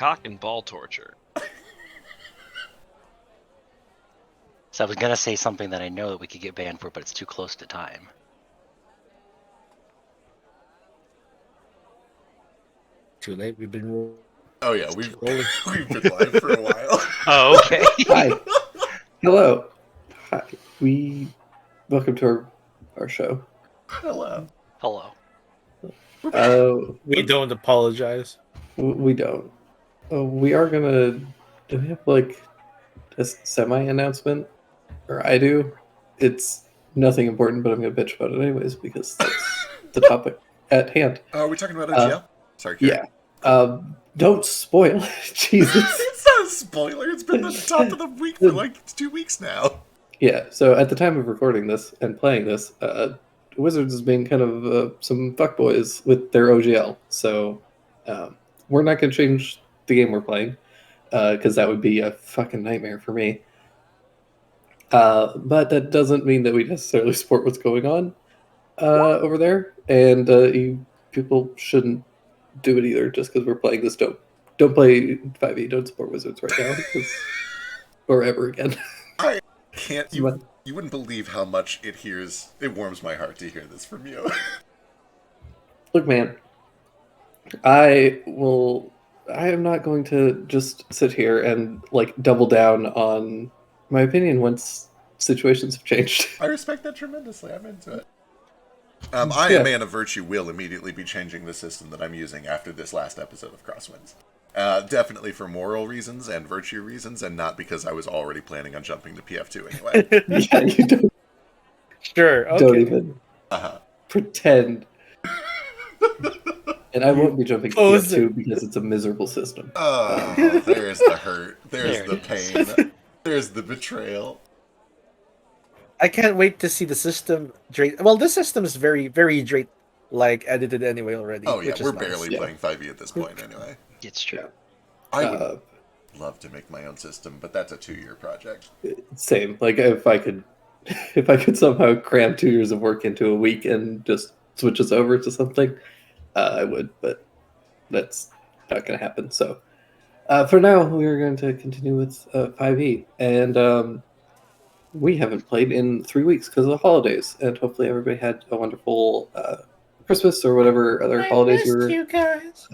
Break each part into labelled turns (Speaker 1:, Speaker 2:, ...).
Speaker 1: cock and ball torture.
Speaker 2: So I was gonna say something that I know that we could get banned for, but it's too close to time.
Speaker 3: Too late. We've been
Speaker 4: Oh yeah, we've
Speaker 3: rolling.
Speaker 4: we've been live for a while.
Speaker 1: Oh, okay.
Speaker 5: Hi. Hello. Hi. Welcome to our show.
Speaker 4: Hello.
Speaker 2: Hello.
Speaker 3: We don't apologize.
Speaker 5: We don't. We are gonna. Do we have like a semi announcement? Or I do. It's nothing important, but I'm gonna bitch about it anyways because that's the topic at hand.
Speaker 4: Are we talking about OGL? Sorry, Karen.
Speaker 5: Yeah. Don't spoil it. Jesus.
Speaker 4: It's not a spoiler. It's been the top of the week for like 2 weeks now.
Speaker 5: Yeah, so at the time of recording this and playing this, Wizards is being kind of some fuckboys with their OGL. So we're not going to change the game we're playing because that would be a fucking nightmare for me. But that doesn't mean that we necessarily support what's going on over there, and you people shouldn't do it either just because we're playing this. Don't play 5e. Don't support Wizards right now, or ever again.
Speaker 4: Can't you? You wouldn't believe how much it warms my heart to hear this from you.
Speaker 5: Look, man, I am not going to just sit here and like double down on my opinion once situations have changed.
Speaker 4: I respect that tremendously. I'm into it. I, a man of virtue, will immediately be changing the system that I'm using after this last episode of Crosswinds. Definitely for moral reasons and virtue reasons, and not because I was already planning on jumping to PF2 anyway.
Speaker 5: Yeah, you don't.
Speaker 3: Sure. Okay.
Speaker 5: Don't even pretend. And I won't be jumping to PF2 because it's a miserable system.
Speaker 4: Oh, there's the hurt. There's the pain. There's the betrayal.
Speaker 3: I can't wait to see the system. Well, this system is very, very edited anyway already.
Speaker 4: Oh yeah, we're
Speaker 3: nice.
Speaker 4: barely playing 5e at this point anyway.
Speaker 2: It's true.
Speaker 4: I would love to make my own system, but that's a 2-year project.
Speaker 5: Same. Like if I could somehow cram 2 years of work into a week and just switch us over to something, I would. But that's not going to happen. So for now, we are going to continue with 5e, and we haven't played in 3 weeks because of the holidays, and hopefully everybody had a wonderful Christmas or whatever other holidays you were
Speaker 3: guys.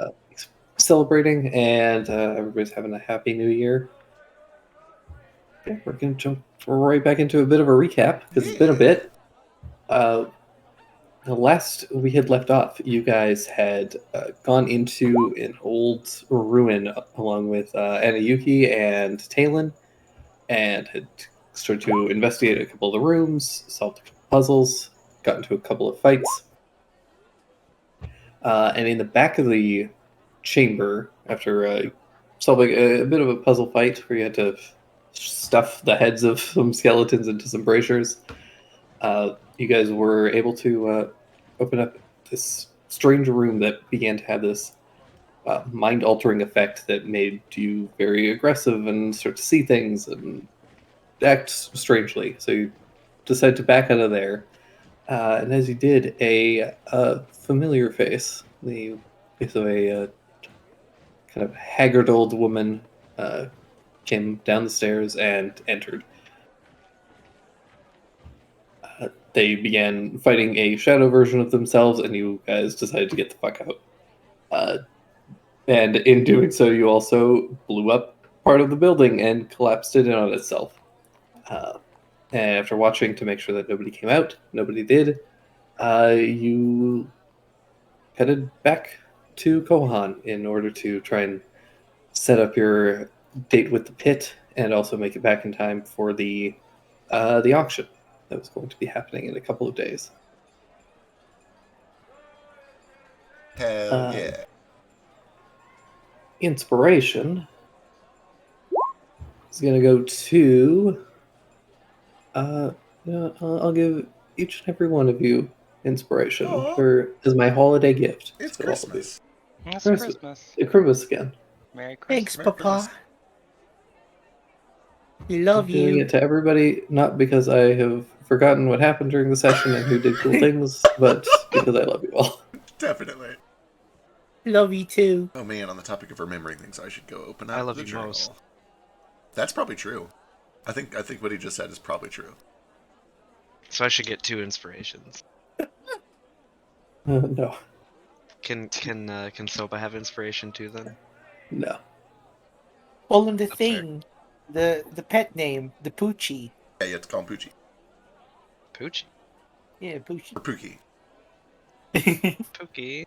Speaker 5: Celebrating, and everybody's having a happy new year. Yeah, we're going to jump right back into a bit of a recap because it's been a bit. The last we had left off, you guys had gone into an old ruin along with Anayuki and Talon, and had started to investigate a couple of the rooms, solved a couple puzzles, got into a couple of fights. And in the back of the chamber, after solving a bit of a puzzle fight where you had to stuff the heads of some skeletons into some braziers, you guys were able to open up this strange room that began to have this mind-altering effect that made you very aggressive and start to see things and act strangely. So you decide to back out of there. And as you did, a familiar face, the face of a kind of haggard old woman, came down the stairs and entered. They began fighting a shadow version of themselves, and you guys decided to get the fuck out. And in doing so, you also blew up part of the building and collapsed it in on itself. And after watching to make sure that nobody came out, nobody did, you headed back to Kohan in order to try and set up your date with the pit and also make it back in time for the auction that was going to be happening in a couple of days.
Speaker 4: Hell yeah.
Speaker 5: Inspiration is going to go to... I'll give each and every one of you inspiration as my holiday gift.
Speaker 4: It's Christmas.
Speaker 1: It's Christmas.
Speaker 5: It's Christmas again.
Speaker 1: Merry Christmas.
Speaker 3: Thanks, Papa. Love
Speaker 5: I'm doing
Speaker 3: you.
Speaker 5: it to everybody, not because I have forgotten what happened during the session and who did cool things, but because I love you all.
Speaker 4: Definitely.
Speaker 3: Love you too.
Speaker 4: Oh man, on the topic of remembering things, I should go open up
Speaker 1: I love
Speaker 4: the
Speaker 1: you
Speaker 4: journal.
Speaker 1: most.
Speaker 4: That's probably true. I think what he just said is probably true.
Speaker 1: So I should get 2 inspirations.
Speaker 5: No,
Speaker 1: Can Soba have inspiration too then?
Speaker 5: no.
Speaker 3: Call him the
Speaker 1: That's fair.
Speaker 3: thing. The pet name. The Poochie.
Speaker 4: Yeah, you have to call him Poochie.
Speaker 1: Poochie.
Speaker 3: Yeah, Poochie.
Speaker 4: Or Pookie.
Speaker 1: Pookie.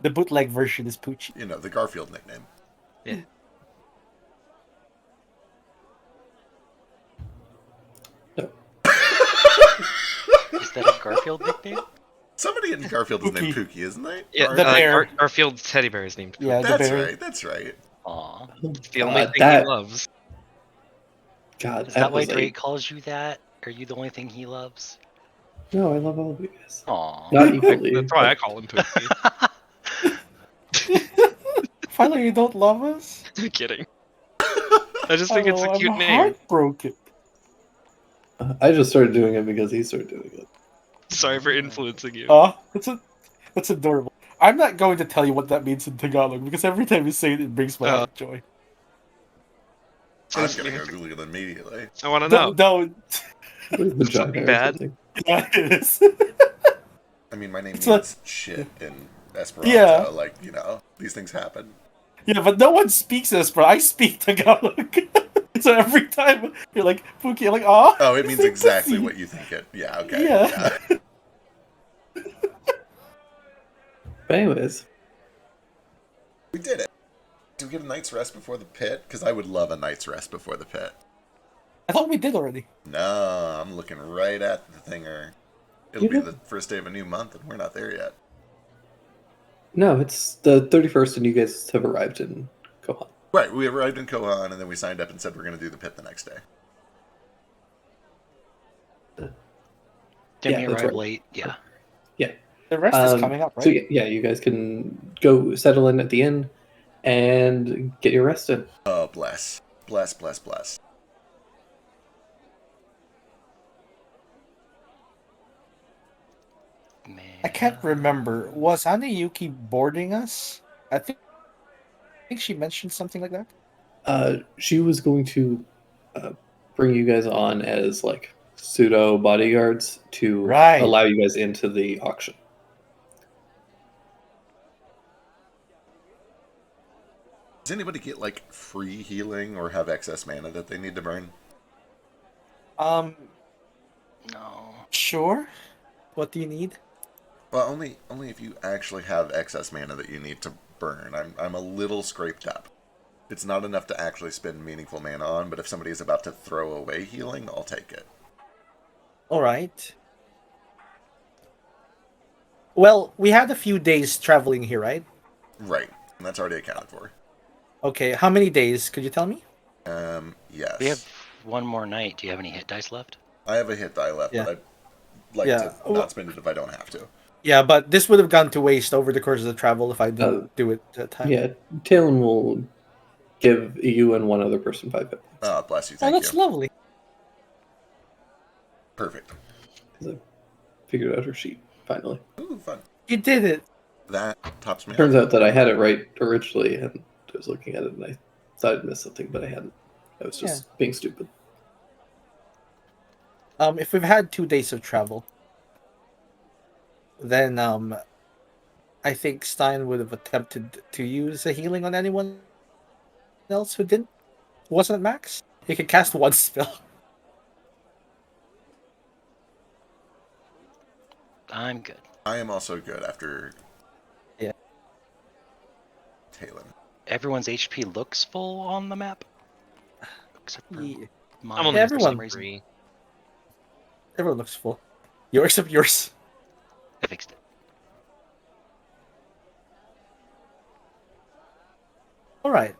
Speaker 3: The bootleg version is Poochie.
Speaker 4: You know, the Garfield nickname.
Speaker 1: Yeah.
Speaker 2: Is that a Garfield nickname?
Speaker 4: Somebody in Garfield is named
Speaker 3: Pookie.
Speaker 4: Pookie, isn't they?
Speaker 1: Yeah,
Speaker 4: Or-
Speaker 3: The bear.
Speaker 1: Garfield's teddy bear is named Pookie.
Speaker 3: Yeah, the
Speaker 4: that's
Speaker 3: bear.
Speaker 4: right. That's right.
Speaker 2: Aw.
Speaker 1: It's the only thing
Speaker 5: that,
Speaker 1: he loves.
Speaker 5: God,
Speaker 2: Is that why
Speaker 5: was
Speaker 2: Drake calls you that? Are you the only thing he loves?
Speaker 5: No, I love all of you guys.
Speaker 2: Aw.
Speaker 5: Not equally.
Speaker 1: That's why I
Speaker 5: but-
Speaker 1: call him Pookie.
Speaker 3: Finally, you don't love us?
Speaker 1: I'm kidding. I just think it's a cute
Speaker 3: I'm
Speaker 1: name.
Speaker 3: heartbroken.
Speaker 5: I just started doing it because he started doing it.
Speaker 1: Sorry for influencing you.
Speaker 3: That's adorable. I'm not going to tell you what that means in Tagalog because every time you say it, it brings my heart joy.
Speaker 4: I'm
Speaker 1: Just-
Speaker 4: gonna go Google it immediately.
Speaker 1: I want to know.
Speaker 3: No,
Speaker 5: Vagina or
Speaker 1: bad?
Speaker 5: something.
Speaker 3: yeah, it is.
Speaker 4: I mean, my name
Speaker 3: It's
Speaker 4: means shit in Esperanto.
Speaker 3: Yeah.
Speaker 4: Like, you know, these things happen.
Speaker 3: Yeah, but no one speaks this, bro. I speak Tagalog. So every time you're like, Pookie, I'm like, aw.
Speaker 4: Oh, it means
Speaker 3: say
Speaker 4: exactly
Speaker 3: pussy."
Speaker 4: what you think it. Yeah, okay.
Speaker 3: Yeah.
Speaker 5: But anyways,
Speaker 4: We did it. Do we get a night's rest before the pit? Because I would love a night's rest before the pit.
Speaker 3: I thought we did already.
Speaker 4: No, I'm looking right at the thinger. It'll
Speaker 5: You
Speaker 4: be
Speaker 5: know-
Speaker 4: the first day of a new month, and we're not there yet.
Speaker 5: no, it's the 31st, and you guys have arrived in Kohan.
Speaker 4: Right, we arrived in Kohan, and then we signed up and said we're going to do the pit the next day.
Speaker 2: Didn't
Speaker 5: Yeah,
Speaker 2: we
Speaker 5: that's
Speaker 2: arrive
Speaker 5: right.
Speaker 2: late? Yeah.
Speaker 3: The rest is coming up, right?
Speaker 5: So yeah, you guys can go settle in at the inn and get your rest in.
Speaker 4: Oh, bless. Bless, bless, bless.
Speaker 2: Man.
Speaker 3: I can't remember. Was Anayuki boarding us? I think she mentioned something like that.
Speaker 5: She was going to bring you guys on as like pseudo bodyguards to
Speaker 3: Right.
Speaker 5: allow you guys into the auction.
Speaker 4: Does anybody get, like, free healing or have excess mana that they need to burn?
Speaker 3: No. Sure. What do you need?
Speaker 4: Well, only if you actually have excess mana that you need to burn. I'm a little scraped up. It's not enough to actually spend meaningful mana on, but if somebody is about to throw away healing, I'll take it.
Speaker 3: All right. Well, we had a few days traveling here, right?
Speaker 4: Right, and that's already accounted for.
Speaker 3: Okay, how many days? Could you tell me?
Speaker 4: Yes.
Speaker 2: We have one more night. Do you have any hit dice left?
Speaker 4: I have a hit die left,
Speaker 3: Yeah.
Speaker 4: but I'd like
Speaker 3: Yeah.
Speaker 4: to not spend it if I don't have to.
Speaker 3: Yeah, but this would have gone to waste over the course of the travel if I didn't do it at time.
Speaker 5: Yeah, Talon will give you and one other person 5 hit points.
Speaker 4: Oh, bless you,
Speaker 3: Oh,
Speaker 4: thank
Speaker 3: that's
Speaker 4: you.
Speaker 3: lovely.
Speaker 4: Perfect.
Speaker 5: 'Cause I figured out her sheet finally.
Speaker 4: Ooh, fun.
Speaker 3: You did it.
Speaker 4: That tops me
Speaker 5: Turns
Speaker 4: up.
Speaker 5: out that I had it right originally, and I was looking at it and I thought I'd missed something, but I hadn't. I was just being stupid.
Speaker 3: If we've had 2 days of travel, then I think Stein would have attempted to use a healing on anyone else who didn't. Wasn't it Max? He could cast one spell.
Speaker 2: I'm good.
Speaker 4: I am also good after...
Speaker 3: Yeah.
Speaker 4: Talon.
Speaker 2: Everyone's HP looks full on the map. Except for
Speaker 3: Yeah.
Speaker 2: mine.
Speaker 1: I'm only
Speaker 3: Yeah,
Speaker 1: for
Speaker 3: everyone-
Speaker 1: some reason.
Speaker 3: Everyone looks full. Yours, except yours.
Speaker 2: I fixed it.
Speaker 3: All right.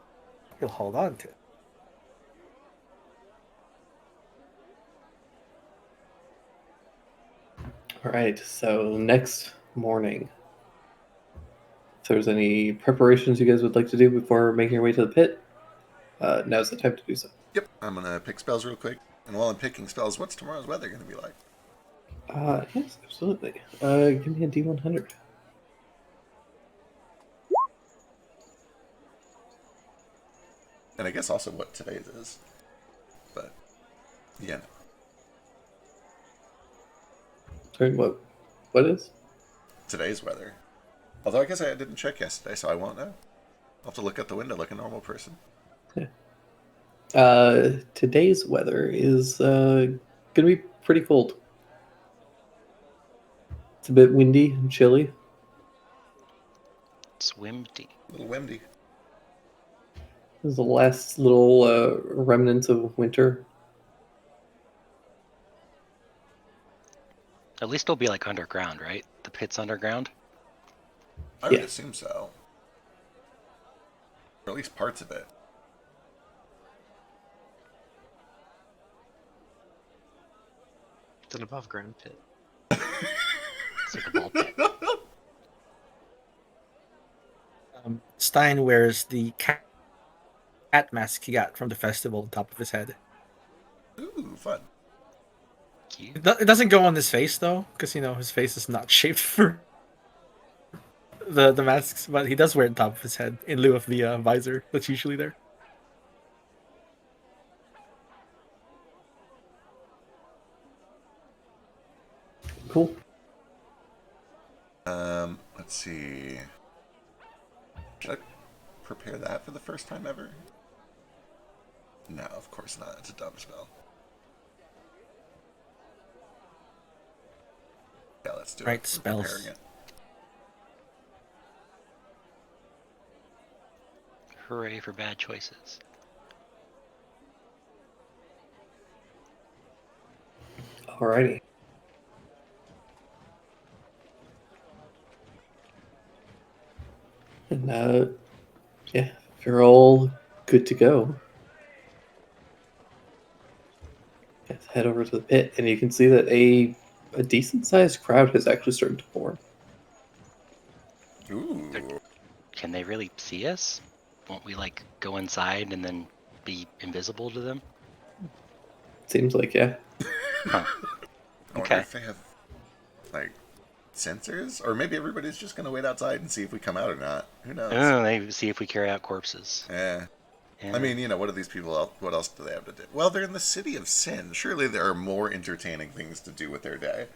Speaker 3: You'll hold on to it.
Speaker 5: All right, so next morning, if there's any preparations you guys would like to do before making your way to the pit, now's the time to do so.
Speaker 4: Yep, I'm gonna pick spells real quick. And while I'm picking spells, what's tomorrow's weather gonna be like?
Speaker 5: Yes, absolutely. Give me a D100.
Speaker 4: And I guess also what today's is. But, yeah.
Speaker 5: Sorry, what is?
Speaker 4: Today's weather. Although I guess I didn't check yesterday, so I won't know. I'll have to look out the window like a normal person.
Speaker 5: Today's weather is gonna be pretty cold. It's a bit windy and chilly.
Speaker 2: Swimty.
Speaker 4: A little windy.
Speaker 5: This is the last little remnants of winter.
Speaker 2: At least it'll be like underground, right? The pit's underground.
Speaker 4: I would
Speaker 5: Yeah.
Speaker 4: assume so. Or at least parts of it.
Speaker 1: It's an above ground pit.
Speaker 2: It's like a ball pit.
Speaker 3: Stein wears the cat mask he got from the festival on top of his head.
Speaker 4: Ooh, fun.
Speaker 2: Cute.
Speaker 3: It doesn't go on his face though, because his face is not shaped for the masks. But he does wear it on top of his head in lieu of the visor that's usually there.
Speaker 5: Cool.
Speaker 4: Let's see. Should I prepare that for the first time ever? No, of course not. It's a dumb spell. Yeah, let's do
Speaker 3: Right,
Speaker 4: it.
Speaker 3: spells.
Speaker 4: Preparing it.
Speaker 2: Hooray for bad choices.
Speaker 5: Alrighty. And yeah, if you're all good to go, let's head over to the pit, and you can see that a decent sized crowd has actually started to form.
Speaker 4: Ooh.
Speaker 2: Can they really see us? Won't we like go inside and then be invisible to them?
Speaker 5: Seems like, yeah.
Speaker 2: Huh.
Speaker 4: I wonder
Speaker 2: Okay.
Speaker 4: if they have, like, sensors? Or maybe everybody's just going to wait outside and see if we come out or not. Who knows?
Speaker 2: Oh, they see if we carry out corpses.
Speaker 4: Yeah.
Speaker 2: Yeah.
Speaker 4: I mean, what do these people, what else do they have to do? Well, they're in the city of sin. Surely there are more entertaining things to do with their day.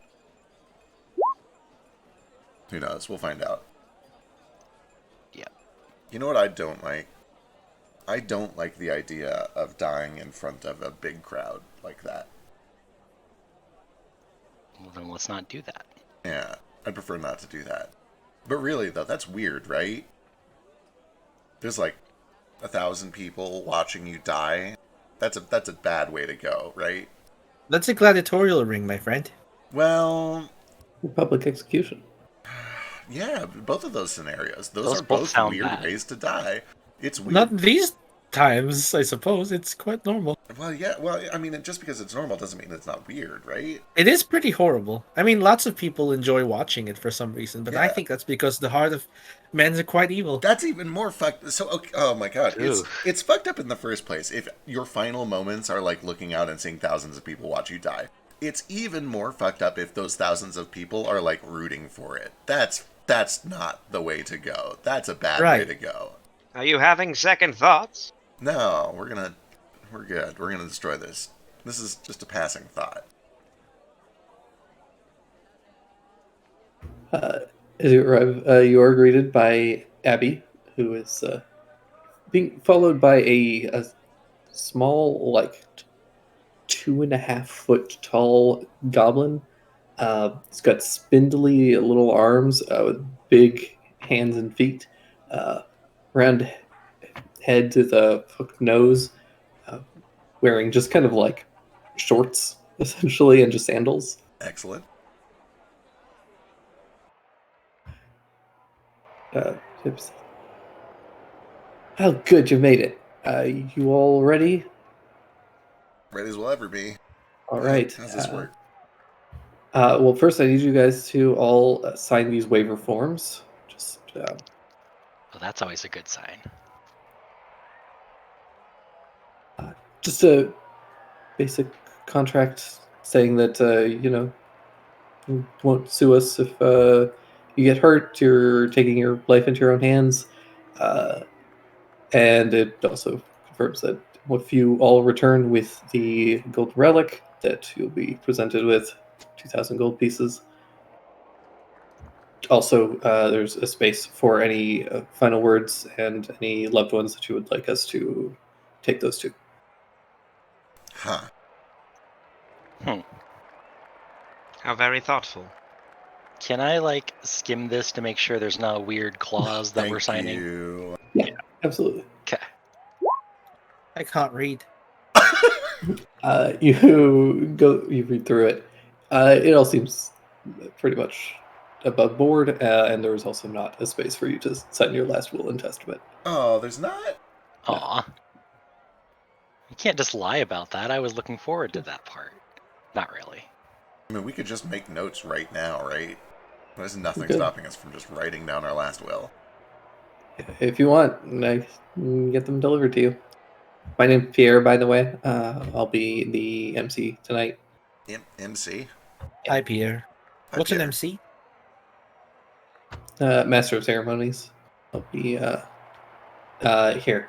Speaker 4: Who knows? We'll find out.
Speaker 2: Yeah.
Speaker 4: You know what I don't like? I don't like the idea of dying in front of a big crowd like that.
Speaker 2: Well, then let's not do that.
Speaker 4: Yeah, I'd prefer not to do that. But really, though, that's weird, right? There's like 1,000 people watching you die. That's a bad way to go, right?
Speaker 3: That's a gladiatorial ring, my friend.
Speaker 4: Well,
Speaker 5: Public execution.
Speaker 4: yeah, both of those scenarios. Those
Speaker 2: Those
Speaker 4: are
Speaker 2: both
Speaker 4: both
Speaker 2: sound
Speaker 4: weird
Speaker 2: bad.
Speaker 4: ways to die. It's weird.
Speaker 3: Not these times, I suppose. It's quite normal.
Speaker 4: Well, yeah, well, I mean, just because it's normal doesn't mean it's not weird, right?
Speaker 3: It is pretty horrible. I mean, lots of people enjoy watching it for some reason, but I
Speaker 4: Yeah.
Speaker 3: think that's because the heart of men are quite evil.
Speaker 4: That's even more fucked. So, okay, oh my god,
Speaker 2: Ew.
Speaker 4: it's fucked up in the first place. If your final moments are like looking out and seeing thousands of people watch you die, it's even more fucked up if those thousands of people are like rooting for it. That's not the way to go. That's a bad way
Speaker 3: Right.
Speaker 4: to go.
Speaker 1: Are you having second thoughts?
Speaker 4: No, we're good. We're gonna destroy this. This is just a passing thought.
Speaker 5: As you arrive, you are greeted by Abby, who is being followed by a small, like 2.5 foot tall goblin. It's got spindly little arms with big hands and feet, round head to the hooked nose, wearing just kind of like shorts essentially and just sandals.
Speaker 4: Excellent.
Speaker 5: Oops. Oh, good, you made it. You all ready?
Speaker 4: Ready as we'll ever be.
Speaker 5: All right.
Speaker 4: How's this work?
Speaker 5: Well, first I need you guys to all sign these waiver forms. Just
Speaker 2: Well, that's always a good sign.
Speaker 5: just a basic contract saying that you won't sue us if you get hurt. You're taking your life into your own hands, and it also confirms that if you all return with the gold relic, that you'll be presented with 2,000 gold pieces. Also, there's a space for any final words and any loved ones that you would like us to take those to.
Speaker 4: Huh.
Speaker 1: How very thoughtful.
Speaker 2: Can I like skim this to make sure there's no weird clause that we're
Speaker 4: Thank
Speaker 2: signing?
Speaker 4: you.
Speaker 5: Absolutely.
Speaker 2: Okay.
Speaker 3: I can't read.
Speaker 5: You read through it. It all seems pretty much above board, and there is also not a space for you to sign your last will and testament.
Speaker 4: Oh, there's not?
Speaker 2: Aw. You can't just lie about that. I was looking forward to that part. Not really.
Speaker 4: I mean, we could just make notes right now, right? There's nothing
Speaker 5: Good.
Speaker 4: stopping us from just writing down our last will.
Speaker 5: If you want, I can get them delivered to you. My name's Pierre, by the way. I'll be the MC tonight.
Speaker 4: MC?
Speaker 3: Hi, Pierre.
Speaker 4: Hi,
Speaker 3: What's an
Speaker 4: Pierre.
Speaker 3: MC?
Speaker 5: Master of Ceremonies. I'll be here.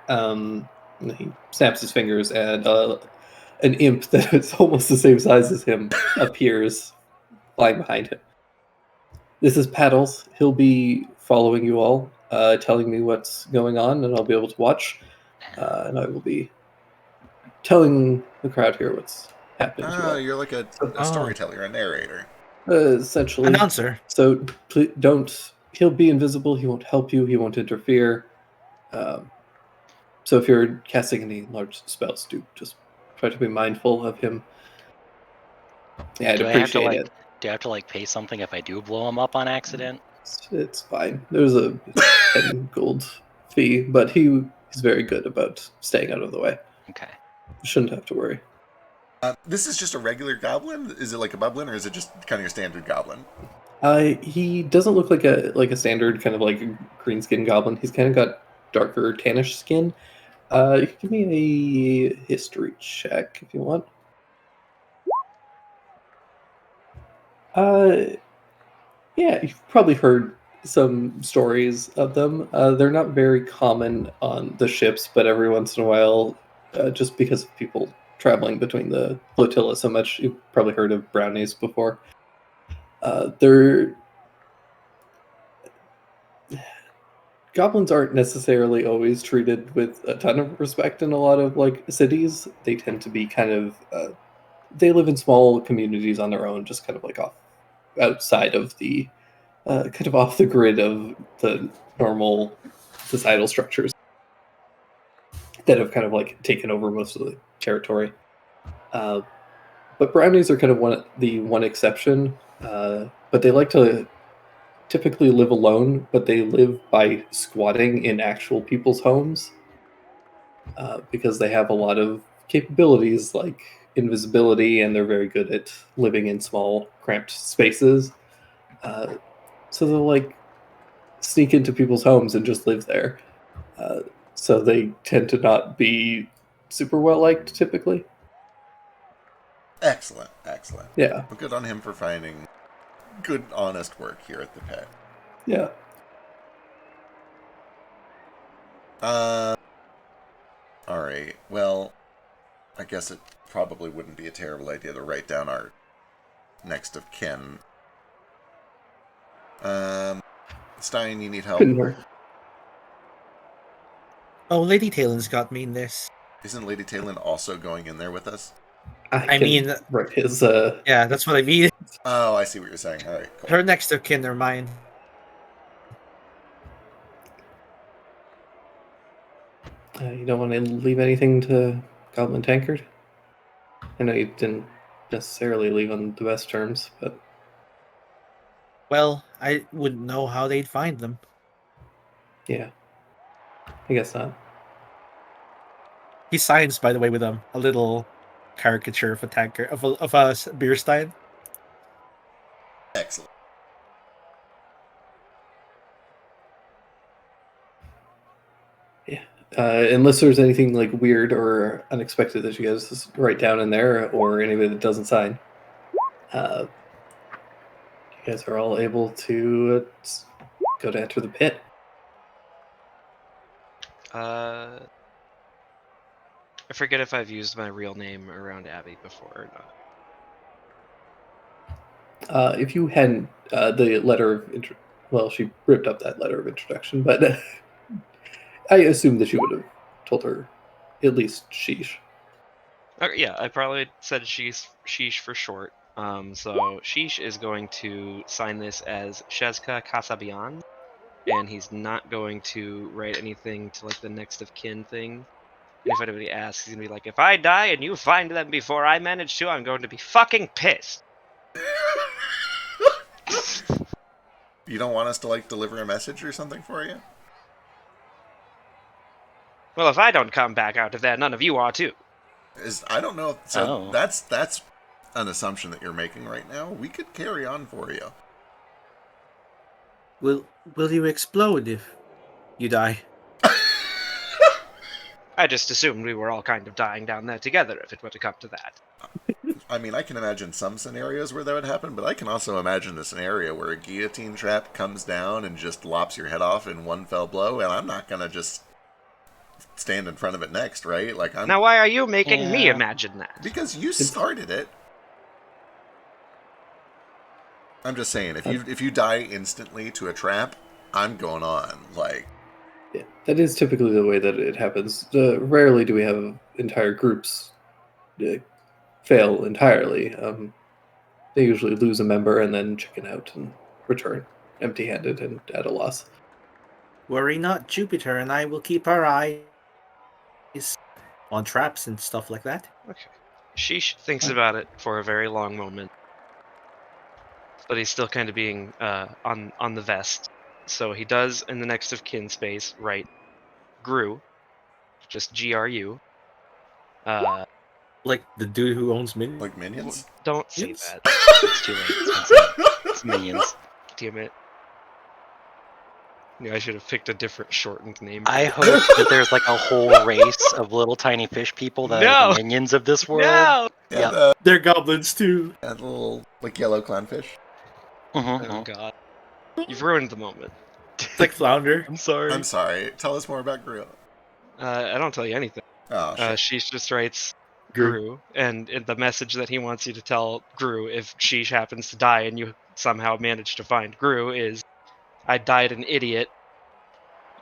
Speaker 5: He snaps his fingers, and an imp that is almost the same size as him appears flying behind him. This is Paddles. He'll be following you all, telling me what's going on, and I'll be able to watch. And I will be telling the crowd here what's happening to you
Speaker 4: Oh,
Speaker 5: all.
Speaker 4: you're like a storyteller, a narrator.
Speaker 5: Essentially.
Speaker 3: Announcer.
Speaker 5: So please don't. He'll be invisible. He won't help you. He won't interfere. So if you're casting any large spells, do just try to be mindful of him. Yeah, I'd
Speaker 2: Do I have to
Speaker 5: appreciate
Speaker 2: like?
Speaker 5: it.
Speaker 2: Do I have to like pay something if I do blow him up on accident?
Speaker 5: It's fine. There's a 10 gold fee, but he's very good about staying out of the way.
Speaker 2: Okay.
Speaker 5: You shouldn't have to worry.
Speaker 4: This is just a regular goblin? Is it like a bublin, or is it just kind of your standard goblin?
Speaker 5: He doesn't look like a standard kind of like green skin goblin. He's kind of got darker tannish skin. You can give me a history check if you want. Yeah, you've probably heard some stories of them. They're not very common on the ships, but every once in a while, just because of people traveling between the flotilla so much, you've probably heard of brownies before. Goblins aren't necessarily always treated with a ton of respect in a lot of like cities. They tend to be kind of they live in small communities on their own, just kind of like outside of the kind of off the grid of the normal societal structures that have kind of like taken over most of the territory. But brownies are kind of the one exception. But they like to typically live alone, but they live by squatting in actual people's homes because they have a lot of capabilities like invisibility, and they're very good at living in small, cramped spaces. So they'll like sneak into people's homes and just live there. So they tend to not be super well liked typically.
Speaker 4: Excellent, excellent.
Speaker 5: Yeah,
Speaker 4: Well, good on him for finding good, honest work here at the pet.
Speaker 5: yeah.
Speaker 4: Alright, well, I guess it probably wouldn't be a terrible idea to write down our next of kin. Stein, you need help?
Speaker 5: Couldn't hurt.
Speaker 3: Oh, Lady Talen's got me in this.
Speaker 4: Isn't Lady Talon also going in there with us?
Speaker 3: I
Speaker 5: can
Speaker 3: mean-
Speaker 5: write his.
Speaker 3: Yeah, that's what I mean.
Speaker 4: Oh, I see what you're saying. Alright, cool.
Speaker 3: Her next of kin are mine.
Speaker 5: You don't want to leave anything to Goblin Tankard? I know you didn't necessarily leave on the best terms, but
Speaker 3: Well, I wouldn't know how they'd find them.
Speaker 5: yeah, I guess not.
Speaker 3: He signs, by the way, with a little caricature of a tanker of a beer stein.
Speaker 4: Excellent.
Speaker 5: Unless there's anything like weird or unexpected that you guys just write down in there, or anybody that doesn't sign, you guys are all able to go to enter the pit.
Speaker 1: I forget if I've used my real name around Abby before or not.
Speaker 5: If you hadn't, the letter of well, she ripped up that letter of introduction, but I assume that you would have told her at least sheesh.
Speaker 1: Okay, yeah, I probably said Sheesh for short. So Sheesh is going to sign this as Shezka Kasabian, and he's not going to write anything to like the next of kin thing. If anybody asks, he's gonna be like, if I die and you find them before I manage to, I'm going to be fucking pissed.
Speaker 4: You don't want us to like deliver a message or something for you?
Speaker 1: Well, if I don't come back out of there, none of you are too.
Speaker 4: I don't know. So
Speaker 2: Oh.
Speaker 4: that's an assumption that you're making right now. We could carry on for you.
Speaker 3: Will you explode if you die?
Speaker 1: I just assumed we were all kind of dying down there together if it were to come to that.
Speaker 4: I mean, I can imagine some scenarios where that would happen, but I can also imagine the scenario where a guillotine trap comes down and just lops your head off in one fell blow, and I'm not gonna just stand in front of it next, right? Like I'm
Speaker 1: Now, why are you making me
Speaker 2: Yeah.
Speaker 1: imagine that?
Speaker 4: because you started it. I'm just saying, if you die instantly to a trap, I'm going on. Like,
Speaker 5: Yeah, that is typically the way that it happens. Rarely do we have entire groups fail entirely. They usually lose a member and then chicken out and return empty-handed and at a loss.
Speaker 3: Worry not, Jupiter and I will keep our eyes on traps and stuff like that.
Speaker 1: Okay. Sheesh thinks about it for a very long moment, but he's still kind of being on the vest. So he does, in the next of kin space, write Gru, just GRU.
Speaker 3: Like the dude who owns Minions.
Speaker 4: like minions.
Speaker 1: Don't say
Speaker 3: Yes.
Speaker 1: that.
Speaker 2: It's too late. It's been said. It's minions.
Speaker 1: Damn it. Yeah, I should have picked a different shortened name.
Speaker 2: I hope that there's like a whole race of little tiny fish people that are
Speaker 1: No!
Speaker 2: the minions of this world.
Speaker 1: No!
Speaker 4: Yeah,
Speaker 2: Yep.
Speaker 3: They're goblins too.
Speaker 4: that little like yellow clownfish.
Speaker 2: Mhm,
Speaker 1: Oh
Speaker 2: mhm.
Speaker 1: god. You've ruined the moment.
Speaker 3: It's like Flounder.
Speaker 1: I'm sorry.
Speaker 4: I'm sorry. Tell us more about Gru.
Speaker 1: I don't tell you anything.
Speaker 4: Oh, shit.
Speaker 1: Sheesh just writes
Speaker 3: Gru.
Speaker 1: Gru, and the message that he wants you to tell Gru if Sheesh happens to die and you somehow manage to find Gru is, I died an idiot.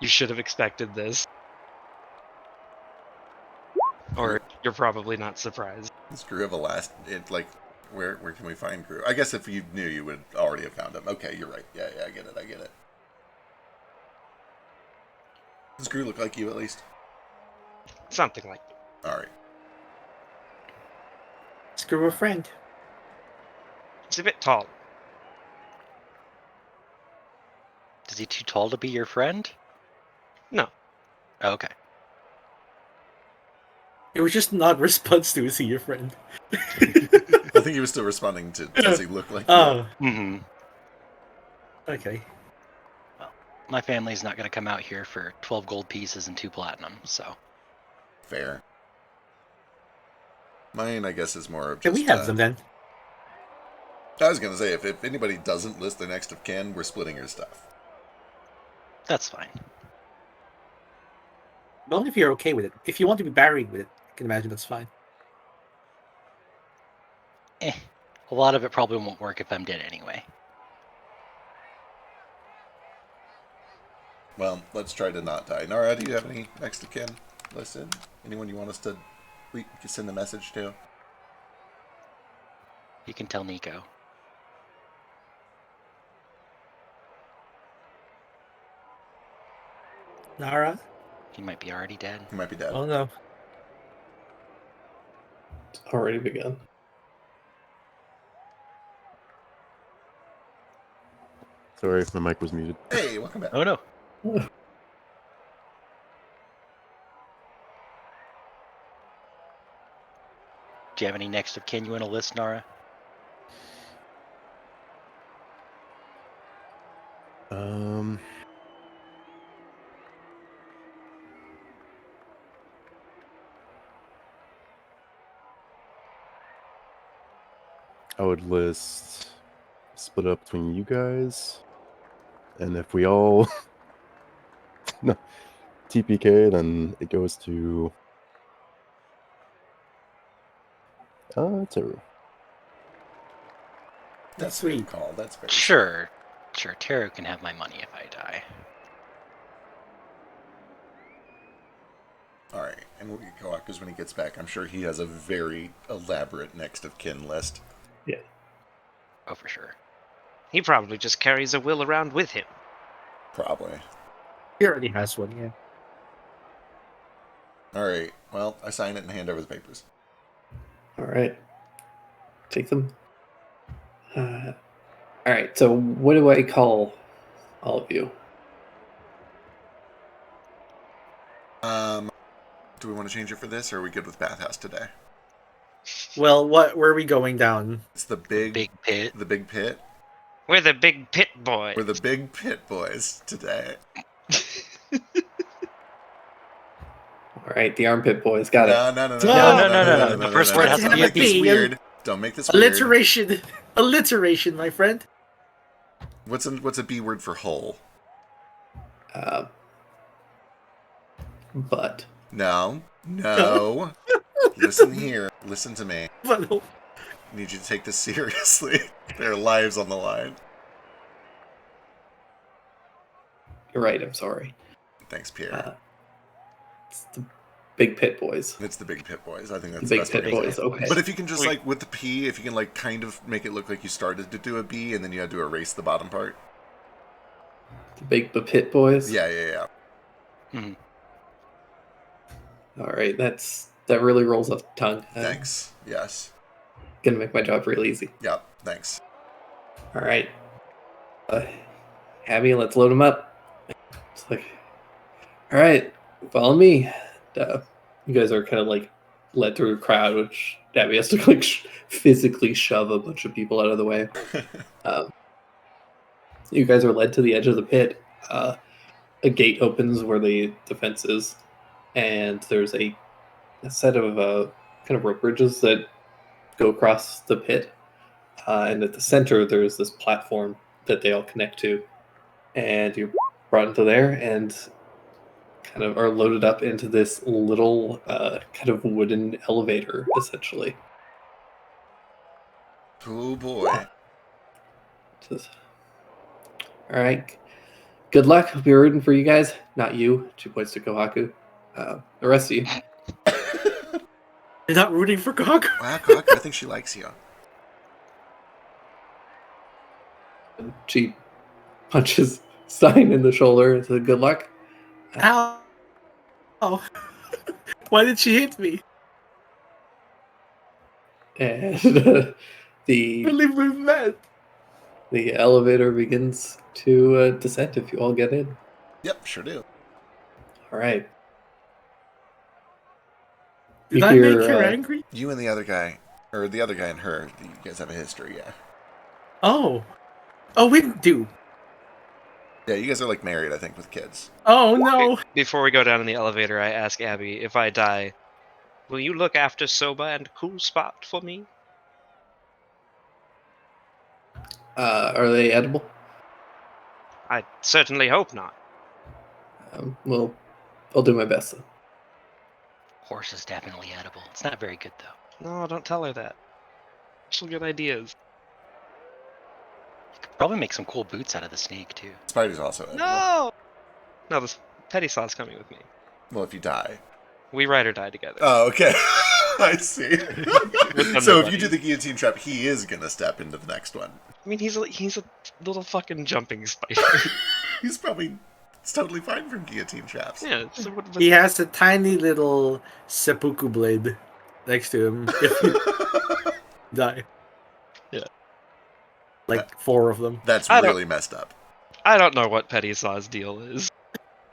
Speaker 1: You should have expected this. Or you're probably not surprised.
Speaker 4: Does Gru have a last? Like, where can we find Gru? I guess if you knew, you would already have found him. Okay, you're right. Yeah, I get it. Does Gru look like you at least?
Speaker 1: Something like that.
Speaker 4: All right.
Speaker 3: Screw a friend.
Speaker 1: It's a bit tall.
Speaker 2: Is he too tall to be your friend?
Speaker 1: No.
Speaker 2: Oh, okay.
Speaker 3: It was just not response to is he your friend?
Speaker 4: I think he was still responding to does he look like you?
Speaker 3: Oh,
Speaker 2: Mm-hmm.
Speaker 3: okay.
Speaker 2: My family's not going to come out here for 12 gold pieces and 2 platinum, so.
Speaker 4: Fair. Mine, I guess, is more of
Speaker 3: Can
Speaker 4: just,
Speaker 3: we have them then?
Speaker 4: I was going to say, if anybody doesn't list their next of kin, we're splitting your stuff.
Speaker 2: That's fine.
Speaker 3: But only if you're okay with it. If you want to be buried with it, I can imagine that's fine.
Speaker 2: A lot of it probably won't work if I'm dead anyway.
Speaker 4: Well, let's try to not die. Nara, do you have any next of kin listed? Anyone you want us to send a message to?
Speaker 2: You can tell Nico.
Speaker 3: Nara?
Speaker 2: He might be already dead.
Speaker 4: He might be dead.
Speaker 3: Oh no.
Speaker 5: It's already begun.
Speaker 6: Sorry, my mic was muted.
Speaker 4: Hey, welcome back.
Speaker 2: Oh no. Do you have any next of kin you want to list, Nara?
Speaker 6: I would list split up between you guys, and if we all no TPK, then it goes to Teru.
Speaker 4: That's a
Speaker 3: Sweet.
Speaker 4: good call. That's very
Speaker 2: Sure. Sure, Teru can have my money if I die.
Speaker 4: All right, and we'll get Kawaku's when he gets back. I'm sure he has a very elaborate next of kin list.
Speaker 2: Oh, for sure.
Speaker 1: He probably just carries a will around with him.
Speaker 4: Probably.
Speaker 3: He already has one, yeah.
Speaker 4: All right. Well, I sign it and hand over the papers.
Speaker 5: All right. Take them. All right. So, what do I call all of you?
Speaker 4: Do we want to change it for this, or are we good with Bathhouse today?
Speaker 3: Well, where are we going down?
Speaker 4: It's the big
Speaker 2: pit.
Speaker 4: The big pit.
Speaker 1: We're the big pit boys.
Speaker 4: We're the big pit boys today.
Speaker 5: All right, the armpit boys. Got it.
Speaker 4: No.
Speaker 2: No. The first word has to
Speaker 4: Don't
Speaker 2: be
Speaker 4: make this
Speaker 3: B.
Speaker 4: weird. Don't make this weird.
Speaker 3: Alliteration. Alliteration, my friend.
Speaker 4: What's a B word for whole?
Speaker 5: But
Speaker 4: No. Listen here. Listen to me.
Speaker 3: But
Speaker 4: I need you to take this seriously. There are lives on the line.
Speaker 5: you're right. I'm sorry.
Speaker 4: Thanks, Pierre.
Speaker 5: It's the big pit boys.
Speaker 4: It's the big pit boys. I think
Speaker 5: The
Speaker 4: that's the
Speaker 5: big
Speaker 4: best way
Speaker 5: pit
Speaker 4: to say
Speaker 5: boys.
Speaker 4: it.
Speaker 5: Okay.
Speaker 4: But if you can just
Speaker 1: Wait.
Speaker 4: like with the P, if you can like kind of make it look like you started to do a B and then you had to erase the bottom part.
Speaker 5: The big pit boys.
Speaker 4: Yeah.
Speaker 5: All right. That really rolls off the tongue.
Speaker 4: Thanks. Yes.
Speaker 5: Gonna make my job real easy.
Speaker 4: Yep. Thanks.
Speaker 5: All right. Abby, let's load them up. It's like, all right, follow me. You guys are kind of like led through a crowd, which Abby has to like physically shove a bunch of people out of the way. You guys are led to the edge of the pit. A gate opens where the fence is, and there's a set of kind of rope bridges that go across the pit. And at the center, there's this platform that they all connect to. And you're brought into there and kind of are loaded up into this little kind of wooden elevator, essentially.
Speaker 4: Oh boy.
Speaker 5: All right. Good luck. I'll be rooting for you guys. Not you. 2 points to Kohaku. The rest of you.
Speaker 3: You're not rooting for Gog?
Speaker 4: Wow, Cock, I think she likes you.
Speaker 5: She punches Stein in the shoulder and says, good luck.
Speaker 3: Ow. Oh. Why did she hit me?
Speaker 5: And
Speaker 3: Really mad.
Speaker 5: the elevator begins to descend if you all get in.
Speaker 4: Yep, sure do.
Speaker 5: All right.
Speaker 3: Did
Speaker 5: You
Speaker 3: I
Speaker 5: hear,
Speaker 3: make her angry?
Speaker 4: You and the other guy, or the other guy and her, you guys have a history, yeah.
Speaker 3: Oh. Oh, we do.
Speaker 4: Yeah, you guys are like married, I think, with kids.
Speaker 3: Oh, no.
Speaker 1: Before we go down in the elevator, I ask Abby, if I die, will you look after Soba and Cool Spot for me?
Speaker 5: Are they edible?
Speaker 1: I certainly hope not.
Speaker 5: Well, I'll do my best then.
Speaker 2: Horse is definitely edible. It's not very good though.
Speaker 1: No, don't tell her that. She'll get ideas.
Speaker 2: You could probably make some cool boots out of the snake too.
Speaker 4: Spider's also edible.
Speaker 1: No! No, this Petty Saw's coming with me.
Speaker 4: Well, if you die.
Speaker 1: We ride or die together.
Speaker 4: Oh, okay. I see.
Speaker 1: With
Speaker 4: So
Speaker 1: them
Speaker 4: if you do
Speaker 1: buddies.
Speaker 4: the guillotine trap, he is gonna step into the next one.
Speaker 1: I mean, he's a little fucking jumping spider.
Speaker 4: It's totally fine from guillotine traps.
Speaker 1: Yeah, so what,
Speaker 3: He has a tiny little seppuku blade next to him if you die.
Speaker 1: Yeah.
Speaker 3: Like 4 of them.
Speaker 4: That's
Speaker 1: I don't-
Speaker 4: really messed up.
Speaker 1: I don't know what Petty Saw's deal is.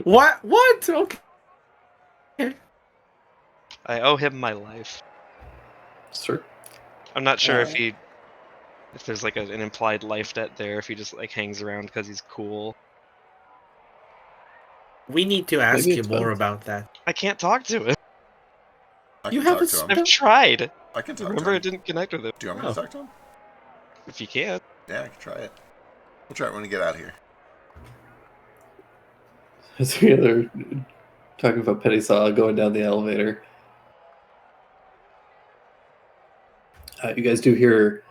Speaker 3: What? What? Okay.
Speaker 1: I owe him my life.
Speaker 5: Sure.
Speaker 1: I'm not sure if there's like an implied life debt there, if he just like hangs around because he's cool.
Speaker 3: We need to ask
Speaker 5: Maybe
Speaker 3: him
Speaker 5: it's
Speaker 3: more
Speaker 5: both.
Speaker 3: about that.
Speaker 1: I can't talk to him.
Speaker 4: I
Speaker 3: You
Speaker 4: can
Speaker 3: have
Speaker 4: talk
Speaker 3: a
Speaker 4: to him.
Speaker 1: I've tried.
Speaker 4: I can talk
Speaker 1: Remember,
Speaker 4: to
Speaker 1: it
Speaker 4: him.
Speaker 1: didn't connect with him.
Speaker 4: Do you want me to talk to him?
Speaker 1: If you can.
Speaker 4: Yeah, I can try it. We'll try it when we get out of here.
Speaker 5: So yeah, they're talking about Petty Saw going down the elevator. You guys do hear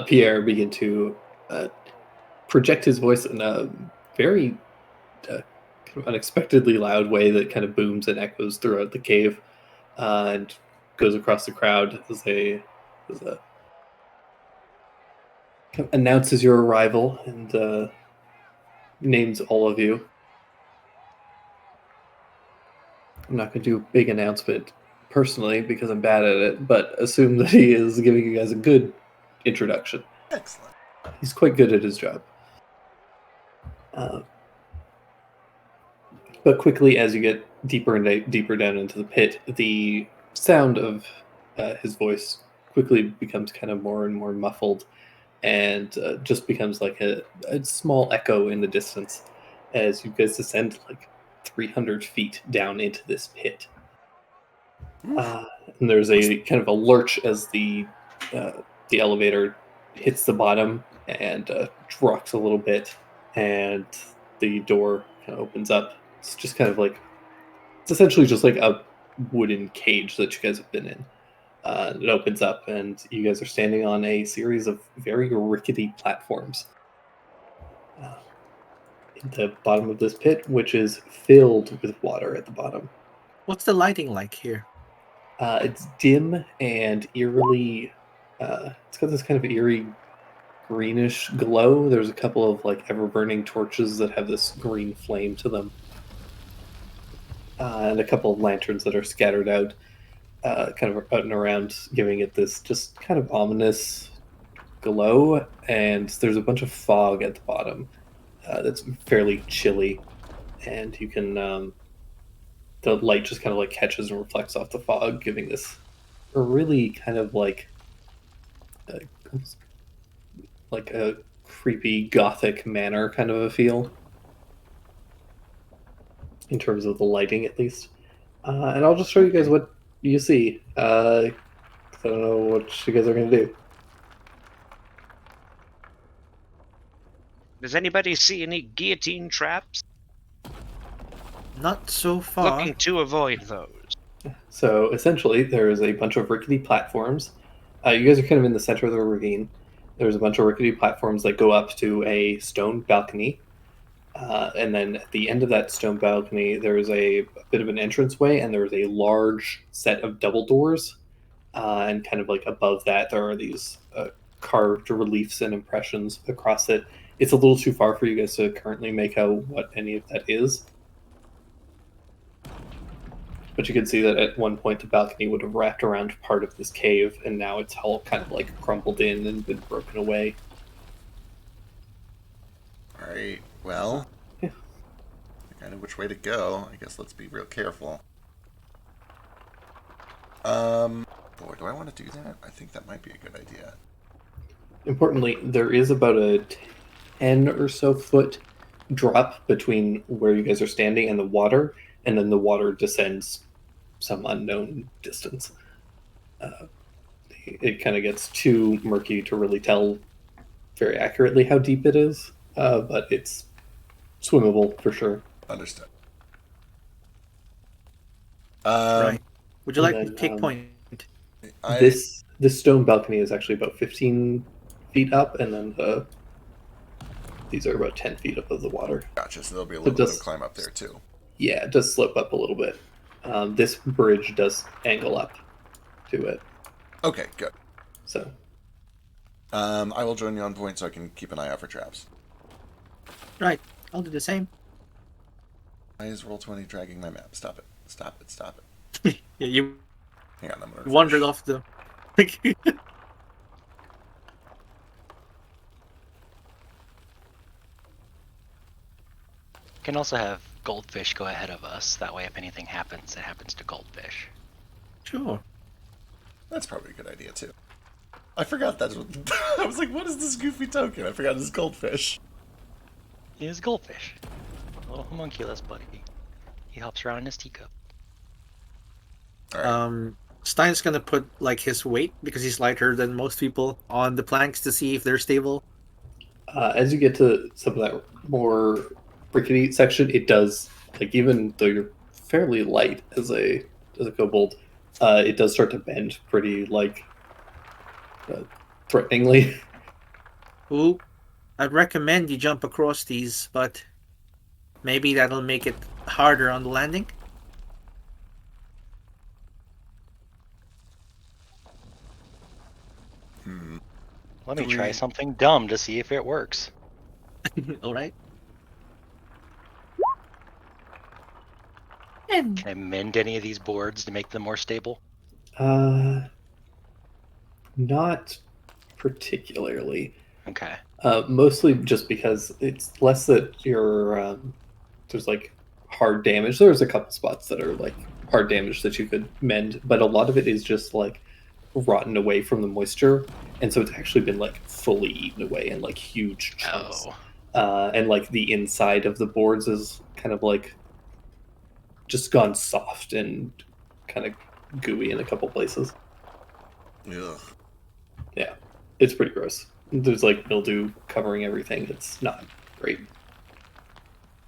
Speaker 5: Pierre begin to project his voice in a very kind of unexpectedly loud way that kind of booms and echoes throughout the cave and goes across the crowd as a kind of announces your arrival and names all of you. I'm not going to do a big announcement personally because I'm bad at it, but assume that he is giving you guys a good introduction.
Speaker 4: Excellent.
Speaker 5: He's quite good at his job. But quickly, as you get deeper and deeper down into the pit, the sound of his voice quickly becomes kind of more and more muffled and just becomes like a small echo in the distance as you guys descend like 300 feet down into this pit. And there's a kind of a lurch as the elevator hits the bottom and rocks a little bit, and the door kind of opens up. It's just kind of like, it's essentially just like a wooden cage that you guys have been in. It opens up, and you guys are standing on a series of very rickety platforms in the bottom of this pit, which is filled with water at the bottom.
Speaker 3: What's the lighting like here?
Speaker 5: It's dim and eerily. It's got this kind of eerie greenish glow. There's a couple of like ever-burning torches that have this green flame to them, and a couple of lanterns that are scattered out, kind of out and around, giving it this just kind of ominous glow. And there's a bunch of fog at the bottom that's fairly chilly, and you can. The light just kind of like catches and reflects off the fog, giving this a really kind of like a creepy gothic manor kind of a feel in terms of the lighting, at least. And I'll just show you guys what you see. I don't know what you guys are going to do.
Speaker 1: Does anybody see any guillotine traps?
Speaker 3: Not so far.
Speaker 1: Looking to avoid those.
Speaker 5: So essentially, there is a bunch of rickety platforms. You guys are kind of in the center of the ravine. There's a bunch of rickety platforms that go up to a stone balcony. And then at the end of that stone balcony, there's a bit of an entranceway, and there's a large set of double doors. And kind of like above that, there are these carved reliefs and impressions across it. It's a little too far for you guys to currently make out what any of that is. But you can see that at one point the balcony would have wrapped around part of this cave, and now it's all kind of like crumpled in and been broken away.
Speaker 4: Alright, well,
Speaker 5: Yeah.
Speaker 4: kind of which way to go. I guess let's be real careful. Boy, do I want to do that? I think that might be a good idea.
Speaker 5: Importantly, there is about a 10 or so foot drop between where you guys are standing and the water, and then the water descends some unknown distance. It kind of gets too murky to really tell very accurately how deep it is, but it's swimmable for sure.
Speaker 4: Understood.
Speaker 3: Right. Would you like
Speaker 5: and
Speaker 3: to
Speaker 5: then,
Speaker 3: take point?
Speaker 5: This stone balcony is actually about 15 feet up, and then these are about 10 feet above the water.
Speaker 4: Gotcha, so there'll be a little bit of climb up there too.
Speaker 5: Yeah, it does slope up a little bit. This bridge does angle up to it.
Speaker 4: Okay, good.
Speaker 5: So,
Speaker 4: I will join you on point so I can keep an eye out for traps.
Speaker 3: Right. I'll do the same.
Speaker 4: Why is Roll20 dragging my map? Stop it. Stop it. Stop it.
Speaker 3: Yeah, you
Speaker 4: Hang on, I'm gonna
Speaker 3: wandered
Speaker 4: refresh.
Speaker 3: off the.
Speaker 2: Can also have goldfish go ahead of us. That way, if anything happens, it happens to goldfish.
Speaker 3: Sure.
Speaker 4: That's probably a good idea too. I forgot that's what. I was like, what is this goofy token? I forgot it's goldfish.
Speaker 2: He is goldfish. A little homunculus buddy. He hops around in his teacup.
Speaker 4: Alright.
Speaker 3: Stein's gonna put like his weight, because he's lighter than most people, on the planks to see if they're stable.
Speaker 5: as you get to some of that more rickety section, it does, like, even though you're fairly light as a kobold, it does start to bend pretty, like, threateningly.
Speaker 3: Ooh, I'd recommend you jump across these, but maybe that'll make it harder on the landing.
Speaker 2: Let me
Speaker 4: Do
Speaker 2: try
Speaker 4: we-
Speaker 2: something dumb to see if it works.
Speaker 3: All right.
Speaker 2: Can I mend any of these boards to make them more stable?
Speaker 5: Not particularly.
Speaker 2: Okay.
Speaker 5: Mostly just because it's less that there's like hard damage. There's a couple spots that are like hard damage that you could mend, but a lot of it is just like rotten away from the moisture, and so it's actually been like fully eaten away in like huge chunks. And like the inside of the boards is kind of like just gone soft and kind of gooey in a couple places.
Speaker 4: Ugh.
Speaker 5: Yeah, it's pretty gross. There's like mildew covering everything. It's not great.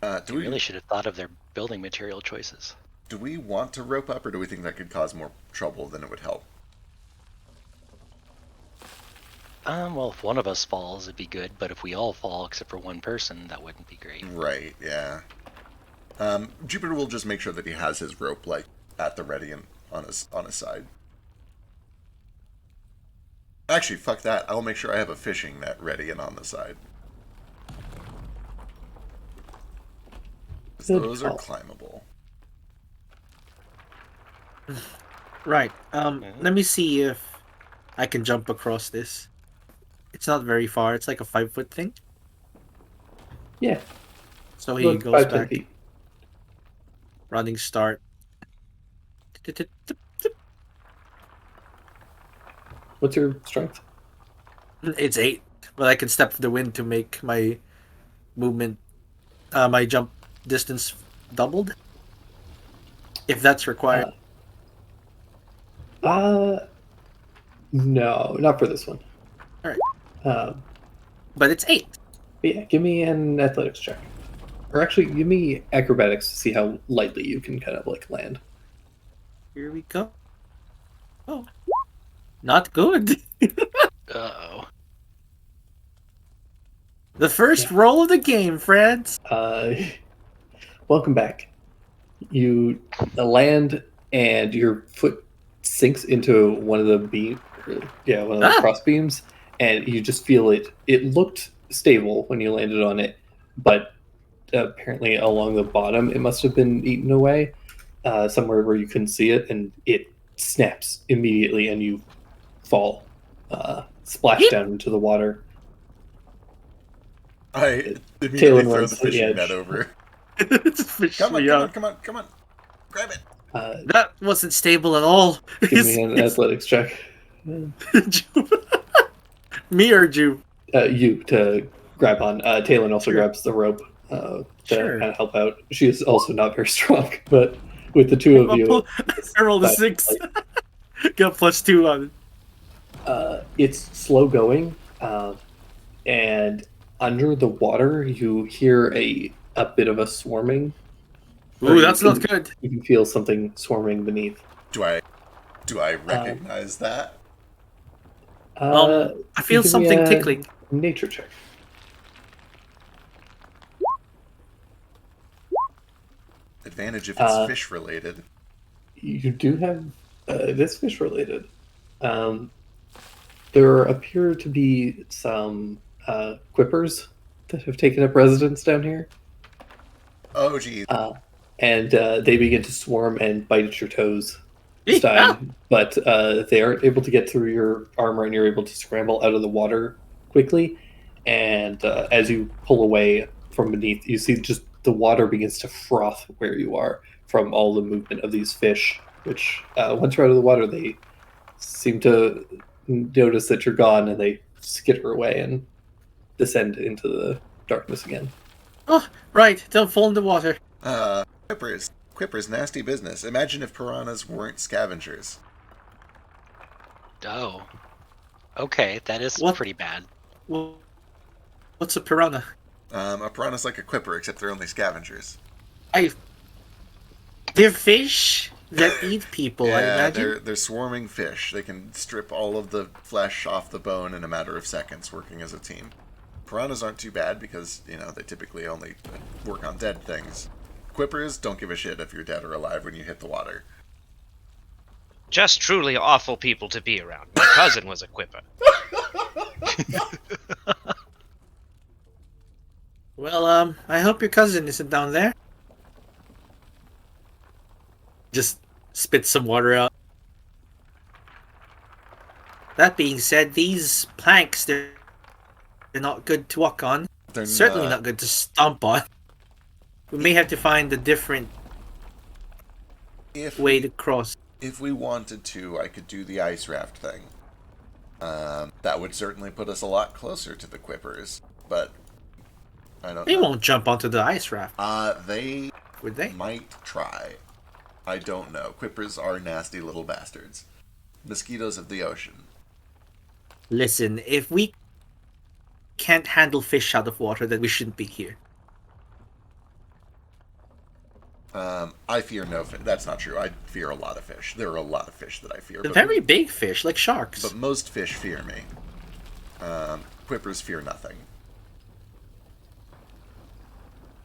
Speaker 4: Do
Speaker 2: We
Speaker 4: we
Speaker 2: really should have thought of their building material choices.
Speaker 4: do we want to rope up, or do we think that could cause more trouble than it would help?
Speaker 2: Well, if one of us falls, it'd be good, but if we all fall except for one person, that wouldn't be great.
Speaker 4: Right. Yeah. Jupiter will just make sure that he has his rope like at the ready and on his side. Actually, fuck that. I'll make sure I have a fishing net ready and on the side. 'Cause
Speaker 5: Good
Speaker 4: those are
Speaker 5: call.
Speaker 4: climbable.
Speaker 3: Right. Let me see if I can jump across this. It's not very far. It's like a 5-foot thing.
Speaker 5: Yeah,
Speaker 3: So he
Speaker 5: about
Speaker 3: goes
Speaker 5: 5-10
Speaker 3: back.
Speaker 5: feet.
Speaker 3: Running start.
Speaker 5: What's your strength?
Speaker 3: It's 8, but I can step the wind to make my movement, my jump distance doubled, if that's required.
Speaker 5: No, not for this one.
Speaker 3: Alright.
Speaker 5: Um,
Speaker 3: But it's 8.
Speaker 5: but yeah, give me an athletics check, or actually, give me acrobatics to see how lightly you can kind of like land.
Speaker 3: Here we go. Oh, not good.
Speaker 2: Uh-oh.
Speaker 3: The first roll of the game, friends.
Speaker 5: Welcome back. You land, and your foot sinks into one of the one of the cross beams, and you just feel it. It looked stable when you landed on it, but apparently along the bottom, it must have been eaten away somewhere where you couldn't see it, and it snaps immediately, and you fall, splash down into the water.
Speaker 4: I immediately
Speaker 5: Talon
Speaker 4: throw
Speaker 5: runs
Speaker 4: the
Speaker 5: to the
Speaker 4: fishing
Speaker 5: edge.
Speaker 4: net over.
Speaker 3: Fish
Speaker 4: Come on,
Speaker 3: me
Speaker 4: come
Speaker 3: out.
Speaker 4: on, come on, come on. Grab it.
Speaker 3: That wasn't stable at all.
Speaker 5: Give me an athletics check.
Speaker 3: Me or Ju?
Speaker 5: You to grab on. Talon also grabs the rope to
Speaker 3: Sure.
Speaker 5: kind of help out. She is also not very strong, but with the two of you,
Speaker 3: I rolled a 6. Got +2 on it.
Speaker 5: it's slow going, and under the water, you hear a bit of a swarming. Or
Speaker 3: Ooh,
Speaker 5: you
Speaker 3: that's not
Speaker 5: can-
Speaker 3: good.
Speaker 5: You can feel something swarming beneath.
Speaker 4: Do I recognize that?
Speaker 3: I feel
Speaker 5: give me
Speaker 3: something
Speaker 5: a
Speaker 3: tickling.
Speaker 5: Nature check.
Speaker 4: Advantage if it's
Speaker 5: Uh,
Speaker 4: fish related.
Speaker 5: You do have this fish related. There appear to be some quippers that have taken up residence down here,
Speaker 4: Oh, geez.
Speaker 5: and they begin to swarm and bite at your toes,
Speaker 3: Ah!
Speaker 5: Stein. But they aren't able to get through your armor, and you're able to scramble out of the water quickly. And as you pull away from beneath, you see just the water begins to froth where you are from all the movement of these fish, which once you're out of the water, they seem to notice that you're gone, and they skitter away and descend into the darkness again.
Speaker 3: Oh, right. Don't fall in the water.
Speaker 4: Quippers, nasty business. Imagine if piranhas weren't scavengers.
Speaker 2: Oh. Okay, that is
Speaker 3: What?
Speaker 2: pretty bad.
Speaker 3: Well, what's a piranha?
Speaker 4: A piranha's like a quipper, except they're only scavengers.
Speaker 3: They're fish? that eat people, I
Speaker 4: Yeah,
Speaker 3: imagine.
Speaker 4: they're swarming fish. They can strip all of the flesh off the bone in a matter of seconds working as a team. Piranhas aren't too bad because, they typically only work on dead things. Quippers don't give a shit if you're dead or alive when you hit the water.
Speaker 1: Just truly awful people to be around. My cousin was a quipper.
Speaker 3: Well, I hope your cousin isn't down there. Just spit some water out. That being said, these planks, they're not good to walk on.
Speaker 4: They're
Speaker 3: Certainly not good to stomp on. We may have to find a different way to cross.
Speaker 4: If we wanted to, I could do the ice raft thing. That would certainly put us a lot closer to the Quippers, but I don't
Speaker 3: They
Speaker 4: know.
Speaker 3: won't jump onto the ice raft,
Speaker 4: They
Speaker 3: would they?
Speaker 4: might try. I don't know. Quippers are nasty little bastards. Mosquitoes of the ocean.
Speaker 3: Listen, if we can't handle fish out of water, then we shouldn't be here.
Speaker 4: I fear no fish. That's not true. I fear a lot of fish. There are a lot of fish that I fear.
Speaker 3: The very big fish, like sharks.
Speaker 4: But most fish fear me. Quippers fear nothing.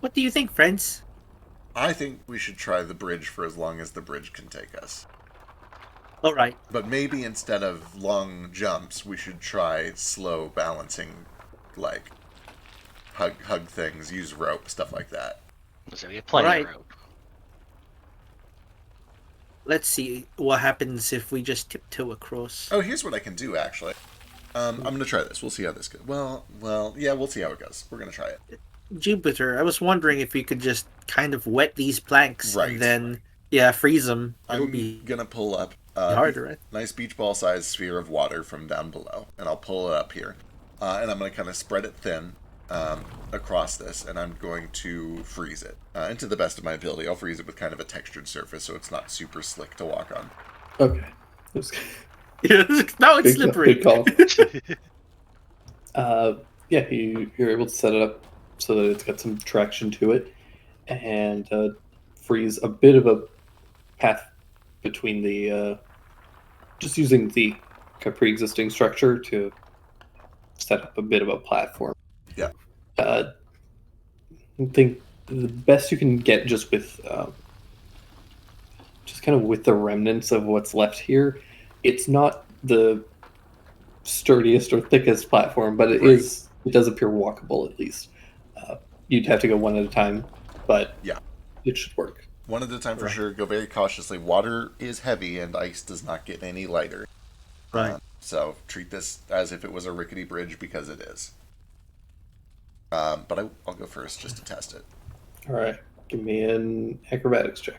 Speaker 3: What do you think, friends?
Speaker 4: I think we should try the bridge for as long as the bridge can take us.
Speaker 3: Alright.
Speaker 4: But maybe instead of long jumps, we should try slow balancing, like hug things, use rope, stuff like that.
Speaker 2: So we have plenty
Speaker 3: Alright.
Speaker 2: of rope.
Speaker 3: Let's see what happens if we just tiptoe across.
Speaker 4: Oh, here's what I can do, actually. I'm going to try this. We'll see how this goes. Well, yeah, we'll see how it goes. We're going to try it.
Speaker 3: Jupiter, I was wondering if we could just kind of wet these planks
Speaker 4: Right.
Speaker 3: and then, freeze them. It'll
Speaker 4: I'm
Speaker 3: be
Speaker 4: going to pull up
Speaker 3: harder, right?
Speaker 4: nice beach ball sized sphere of water from down below, and I'll pull it up here. And I'm going to kind of spread it thin across this, and I'm going to freeze it. And to the best of my ability, I'll freeze it with kind of a textured surface so it's not super slick to walk on.
Speaker 5: Okay.
Speaker 3: Now it's
Speaker 5: Big,
Speaker 3: slippery.
Speaker 5: big call. You're able to set it up so that it's got some traction to it, and freeze a bit of a path between the just using the pre-existing structure to set up a bit of a platform.
Speaker 4: Yeah.
Speaker 5: I think the best you can get just with just kind of with the remnants of what's left here, it's not the sturdiest or thickest platform, but it
Speaker 4: Right.
Speaker 5: is. It does appear walkable at least. You'd have to go one at a time, but
Speaker 4: Yeah.
Speaker 5: it should work.
Speaker 4: One at a time for
Speaker 3: Right.
Speaker 4: sure. Go very cautiously. Water is heavy, and ice does not get any lighter.
Speaker 3: Right.
Speaker 4: So treat this as if it was a rickety bridge, because it is. But I'll go first just to test it.
Speaker 5: All right, give me an acrobatics check.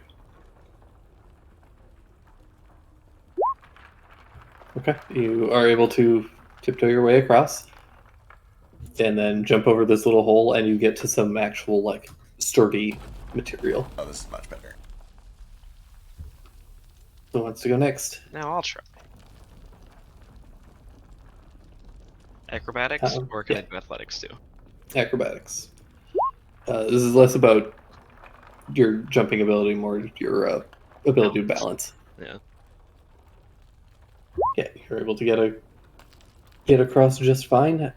Speaker 5: Okay, you are able to tiptoe your way across, and then jump over this little hole, and you get to some actual like sturdy material.
Speaker 4: Oh, this is much better.
Speaker 5: Who wants to go next?
Speaker 1: Now I'll try. Acrobatics, or can I do athletics too?
Speaker 5: Acrobatics. This is less about your jumping ability, more your ability to balance.
Speaker 1: Yeah.
Speaker 5: Yeah, you're able to get across just fine.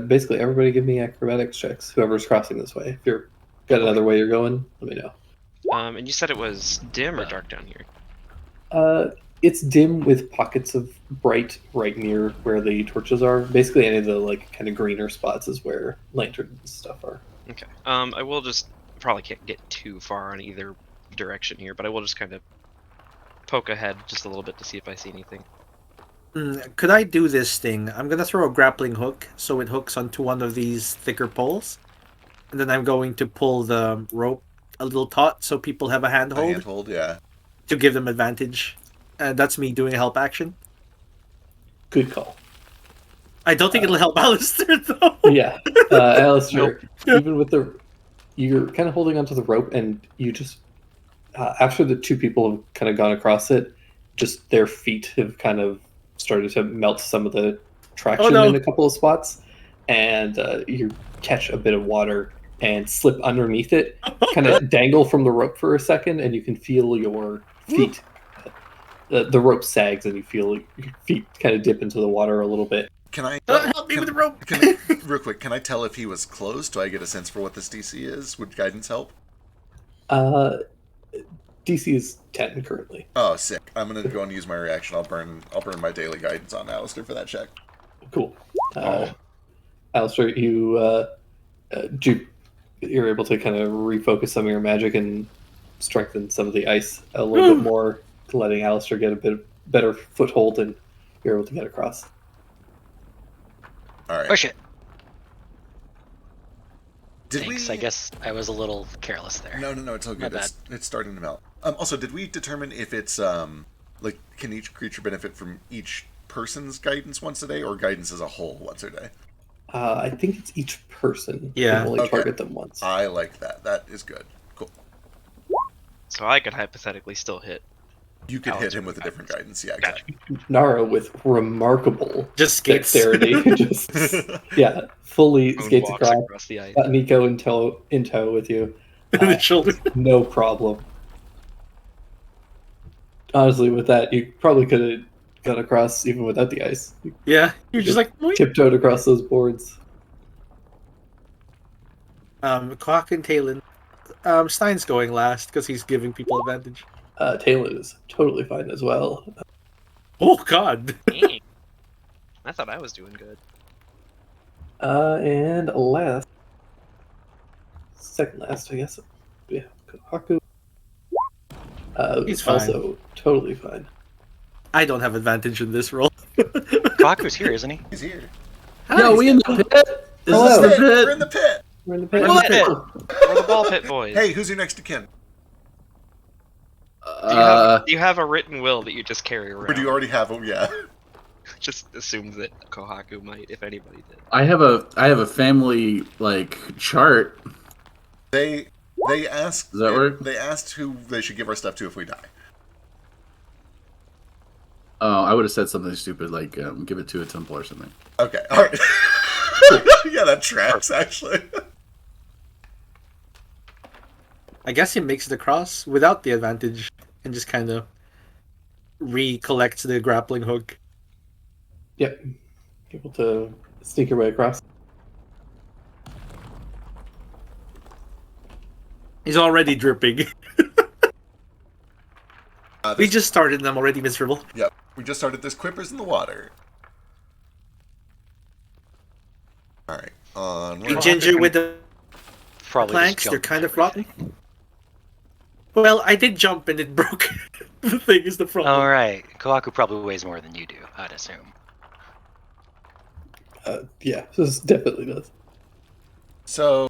Speaker 5: Basically, everybody give me acrobatics checks. Whoever's crossing this way. If you're got another way you're going, let me know.
Speaker 1: And you said it was dim or dark down here?
Speaker 5: It's dim with pockets of bright right near where the torches are. Basically, any of the like kind of greener spots is where lanterns and stuff are.
Speaker 1: Okay. I will just probably can't get too far in either direction here, but I will just kind of poke ahead just a little bit to see if I see anything.
Speaker 3: Could I do this thing? I'm gonna throw a grappling hook so it hooks onto one of these thicker poles, and then I'm going to pull the rope a little taut so people have a
Speaker 4: A
Speaker 3: handhold
Speaker 4: handhold, yeah.
Speaker 3: to give them advantage. That's me doing a help action.
Speaker 5: Good call.
Speaker 3: I don't think it'll help Alistair though.
Speaker 5: Yeah, Alistair, even with you're kind of holding onto the rope, and you just after the two people have kind of gone across it, just their feet have kind of started to melt some of the traction in a couple of spots, and you catch a bit of water and slip underneath it, kind of dangle from the rope for a second, and you can feel your feet. The rope sags and you feel your feet kind of dip into the water a little bit.
Speaker 4: Can I
Speaker 3: Help me with the rope!
Speaker 4: real quick? Can I tell if he was close? Do I get a sense for what this DC is? Would guidance help?
Speaker 5: DC is 10 currently.
Speaker 4: Oh, sick! I'm gonna go and use my reaction. I'll burn my daily guidance on Alistair for that check.
Speaker 5: Cool. Alistair, you're able to kind of refocus some of your magic and strengthen some of the ice a little bit more, letting Alistair get a bit better foothold, and you're able to get across.
Speaker 4: All right.
Speaker 2: Push it.
Speaker 4: Did
Speaker 2: Thanks.
Speaker 4: we?
Speaker 2: I guess I was a little careless there.
Speaker 4: No, it's all good.
Speaker 2: My bad.
Speaker 4: It's starting to melt. Also, did we determine if it's like can each creature benefit from each person's guidance once a day, or guidance as a whole once a day?
Speaker 5: I think it's each person.
Speaker 3: Yeah.
Speaker 5: You can only
Speaker 4: Okay.
Speaker 5: target them once.
Speaker 4: I like that. That is good. Cool.
Speaker 1: So I could hypothetically still hit.
Speaker 4: You could hit
Speaker 1: Alistair
Speaker 4: him with a
Speaker 1: with
Speaker 4: different guidance. Yeah,
Speaker 1: Gotcha.
Speaker 4: exactly.
Speaker 5: Nara with remarkable
Speaker 3: Just skates.
Speaker 5: dexterity, just fully skates
Speaker 1: Moonwalks
Speaker 5: across.
Speaker 1: the ice.
Speaker 5: Got Nico in tow with you.
Speaker 3: the shoulder.
Speaker 5: No problem. Honestly, with that, you probably could have got across even without the ice. You
Speaker 3: Yeah, you're just like, "Boing."
Speaker 5: tiptoed across those boards.
Speaker 3: Clock and Talon. Stein's going last because he's giving people advantage.
Speaker 5: Taylor is totally fine as well.
Speaker 3: Oh God!
Speaker 1: Dang. I thought I was doing good.
Speaker 5: And last, second last, I guess. Yeah, Kohaku.
Speaker 3: He's fine.
Speaker 5: Also totally fine.
Speaker 3: I don't have advantage in this roll.
Speaker 2: Kaku's here, isn't he?
Speaker 4: He's here.
Speaker 6: Yo, we in the pit? Is
Speaker 5: Hello.
Speaker 6: this the
Speaker 4: We're
Speaker 6: pit?
Speaker 4: in the pit.
Speaker 5: We're in the
Speaker 1: We're
Speaker 5: pit.
Speaker 1: in the pit. We're the ball pit boys.
Speaker 4: Hey, who's your next of kin?
Speaker 1: Do you have a written will that you just carry around?
Speaker 4: Or do you already have him? Yeah.
Speaker 1: Just assume that Kohaku might, if anybody did.
Speaker 6: I have a family like chart.
Speaker 4: They asked.
Speaker 6: Does that work?
Speaker 4: They asked who they should give our stuff to if we die.
Speaker 6: Oh, I would have said something stupid like give it to a temple or something.
Speaker 4: Okay. All right. Yeah, that tracks actually.
Speaker 3: I guess he makes it across without the advantage and just kind of recollects the grappling hook.
Speaker 5: Yep. Able to sneak your way across.
Speaker 3: He's already dripping. We
Speaker 4: This-
Speaker 3: just started and I'm already miserable.
Speaker 4: Yep. We just started this Quippers in the water. All right. On
Speaker 3: Hey,
Speaker 4: one.
Speaker 3: Ginger with the
Speaker 2: Probably
Speaker 3: planks,
Speaker 2: just
Speaker 3: they're
Speaker 2: jumped
Speaker 3: kind of
Speaker 2: everything.
Speaker 3: floppy. Well, I did jump and it broke. The thing is the problem.
Speaker 2: All right, Kaku probably weighs more than you do, I'd assume.
Speaker 5: Yeah, this definitely does.
Speaker 4: So,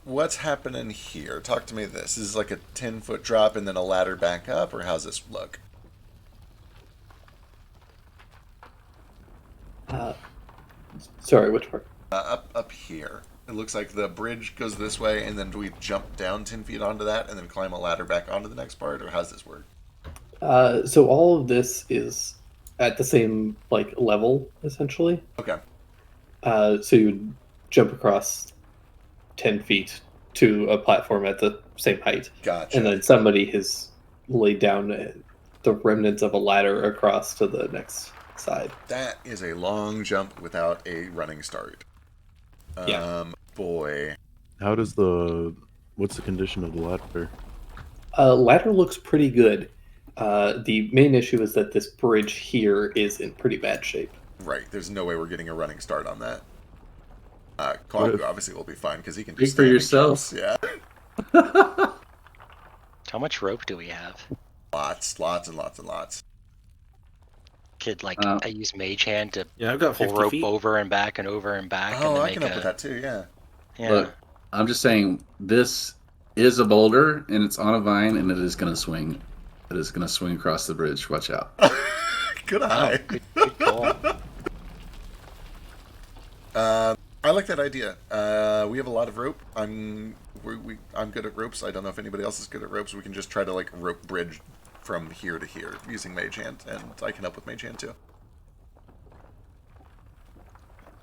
Speaker 4: what's happening here? Talk to me. This is like a 10-foot drop and then a ladder back up, or how's this look?
Speaker 5: Sorry, which part?
Speaker 4: Up here. It looks like the bridge goes this way, and then do we jump down 10 feet onto that and then climb a ladder back onto the next part, or how's this work?
Speaker 5: So all of this is at the same level essentially.
Speaker 4: Okay.
Speaker 5: So you would jump across 10 feet to a platform at the same height,
Speaker 4: Gotcha.
Speaker 5: and then somebody has laid down the remnants of a ladder across to the next side.
Speaker 4: That is a long jump without a running start.
Speaker 5: Yeah.
Speaker 4: Boy.
Speaker 6: How does what's the condition of the ladder?
Speaker 5: Ladder looks pretty good. The main issue is that this bridge here is in pretty bad shape.
Speaker 4: Right. There's no way we're getting a running start on that.
Speaker 6: What
Speaker 4: Kaku
Speaker 6: if-
Speaker 4: obviously will be fine because he can
Speaker 6: Speak
Speaker 4: just
Speaker 6: for
Speaker 4: stand and
Speaker 6: yourself.
Speaker 4: jumps. Yeah.
Speaker 2: How much rope do we have?
Speaker 4: Lots and lots.
Speaker 2: Could
Speaker 6: Uh,
Speaker 2: I use Mage Hand to
Speaker 3: Yeah, I've got
Speaker 2: pull
Speaker 3: 50
Speaker 2: make
Speaker 3: feet.
Speaker 2: over and back and over and back? and
Speaker 4: Oh,
Speaker 2: then
Speaker 4: I
Speaker 2: make
Speaker 4: can help with that too, yeah.
Speaker 2: Yeah.
Speaker 6: Look, I'm just saying this is a boulder and it's on a vine and it is gonna swing. It is gonna swing across the bridge. Watch out.
Speaker 4: Good
Speaker 2: Oh,
Speaker 4: eye.
Speaker 2: good call.
Speaker 4: I like that idea. We have a lot of rope. I'm good at ropes. I don't know if anybody else is good at ropes. We can just try to rope bridge from here to here using Mage Hand, and I can help with Mage Hand too.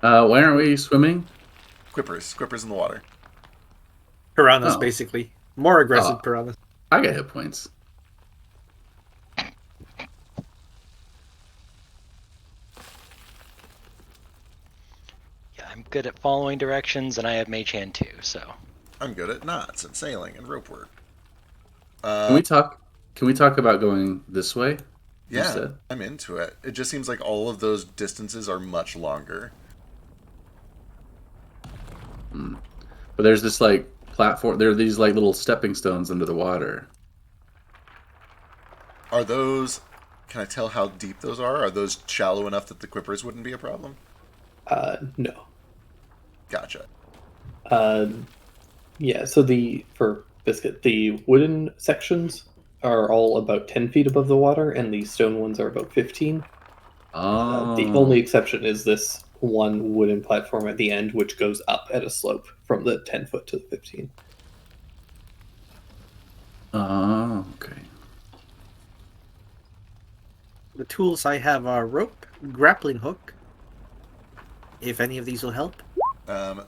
Speaker 6: Why aren't we swimming?
Speaker 4: Quippers in the water.
Speaker 3: Piranhas,
Speaker 6: Oh.
Speaker 3: basically. More aggressive
Speaker 6: Oh.
Speaker 3: piranhas.
Speaker 6: I got hit points.
Speaker 2: I'm good at following directions, and I have Mage Hand too. So
Speaker 4: I'm good at knots and sailing and rope work.
Speaker 6: Can we talk? Can we talk about going this way?
Speaker 4: Yeah,
Speaker 6: instead?
Speaker 4: I'm into it. It just seems like all of those distances are much longer.
Speaker 6: But there's this like platform. There are these like little stepping stones under the water.
Speaker 4: Are those... Can I tell how deep those are? Are those shallow enough that the quippers wouldn't be a problem?
Speaker 5: No.
Speaker 4: Gotcha.
Speaker 5: Yeah, so for Biscuit, the wooden sections are all about 10 feet above the water, and the stone ones are about 15.
Speaker 6: Oh,
Speaker 5: The only exception is this one wooden platform at the end, which goes up at a slope from the 10 foot to the 15.
Speaker 6: Oh, okay.
Speaker 3: The tools I have are rope, grappling hook. If any of these will help.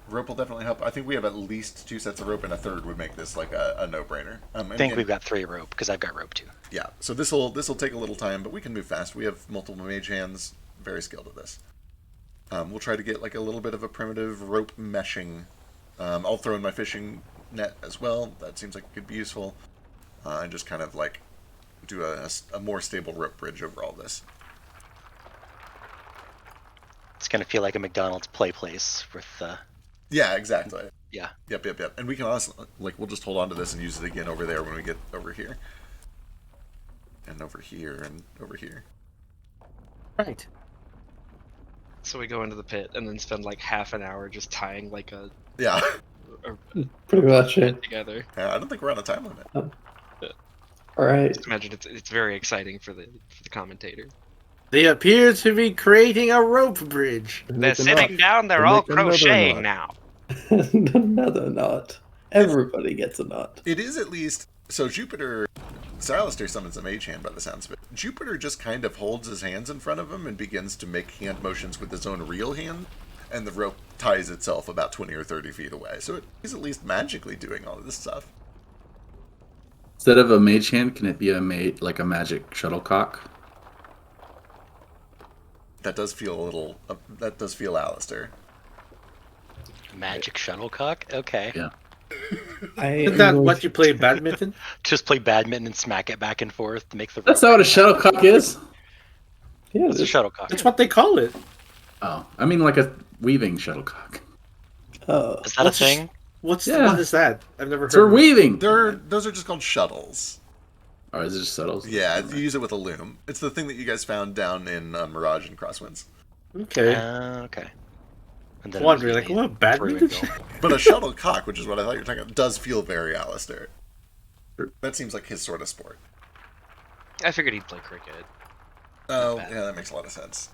Speaker 4: Rope will definitely help. I think we have at least 2 sets of rope, and a third would make this like a no-brainer.
Speaker 2: I think we've got 3 rope because I've got rope too.
Speaker 4: Yeah, so this will take a little time, but we can move fast. We have multiple mage hands, very skilled at this. We'll try to get like a little bit of a primitive rope meshing. I'll throw in my fishing net as well. That seems like it could be useful. And just kind of like do a more stable rope bridge over all this.
Speaker 2: It's gonna feel like a McDonald's play place with.
Speaker 4: Yeah, exactly.
Speaker 2: Yeah.
Speaker 4: Yep. And we can also we'll just hold on to this and use it again over there when we get over here. And over here and over here.
Speaker 3: Right.
Speaker 1: So we go into the pit and then spend like half an hour just tying like a
Speaker 4: Yeah.
Speaker 5: Pretty much it.
Speaker 1: pit together.
Speaker 4: I don't think we're on a time limit.
Speaker 5: All right.
Speaker 1: Just imagine it's very exciting for the commentator.
Speaker 3: They appear to be creating a rope bridge.
Speaker 1: They're sitting down. They're all crocheting now.
Speaker 5: Another knot. Everybody gets a knot.
Speaker 4: It is at least so Jupiter. Alistair summons a mage hand by the sounds of it. Jupiter just kind of holds his hands in front of him and begins to make hand motions with his own real hand, and the rope ties itself about 20 or 30 feet away. So he's at least magically doing all of this stuff.
Speaker 6: Instead of a mage hand, can it be a magic shuttlecock?
Speaker 4: That does feel a little. That does feel Alistair.
Speaker 2: Magic shuttlecock? Okay.
Speaker 6: Yeah.
Speaker 3: Isn't that what you play badminton?
Speaker 2: Just play badminton and smack it back and forth to make the.
Speaker 6: That's not what a shuttlecock is.
Speaker 5: Yeah,
Speaker 2: What's a shuttlecock?
Speaker 3: That's what they call it.
Speaker 6: Oh, I mean like a weaving shuttlecock.
Speaker 2: Is that a
Speaker 3: What's a
Speaker 2: thing?
Speaker 3: What
Speaker 6: Yeah.
Speaker 3: is that? I've never heard
Speaker 6: For
Speaker 3: of it.
Speaker 6: weaving.
Speaker 4: Those are just called shuttles.
Speaker 6: Or is it just shuttles?
Speaker 4: Yeah, you use it with a loom. It's the thing that you guys found down in Mirage and Crosswinds.
Speaker 3: Okay.
Speaker 2: Okay. And then
Speaker 3: Wondering,
Speaker 2: it was
Speaker 3: like,
Speaker 2: really
Speaker 3: what, badminton?
Speaker 2: brutal.
Speaker 4: But a shuttlecock, which is what I thought you were talking about, does feel very Alistair. That seems like his sort of sport.
Speaker 1: I figured he'd play cricket.
Speaker 4: Oh,
Speaker 2: bad.
Speaker 4: yeah, that makes a lot of sense.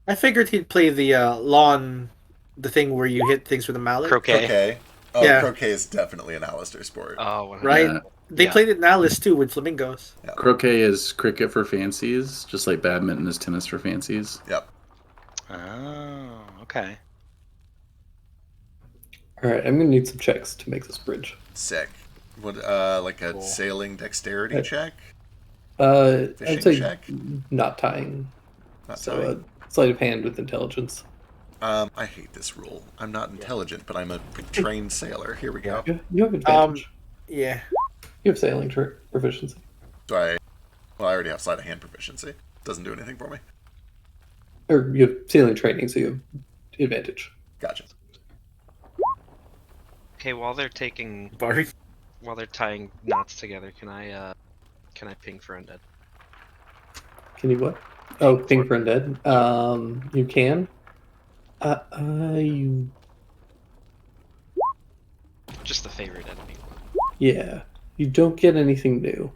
Speaker 3: I figured he'd play the lawn, the thing where you hit things with a mallet.
Speaker 2: Croquet.
Speaker 4: Croquet. Oh,
Speaker 3: Yeah.
Speaker 4: croquet is definitely an Alistair sport.
Speaker 1: Oh, 100%.
Speaker 3: Right?
Speaker 6: Yeah.
Speaker 3: They
Speaker 1: Yeah.
Speaker 3: played it in Alice too with flamingos.
Speaker 6: Croquet is cricket for fancies, just like badminton is tennis for fancies.
Speaker 4: Yep.
Speaker 2: Oh, okay.
Speaker 5: All right, I'm gonna need some checks to make this bridge.
Speaker 4: Sick. What, like a
Speaker 1: Cool.
Speaker 4: sailing dexterity check?
Speaker 5: I'd
Speaker 4: Fishing
Speaker 5: say
Speaker 4: check?
Speaker 5: not tying.
Speaker 4: Not
Speaker 5: So
Speaker 4: tying.
Speaker 5: sleight of hand with intelligence.
Speaker 4: I hate this rule. I'm not intelligent, but I'm a trained sailor. Here we go.
Speaker 5: You have advantage.
Speaker 3: Yeah.
Speaker 5: You have sailing proficiency.
Speaker 4: Do I? Well, I already have sleight of hand proficiency. Doesn't do anything for me.
Speaker 5: Or you have sailing training, so you have advantage.
Speaker 4: Gotcha.
Speaker 1: Okay, while they're tying knots together, can I ping for undead?
Speaker 5: Can you what? Oh, ping for undead. You can. You.
Speaker 1: Just the favorite enemy one.
Speaker 5: Yeah. You don't get anything new.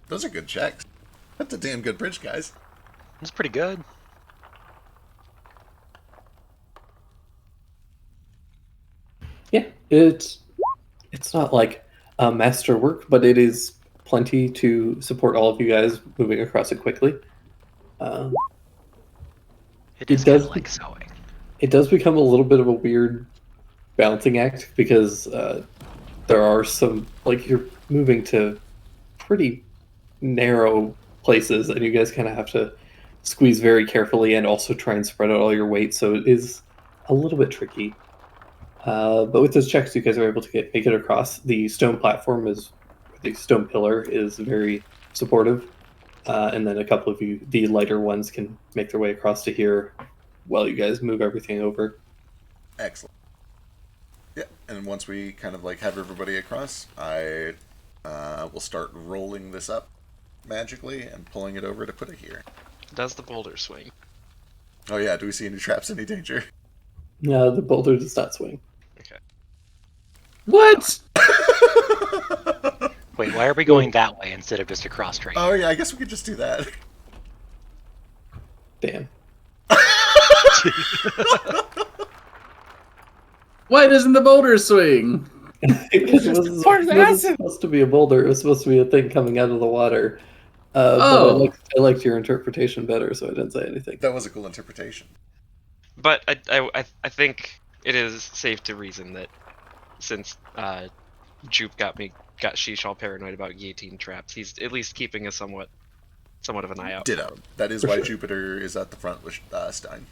Speaker 4: Those are good checks. That's a damn good bridge, guys.
Speaker 2: That's pretty good.
Speaker 5: Yeah, it's not like a masterwork, but it is plenty to support all of you guys moving across it quickly.
Speaker 2: It is
Speaker 5: does-
Speaker 2: kind of like sewing.
Speaker 5: It does become a little bit of a weird balancing act because there are some, like, you're moving to pretty narrow places, and you guys kind of have to squeeze very carefully and also try and spread out all your weight. So it is a little bit tricky. But with those checks, you guys are able to make it across. The stone platform the stone pillar is very supportive, and then a couple of you, the lighter ones, can make their way across to here while you guys move everything over.
Speaker 4: Excellent. Yeah, and once we kind of like have everybody across, I will start rolling this up magically and pulling it over to put it here.
Speaker 1: Does the boulder swing?
Speaker 4: Oh yeah, do we see any traps, any danger?
Speaker 5: No, the boulder does not swing.
Speaker 1: Okay.
Speaker 6: What?
Speaker 2: Wait, why are we going that way instead of just across straight?
Speaker 4: Oh yeah, I guess we could just do that.
Speaker 5: Damn.
Speaker 6: Why doesn't the boulder swing?
Speaker 5: Because it wasn't supposed to be a boulder. It was supposed to be a thing coming out of the water. But I liked your interpretation better, so I didn't say anything.
Speaker 4: That was a cool interpretation.
Speaker 1: But I think it is safe to reason that since Jupe got Sheesh all paranoid about guillotine traps, he's at least keeping a somewhat of an eye out.
Speaker 4: Ditto. That is
Speaker 5: For
Speaker 4: why
Speaker 5: sure.
Speaker 4: Jupiter is at the front with Stein.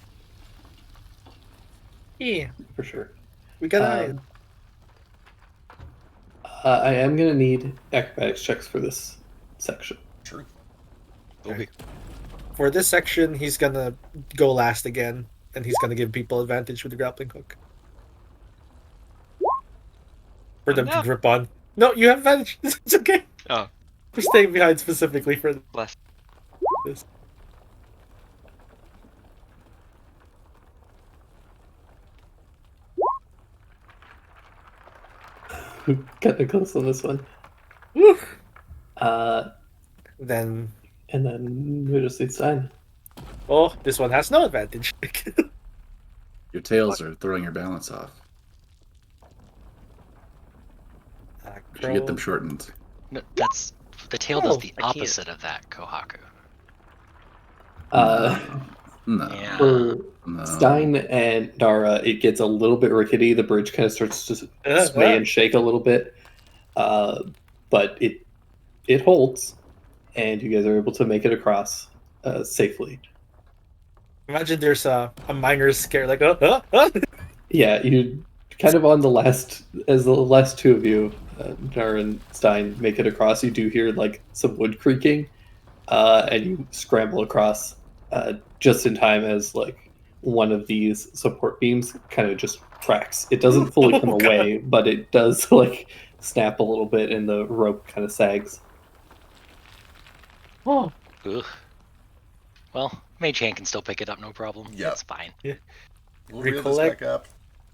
Speaker 3: Yeah,
Speaker 5: For sure.
Speaker 3: we got
Speaker 5: I am going to need acrobatics checks for this section.
Speaker 4: True.
Speaker 3: For this section, he's gonna go last again, and he's gonna give people advantage with the grappling hook. For them to
Speaker 1: No.
Speaker 3: grip on. No, you have advantage. It's okay.
Speaker 1: Oh.
Speaker 3: We're staying behind specifically for
Speaker 1: Bless.
Speaker 3: this.
Speaker 5: Kind of close on this one.
Speaker 3: Woo!
Speaker 5: Uh,
Speaker 3: Then,
Speaker 5: and then we just need Stein.
Speaker 3: oh, this one has no advantage.
Speaker 6: Your tails are throwing your balance off. You should get them shortened.
Speaker 2: No, that's the tail
Speaker 3: Oh,
Speaker 2: does the
Speaker 1: I can't.
Speaker 2: opposite of that, Kohaku.
Speaker 6: No.
Speaker 2: Yeah.
Speaker 5: For
Speaker 6: No.
Speaker 5: Stein and Dara, it gets a little bit rickety. The bridge kind of starts to sway and shake a little bit, but it holds, and you guys are able to make it across safely.
Speaker 3: Imagine there's a miner's scare, like,
Speaker 5: Yeah, you kind of on the last two of you, Dara and Stein, make it across. You do hear like some wood creaking, and you scramble across just in time as like one of these support beams kind of just cracks. It doesn't fully come
Speaker 3: Oh, God.
Speaker 5: away, but it does like snap a little bit, and the rope kind of sags.
Speaker 3: Oh,
Speaker 2: Ugh. Well, Mage Hand can still pick it up, no problem.
Speaker 4: Yep.
Speaker 2: It's fine.
Speaker 4: We'll reel this
Speaker 3: Recollect-
Speaker 4: back up.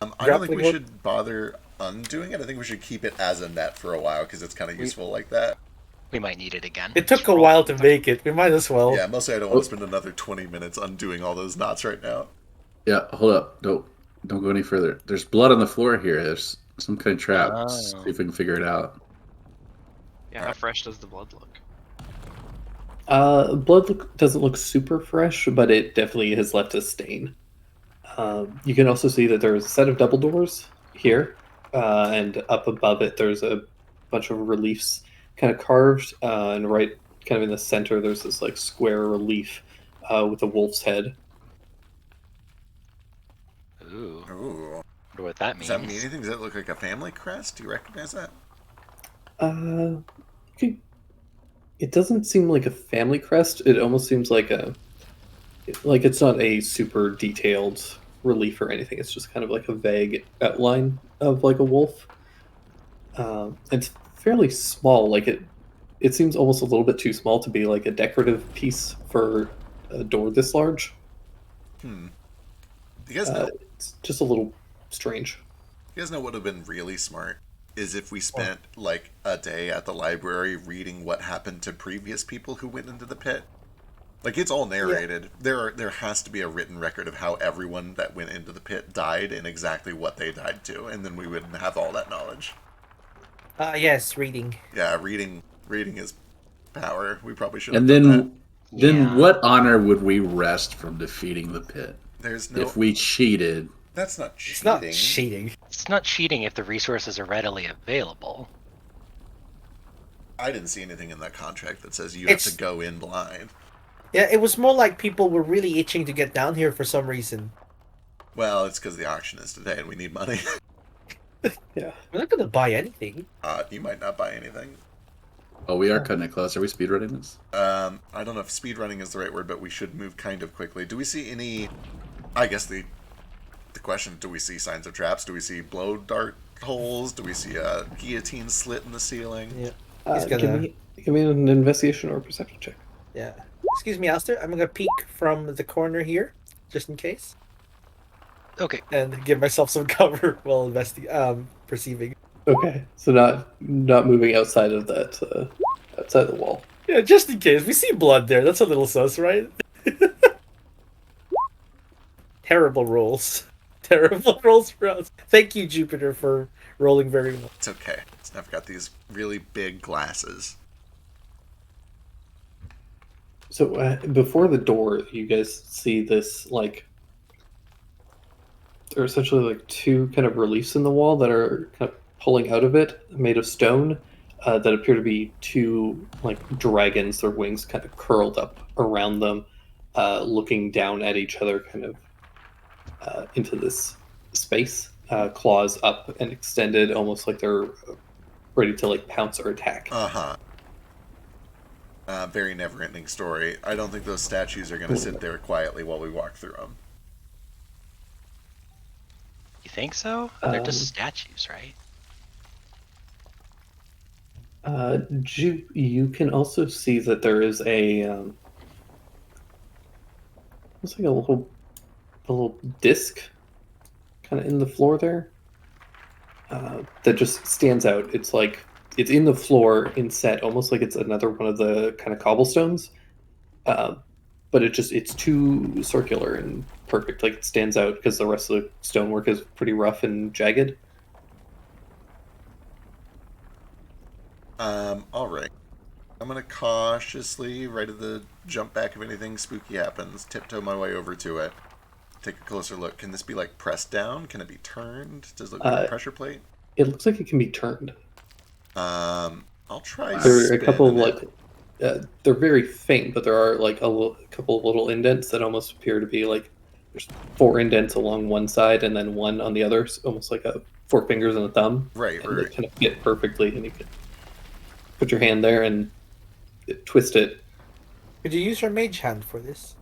Speaker 4: I don't think
Speaker 3: grappling
Speaker 4: we
Speaker 3: hook.
Speaker 4: should bother undoing it. I think we should keep it as a net for a while because it's kind of useful like that.
Speaker 2: We might need it again.
Speaker 3: it took
Speaker 2: Just
Speaker 3: a
Speaker 2: roll.
Speaker 3: while to make it. We might as well.
Speaker 4: Yeah, mostly I don't want to spend another 20 minutes undoing all those knots right now.
Speaker 6: Yeah, hold up. Don't go any further. There's blood on the floor here. There's some kind of trap.
Speaker 2: Oh.
Speaker 6: See if we can figure it out.
Speaker 1: Yeah, how fresh does the blood look?
Speaker 5: Doesn't look super fresh, but it definitely has left a stain. You can also see that there's a set of double doors here, and up above it there's a bunch of reliefs kind of carved, and right kind of in the center there's this like square relief with a wolf's head.
Speaker 2: Ooh,
Speaker 4: Ooh.
Speaker 2: wonder what that
Speaker 4: Does
Speaker 2: means.
Speaker 4: that mean anything? Does that look like a family crest? Do you recognize that?
Speaker 5: It doesn't seem like a family crest. It almost seems like it's not a super detailed relief or anything. It's just kind of like a vague outline of like a wolf. It's fairly small. Like it seems almost a little bit too small to be like a decorative piece for a door this large.
Speaker 4: Do you guys know?
Speaker 5: It's just a little strange.
Speaker 4: You guys know what would have been really smart is if we spent like a day at the library reading what happened to previous people who went into the pit. Like it's all narrated. There has to be a written record of how everyone that went into the pit died and exactly what they died to, and then we wouldn't have all that knowledge.
Speaker 3: Yes, reading.
Speaker 4: Yeah, reading is power. We probably should.
Speaker 6: And
Speaker 4: have done
Speaker 6: then
Speaker 2: Yeah.
Speaker 6: what honor would we wrest from defeating the pit?
Speaker 4: that. There's no.
Speaker 6: If we cheated,
Speaker 4: That's not cheating.
Speaker 3: It's not cheating.
Speaker 2: It's not cheating if the resources are readily available.
Speaker 4: I didn't see anything in that contract that says you have to go in blind.
Speaker 3: Yeah, it was more like people were really itching to get down here for some reason.
Speaker 4: Well, it's because the auction is today and we need money.
Speaker 5: Yeah.
Speaker 3: We're not gonna buy anything.
Speaker 4: You might not buy anything.
Speaker 6: Oh, we are cutting it close. Are we speedrunning this?
Speaker 4: I don't know if speedrunning is the right word, but we should move kind of quickly. Do we see any... I guess the question, do we see signs of traps? Do we see blow dart holes? Do we see a guillotine slit in the ceiling?
Speaker 3: Yeah. He's gonna-
Speaker 5: give me an investigation or perception check.
Speaker 3: Yeah. Excuse me, Alistair. I'm gonna peek from the corner here, just in case,
Speaker 2: Okay.
Speaker 3: and give myself some cover while perceiving.
Speaker 5: Okay, so not moving outside of that outside the wall.
Speaker 3: Yeah, just in case. We see blood there. That's a little sus, right? Terrible rolls. Terrible rolls for us. Thank you, Jupiter, for rolling very well.
Speaker 4: It's okay. I've got these really big glasses.
Speaker 5: So before the door, you guys see this like there are essentially like two kind of reliefs in the wall that are kind of pulling out of it, made of stone, that appear to be two like dragons. Their wings kind of curled up around them, looking down at each other, kind of into this space. Claws up and extended, almost like they're ready to like pounce or attack.
Speaker 4: Uh-huh. Very never-ending story. I don't think those statues are going to sit there quietly while we walk through them.
Speaker 2: You think so? They're just statues, right?
Speaker 5: You can also see that there is a looks like a little disc kind of in the floor there that just stands out. It's like it's in the floor inset, almost like it's another one of the kind of cobblestones, but it's too circular and perfect. Like it stands out because the rest of the stonework is pretty rough and jagged.
Speaker 4: All right. I'm going to cautiously, right at the jump back if anything spooky happens, tiptoe my way over to it. Take a closer look. Can this be, like, pressed down? Can it be turned? Does it look like a pressure plate?
Speaker 5: It looks like it can be turned.
Speaker 4: I'll try
Speaker 5: There are a couple of,
Speaker 4: spinning
Speaker 5: like, they're very faint, but there are, like, couple of little indents that almost appear to be, like, there's 4 indents along one side and then one on the other, almost like 4 fingers and a thumb.
Speaker 4: Right,
Speaker 5: And
Speaker 4: right.
Speaker 5: they kind of fit perfectly, and you can put your hand there and twist it.
Speaker 3: Could you use your mage hand for this?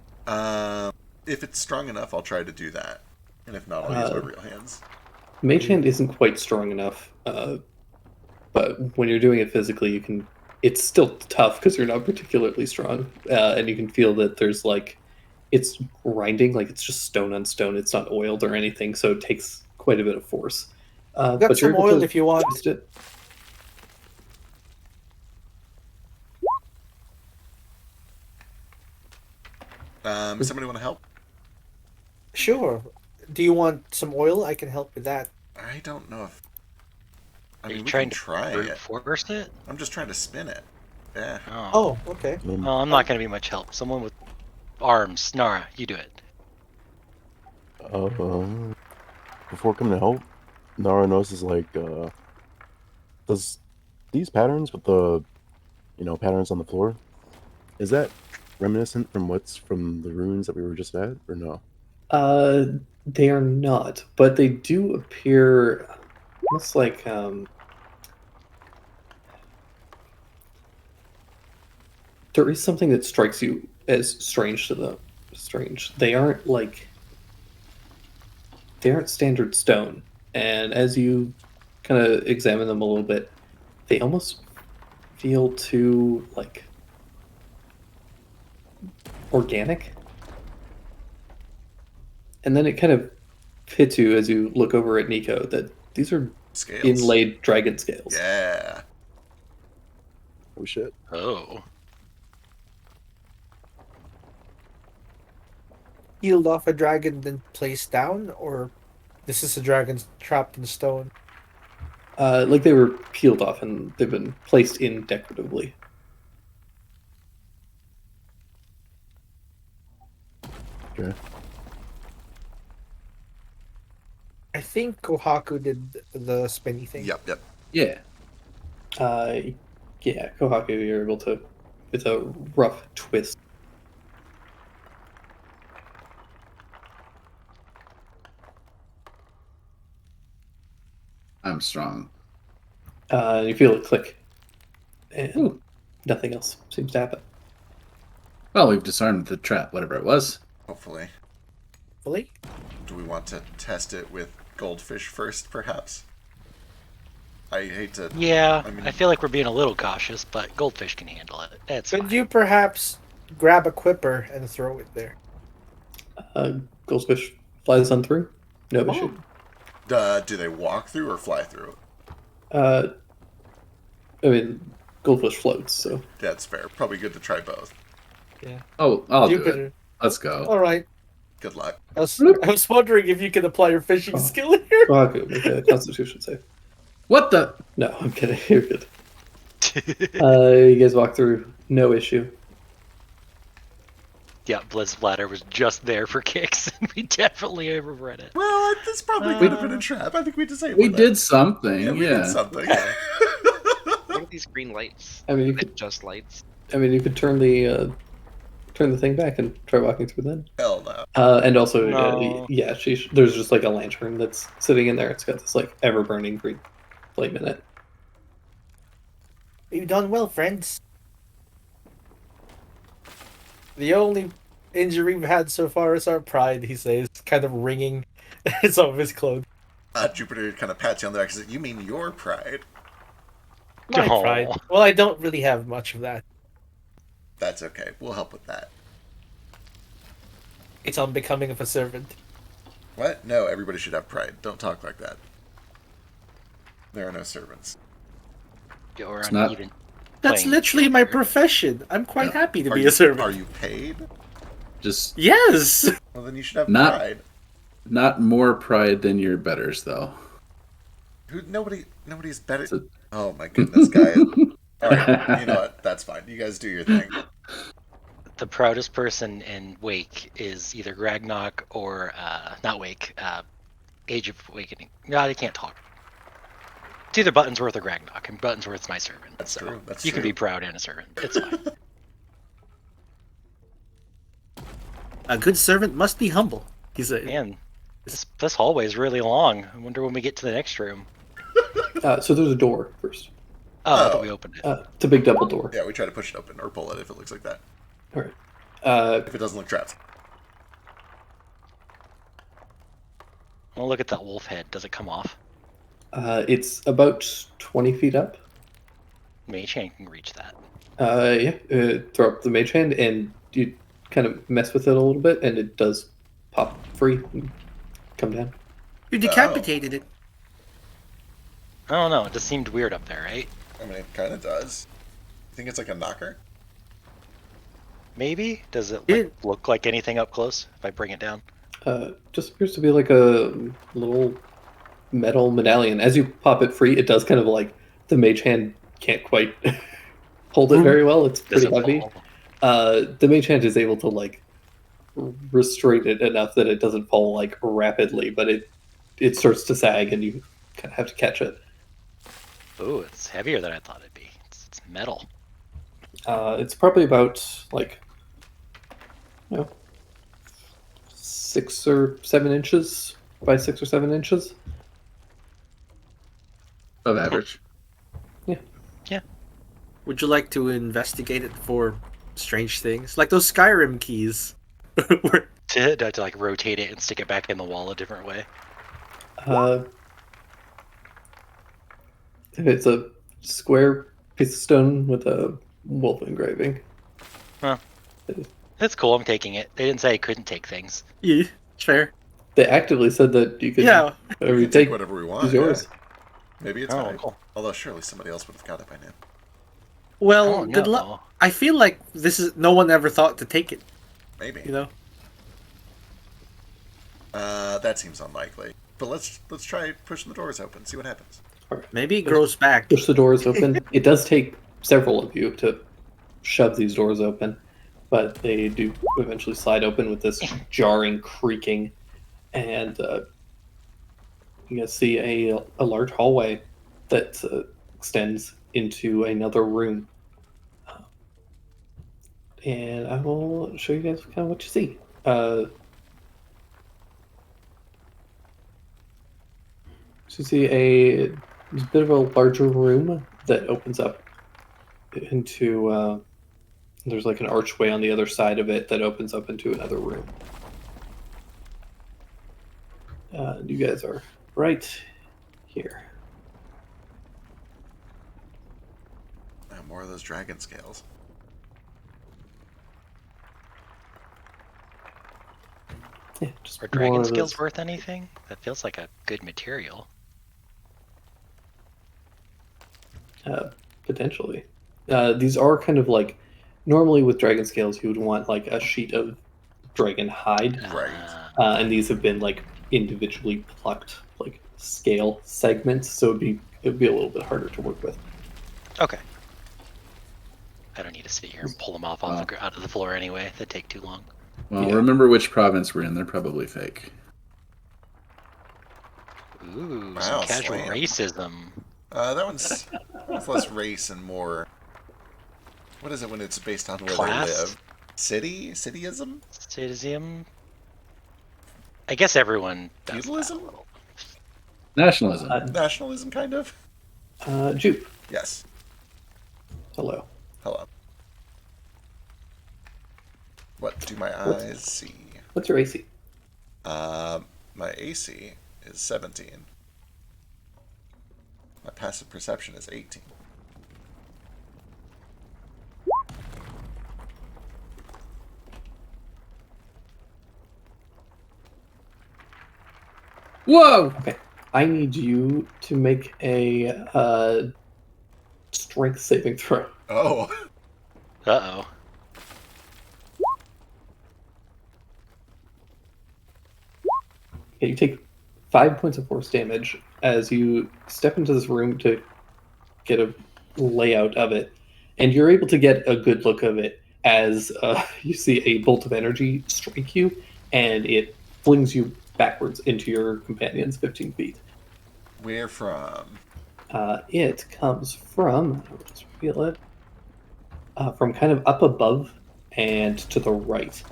Speaker 4: If it's strong enough, I'll try to do that. And if not, I'll use my real hands.
Speaker 5: Mage hand isn't quite strong enough, but when you're doing it physically, you can. It's still tough because you're not particularly strong, and you can feel that there's like, it's grinding, like it's just stone on stone. It's not oiled or anything, so it takes quite a bit of force.
Speaker 3: Got
Speaker 5: But you're
Speaker 3: some
Speaker 5: able
Speaker 3: oil
Speaker 5: to
Speaker 3: if you want.
Speaker 5: twist it.
Speaker 4: Somebody want to help?
Speaker 3: Sure. Do you want some oil? I can help with that.
Speaker 4: I don't know if... I
Speaker 2: Are
Speaker 4: mean,
Speaker 2: you
Speaker 4: we
Speaker 2: trying
Speaker 4: can
Speaker 2: to
Speaker 4: try
Speaker 2: brute
Speaker 4: it.
Speaker 2: force it?
Speaker 4: I'm just trying to spin it. Yeah.
Speaker 2: Oh.
Speaker 3: Oh, okay.
Speaker 2: Well, I'm not going to be much help. Someone with arms. Nara, you do it.
Speaker 7: Before coming to help, Nara notices like, does these patterns with the, patterns on the floor, is that reminiscent from what's from the ruins that we were just at, or no?
Speaker 5: They are not, but they do appear almost like there is something that strikes you as strange to them. Strange. They aren't standard stone, and as you kind of examine them a little bit, they almost feel too like organic. And then it kind of hits you as you look over at Nico that these are
Speaker 4: Scales.
Speaker 5: inlaid dragon scales.
Speaker 4: Yeah.
Speaker 7: Oh shit.
Speaker 2: Oh.
Speaker 3: Healed off a dragon, then placed down, or this is a dragon trapped in stone.
Speaker 5: Like they were peeled off and they've been placed in decoratively.
Speaker 7: Okay.
Speaker 3: I think Kohaku did the spinny thing.
Speaker 4: Yep.
Speaker 6: Yeah.
Speaker 5: Yeah, Kohaku, you're able to, with a rough twist.
Speaker 6: I'm strong.
Speaker 5: You feel it click, and
Speaker 6: Ooh.
Speaker 5: nothing else seems to happen.
Speaker 6: Well, we've disarmed the trap, whatever it was.
Speaker 4: Hopefully.
Speaker 3: Fully?
Speaker 4: Do we want to test it with goldfish first, perhaps? I hate to.
Speaker 2: Yeah,
Speaker 4: I mean-
Speaker 2: I feel like we're being a little cautious, but goldfish can handle it. That's
Speaker 8: Could
Speaker 2: fine.
Speaker 8: you perhaps grab a quipper and throw it there?
Speaker 5: Goldfish flies on through. No issue.
Speaker 4: Do they walk through or fly through?
Speaker 5: I mean, goldfish floats, so
Speaker 4: That's fair. Probably good to try both.
Speaker 6: Oh, I'll do it.
Speaker 8: Jupiter.
Speaker 6: Let's go.
Speaker 8: All right.
Speaker 4: Good luck.
Speaker 8: I was wondering if you could apply your fishing
Speaker 5: Oh.
Speaker 8: skill here.
Speaker 5: Kohaku, make a Constitution save.
Speaker 6: What the?
Speaker 5: No, I'm kidding. You're good. You guys walk through, no issue.
Speaker 2: Yeah, Blizzbladder was just there for kicks, and we definitely overread it.
Speaker 4: Well, this probably could have been a trap. I think we disabled
Speaker 6: We
Speaker 4: that.
Speaker 6: did something.
Speaker 4: Yeah, we did something.
Speaker 1: What are these green lights?
Speaker 5: I mean, you
Speaker 1: Are they
Speaker 5: could.
Speaker 1: just lights?
Speaker 5: I mean, you could turn the thing back and try walking through then.
Speaker 4: Hell no.
Speaker 5: And also,
Speaker 2: No.
Speaker 5: yeah, there's just like a lantern that's sitting in there. It's got this like ever burning green flame in it.
Speaker 8: You've done well, friends. The only injury we've had so far is our pride, he says, kind of wringing some of his clothes.
Speaker 4: Jupiter kind of pats you on the back and says, "You mean your pride?"
Speaker 8: My
Speaker 2: Aw.
Speaker 8: pride. Well, I don't really have much of that.
Speaker 4: That's okay. We'll help with that.
Speaker 8: It's unbecoming of a servant.
Speaker 4: What? No, everybody should have pride. Don't talk like that. There are no servants.
Speaker 2: Or
Speaker 6: It's not-
Speaker 2: uneven
Speaker 8: That's
Speaker 2: playing
Speaker 8: literally my
Speaker 2: field here.
Speaker 8: profession. I'm quite happy to
Speaker 4: Are
Speaker 8: be
Speaker 4: you,
Speaker 8: a servant.
Speaker 4: Are you paid?
Speaker 6: Just
Speaker 8: Yes!
Speaker 4: Well, then you should have
Speaker 6: Not-
Speaker 4: pride.
Speaker 6: not more pride than your betters, though.
Speaker 4: Nobody's better.
Speaker 6: So-
Speaker 4: Oh my goodness, guy. All right, you know what? That's fine. You guys do your thing.
Speaker 2: The proudest person in Wake is either Ragnarok or not Wake, Age of Awakening. No, they can't talk. It's either Buttonsworth or Ragnarok, and Buttonsworth's my servant.
Speaker 4: That's
Speaker 2: so
Speaker 4: true, that's
Speaker 2: you can
Speaker 4: true.
Speaker 2: be proud and a servant. It's fine.
Speaker 3: A good servant must be humble. He said.
Speaker 2: Man, this hallway is really long. I wonder when we get to the next room.
Speaker 5: So there's a door first.
Speaker 2: Oh, I
Speaker 4: Oh.
Speaker 2: thought we opened it.
Speaker 5: It's a big double door.
Speaker 4: Yeah, we try to push it open or pull it if it looks like that.
Speaker 5: All right.
Speaker 4: If it doesn't look trapped.
Speaker 2: Well, look at that wolf head. Does it come off?
Speaker 5: It's about 20 feet up.
Speaker 2: Mage hand can reach that.
Speaker 5: Throw up the mage hand and you kind of mess with it a little bit, and it does pop free and come down.
Speaker 3: You decapitated it.
Speaker 2: I don't know. It just seemed weird up there, right?
Speaker 4: I mean, it kind of does. You think it's like a knocker?
Speaker 2: Maybe? Does it
Speaker 3: Yeah.
Speaker 2: look like anything up close if I bring it down?
Speaker 5: Just appears to be like a little metal medallion. As you pop it free, it does kind of like the mage hand can't quite hold it very well. It's
Speaker 2: Does
Speaker 5: pretty
Speaker 2: it
Speaker 5: heavy.
Speaker 2: fall?
Speaker 5: The mage hand is able to like restrain it enough that it doesn't fall like rapidly, but it starts to sag and you kind of have to catch it.
Speaker 2: Ooh, it's heavier than I thought it'd be. It's metal.
Speaker 5: It's probably about like, 6 or 7 inches by 6 or 7 inches.
Speaker 6: Above average.
Speaker 3: Would you like to investigate it for strange things? Like those Skyrim keys. Where-
Speaker 2: To like rotate it and stick it back in the wall a different way.
Speaker 5: It's a square piece of stone with a wolf engraving.
Speaker 2: It's cool. I'm taking it. They didn't say I couldn't take things.
Speaker 3: yeah, fair.
Speaker 5: They actively said that you could
Speaker 3: Yeah.
Speaker 5: whatever
Speaker 4: We
Speaker 5: you
Speaker 4: can take
Speaker 5: take
Speaker 4: whatever we want.
Speaker 5: is yours.
Speaker 4: yeah. Maybe it's
Speaker 2: Oh,
Speaker 4: mine.
Speaker 2: cool.
Speaker 4: Although surely somebody else would have got it by now.
Speaker 3: Well,
Speaker 2: Oh,
Speaker 3: good
Speaker 2: no.
Speaker 3: luck. I feel like this is no one ever thought to take it.
Speaker 4: Maybe.
Speaker 3: You know.
Speaker 4: That seems unlikely. But let's try pushing the doors open. See what happens.
Speaker 3: Maybe it grows back.
Speaker 5: Push the doors open. It does take several of you to shove these doors open, but they do eventually slide open with this jarring creaking, and you guys see a large hallway that extends into another room. And I will show you guys kind of what you see. So you see a bit of a larger room that opens up into. There's like an archway on the other side of it that opens up into another room. You guys are right here.
Speaker 4: More of those dragon scales.
Speaker 5: Yeah, just
Speaker 2: Are dragon
Speaker 5: more of
Speaker 2: skills
Speaker 5: those.
Speaker 2: worth anything? That feels like a good material.
Speaker 5: Potentially. These are kind of like, normally with dragon scales, you would want like a sheet of dragon hide,
Speaker 4: Right.
Speaker 5: and these have been like individually plucked, like scale segments, so it'd be a little bit harder to work with.
Speaker 2: Okay. I don't need to sit here and pull them off out of the floor anyway. That'd take too long.
Speaker 6: Well,
Speaker 5: Yeah.
Speaker 6: remember which province we're in. They're probably fake.
Speaker 2: Ooh,
Speaker 4: Wow,
Speaker 2: some casual
Speaker 4: slam.
Speaker 2: racism.
Speaker 4: That one's less race and more. What is it when it's based on where
Speaker 2: Class?
Speaker 4: they live? Cityism?
Speaker 2: Citizen. I guess everyone does that a
Speaker 4: Feudalism?
Speaker 2: little.
Speaker 6: Nationalism.
Speaker 4: Nationalism, kind of?
Speaker 5: Jupe,
Speaker 4: Yes.
Speaker 5: hello.
Speaker 4: Hello. What do my eyes see?
Speaker 5: What's your AC?
Speaker 4: My AC is 17. My passive perception is 18.
Speaker 6: Whoa!
Speaker 5: Okay, I need you to make a strength saving throw.
Speaker 4: Oh.
Speaker 2: Uh-oh.
Speaker 5: Okay, you take 5 points of force damage as you step into this room to get a layout of it, and you're able to get a good look of it as you see a bolt of energy strike you, and it flings you backwards into your companions 15 feet.
Speaker 4: Where from?
Speaker 5: It comes from, I'll just reveal it, from kind of up above and to the right.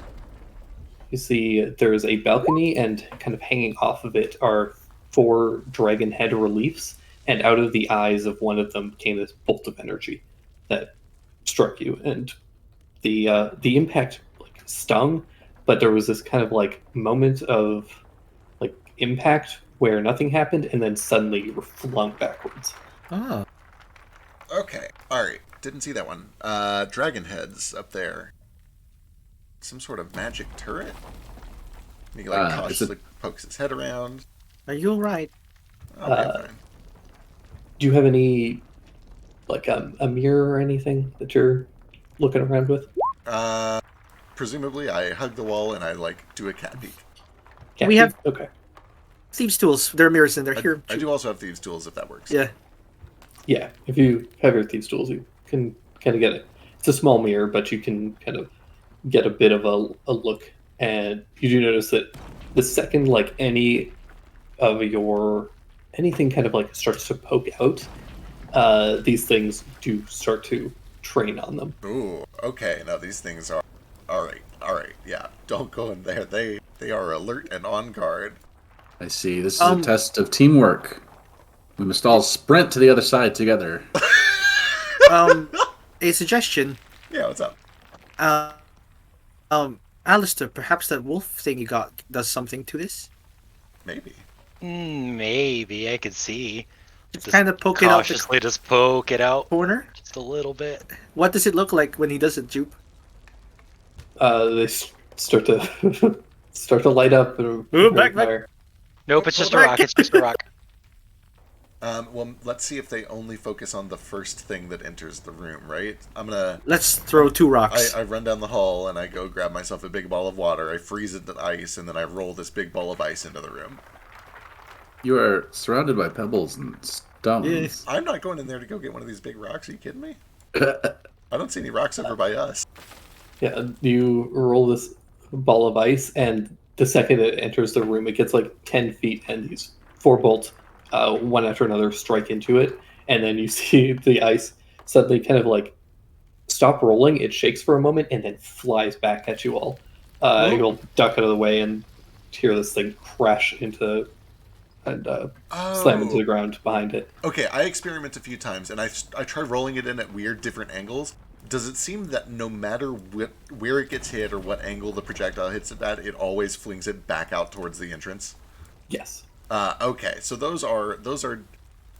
Speaker 5: You see there's a balcony, and kind of hanging off of it are 4 dragon head reliefs, and out of the eyes of one of them came this bolt of energy that struck you, and the impact like stung, but there was this kind of like moment of like impact where nothing happened, and then suddenly you were flung backwards.
Speaker 8: Oh.
Speaker 4: Okay. Alright. Didn't see that one. Dragon heads up there. Some sort of magic turret? He like cautiously pokes his head around.
Speaker 8: Are you alright?
Speaker 4: Okay, fine.
Speaker 5: Do you have any like a mirror or anything that you're looking around with?
Speaker 4: Presumably I hug the wall and I like do a cat peek.
Speaker 5: Can't
Speaker 8: We
Speaker 5: see?
Speaker 8: have-
Speaker 5: Okay.
Speaker 8: Thieves' tools. There are mirrors in there. Here.
Speaker 4: I do also have thieves' tools if that works.
Speaker 8: Yeah.
Speaker 5: Yeah, if you have your thieves' tools, you can kind of get it. It's a small mirror, but you can kind of get a bit of a look, and you do notice that the second like any of your anything kind of like starts to poke out, these things do start to train on them.
Speaker 4: Ooh, okay. Now these things are alright, yeah. Don't go in there. They are alert and on guard.
Speaker 6: I see. This is a test of teamwork. We must all sprint to the other side together.
Speaker 8: A suggestion.
Speaker 4: Yeah, what's up?
Speaker 8: Alistair, perhaps that wolf thing you got does something to this?
Speaker 4: Maybe.
Speaker 2: Maybe I could see.
Speaker 8: Just kind of poke it out the
Speaker 2: Cautiously just poke it out
Speaker 8: corner.
Speaker 2: just a little bit.
Speaker 8: What does it look like when he does it, Jupe?
Speaker 5: They start to start to light up. And
Speaker 8: Ooh, back.
Speaker 2: Nope, it's just a rock. It's just a rock.
Speaker 4: Well, let's see if they only focus on the first thing that enters the room, right? I'm gonna...
Speaker 8: Let's throw 2 rocks.
Speaker 4: I run down the hall and I go grab myself a big ball of water. I freeze it to ice, and then I roll this big ball of ice into the room.
Speaker 6: You are surrounded by pebbles and stones.
Speaker 8: Yes.
Speaker 4: I'm not going in there to go get one of these big rocks. Are you kidding me? I don't see any rocks over by us.
Speaker 5: Yeah, you roll this ball of ice, and the second it enters the room, it gets like 10 feet, and these 4 bolts, one after another, strike into it, and then you see the ice suddenly kind of like stop rolling. It shakes for a moment and then flies back at you all. You'll duck out of the way and hear this thing crash into and slam into the ground behind it.
Speaker 4: Okay, I experiment a few times, and I try rolling it in at weird different angles. Does it seem that no matter where it gets hit or what angle the projectile hits it at, it always flings it back out towards the entrance?
Speaker 5: Yes.
Speaker 4: Okay, so those are.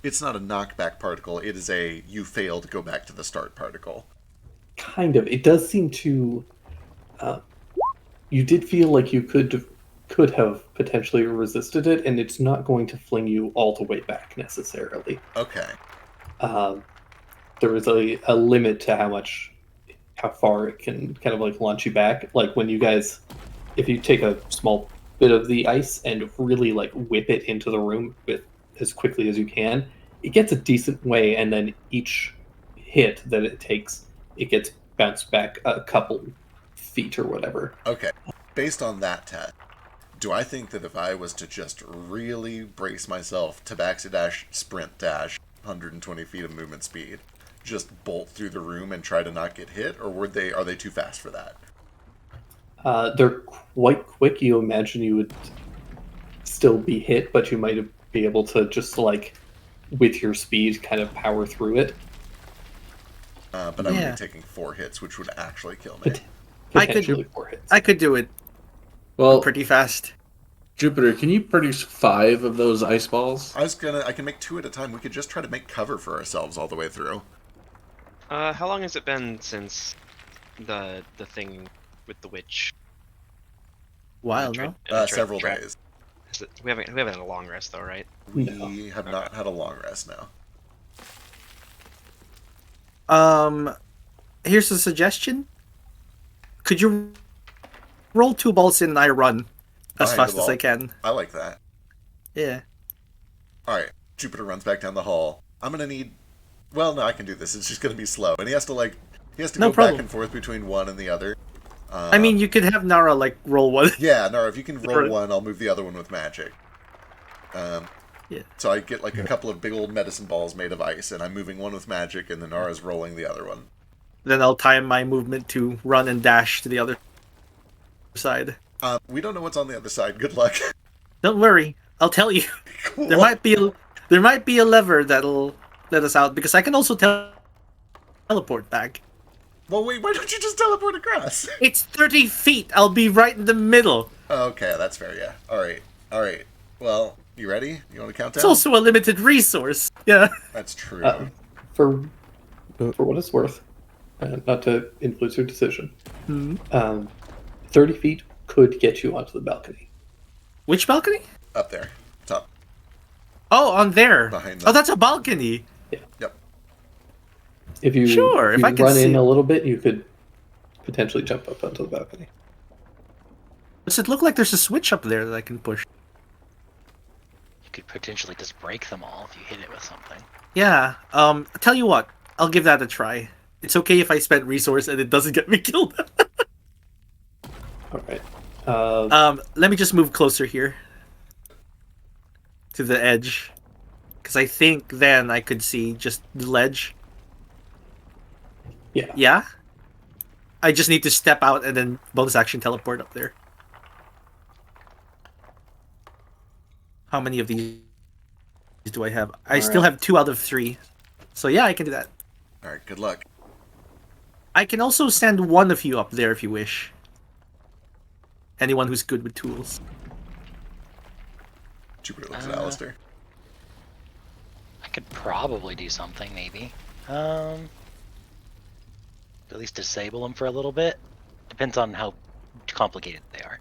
Speaker 4: It's not a knockback particle. It is a you failed, go back to the start particle.
Speaker 5: Kind of. It does seem to. You did feel like you could have potentially resisted it, and it's not going to fling you all the way back necessarily.
Speaker 4: Okay.
Speaker 5: There is a limit to how far it can kind of like launch you back. Like when you guys, if you take a small bit of the ice and really like whip it into the room with as quickly as you can, it gets a decent way, and then each hit that it takes, it gets bounced back a couple feet or whatever.
Speaker 4: Okay. Based on that test, do I think that if I was to just really brace myself, tabaxi dash, sprint dash, 120 feet of movement speed, just bolt through the room and try to not get hit, or are they too fast for that?
Speaker 5: They're quite quick. You imagine you would still be hit, but you might be able to just like, with your speed, kind of power through it.
Speaker 4: But I would be taking 4 hits, which would actually kill me.
Speaker 5: Potentially 4 hits.
Speaker 3: I could do it
Speaker 6: Well,
Speaker 3: pretty fast.
Speaker 6: Jupiter, can you produce 5 of those ice balls?
Speaker 4: I can make 2 at a time. We could just try to make cover for ourselves all the way through.
Speaker 1: How long has it been since the thing with the witch?
Speaker 3: While,
Speaker 1: Tried-
Speaker 3: no?
Speaker 1: tried to
Speaker 4: Several
Speaker 1: trap-
Speaker 4: days.
Speaker 1: We haven't had a long rest though, right?
Speaker 4: We
Speaker 5: No.
Speaker 4: have not had a long rest now.
Speaker 3: Here's a suggestion. Could you roll 2 balls in and I run as
Speaker 4: Behind
Speaker 3: fast
Speaker 4: the
Speaker 3: as I
Speaker 4: ball.
Speaker 3: can?
Speaker 4: I like that.
Speaker 3: Yeah.
Speaker 4: Alright, Jupiter runs back down the hall. I'm gonna need... Well, no, I can do this. It's just gonna be slow. And he has to
Speaker 3: No
Speaker 4: go
Speaker 3: problem.
Speaker 4: back and forth between one and the other.
Speaker 3: I mean, you could have Nara, like, roll one.
Speaker 4: Yeah, Nara, if you can roll
Speaker 3: Right.
Speaker 4: one, I'll move the other one with magic.
Speaker 3: Yeah.
Speaker 4: So I get, like, a couple of big old medicine balls made of ice, and I'm moving one with magic, and then Nara's rolling the other one.
Speaker 3: Then I'll time my movement to run and dash to the other side.
Speaker 4: We don't know what's on the other side. Good luck.
Speaker 3: Don't worry, I'll tell you. There might be a lever that'll let us out, because I can also teleport back.
Speaker 4: Well, wait, why don't you just teleport across?
Speaker 3: It's 30 feet. I'll be right in the middle.
Speaker 4: Okay, that's fair, yeah. Alright. Well, you ready? You want to count down?
Speaker 3: It's also a limited resource. Yeah.
Speaker 4: That's true.
Speaker 5: For what it's worth, not to influence your decision, 30 feet could get you onto the balcony.
Speaker 3: Which balcony?
Speaker 4: Up there. Top.
Speaker 3: Oh, on there.
Speaker 4: Behind
Speaker 3: Oh,
Speaker 4: them.
Speaker 3: that's a balcony.
Speaker 4: Yep.
Speaker 5: If you,
Speaker 3: Sure,
Speaker 5: if
Speaker 3: if
Speaker 5: you
Speaker 3: I can
Speaker 5: run
Speaker 3: see-
Speaker 5: in a little bit, you could potentially jump up onto the balcony.
Speaker 3: Does it look like there's a switch up there that I can push?
Speaker 2: You could potentially just break them all if you hit it with something.
Speaker 3: Yeah. Tell you what, I'll give that a try. It's okay if I spend resource and it doesn't get me killed.
Speaker 5: All right.
Speaker 3: Let me just move closer here to the edge, because I think then I could see just the ledge.
Speaker 5: Yeah.
Speaker 3: Yeah. I just need to step out and then bonus action teleport up there. How many of these do I have? I still have 2 out of 3. So yeah, I can do that.
Speaker 4: Alright, good luck.
Speaker 3: I can also send one of you up there if you wish. Anyone who's good with tools.
Speaker 4: Jupiter looks at Alistair.
Speaker 2: I could probably do something, maybe. At least disable them for a little bit. Depends on how complicated they are.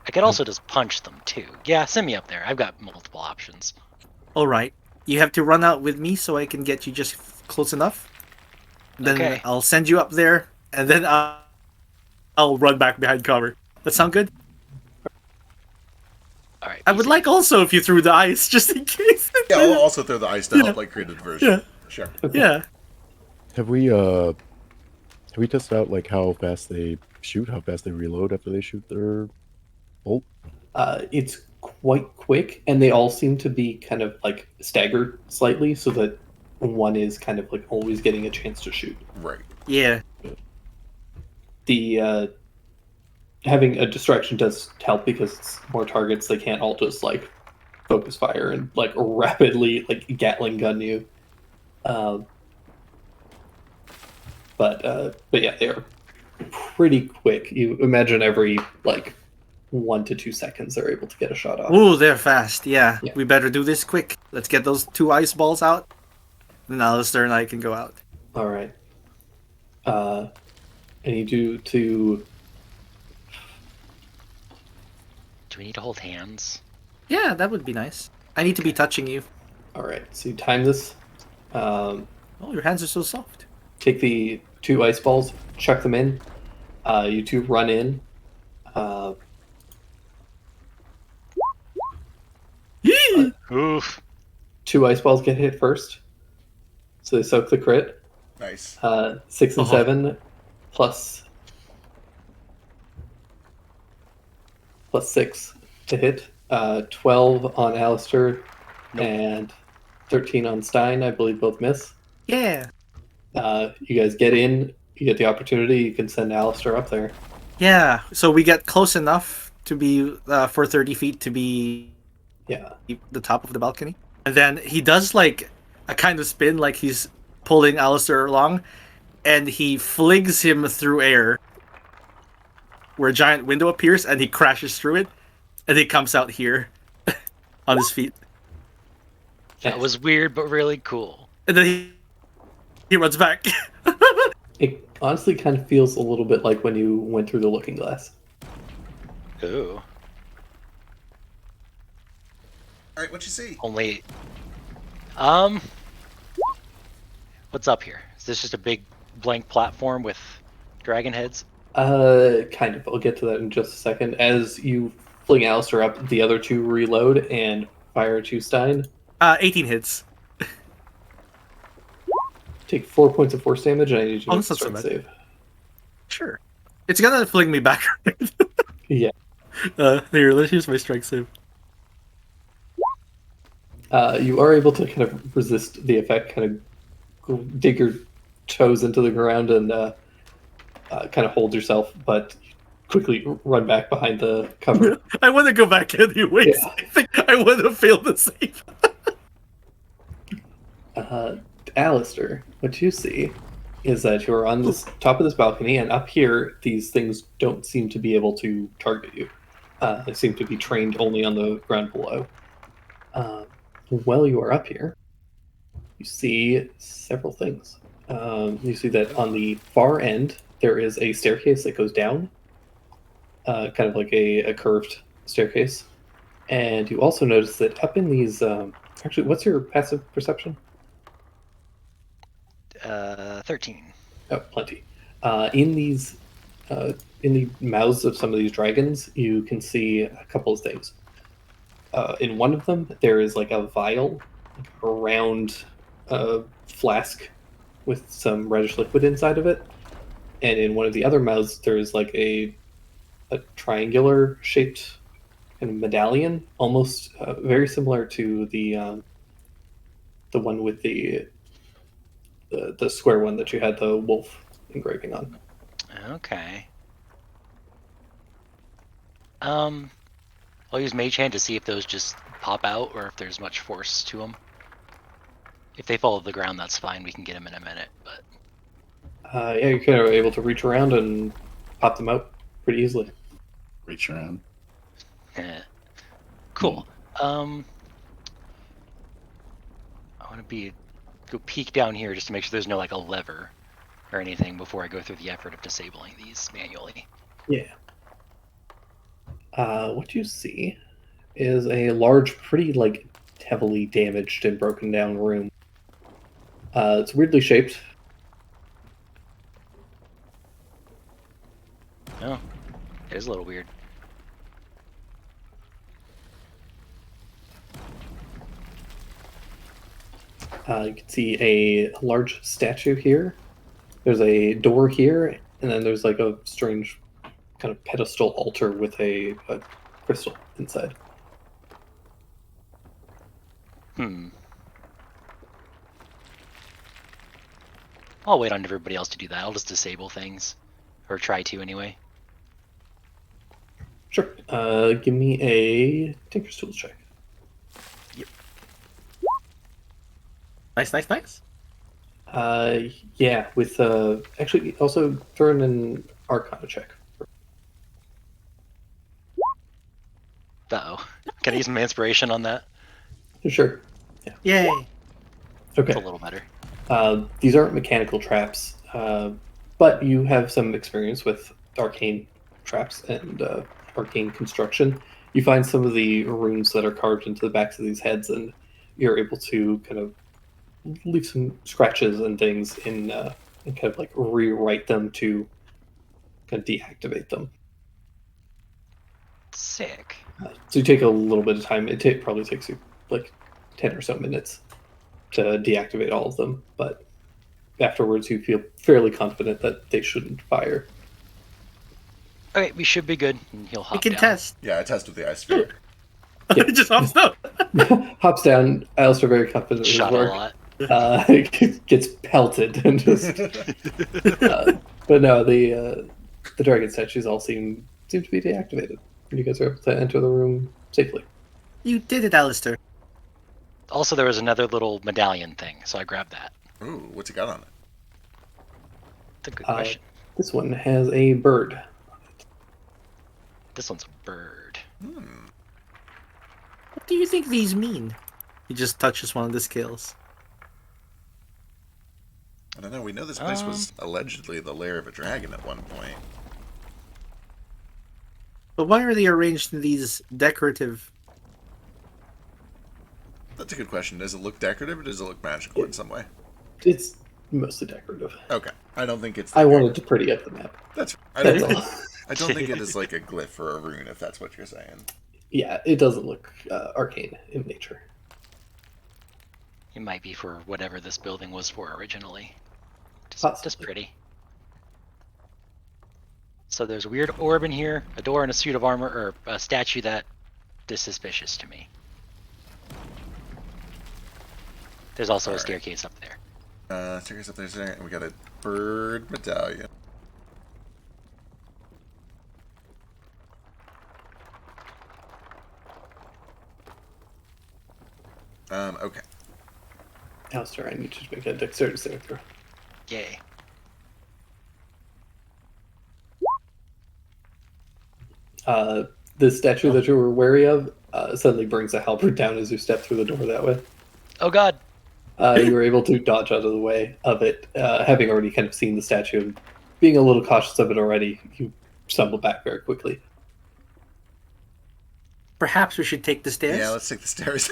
Speaker 2: I could also just punch them too. Yeah, send me up there. I've got multiple options.
Speaker 3: Alright. You have to run out with me so I can get you just close enough. Then
Speaker 2: Okay.
Speaker 3: I'll send you up there, and then I'll run back behind cover. That sound good?
Speaker 2: Alright.
Speaker 3: I would like also if you threw the ice, just in case.
Speaker 4: Yeah, I'll also throw the ice to help, like, create a diversion.
Speaker 3: Yeah.
Speaker 4: Sure.
Speaker 3: Yeah.
Speaker 7: Have we tested out like how fast they shoot, how fast they reload after they shoot their bolt?
Speaker 5: It's quite quick, and they all seem to be kind of like staggered slightly, so that one is kind of like always getting a chance to shoot.
Speaker 4: Right.
Speaker 3: Yeah.
Speaker 5: The having a distraction does help because it's more targets. They can't all just like focus fire and like rapidly like Gatling gun you. But yeah, they are pretty quick. You imagine every like 1 to 2 seconds they're able to get a shot off.
Speaker 3: Ooh, they're fast. Yeah.
Speaker 5: Yeah.
Speaker 3: We better do this quick. Let's get those 2 ice balls out. Then Alistair and I can go out.
Speaker 5: All right. I need you to.
Speaker 2: Do we need to hold hands?
Speaker 3: Yeah, that would be nice. I need to be touching you.
Speaker 5: All right. So you time this.
Speaker 3: Oh, your hands are so soft.
Speaker 5: Take the 2 ice balls, chuck them in. You two run in.
Speaker 2: Oof.
Speaker 5: 2 ice balls get hit first, so they soak the crit.
Speaker 4: Nice.
Speaker 5: 6 and
Speaker 3: Oh.
Speaker 5: 7 plus 6 to hit. 12 on Alistair and 13 on Stein. I believe both miss.
Speaker 3: Yeah.
Speaker 5: You guys get in. You get the opportunity. You can send Alistair up there.
Speaker 3: Yeah. So we get close enough to be for 30 feet to be
Speaker 5: Yeah.
Speaker 3: the top of the balcony. And then he does like a kind of spin, like he's pulling Alistair along, and he flings him through air where a giant window appears, and he crashes through it, and he comes out here on his feet.
Speaker 2: That was weird, but really cool.
Speaker 3: And then he runs back.
Speaker 5: It honestly kind of feels a little bit like when you went through the looking glass.
Speaker 2: Ooh.
Speaker 4: All right, what you see?
Speaker 2: Only. What's up here? Is this just a big blank platform with dragon heads?
Speaker 5: Kind of. I'll get to that in just a second. As you fling Alistair up, the other 2 reload and fire at you, Stein.
Speaker 3: 18 hits.
Speaker 5: Take 4 points of force damage, and I need you to
Speaker 3: Oh,
Speaker 5: make a
Speaker 3: that's not so
Speaker 5: strength
Speaker 3: bad.
Speaker 5: save.
Speaker 3: Sure. It's gonna fling me back.
Speaker 5: Yeah.
Speaker 3: Here, let's use my strength save.
Speaker 5: You are able to kind of resist the effect, kind of dig your toes into the ground and kind of hold yourself, but quickly run back behind the cover.
Speaker 3: I want to go back anyways.
Speaker 5: Yeah.
Speaker 3: I think I would have failed the save.
Speaker 5: Alistair, what you see is that you're on this top of this balcony, and up here, these things don't seem to be able to target you. They seem to be trained only on the ground below. While you are up here, you see several things. You see that on the far end, there is a staircase that goes down, kind of like a curved staircase. And you also notice that up in these... actually, what's your passive perception?
Speaker 2: 13.
Speaker 5: Oh, plenty. In the mouths of some of these dragons, you can see a couple of things. In one of them, there is like a vial, like a round flask with some reddish liquid inside of it. And in one of the other mouths, there is like a triangular shaped kind of medallion, almost very similar to the one with the square one that you had the wolf engraving on.
Speaker 2: Okay. I'll use Mage Hand to see if those just pop out or if there's much force to them. If they fall to the ground, that's fine. We can get them in a minute. But
Speaker 5: Yeah, you're kind of able to reach around and pop them out pretty easily.
Speaker 6: Reach around.
Speaker 2: cool. I want to go peek down here just to make sure there's no like a lever or anything before I go through the effort of disabling these manually.
Speaker 5: Yeah. What you see is a large, pretty like heavily damaged and broken down room. It's weirdly shaped.
Speaker 2: Oh, it is a little weird.
Speaker 5: You can see a large statue here. There's a door here, and then there's like a strange kind of pedestal altar with a crystal inside.
Speaker 2: I'll wait on everybody else to do that. I'll just disable things. Or try to, anyway.
Speaker 5: Sure. Give me a Tinker's Tools check.
Speaker 3: Nice.
Speaker 5: Yeah, with actually also throw in an Arcana check.
Speaker 2: Uh-oh. Can I use my inspiration on that?
Speaker 5: Sure.
Speaker 3: Yay!
Speaker 5: Okay.
Speaker 2: It's a little better.
Speaker 5: These aren't mechanical traps, but you have some experience with arcane traps and arcane construction. You find some of the runes that are carved into the backs of these heads, and you're able to kind of leave some scratches and things in and kind of like rewrite them to kind of deactivate them.
Speaker 2: Sick.
Speaker 5: So you take a little bit of time. It probably takes you like 10 or so minutes to deactivate all of them, but afterwards you feel fairly confident that they shouldn't fire.
Speaker 2: Okay, we should be good. And he'll hop
Speaker 3: We can
Speaker 2: down.
Speaker 3: test.
Speaker 4: Yeah, I test with the ice sphere.
Speaker 3: It just hops down.
Speaker 5: Hops down. Alistair very confident in his
Speaker 2: Shot a
Speaker 5: work.
Speaker 2: lot.
Speaker 5: Gets pelted and just. But no, the dragon statues all seem to be deactivated. You guys are able to enter the room safely.
Speaker 3: You did it, Alistair.
Speaker 2: Also, there was another little medallion thing, so I grabbed that.
Speaker 4: Ooh, what's he got on it?
Speaker 2: That's a good question.
Speaker 5: This one has a bird.
Speaker 2: This one's a bird.
Speaker 3: What do you think these mean? He just touches one of the scales.
Speaker 4: I don't know. We know this place was allegedly the lair of a dragon at one point.
Speaker 3: But why are they arranged in these decorative?
Speaker 4: That's a good question. Does it look decorative or does it look magical in some way?
Speaker 5: It's mostly decorative.
Speaker 4: Okay. I don't think it's...
Speaker 5: I wanted to pretty up the map.
Speaker 4: That's...
Speaker 5: That's all.
Speaker 4: I don't think it is like a glyph or a rune, if that's what you're saying.
Speaker 5: Yeah, it doesn't look arcane in nature.
Speaker 2: It might be for whatever this building was for originally. Just
Speaker 5: Possibly.
Speaker 2: pretty. So there's a weird orb in here, a door and a suit of armor, or a statue that is suspicious to me. There's also a
Speaker 4: Alright.
Speaker 2: staircase up there.
Speaker 4: Staircase up there, and we got a bird medallion. Okay.
Speaker 5: Alistair, I need you to make a dexterity saving throw.
Speaker 2: Yay.
Speaker 5: The statue that you were wary of suddenly brings a halberd down as you step through the door that way.
Speaker 2: Oh god!
Speaker 5: You were able to dodge out of the way of it, having already kind of seen the statue and being a little cautious of it already. You stumble back very quickly.
Speaker 3: Perhaps we should take the stairs.
Speaker 4: Yeah, let's take the stairs.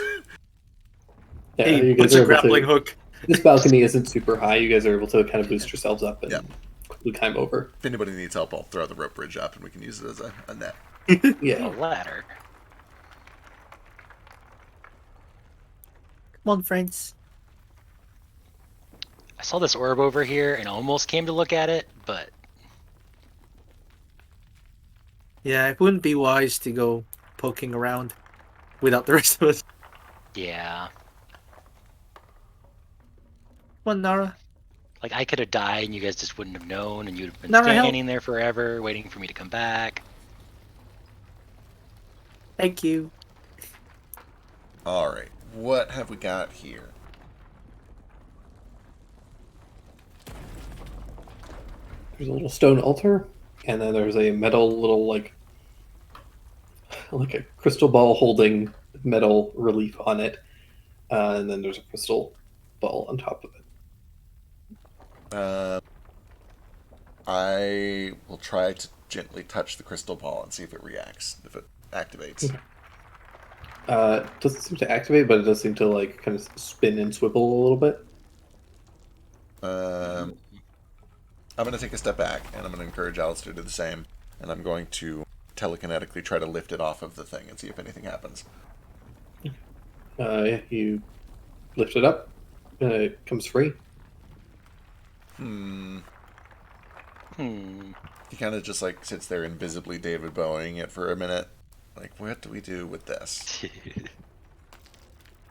Speaker 5: Yeah,
Speaker 3: Hey,
Speaker 5: you guys
Speaker 3: puts
Speaker 5: are
Speaker 3: a
Speaker 5: able to-
Speaker 3: grappling hook.
Speaker 5: This balcony isn't super high. You guys are able to kind of boost yourselves up and
Speaker 4: Yeah.
Speaker 5: quickly climb over.
Speaker 4: If anybody needs help, I'll throw the rope bridge up and we can use it as a net.
Speaker 2: A
Speaker 5: Yeah.
Speaker 2: ladder.
Speaker 3: Come on, friends.
Speaker 2: I saw this orb over here and almost came to look at it, but
Speaker 3: Yeah, it wouldn't be wise to go poking around without the rest of us.
Speaker 2: yeah.
Speaker 3: Come on, Nara.
Speaker 2: Like, I could have died and you guys just wouldn't have known, and you'd have been
Speaker 3: Never help.
Speaker 2: standing there forever waiting for me to come back.
Speaker 3: Thank you.
Speaker 4: Alright, what have we got here?
Speaker 5: There's a little stone altar, and then there's a metal little like a crystal ball holding metal relief on it, and then there's a crystal ball on top of it.
Speaker 4: I will try to gently touch the crystal ball and see if it reacts, if it activates.
Speaker 5: It doesn't seem to activate, but it does seem to like kind of spin and swivel a little bit.
Speaker 4: I'm going to take a step back, and I'm going to encourage Alistair to do the same, and I'm going to telekinetically try to lift it off of the thing and see if anything happens.
Speaker 5: You lift it up, and it comes free.
Speaker 4: He kind of just like sits there invisibly David Bowieing it for a minute. Like, what do we do with this?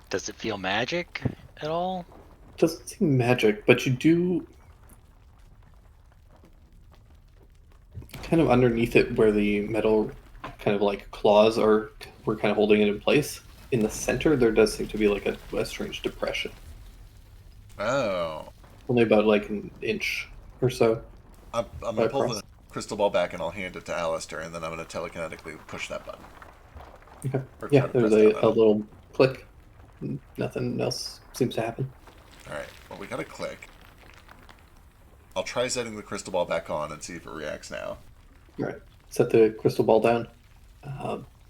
Speaker 2: Does it feel magic at all?
Speaker 5: Doesn't seem magic, but you do kind of underneath it where the metal kind of like claws were kind of holding it in place. In the center, there does seem to be like a strange depression,
Speaker 4: Oh.
Speaker 5: only about like an inch or so.
Speaker 4: I'm gonna pull
Speaker 5: Across.
Speaker 4: the crystal ball back and I'll hand it to Alistair, and then I'm gonna telekinetically push that button.
Speaker 5: Okay.
Speaker 4: Or
Speaker 5: Yeah,
Speaker 4: try to
Speaker 5: there's
Speaker 4: press
Speaker 5: a
Speaker 4: down on it.
Speaker 5: little click. Nothing else seems to happen.
Speaker 4: Alright, well, we got a click. I'll try setting the crystal ball back on and see if it reacts now.
Speaker 5: All right, set the crystal ball down.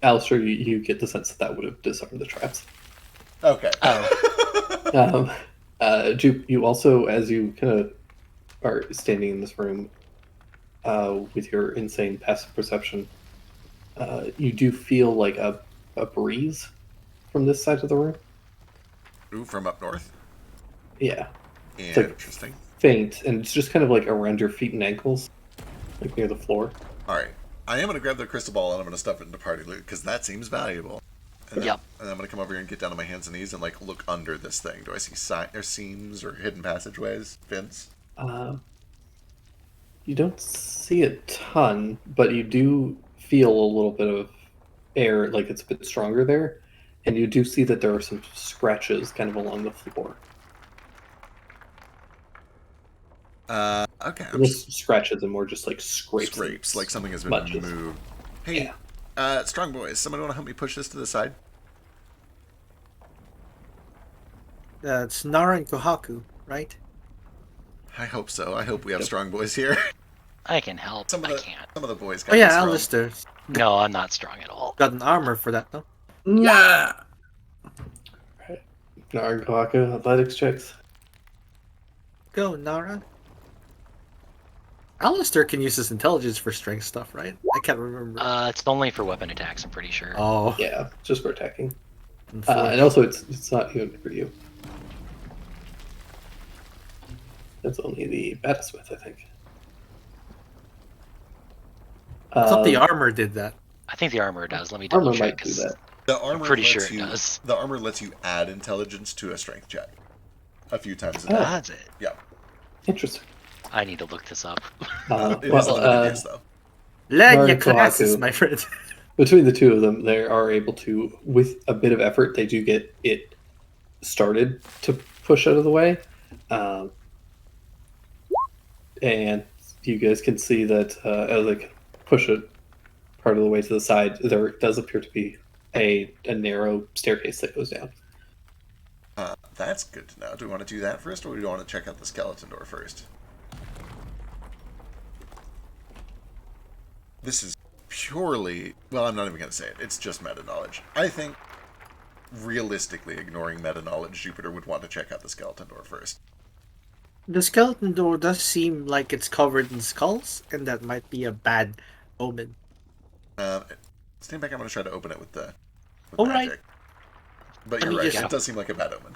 Speaker 5: Alistair, you get the sense that would have disarmed the traps.
Speaker 4: Okay.
Speaker 5: Jupe, you also, as you kind of are standing in this room with your insane passive perception, you do feel like a breeze from this side of the room.
Speaker 4: Ooh, from up north?
Speaker 5: Yeah,
Speaker 4: Yeah,
Speaker 5: like-
Speaker 4: interesting.
Speaker 5: faint, and it's just kind of like around your feet and ankles, like near the floor.
Speaker 4: Alright. I am going to grab the crystal ball and I'm going to stuff it into party loot, because that seems valuable. And then,
Speaker 2: Yep.
Speaker 4: And I'm going to come over here and get down on my hands and knees and, like, look under this thing. Do I see seams or hidden passageways? Vents?
Speaker 5: You don't see a ton, but you do feel a little bit of air, like it's a bit stronger there, and you do see that there are some scratches kind of along the floor.
Speaker 4: Okay. I'm
Speaker 5: Less scratches and more just like scrapes.
Speaker 4: scrapes, like something has been
Speaker 5: smudges.
Speaker 4: moved. Hey, Strong Boys, somebody want to help me push this to the side?
Speaker 8: It's Nara and Kohaku, right?
Speaker 4: I hope so. I hope we have Strong Boys here.
Speaker 2: I can help.
Speaker 4: Some of
Speaker 2: I
Speaker 4: the
Speaker 2: can't.
Speaker 4: some of the boys
Speaker 8: Oh
Speaker 4: got
Speaker 8: yeah,
Speaker 4: strong.
Speaker 8: Alistair
Speaker 2: No, I'm not strong at all.
Speaker 8: got an armor for that, no?
Speaker 6: Yeah.
Speaker 5: Narankaku athletics checks.
Speaker 8: Go, Nara. Alistair can use his intelligence for strength stuff, right? I can't remember.
Speaker 2: It's only for weapon attacks, I'm pretty sure.
Speaker 8: Oh,
Speaker 5: Yeah, just for attacking.
Speaker 8: and
Speaker 5: And also, it's not even for you. That's only the Batismith, I think.
Speaker 8: I thought the
Speaker 5: Um,
Speaker 8: armor did that.
Speaker 2: I think the armor does. Let me
Speaker 5: armor
Speaker 2: double
Speaker 5: might
Speaker 2: check.
Speaker 5: do
Speaker 2: 'cause
Speaker 5: that.
Speaker 4: The armor
Speaker 2: pretty
Speaker 4: lets
Speaker 2: sure it
Speaker 4: you,
Speaker 2: does.
Speaker 4: The armor lets you add intelligence to a strength check a few times a day.
Speaker 5: Oh.
Speaker 2: That's it.
Speaker 4: Yeah,
Speaker 5: Interesting.
Speaker 2: I need to look this up.
Speaker 4: it is limited use though.
Speaker 8: Learn your
Speaker 5: Narankaku.
Speaker 8: classes, my friend.
Speaker 5: Between the two of them, they are able to, with a bit of effort, they do get it started to push out of the way. And you guys can see that as they push it part of the way to the side, there does appear to be a narrow staircase that goes down.
Speaker 4: That's good to know. Do we want to do that first, or do we want to check out the skeleton door first? This is purely, well, I'm not even going to say it. It's just meta knowledge. I think, realistically, ignoring meta knowledge, Jupiter would want to check out the skeleton door first.
Speaker 8: The skeleton door does seem like it's covered in skulls, and that might be a bad omen.
Speaker 4: Stand back. I'm going to try to open it with the
Speaker 8: All right.
Speaker 4: magic. But
Speaker 8: Let
Speaker 4: you're
Speaker 8: me
Speaker 4: right.
Speaker 8: just-
Speaker 4: It does seem like a bad omen.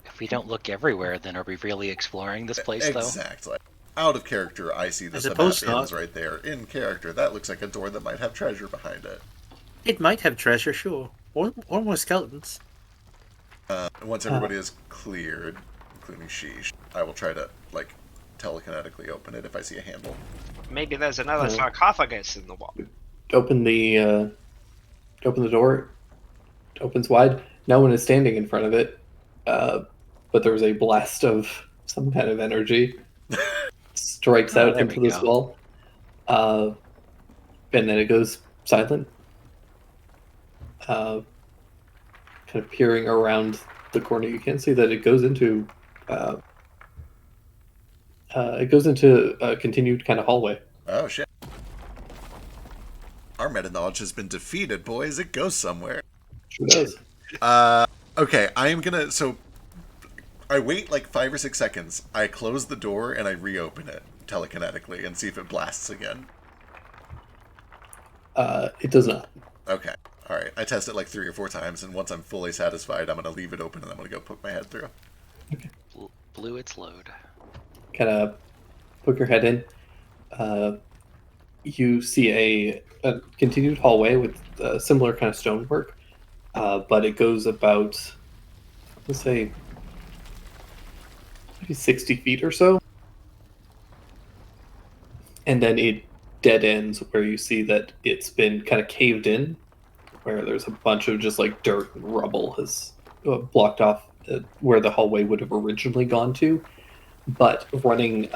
Speaker 2: If we don't look everywhere, then are we really exploring this place, though?
Speaker 4: Exactly. Out of character, I see that
Speaker 8: I
Speaker 4: the map
Speaker 8: suppose not.
Speaker 4: ends right there. In character, that looks like a door that might have treasure behind it.
Speaker 8: It might have treasure, sure. Or more skeletons.
Speaker 4: Once everybody is cleared, including Sheesh, I will try to, like, telekinetically open it if I see a handle.
Speaker 1: Maybe there's another
Speaker 5: Uh,
Speaker 1: sarcophagus in the wall.
Speaker 5: Open the door. It opens wide. No one is standing in front of it, but there was a blast of some kind of energy strikes
Speaker 2: Oh,
Speaker 5: out
Speaker 2: there
Speaker 5: into
Speaker 2: we
Speaker 5: this
Speaker 2: go.
Speaker 5: wall, and then it goes silent. Kind of peering around the corner, you can see that it goes into a continued kind of hallway.
Speaker 4: Oh, shit. Our meta knowledge has been defeated, boys. It goes somewhere.
Speaker 5: Sure does.
Speaker 4: Okay, I am gonna. So, I wait like 5 or 6 seconds. I close the door and I reopen it telekinetically and see if it blasts again.
Speaker 5: It does not.
Speaker 4: Okay, alright. I test it like 3 or 4 times, and once I'm fully satisfied, I'm gonna leave it open and I'm gonna go poke my head through.
Speaker 2: Blew its load.
Speaker 5: Kind of poke your head in. You see a continued hallway with similar kind of stonework, but it goes about, let's say, maybe 60 feet or so. And then it dead ends where you see that it's been kind of caved in, where there's a bunch of just like dirt and rubble has blocked off where the hallway would have originally gone to. But running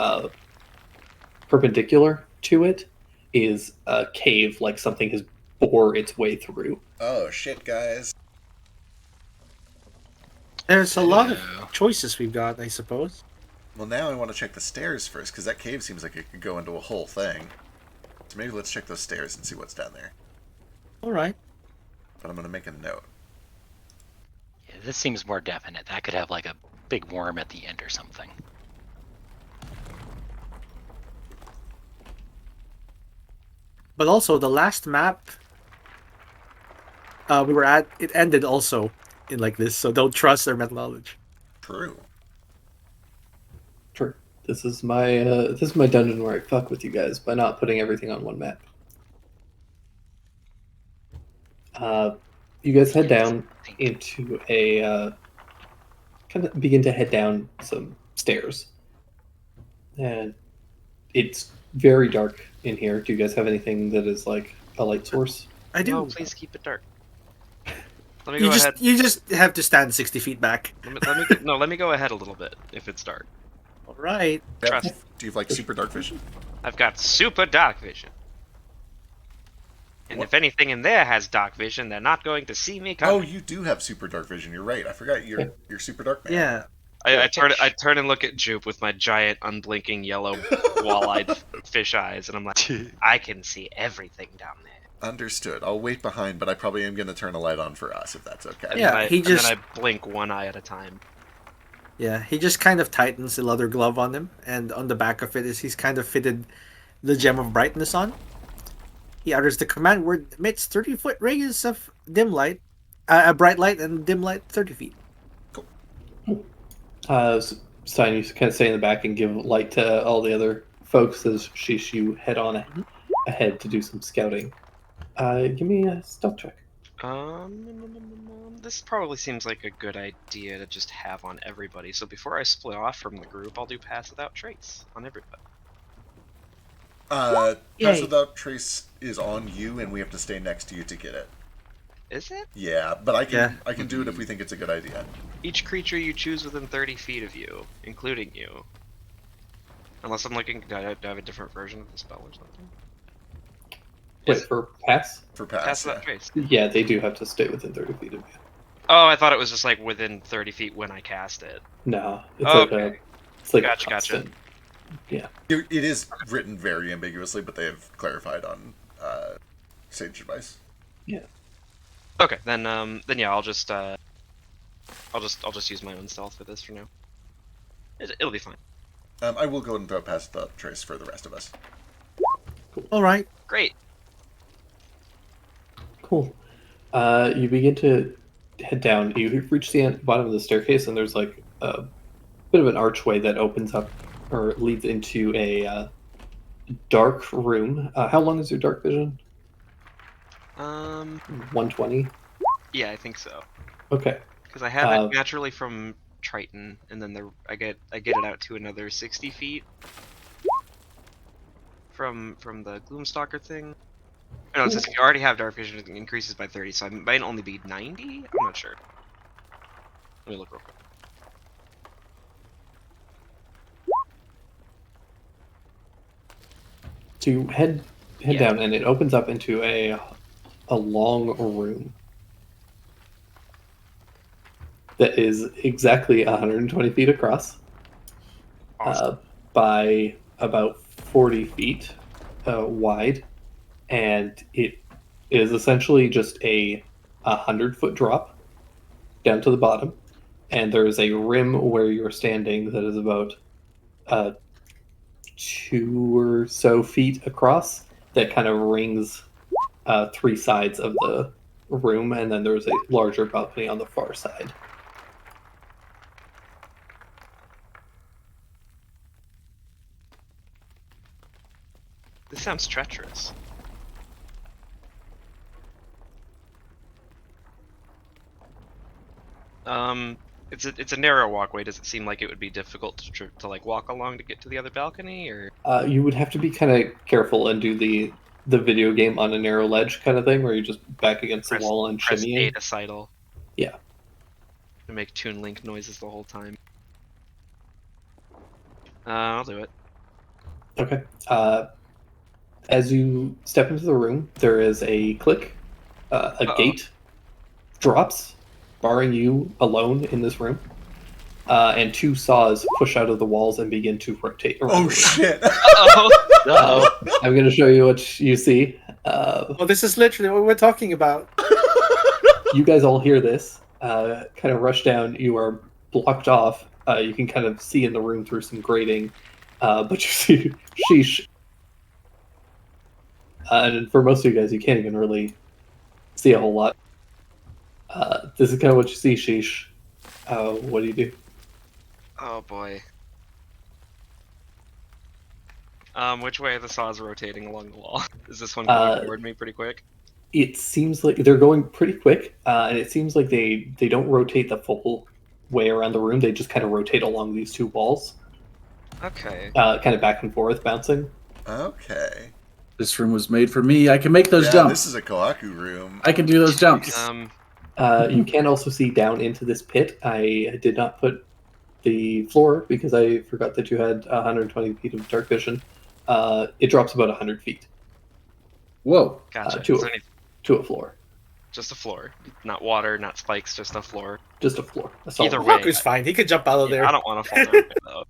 Speaker 5: perpendicular to it is a cave, like something has bore its way through.
Speaker 4: Oh shit, guys.
Speaker 3: There's a lot of
Speaker 2: Ew.
Speaker 3: choices we've got, I suppose.
Speaker 4: Well, now I want to check the stairs first, because that cave seems like it could go into a whole thing. So maybe let's check those stairs and see what's down there.
Speaker 3: All right.
Speaker 4: But I'm going to make a note.
Speaker 2: Yeah, this seems more definite. That could have like a big worm at the end or something.
Speaker 3: But also, the last map we were at, it ended also in like this, so don't trust their meta knowledge.
Speaker 4: True.
Speaker 5: Sure. This is my dungeon where I fuck with you guys by not putting everything on one map. You guys head down into a kind of begin to head down some stairs, and it's very dark in here. Do you guys have anything that is like a light source?
Speaker 3: I do.
Speaker 1: No, please keep it dark. Let me
Speaker 3: You
Speaker 1: go
Speaker 3: just
Speaker 1: ahead.
Speaker 3: you just have to stand 60 feet back.
Speaker 1: Let me go ahead a little bit if it's dark.
Speaker 3: All right.
Speaker 1: Trust.
Speaker 4: Do you have like super dark vision?
Speaker 1: I've got super dark vision. And
Speaker 4: What?
Speaker 1: if anything in there has dark vision, they're not going to see me coming.
Speaker 4: Oh, you do have super dark vision. You're right. I forgot you're super dark man.
Speaker 3: Yeah.
Speaker 1: I turn and look at Jupe with my giant unblinking yellow wall-eyed fish eyes, and I'm like, I can see everything down there.
Speaker 4: Understood. I'll wait behind, but I probably am going to turn a light on for us if that's okay.
Speaker 1: And
Speaker 3: Yeah,
Speaker 1: then
Speaker 3: he
Speaker 1: and
Speaker 3: just-
Speaker 1: then I blink one eye at a time.
Speaker 3: Yeah, he just kind of tightens the leather glove on him, and on the back of it is he's kind of fitted the gem of brightness on. He utters the command word, emits 30-foot radius of dim light, a bright light and dim light 30 feet.
Speaker 5: Stein, you kind of stay in the back and give light to all the other folks as you head on ahead to do some scouting. Give me a stealth check.
Speaker 1: This probably seems like a good idea to just have on everybody. So before I split off from the group, I'll do Pass Without Trace on everybody.
Speaker 4: Pass
Speaker 3: Yay.
Speaker 4: Without Trace is on you, and we have to stay next to you to get it.
Speaker 1: Is it?
Speaker 4: Yeah, but I can
Speaker 3: Yeah.
Speaker 4: I can do it if we think it's a good idea.
Speaker 1: Each creature you choose within 30 feet of you, including you. Unless I'm looking, do I have a different version of the spell or something?
Speaker 5: Wait,
Speaker 1: Is-
Speaker 5: for pass?
Speaker 4: For
Speaker 1: Pass
Speaker 4: pass,
Speaker 1: Without
Speaker 4: yeah.
Speaker 1: Trace.
Speaker 5: Yeah, they do have to stay within 30 feet of you.
Speaker 1: Oh, I thought it was just like within 30 feet when I cast it.
Speaker 5: No, it's
Speaker 1: Okay.
Speaker 5: it's like
Speaker 1: Gotcha,
Speaker 5: a
Speaker 1: gotcha.
Speaker 5: constant. Yeah.
Speaker 4: It is written very ambiguously, but they have clarified on Sage Advice.
Speaker 1: Okay, then yeah, I'll just use my own stealth for this for now. It'll be fine.
Speaker 4: I will go and throw Pass Without Trace for the rest of us.
Speaker 3: All right.
Speaker 1: Great.
Speaker 5: Cool. You begin to head down. You reach the bottom of the staircase, and there's like a bit of an archway that opens up or leads into a dark room. How long is your dark vision? 120.
Speaker 1: Yeah, I think so.
Speaker 5: Okay.
Speaker 1: Because I have it naturally from Triton, and then I get it out to another 60 feet from the Gloomstalker thing. No, it says if you already have dark vision, it increases by 30, so it might only be 90. I'm not sure. Let me look real quick.
Speaker 5: So you head
Speaker 1: Yeah.
Speaker 5: down, and it opens up into a long room that is exactly 120 feet across,
Speaker 1: Awesome.
Speaker 5: by about 40 feet wide, and it is essentially just a 100-foot drop down to the bottom, and there is a rim where you're standing that is about 2 or so feet across that kind of rings 3 sides of the room, and then there's a larger balcony on the far side.
Speaker 1: This sounds treacherous. It's a narrow walkway. Does it seem like it would be difficult to like walk along to get to the other balcony, or?
Speaker 5: You would have to be kind of careful and do the video game on a narrow ledge kind of thing, where you just back against the wall and
Speaker 1: Press
Speaker 5: shimmy
Speaker 1: A
Speaker 5: in.
Speaker 1: to sidle.
Speaker 5: Yeah.
Speaker 1: To make Toon Link noises the whole time. I'll do it.
Speaker 5: Okay. As you step into the room, there is a click. A gate drops, barring you alone in this room. And 2 saws push out of the walls and begin to rotate around.
Speaker 4: Oh
Speaker 5: the room.
Speaker 4: shit!
Speaker 2: Uh-oh.
Speaker 5: I'm going to show you what you see.
Speaker 8: Well, this is literally what we're talking about.
Speaker 5: You guys all hear this. Kind of rush down. You are blocked off. You can kind of see in the room through some grating. But you see Sheesh. And for most of you guys, you can't even really see a whole lot. This is kind of what you see, Sheesh. What do you do?
Speaker 1: Oh boy. Which way are the saws rotating along the wall? Is this one going toward me pretty quick?
Speaker 5: It seems like they're going pretty quick, and it seems like they don't rotate the full way around the room. They just kind of rotate along these 2 walls,
Speaker 1: Okay.
Speaker 5: kind of back and forth, bouncing.
Speaker 4: Okay.
Speaker 6: This room was made for me. I can make those
Speaker 4: Yeah,
Speaker 6: jumps.
Speaker 4: this is a Kohaku room.
Speaker 6: I can do those jumps.
Speaker 5: You can also see down into this pit. I did not put the floor because I forgot that you had 120 feet of dark vision. It drops about 100 feet
Speaker 6: Whoa.
Speaker 1: Gotcha.
Speaker 5: to
Speaker 1: Is
Speaker 5: a-
Speaker 1: there any-
Speaker 5: to a floor.
Speaker 1: just a floor, not water, not spikes, just a floor.
Speaker 5: Just a floor. A solid
Speaker 1: Either
Speaker 5: floor.
Speaker 1: way.
Speaker 8: Haku's fine. He could jump out of
Speaker 1: Yeah,
Speaker 8: there.
Speaker 1: I don't want to fall down there, though.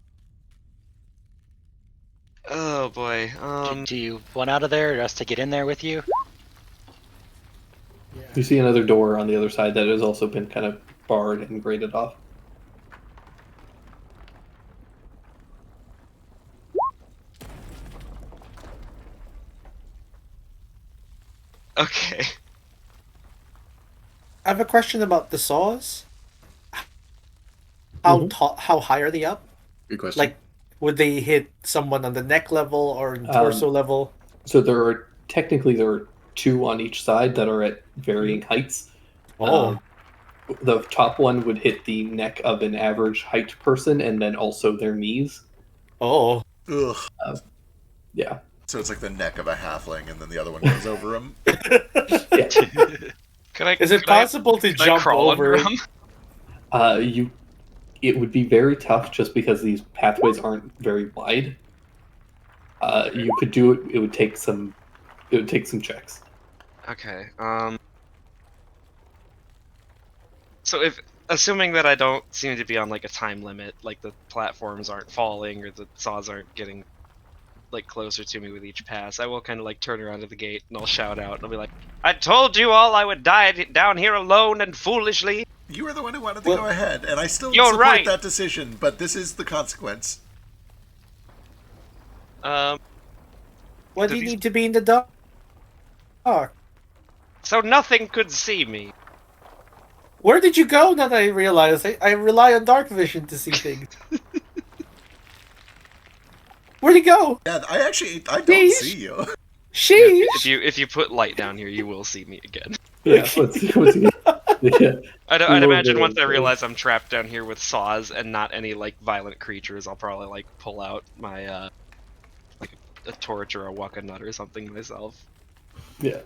Speaker 1: Oh boy.
Speaker 2: Do you want out of there or us to get in there with you?
Speaker 5: You see another door on the other side that has also been kind of barred and grated off.
Speaker 1: Okay.
Speaker 8: I have a question about the saws. How
Speaker 5: Mhm.
Speaker 8: how high are they up?
Speaker 6: Good question.
Speaker 8: Like, would they hit someone on the neck level or torso level?
Speaker 5: So there are 2 on each side that are at varying heights.
Speaker 8: Oh.
Speaker 5: The top one would hit the neck of an average height person, and then also their knees.
Speaker 8: Oh.
Speaker 4: Ugh.
Speaker 5: Yeah.
Speaker 4: So it's like the neck of a halfling, and then the other one goes over him.
Speaker 5: Yeah.
Speaker 1: Could I?
Speaker 8: Is it
Speaker 1: could I-
Speaker 8: possible to
Speaker 1: could I
Speaker 8: jump
Speaker 1: crawl
Speaker 8: over?
Speaker 1: under 'em?
Speaker 5: It would be very tough just because these pathways aren't very wide. You could do it. It would take some. It would take some checks.
Speaker 1: Okay. So if assuming that I don't seem to be on like a time limit, like the platforms aren't falling or the saws aren't getting like closer to me with each pass, I will kind of like turn around to the gate and I'll shout out and I'll be like, "I told you all I would die down here alone and foolishly."
Speaker 4: You were the one who wanted to go ahead, and I still
Speaker 1: You're
Speaker 4: support
Speaker 1: right.
Speaker 4: that decision, but this is the consequence.
Speaker 8: Why
Speaker 1: Do
Speaker 8: do you
Speaker 1: these-
Speaker 8: need to be in the dark?
Speaker 1: So nothing could see me.
Speaker 8: Where did you go? Now that I realize I rely on dark vision to see things. Where'd he go?
Speaker 4: Yeah, I don't
Speaker 8: Sheesh.
Speaker 4: see you.
Speaker 8: Sheesh.
Speaker 1: If you put light down here, you will see me again.
Speaker 5: Yeah. Yeah.
Speaker 1: I'd
Speaker 5: will
Speaker 1: imagine
Speaker 5: do
Speaker 1: once
Speaker 5: it,
Speaker 1: I
Speaker 5: yeah.
Speaker 1: realize I'm trapped down here with saws and not any like violent creatures, I'll probably like pull out my like a torch or a waka nut or something myself.
Speaker 5: Yeah.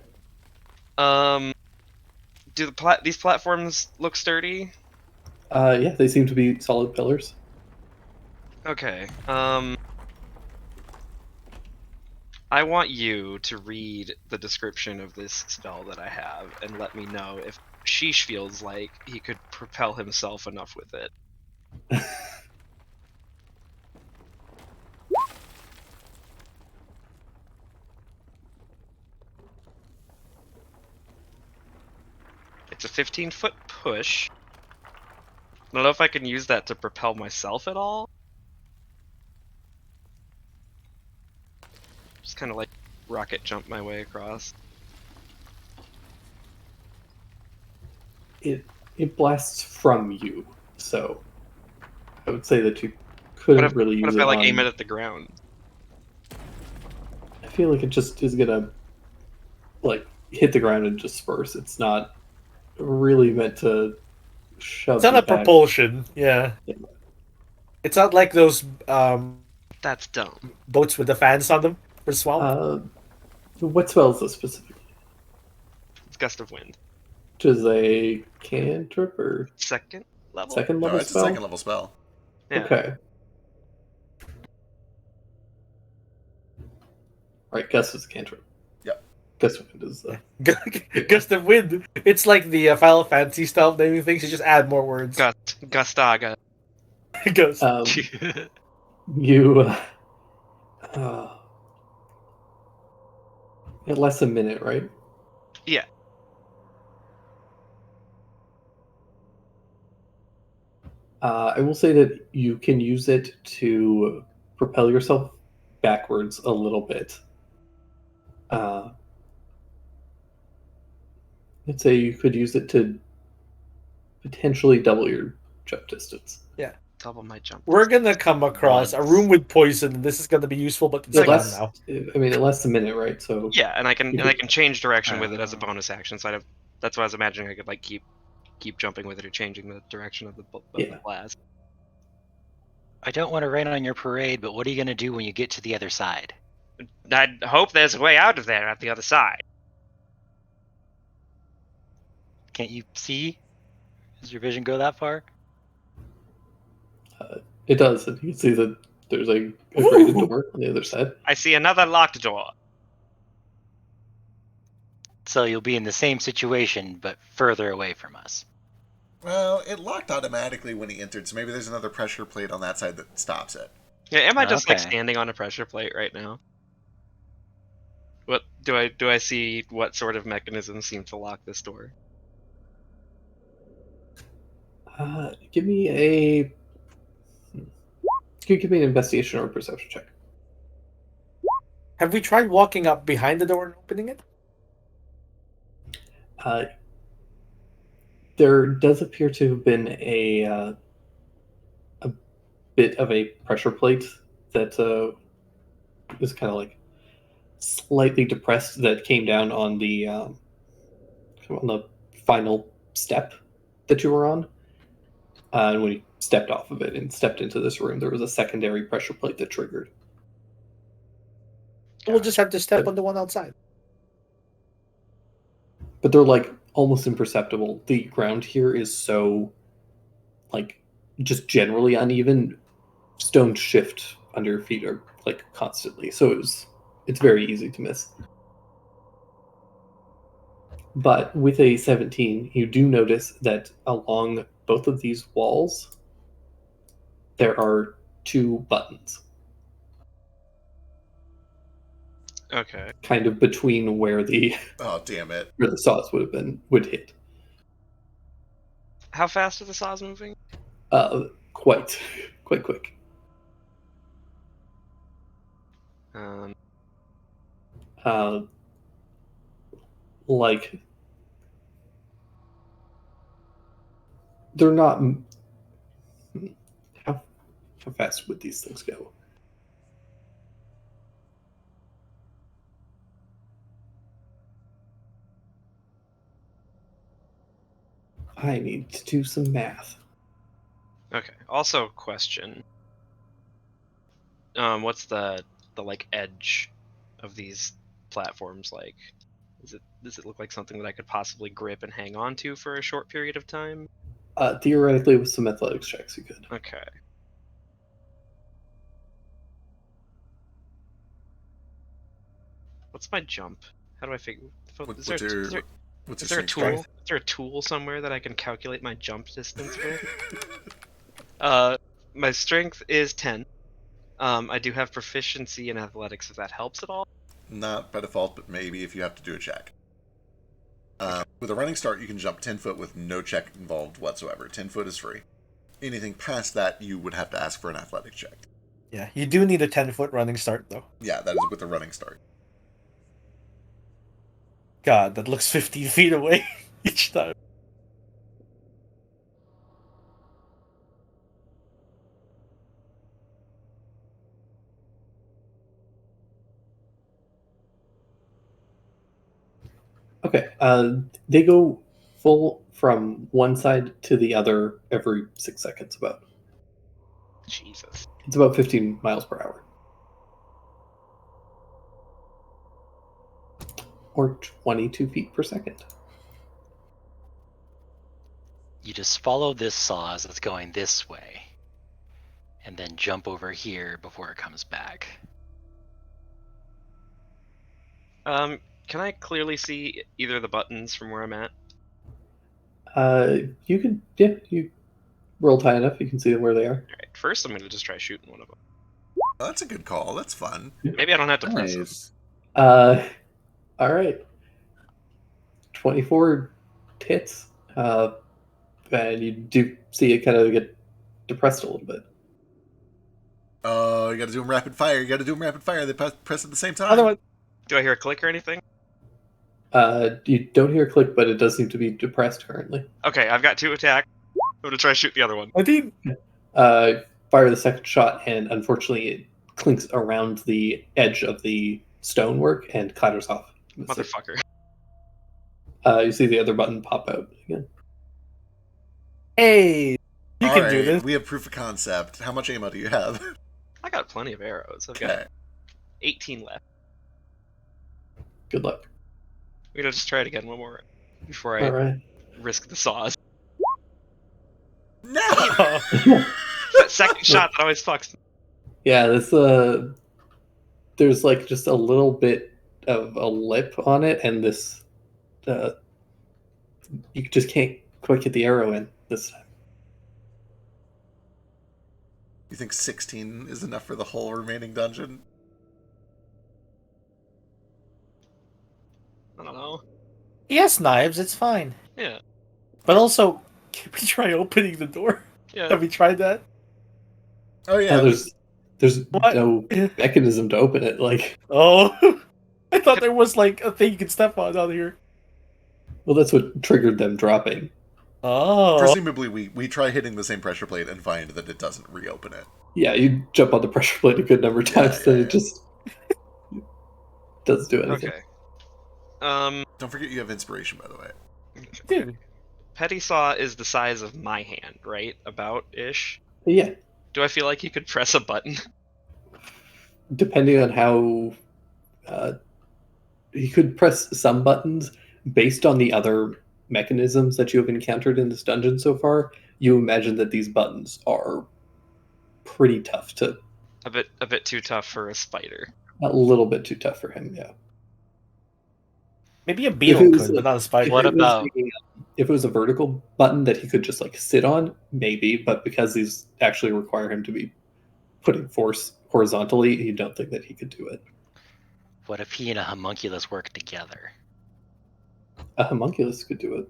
Speaker 1: Do these platforms look sturdy?
Speaker 5: Yeah. They seem to be solid pillars.
Speaker 1: Okay. I want you to read the description of this spell that I have and let me know if Sheesh feels like he could propel himself enough with it. It's a 15-foot push. I don't know if I can use that to propel myself at all. Just kind of like rocket jump my way across.
Speaker 5: It blasts from you, so I would say that you couldn't really use
Speaker 1: What if
Speaker 5: it
Speaker 1: I like
Speaker 5: on-
Speaker 1: aim it at the ground?
Speaker 5: I feel like it just is gonna like hit the ground and disperse. It's not really meant to shove
Speaker 8: It's not
Speaker 5: you
Speaker 8: a
Speaker 5: back.
Speaker 8: propulsion. Yeah.
Speaker 5: Yeah.
Speaker 8: It's not like those
Speaker 1: That's dumb.
Speaker 8: boats with the fans on them for swamp.
Speaker 5: What spell is this specifically?
Speaker 1: It's gust of wind.
Speaker 5: Which is a cantrip or
Speaker 1: Second level.
Speaker 5: second
Speaker 4: No,
Speaker 5: level
Speaker 4: it's a
Speaker 5: spell?
Speaker 4: second level spell.
Speaker 1: Yeah.
Speaker 5: Okay. Right, Gust is a cantrip.
Speaker 4: Yep.
Speaker 5: Gust of Wind is
Speaker 8: Gust of wind. It's like the Final Fantasy style of naming things. You just add more words.
Speaker 1: Gustaga.
Speaker 8: Gust.
Speaker 5: You in less than a minute, right?
Speaker 1: Yeah.
Speaker 5: I will say that you can use it to propel yourself backwards a little bit. Let's say you could use it to potentially double your jump distance.
Speaker 1: Double my jump.
Speaker 8: We're gonna come across a
Speaker 1: Once.
Speaker 8: room with poison, and this is gonna be useful, but it's
Speaker 5: Yeah,
Speaker 8: gone
Speaker 5: less,
Speaker 8: now.
Speaker 5: I mean, in less than a minute, right? So
Speaker 1: Yeah, and I can
Speaker 5: You
Speaker 1: and I
Speaker 5: could-
Speaker 1: can change direction with it as a bonus action. So that's why I was imagining I could like keep jumping with it or changing the direction of the
Speaker 5: Yeah.
Speaker 1: blast.
Speaker 2: I don't want to rain on your parade, but what are you going to do when you get to the other side?
Speaker 1: I hope there's a way out of there at the other side.
Speaker 2: Can't you see? Does your vision go that far?
Speaker 5: it does, and you can see that there's a grated door on the other side.
Speaker 1: I see another locked door.
Speaker 2: So you'll be in the same situation, but further away from us.
Speaker 4: Well, it locked automatically when he entered, so maybe there's another pressure plate on that side that stops it.
Speaker 1: Yeah, am I just like
Speaker 2: Okay.
Speaker 1: standing on a pressure plate right now? What do I see? What sort of mechanisms seem to lock this door?
Speaker 5: Give me a. Give me an investigation or a perception check.
Speaker 8: Have we tried walking up behind the door and opening it?
Speaker 5: There does appear to have been a bit of a pressure plate that was kind of like slightly depressed that came down on the final step that you were on. And when you stepped off of it and stepped into this room, there was a secondary pressure plate that triggered.
Speaker 8: We'll just have to step on the one outside.
Speaker 5: But they're like almost imperceptible. The ground here is so like just generally uneven. Stones shift under your feet are like constantly, so it's very easy to miss. But with a 17, you do notice that along both of these walls there are 2 buttons,
Speaker 1: Okay.
Speaker 5: kind of between where the
Speaker 4: Oh, damn it.
Speaker 5: saws would hit.
Speaker 1: How fast are the saws moving?
Speaker 5: Quite quick. Like they're not. How fast would these things go? I need to do some math.
Speaker 1: Okay. Also, question. What's the like edge of these platforms like? Does it look like something that I could possibly grip and hang on to for a short period of time?
Speaker 5: Theoretically, with some athletics checks, you could.
Speaker 1: Okay. What's my jump? How do I figure? Is there a tool?
Speaker 4: strength?
Speaker 1: Is there a tool somewhere that I can calculate my jump distance with? My strength is 10. I do have proficiency in athletics, if that helps at all.
Speaker 4: Not by default, but maybe if you have to do a check. With a running start, you can jump 10 foot with no check involved whatsoever. 10 foot is free. Anything past that, you would have to ask for an athletic check.
Speaker 8: Yeah, you do need a 10-foot running start, though.
Speaker 4: Yeah, that is with a running start.
Speaker 8: God, that looks 15 feet away each time.
Speaker 5: Okay. They go from one side to the other every 6 seconds about.
Speaker 1: Jesus.
Speaker 5: It's about 15 miles per hour. Or 22 feet per second.
Speaker 2: You just follow this saw as it's going this way, and then jump over here before it comes back.
Speaker 1: Can I clearly see either of the buttons from where I'm at?
Speaker 5: You can, yeah, you roll high enough, you can see where they are.
Speaker 1: Alright, first I'm gonna just try shooting one of them.
Speaker 4: Oh, that's a good call. That's fun.
Speaker 1: Maybe I don't have to press them.
Speaker 6: Nice.
Speaker 5: All right. 24 hits. And you do see it kind of get depressed a little bit.
Speaker 4: Oh, you gotta do them rapid fire. You gotta do them rapid fire. They press at the same time.
Speaker 8: Otherwise,
Speaker 1: Do I hear a click or anything?
Speaker 5: You don't hear a click, but it does seem to be depressed currently.
Speaker 1: Okay, I've got 2 attack. I'm gonna try to shoot the other one.
Speaker 8: I think
Speaker 5: Fire the second shot, and unfortunately, it clinks around the edge of the stonework and clatters off.
Speaker 1: Motherfucker.
Speaker 5: You see the other button pop out again.
Speaker 8: hey, you
Speaker 4: All
Speaker 8: can
Speaker 4: right,
Speaker 8: do this.
Speaker 4: We have proof of concept. How much ammo do you have?
Speaker 1: I got plenty of arrows. I've got
Speaker 4: Okay.
Speaker 1: 18 left.
Speaker 5: Good luck.
Speaker 1: We're gonna just try it again one more before
Speaker 5: All
Speaker 1: I
Speaker 5: right.
Speaker 1: risk the saws.
Speaker 4: No.
Speaker 1: That second shot that always fucks me.
Speaker 5: Yeah, this there's like just a little bit of a lip on it, and this you just can't quite get the arrow in this time.
Speaker 4: You think 16 is enough for the whole remaining dungeon?
Speaker 1: I don't know.
Speaker 8: He has knives. It's fine.
Speaker 1: Yeah.
Speaker 8: But also, can we try opening the door?
Speaker 1: Yeah.
Speaker 8: Have we tried that?
Speaker 4: Oh yeah.
Speaker 5: There's
Speaker 8: What?
Speaker 5: no mechanism to open it. Like,
Speaker 8: Oh, I thought there was like a thing you could step on out here.
Speaker 5: well, that's what triggered them dropping.
Speaker 8: Oh,
Speaker 4: Presumably, we try hitting the same pressure plate and find that it doesn't reopen it.
Speaker 5: Yeah, you jump on the pressure plate a good number of times,
Speaker 4: Yeah,
Speaker 5: then
Speaker 4: yeah,
Speaker 5: it just doesn't do anything.
Speaker 1: Okay.
Speaker 4: Don't forget you have inspiration, by the way.
Speaker 8: dude.
Speaker 1: Petty Saw is the size of my hand, right? About-ish.
Speaker 5: Yeah,
Speaker 1: Do I feel like you could press a button?
Speaker 5: depending on how you could press some buttons based on the other mechanisms that you have encountered in this dungeon so far. You imagine that these buttons are pretty tough to,
Speaker 1: A bit too tough for a spider.
Speaker 5: a little bit too tough for him. Yeah.
Speaker 8: Maybe a
Speaker 5: If
Speaker 8: beetle
Speaker 5: it was
Speaker 8: could, but not a spider.
Speaker 2: What
Speaker 5: If it was
Speaker 2: about-
Speaker 5: if it was a vertical button that he could just like sit on, maybe, but because these actually require him to be putting force horizontally, you don't think that he could do it.
Speaker 2: What if he and a homunculus work together?
Speaker 5: A homunculus could do it.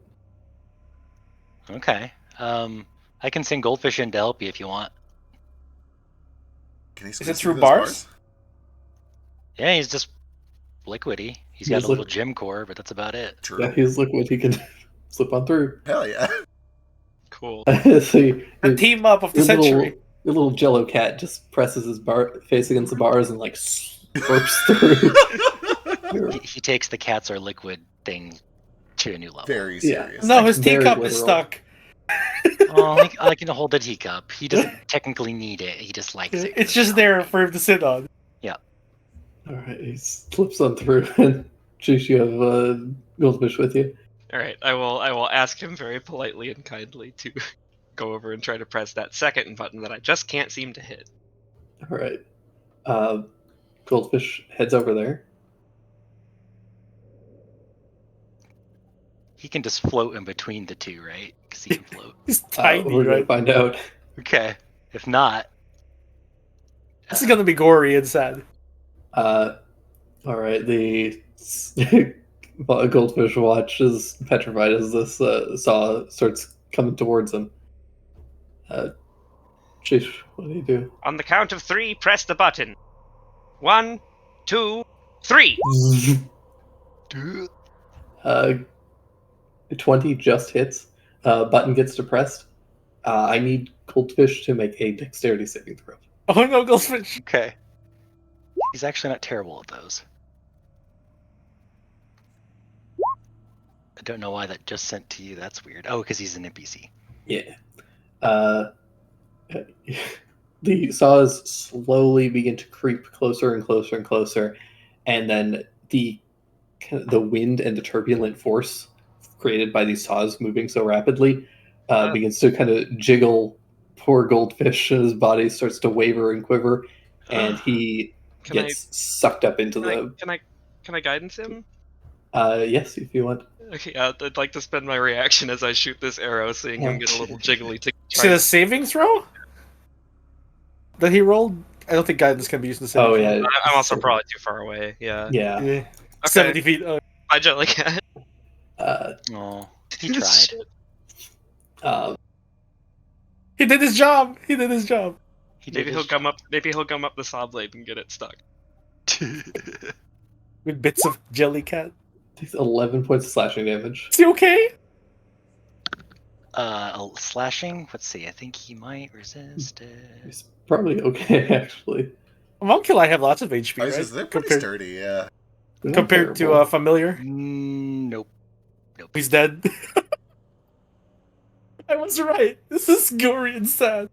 Speaker 2: Okay. I can send Goldfish in to help you if you want.
Speaker 4: Can he
Speaker 8: it
Speaker 4: squeeze
Speaker 8: through
Speaker 4: those
Speaker 8: bars?
Speaker 2: Yeah, he's just liquidy. He's got
Speaker 5: He's
Speaker 2: a little gym core, but that's about it.
Speaker 4: True.
Speaker 5: Yeah, he's liquid. He can slip on through.
Speaker 4: Hell yeah.
Speaker 1: Cool.
Speaker 5: So
Speaker 8: The team up of the
Speaker 5: your
Speaker 8: century.
Speaker 5: your little Jello cat just presses his face against the bars and like slurps through.
Speaker 2: He takes the cats are liquid thing to a new level.
Speaker 4: Very
Speaker 5: Yeah.
Speaker 4: serious.
Speaker 8: No, his
Speaker 5: Very
Speaker 8: teacup is
Speaker 5: literal.
Speaker 8: stuck.
Speaker 2: Oh, I can hold the teacup. He doesn't technically need it. He just likes it. 'cause
Speaker 8: It's just there for him to sit on.
Speaker 5: All right, he slips on through. And Juice, you have Goldfish with you.
Speaker 1: All right, I will ask him very politely and kindly to go over and try to press that second button that I just can't seem to hit.
Speaker 5: All right, Goldfish heads over there.
Speaker 2: He can just float in between the two, right? Because he can float.
Speaker 8: He's tiny,
Speaker 5: We're gonna
Speaker 8: right?
Speaker 5: find out.
Speaker 2: Okay. If not,
Speaker 8: This is gonna be gory and sad.
Speaker 5: All right, the Goldfish watch is petrified as this saw starts coming towards him. Chief, what do you do?
Speaker 1: On the count of 3, press the button. 1, 2, 3.
Speaker 5: 20 just hits. Button gets depressed. I need Goldfish to make a dexterity saving throw.
Speaker 8: Oh no, Goldfish.
Speaker 2: okay. He's actually not terrible at those. I don't know why that just sent to you. That's weird. Oh, because he's an NPC.
Speaker 5: Yeah. The saws slowly begin to creep closer and closer and closer, and then the wind and the turbulent force created by these saws moving so rapidly begins to kind of jiggle poor Goldfish. His body starts to waver and quiver, and he gets sucked up into the.
Speaker 1: Can I guidance him?
Speaker 5: Yes, if you want.
Speaker 1: Okay, I'd like to spend my reaction as I shoot this arrow, seeing him get a little jiggly. To
Speaker 8: Is it a saving throw that he rolled? I don't think guidance can be used in the saving
Speaker 5: Oh
Speaker 8: throw.
Speaker 5: yeah.
Speaker 1: I'm also probably too far away. Yeah.
Speaker 5: Yeah.
Speaker 8: Yeah.
Speaker 1: Okay.
Speaker 8: 70 feet.
Speaker 1: Bye, Jellycat.
Speaker 2: Oh, he tried.
Speaker 8: He did his job. He did his job.
Speaker 1: Maybe he'll come up. Maybe he'll come up the saw blade and get it stuck.
Speaker 8: With bits of Jellycat.
Speaker 5: Takes 11 points of slashing damage.
Speaker 8: Is he okay?
Speaker 2: Slashing. Let's see. I think he might resist it.
Speaker 5: He's probably okay, actually.
Speaker 8: Homunculi I have lots of HP,
Speaker 4: I was
Speaker 8: right?
Speaker 4: just, they're pretty sturdy, yeah.
Speaker 5: They're not
Speaker 8: Compared to
Speaker 5: terrible.
Speaker 8: Familiar.
Speaker 2: Nope.
Speaker 8: He's dead. I was right. This is gory and sad.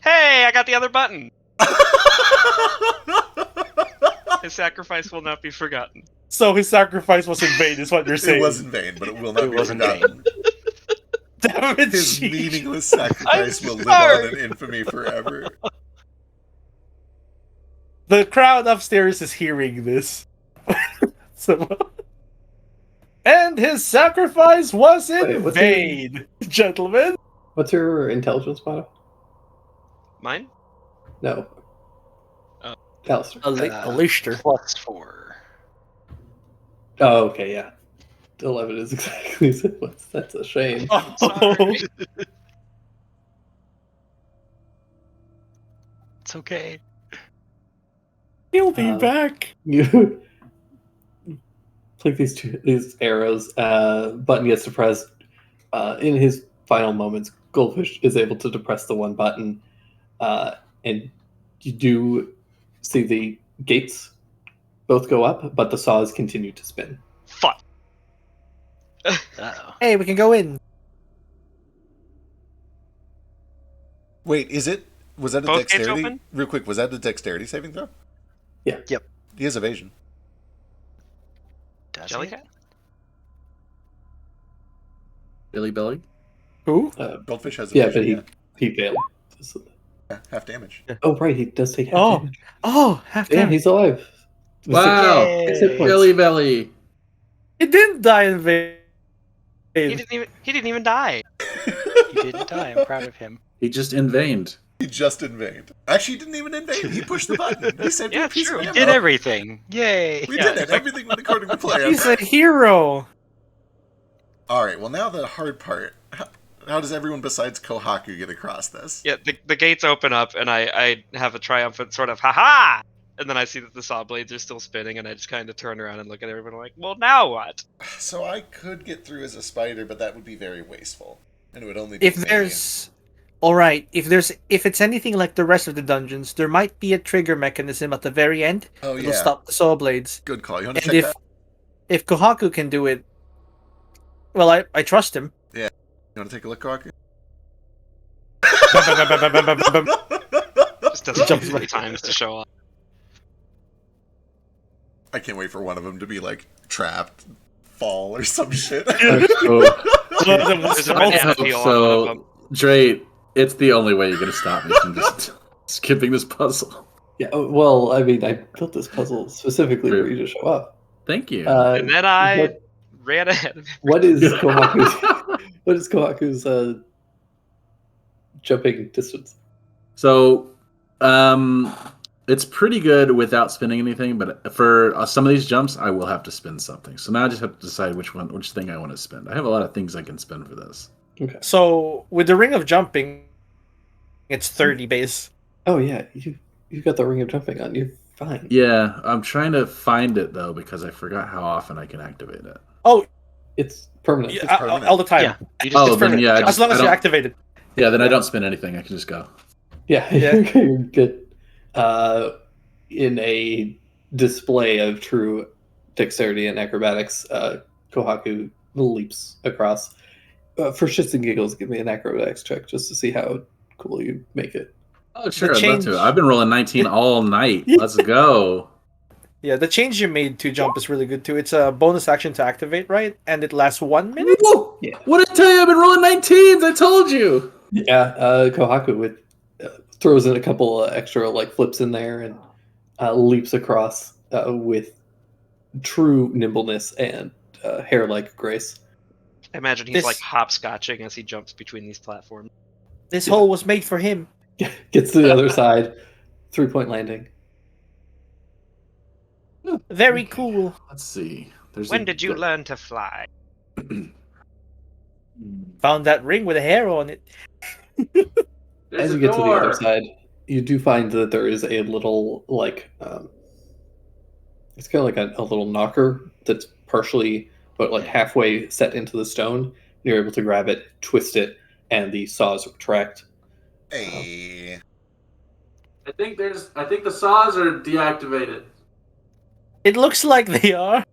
Speaker 1: Hey, I got the other button. His sacrifice will not be forgotten.
Speaker 8: So his sacrifice was in vain, is what you're saying.
Speaker 4: It was in vain, but it will not
Speaker 2: It
Speaker 4: be
Speaker 2: wasn't
Speaker 4: forgotten.
Speaker 8: Damn it,
Speaker 4: His
Speaker 8: Sheesh.
Speaker 4: meaningless sacrifice
Speaker 8: I'm
Speaker 4: will live
Speaker 8: sorry.
Speaker 4: on in infamy forever.
Speaker 8: The crowd upstairs is hearing this. So, and his sacrifice was in
Speaker 5: Wait, what's
Speaker 8: vain, gentlemen.
Speaker 5: What's your intelligence motto?
Speaker 1: Mine?
Speaker 5: No.
Speaker 1: Oh.
Speaker 5: Alistair.
Speaker 8: Alistair.
Speaker 2: +4.
Speaker 5: Oh, okay, yeah. 11 is exactly what's. That's a shame.
Speaker 1: Sorry.
Speaker 2: It's okay.
Speaker 8: He'll be back.
Speaker 5: You flick these arrows. Button gets depressed. In his final moments, Goldfish is able to depress the one button, and you do see the gates both go up, but the saws continue to spin.
Speaker 1: Fuck.
Speaker 2: Uh-oh.
Speaker 8: Hey, we can go in.
Speaker 4: Wait, was that a
Speaker 1: Both gates
Speaker 4: dexterity?
Speaker 1: open?
Speaker 4: Real quick, was that a dexterity saving throw?
Speaker 5: Yeah.
Speaker 2: Yep.
Speaker 4: He has evasion.
Speaker 2: Does he?
Speaker 1: Jellycat?
Speaker 6: Billy Belly.
Speaker 8: Who?
Speaker 4: Goldfish has
Speaker 5: Yeah,
Speaker 4: evasion.
Speaker 5: but he failed.
Speaker 4: yeah, half damage.
Speaker 5: Oh, right, he does take half
Speaker 8: Oh.
Speaker 5: damage.
Speaker 8: Oh, half
Speaker 5: Yeah,
Speaker 8: damage.
Speaker 5: he's alive.
Speaker 6: Wow.
Speaker 5: Six hit points.
Speaker 6: Billy Belly.
Speaker 8: He didn't die in vain.
Speaker 1: He didn't even die.
Speaker 2: He didn't die. I'm proud of him.
Speaker 6: He just inveined.
Speaker 4: He just invaded. Actually, he didn't even invade. He pushed the button. He saved
Speaker 1: Yeah,
Speaker 4: a piece
Speaker 1: true.
Speaker 4: of
Speaker 1: He
Speaker 4: ammo.
Speaker 2: Did everything. Yay.
Speaker 4: We
Speaker 1: Yeah.
Speaker 4: did it. Everything went according to plan.
Speaker 8: He's a hero.
Speaker 4: All right. Well, now the hard part. How does everyone besides Kohaku get across this?
Speaker 1: Yeah, the gates open up, and I have a triumphant sort of ha-ha! And then I see that the saw blades are still spinning, and I just kind of turn around and look at everyone like, well, now what?
Speaker 4: So I could get through as a spider, but that would be very wasteful, and it would only be
Speaker 8: If
Speaker 4: me.
Speaker 8: there's... Alright, if it's anything like the rest of the dungeons, there might be a trigger mechanism at the very end
Speaker 4: Oh
Speaker 8: that'll
Speaker 4: yeah,
Speaker 8: stop the saw blades.
Speaker 4: good call. You want to
Speaker 8: And
Speaker 4: check
Speaker 8: if
Speaker 4: that?
Speaker 8: if Kohaku can do it, well, I trust him.
Speaker 4: You want to take a look, Kohaku?
Speaker 1: Just does it
Speaker 8: Jumps
Speaker 1: 3 times to show up.
Speaker 4: I can't wait for one of them to be like trapped, fall, or some shit.
Speaker 1: There's a banana peel on one of them.
Speaker 6: Dre, it's the only way you're gonna stop me from just skipping this puzzle.
Speaker 5: Yeah, well, I mean, I built this puzzle specifically for you to show up.
Speaker 6: Thank you.
Speaker 1: And then I
Speaker 5: what-
Speaker 1: ran ahead of him.
Speaker 5: What is Kohaku's jumping distance?
Speaker 6: So, it's pretty good without spinning anything, but for some of these jumps, I will have to spin something. So now I just have to decide which thing I want to spin. I have a lot of things I can spin for this.
Speaker 5: Okay.
Speaker 8: So, with the ring of jumping, it's 30 base.
Speaker 5: Oh yeah, you got the ring of jumping on. You're fine.
Speaker 6: Yeah, I'm trying to find it though because I forgot how often I can activate it.
Speaker 8: Oh,
Speaker 5: It's permanent.
Speaker 8: yeah,
Speaker 4: permanent.
Speaker 8: all the time.
Speaker 2: Yeah. You just
Speaker 6: Oh,
Speaker 8: It's
Speaker 6: then
Speaker 8: permanent.
Speaker 6: yeah,
Speaker 8: As long as
Speaker 6: I
Speaker 8: you
Speaker 6: don't-
Speaker 8: activate it.
Speaker 6: Yeah, then I don't spin anything. I can just go.
Speaker 5: Yeah,
Speaker 8: Yeah.
Speaker 5: you're good. In a display of true dexterity and acrobatics, Kohaku leaps across. For shits and giggles, give me an acrobatics check just to see how cool you make it.
Speaker 6: Oh, sure, I'd love
Speaker 8: change-
Speaker 6: to. I've been rolling 19 all night. Let's go.
Speaker 8: Yeah, the change you made to jump is really good too. It's a bonus action to activate, right? And it lasts 1 minute.
Speaker 6: Woo!
Speaker 5: Yeah.
Speaker 6: What did I tell you? I've been rolling 19s. I told you.
Speaker 5: Yeah, Kohaku throws in a couple extra like flips in there and leaps across with true nimbleness and hair-like grace.
Speaker 1: I imagine he's
Speaker 8: This-
Speaker 1: like hopscotching as he jumps between these platforms.
Speaker 8: This hole was made for him.
Speaker 5: Gets to the other side, 3-point landing.
Speaker 8: Very cool.
Speaker 6: Let's see. There's
Speaker 1: When did you learn to fly?
Speaker 8: Found that ring with a hair on it.
Speaker 5: As you get to the other side, you do find that there is a little like it's kind of like a little knocker that's partially but like halfway set into the stone. You're able to grab it, twist it, and the saws retract.
Speaker 4: Hey.
Speaker 6: I think the saws are deactivated.
Speaker 8: It looks like they are.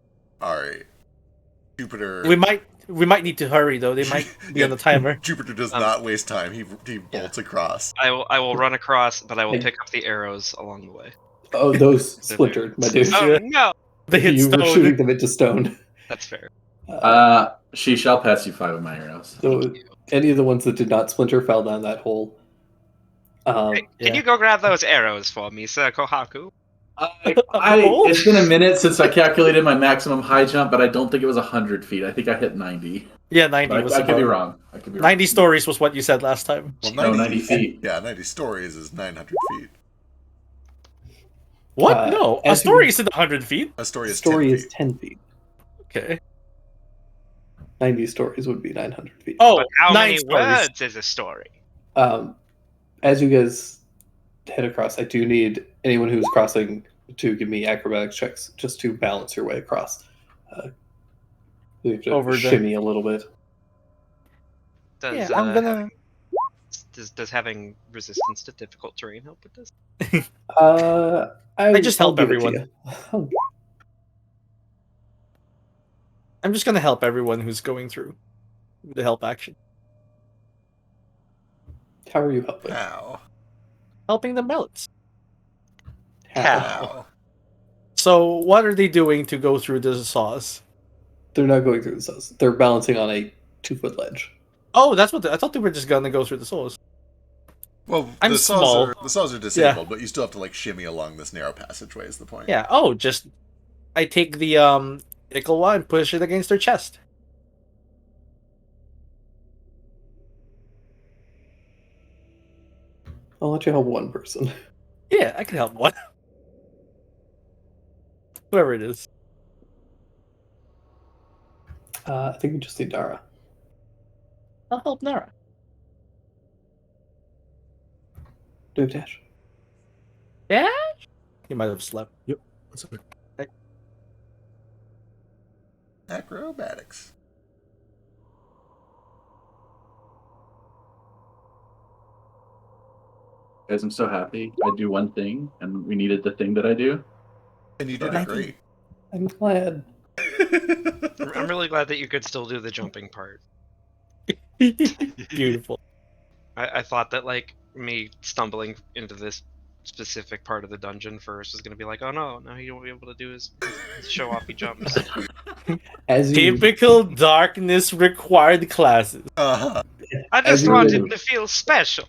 Speaker 4: All right. Jupiter.
Speaker 8: We might need to hurry though. They might be on the timer.
Speaker 4: Jupiter does not waste time. He bolts across.
Speaker 1: I will run across, but I will pick up the arrows along the way.
Speaker 5: Oh, those splintered, my dude.
Speaker 1: Oh no,
Speaker 8: They hit
Speaker 5: You were
Speaker 8: stone.
Speaker 5: shooting them into stone.
Speaker 1: that's fair.
Speaker 6: She shall pass you 5 of my arrows.
Speaker 5: So any of the ones that did not splinter fell down that hole.
Speaker 1: Hey, can you go grab those arrows for me, Sir Kohaku?
Speaker 6: It's been a minute since I calculated my maximum high jump, but I don't think it was 100 feet. I think I hit 90.
Speaker 8: Yeah, 90
Speaker 6: But
Speaker 8: was
Speaker 6: I could be
Speaker 8: about-
Speaker 6: wrong. I could be
Speaker 8: 90
Speaker 6: wrong.
Speaker 8: stories was what you said last time.
Speaker 4: Well,
Speaker 6: No, 90 feet.
Speaker 4: Yeah, 90 stories is 900 feet.
Speaker 8: What? No, a
Speaker 5: as
Speaker 8: story
Speaker 5: you-
Speaker 8: isn't 100 feet.
Speaker 4: A story
Speaker 5: The
Speaker 4: is
Speaker 5: story
Speaker 4: 10
Speaker 5: is
Speaker 4: feet.
Speaker 5: 10 feet.
Speaker 8: Okay.
Speaker 5: 90 stories would be 900 feet.
Speaker 8: Oh,
Speaker 1: But how
Speaker 8: 9
Speaker 1: many
Speaker 8: stories.
Speaker 1: words is a story?
Speaker 5: As you guys head across, I do need anyone who's crossing to give me acrobatics checks just to balance your way across. You have to
Speaker 8: Over the-
Speaker 5: shimmy a little bit.
Speaker 1: Does,
Speaker 8: Yeah, I'm gonna.
Speaker 1: does having resistance to difficult terrain help with this?
Speaker 5: I
Speaker 8: just
Speaker 5: I'll
Speaker 8: help
Speaker 5: give it to
Speaker 8: everyone.
Speaker 5: you.
Speaker 8: I'm just gonna help everyone who's going through the help action.
Speaker 5: How are you helping?
Speaker 4: How?
Speaker 8: Helping the melts.
Speaker 4: How?
Speaker 8: So, what are they doing to go through the saws?
Speaker 5: They're not going through the saws. They're balancing on a 2-foot ledge.
Speaker 8: Oh, that's what I thought they were just gonna go through the saws.
Speaker 4: Well,
Speaker 8: I'm
Speaker 4: the
Speaker 8: small.
Speaker 4: saws are disabled, but you still have to like shimmy along this narrow passageway. Is the point?
Speaker 8: Yeah. Oh, just I take the Ikawa and push it against their chest.
Speaker 5: I'll let you help one person.
Speaker 8: Yeah, I can help one. Whoever it is.
Speaker 5: I think we just need Dara.
Speaker 8: I'll help Nara.
Speaker 5: Do you have dash?
Speaker 8: Yeah. He might have slept.
Speaker 7: That's okay.
Speaker 4: Acrobatics.
Speaker 6: Guys, I'm so happy. I do one thing, and we needed the thing that I do.
Speaker 4: And you did it
Speaker 5: Thank
Speaker 4: great.
Speaker 5: I'm glad.
Speaker 1: I'm really glad that you could still do the jumping part.
Speaker 8: Beautiful.
Speaker 1: I thought that like me stumbling into this specific part of the dungeon first was gonna be like, oh no, now he won't be able to do his show off he jumps.
Speaker 5: As you
Speaker 8: Typical darkness required classes.
Speaker 4: Uh-huh.
Speaker 1: I
Speaker 5: As
Speaker 1: just
Speaker 5: you
Speaker 1: wanted
Speaker 5: do.
Speaker 1: to feel special.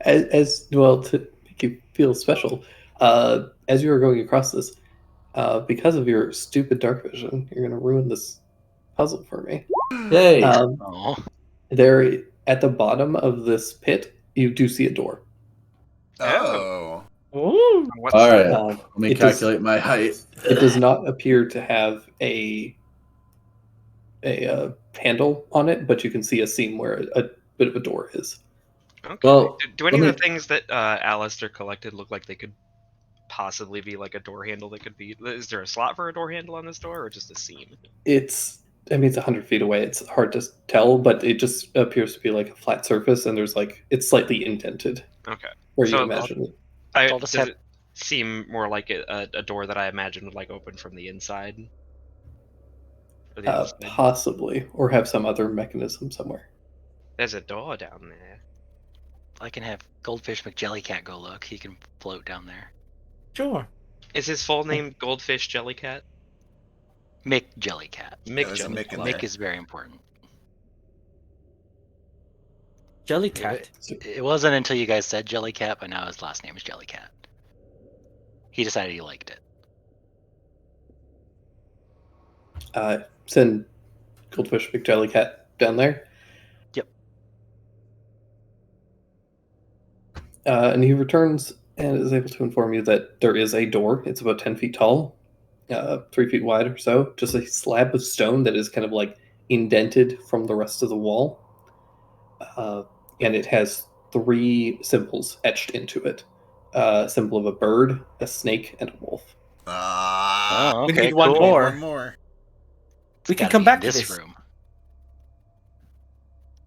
Speaker 5: as well to make you feel special. As you are going across this, because of your stupid dark vision, you're going to ruin this puzzle for me.
Speaker 6: Yay!
Speaker 1: Oh.
Speaker 5: There, at the bottom of this pit, you do see a door.
Speaker 4: Oh.
Speaker 8: Ooh.
Speaker 1: What's
Speaker 6: All right.
Speaker 5: Um,
Speaker 6: Let me
Speaker 5: it does-
Speaker 6: calculate my height.
Speaker 5: It does not appear to have a handle on it, but you can see a seam where a bit of a door is.
Speaker 1: Okay.
Speaker 6: Well,
Speaker 1: do any of
Speaker 6: let
Speaker 1: the things that Alistair collected look like they could possibly be like a door handle that could be? Is there a slot for a door handle on this door, or just a seam?
Speaker 5: It's 100 feet away. It's hard to tell, but it just appears to be like a flat surface, and there's like it's slightly indented
Speaker 1: Okay.
Speaker 5: where
Speaker 1: So
Speaker 5: you imagine it.
Speaker 2: I'll just have
Speaker 1: seem more like a door that I imagine would like open from the inside. Or the outside.
Speaker 5: Possibly, or have some other mechanism somewhere.
Speaker 1: There's a door down there.
Speaker 2: I can have Goldfish McJellycat go look. He can float down there.
Speaker 8: Sure.
Speaker 1: Is his full name Goldfish Jellycat?
Speaker 2: Mick Jellycat.
Speaker 1: Mick
Speaker 4: there's a Mick
Speaker 1: Jellycat.
Speaker 4: in
Speaker 2: Mick
Speaker 4: there.
Speaker 2: is very important.
Speaker 8: Jellycat.
Speaker 2: It wasn't until you guys said Jellycat, but now his last name is Jellycat. He decided he liked it.
Speaker 5: Send Goldfish McJellycat down there.
Speaker 2: Yep.
Speaker 5: And he returns and is able to inform you that there is a door. It's about 10 feet tall, 3 feet wide or so. Just a slab of stone that is kind of like indented from the rest of the wall. And it has 3 symbols etched into it. A symbol of a bird, a snake, and a wolf.
Speaker 2: Oh,
Speaker 8: We
Speaker 2: okay,
Speaker 8: need one
Speaker 2: cool.
Speaker 8: more.
Speaker 4: One more.
Speaker 8: We can
Speaker 2: Gotta
Speaker 8: come
Speaker 2: be
Speaker 8: back
Speaker 2: in
Speaker 8: to
Speaker 2: this
Speaker 8: this.
Speaker 2: room.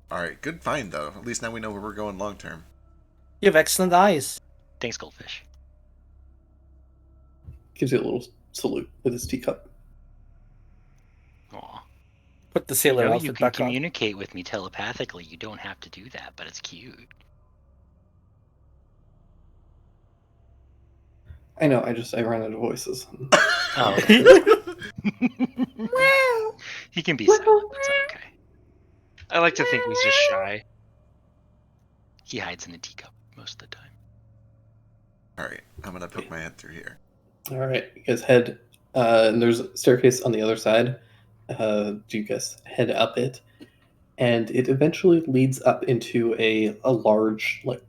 Speaker 4: All right, good find though. At least now we know where we're going long term.
Speaker 8: You have excellent eyes.
Speaker 2: Thanks, Goldfish.
Speaker 5: Gives you a little salute with his teacup.
Speaker 2: Aw.
Speaker 8: Put the
Speaker 2: You
Speaker 8: sailor
Speaker 2: know, you
Speaker 8: outfit
Speaker 2: can
Speaker 8: back on.
Speaker 2: communicate with me telepathically. You don't have to do that, but it's cute.
Speaker 5: I know, I ran out of voices.
Speaker 2: Oh, okay. He can be silent. That's okay.
Speaker 1: I like to think he's just shy.
Speaker 2: He hides in the teacup most of the time.
Speaker 4: All right, I'm gonna poke my head through here.
Speaker 5: All right, you guys head, and there's a staircase on the other side. Do you guys head up it, and it eventually leads up into a large like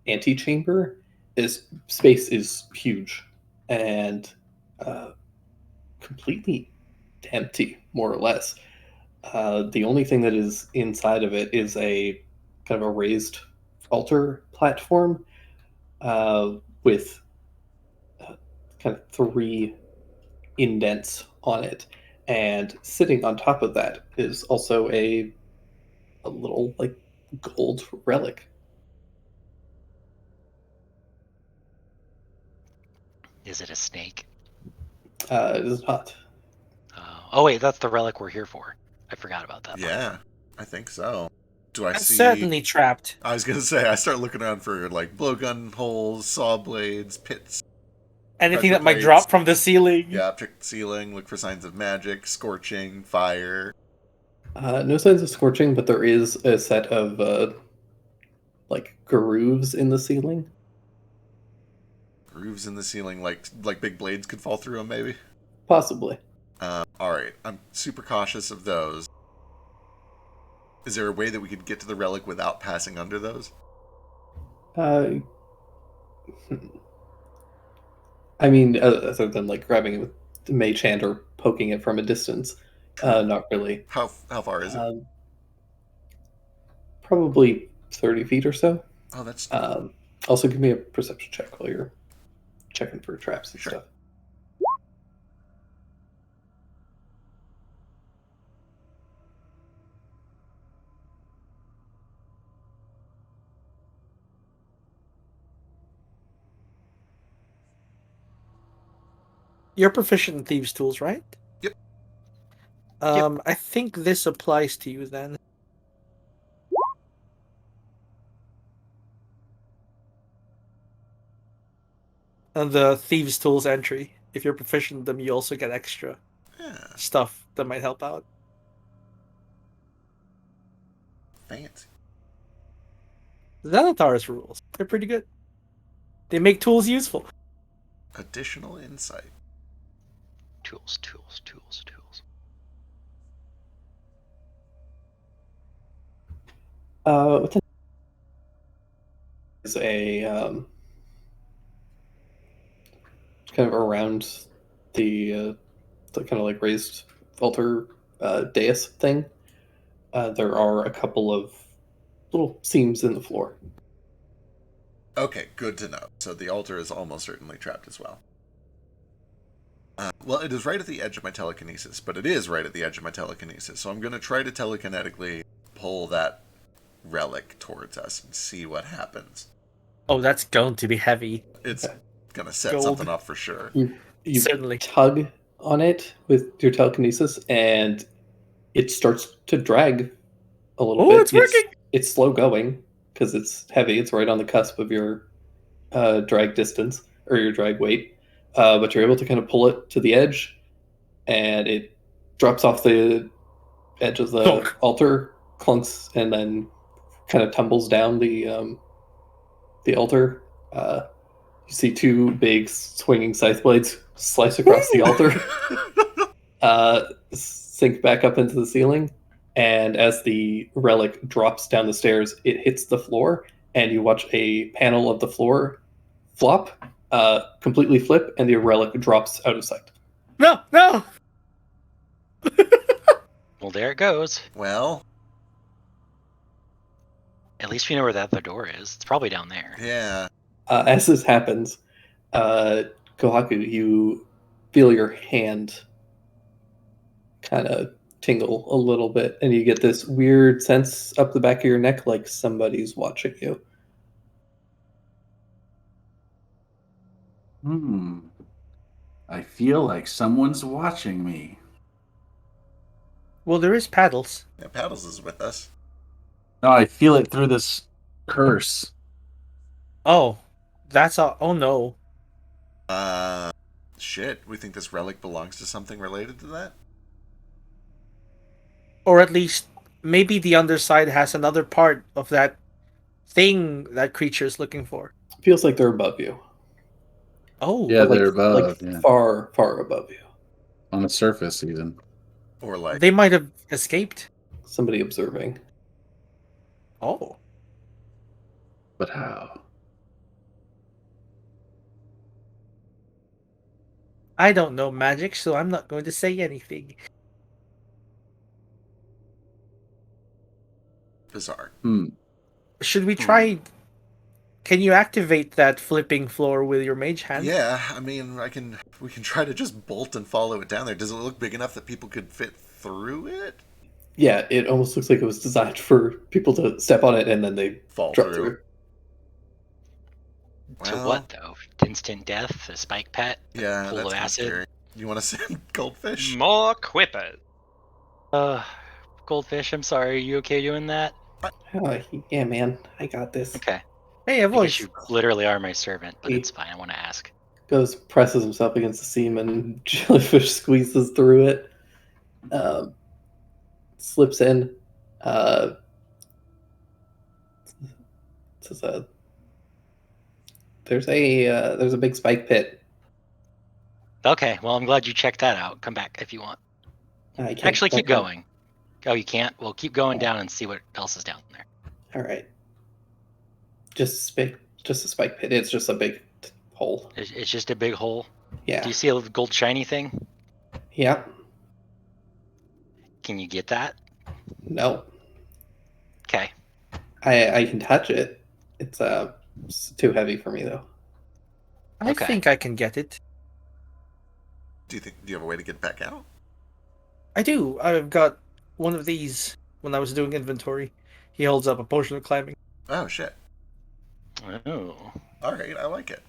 Speaker 5: antechamber. This space is huge and completely empty, more or less. The only thing that is inside of it is a kind of a raised altar platform with kind of 3 indents on it, and sitting on top of that is also a little like gold relic.
Speaker 2: Is it a snake?
Speaker 5: It is not.
Speaker 2: Oh wait, that's the relic we're here for. I forgot about that. part.
Speaker 4: Yeah, I think so. Do I
Speaker 8: I'm
Speaker 4: see?
Speaker 8: certainly trapped.
Speaker 4: I was gonna say I start looking around for like blowgun holes, saw blades, pits.
Speaker 8: Anything
Speaker 4: Pressure
Speaker 8: that might
Speaker 4: plates.
Speaker 8: drop from the ceiling.
Speaker 4: Yeah, check the ceiling. Look for signs of magic, scorching, fire.
Speaker 5: No signs of scorching, but there is a set of like grooves in the ceiling.
Speaker 4: Grooves in the ceiling, like big blades could fall through them, maybe.
Speaker 5: Possibly.
Speaker 4: All right, I'm super cautious of those. Is there a way that we could get to the relic without passing under those?
Speaker 5: I mean, other than like grabbing it with the mage hand or poking it from a distance, not really.
Speaker 4: How far is it?
Speaker 5: Probably 30 feet or so.
Speaker 4: Oh, that's
Speaker 5: Also, give me a perception check while you're checking for traps and
Speaker 4: Sure.
Speaker 5: stuff.
Speaker 8: You're proficient in thieves' tools, right?
Speaker 4: Yep.
Speaker 8: I think this applies to you then. And the thieves' tools entry. If you're proficient in them, you also get extra
Speaker 4: yeah,
Speaker 8: stuff that might help out.
Speaker 4: fancy.
Speaker 8: Xanatar's rules. They're pretty good. They make tools useful.
Speaker 4: Additional insight.
Speaker 2: Tools, tools, tools, tools.
Speaker 5: Within is a kind of around the kind of like raised altar dais thing. There are a couple of little seams in the floor.
Speaker 4: Okay, good to know. So the altar is almost certainly trapped as well. Well, it is right at the edge of my telekinesis, but it is right at the edge of my telekinesis. So I'm going to try to telekinetically pull that relic towards us and see what happens.
Speaker 8: Oh, that's going to be heavy.
Speaker 4: It's Gonna set
Speaker 8: Gold.
Speaker 4: something up for sure.
Speaker 5: You
Speaker 8: Certainly.
Speaker 5: tug on it with your telekinesis, and it starts to drag a little
Speaker 8: Oh,
Speaker 5: bit.
Speaker 8: it's working!
Speaker 5: It's slow going because it's heavy. It's right on the cusp of your drag distance or your drag weight, but you're able to kind of pull it to the edge, and it drops off the edge of the
Speaker 8: Thunk.
Speaker 5: altar, clunks, and then kind of tumbles down the altar. You see two big swinging scythe blades slice across the altar, sink back up into the ceiling, and as the relic drops down the stairs, it hits the floor, and you watch a panel of the floor flop, completely flip, and the relic drops out of sight.
Speaker 8: No, no!
Speaker 2: Well, there it goes.
Speaker 4: Well,
Speaker 2: At least we know where that other door is. It's probably down there.
Speaker 4: yeah.
Speaker 5: As this happens, Kohaku, you feel your hand kind of tingle a little bit, and you get this weird sense up the back of your neck like somebody's watching you.
Speaker 6: I feel like someone's watching me.
Speaker 8: Well, there is paddles.
Speaker 4: Yeah, Paddles is with us.
Speaker 6: No, I feel it through this curse.
Speaker 8: Oh, that's all. Oh no.
Speaker 4: Shit. We think this relic belongs to something related to that?
Speaker 8: Or at least, maybe the underside has another part of that thing that creature's looking for.
Speaker 5: Feels like they're above you.
Speaker 8: Oh,
Speaker 6: Yeah,
Speaker 5: Like-
Speaker 6: they're above.
Speaker 5: like
Speaker 6: yeah.
Speaker 5: far, far above you.
Speaker 6: On the surface, even.
Speaker 4: Or like,
Speaker 8: they might have escaped.
Speaker 5: Somebody observing.
Speaker 8: Oh.
Speaker 6: But how?
Speaker 8: I don't know magic, so I'm not going to say anything.
Speaker 4: bizarre.
Speaker 8: Should we try... Can you activate that flipping floor with your mage hand?
Speaker 4: Yeah, I mean, we can try to just bolt and follow it down there. Does it look big enough that people could fit through it?
Speaker 5: Yeah, it almost looks like it was designed for people to step on it and then they
Speaker 4: Fall
Speaker 5: drop
Speaker 4: through.
Speaker 5: through.
Speaker 2: To
Speaker 4: Well,
Speaker 2: what, though? Instant death? A spike pet?
Speaker 4: Yeah,
Speaker 2: Pool
Speaker 4: that's
Speaker 2: of
Speaker 4: kinda
Speaker 2: acid?
Speaker 4: scary. You want to send goldfish?
Speaker 1: More quippers.
Speaker 2: Goldfish, I'm sorry. Are you okay doing that?
Speaker 5: Oh, yeah, man, I got this.
Speaker 2: Okay.
Speaker 8: Hey, a
Speaker 2: I guess
Speaker 8: voice.
Speaker 2: you literally are my servant, but
Speaker 5: Hey.
Speaker 2: it's fine. I want to ask.
Speaker 5: Goes, presses himself against the seam, and jellyfish squeezes through it. Slips in. Says, there's a big spike pit.
Speaker 2: Okay, well, I'm glad you checked that out. Come back if you want.
Speaker 5: I can't
Speaker 2: Actually, keep
Speaker 5: back up.
Speaker 2: going. Oh, you can't? Well, keep going down and see what else is down there.
Speaker 5: All right. Just a spike pit. It's just a big hole.
Speaker 2: It's just a big hole.
Speaker 5: Yeah.
Speaker 2: Do you see a gold shiny thing?
Speaker 5: Yeah.
Speaker 2: Can you get that?
Speaker 5: No.
Speaker 2: Okay.
Speaker 5: I can touch it. It's too heavy for me though.
Speaker 8: I
Speaker 2: Okay.
Speaker 8: think I can get it.
Speaker 4: Do you have a way to get back out?
Speaker 8: I do. I've got one of these when I was doing inventory. He holds up a potion of climbing.
Speaker 4: Oh shit!
Speaker 2: Oh.
Speaker 4: All right, I like it.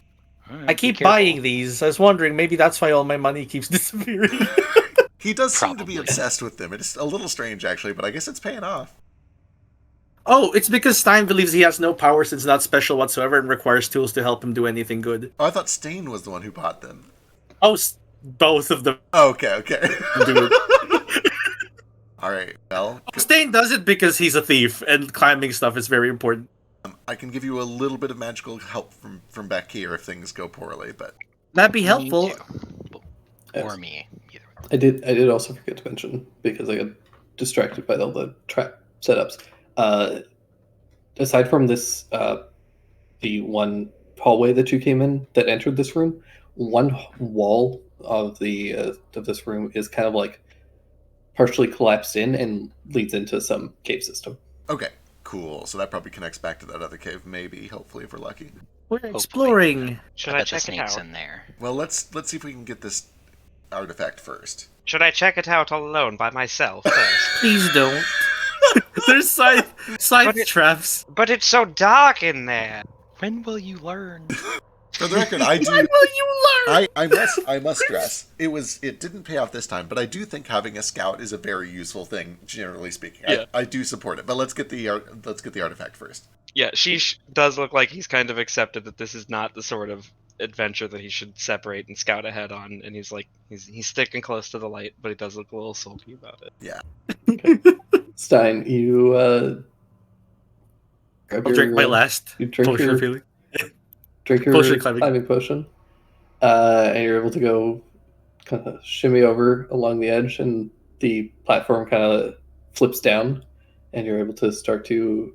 Speaker 2: All right,
Speaker 8: I
Speaker 2: be
Speaker 8: keep
Speaker 2: careful.
Speaker 8: buying these. I was wondering, maybe that's why all my money keeps disappearing.
Speaker 4: He does seem to be
Speaker 2: Probably.
Speaker 4: obsessed with them. It's a little strange, actually, but I guess it's paying off.
Speaker 3: Oh, it's because Stein believes he has no powers, it's not special whatsoever, and requires tools to help him do anything good.
Speaker 4: Oh, I thought Stain was the one who bought them.
Speaker 3: Oh, both of them.
Speaker 4: Oh, okay.
Speaker 3: Dude.
Speaker 4: All right. Well,
Speaker 3: Stain does it because he's a thief, and climbing stuff is very important.
Speaker 4: I can give you a little bit of magical help from back here if things go poorly, but
Speaker 3: That'd be
Speaker 2: Me
Speaker 3: helpful.
Speaker 2: too.
Speaker 5: Yes.
Speaker 2: Or me. Either way.
Speaker 5: I did also forget to mention because I got distracted by all the trap setups. Aside from this, the one hallway that you came in that entered this room, one wall of this room is kind of like partially collapsed in and leads into some cave system.
Speaker 4: okay, cool. So that probably connects back to that other cave, maybe. Hopefully, if we're lucky.
Speaker 3: We're exploring.
Speaker 1: Should
Speaker 2: I
Speaker 1: I
Speaker 2: bet the
Speaker 1: check it
Speaker 2: snake's
Speaker 1: out?
Speaker 2: in there.
Speaker 4: Well, let's see if we can get this artifact first.
Speaker 1: Should I check it out all alone by myself first?
Speaker 3: Please don't. There's scythe
Speaker 1: But it-
Speaker 3: traps.
Speaker 1: But it's so dark in there.
Speaker 2: When will you learn?
Speaker 4: For the record, I do.
Speaker 3: When will you learn?
Speaker 4: I must stress it didn't pay off this time, but I do think having a scout is a very useful thing, generally speaking.
Speaker 1: Yeah.
Speaker 4: I do support it, but let's get the artifact first.
Speaker 1: Yeah, Sheesh does look like he's kind of accepted that this is not the sort of adventure that he should separate and scout ahead on, and he's like he's sticking close to the light, but he does look a little sulky about it.
Speaker 4: Yeah.
Speaker 5: Stein, you grab
Speaker 3: I'll drink my last
Speaker 5: you drink
Speaker 3: potion
Speaker 5: your,
Speaker 3: of healing.
Speaker 5: drink your
Speaker 3: potion of climbing.
Speaker 5: climbing potion, and you're able to go kind of shimmy over along the edge, and the platform kind of flips down, and you're able to start to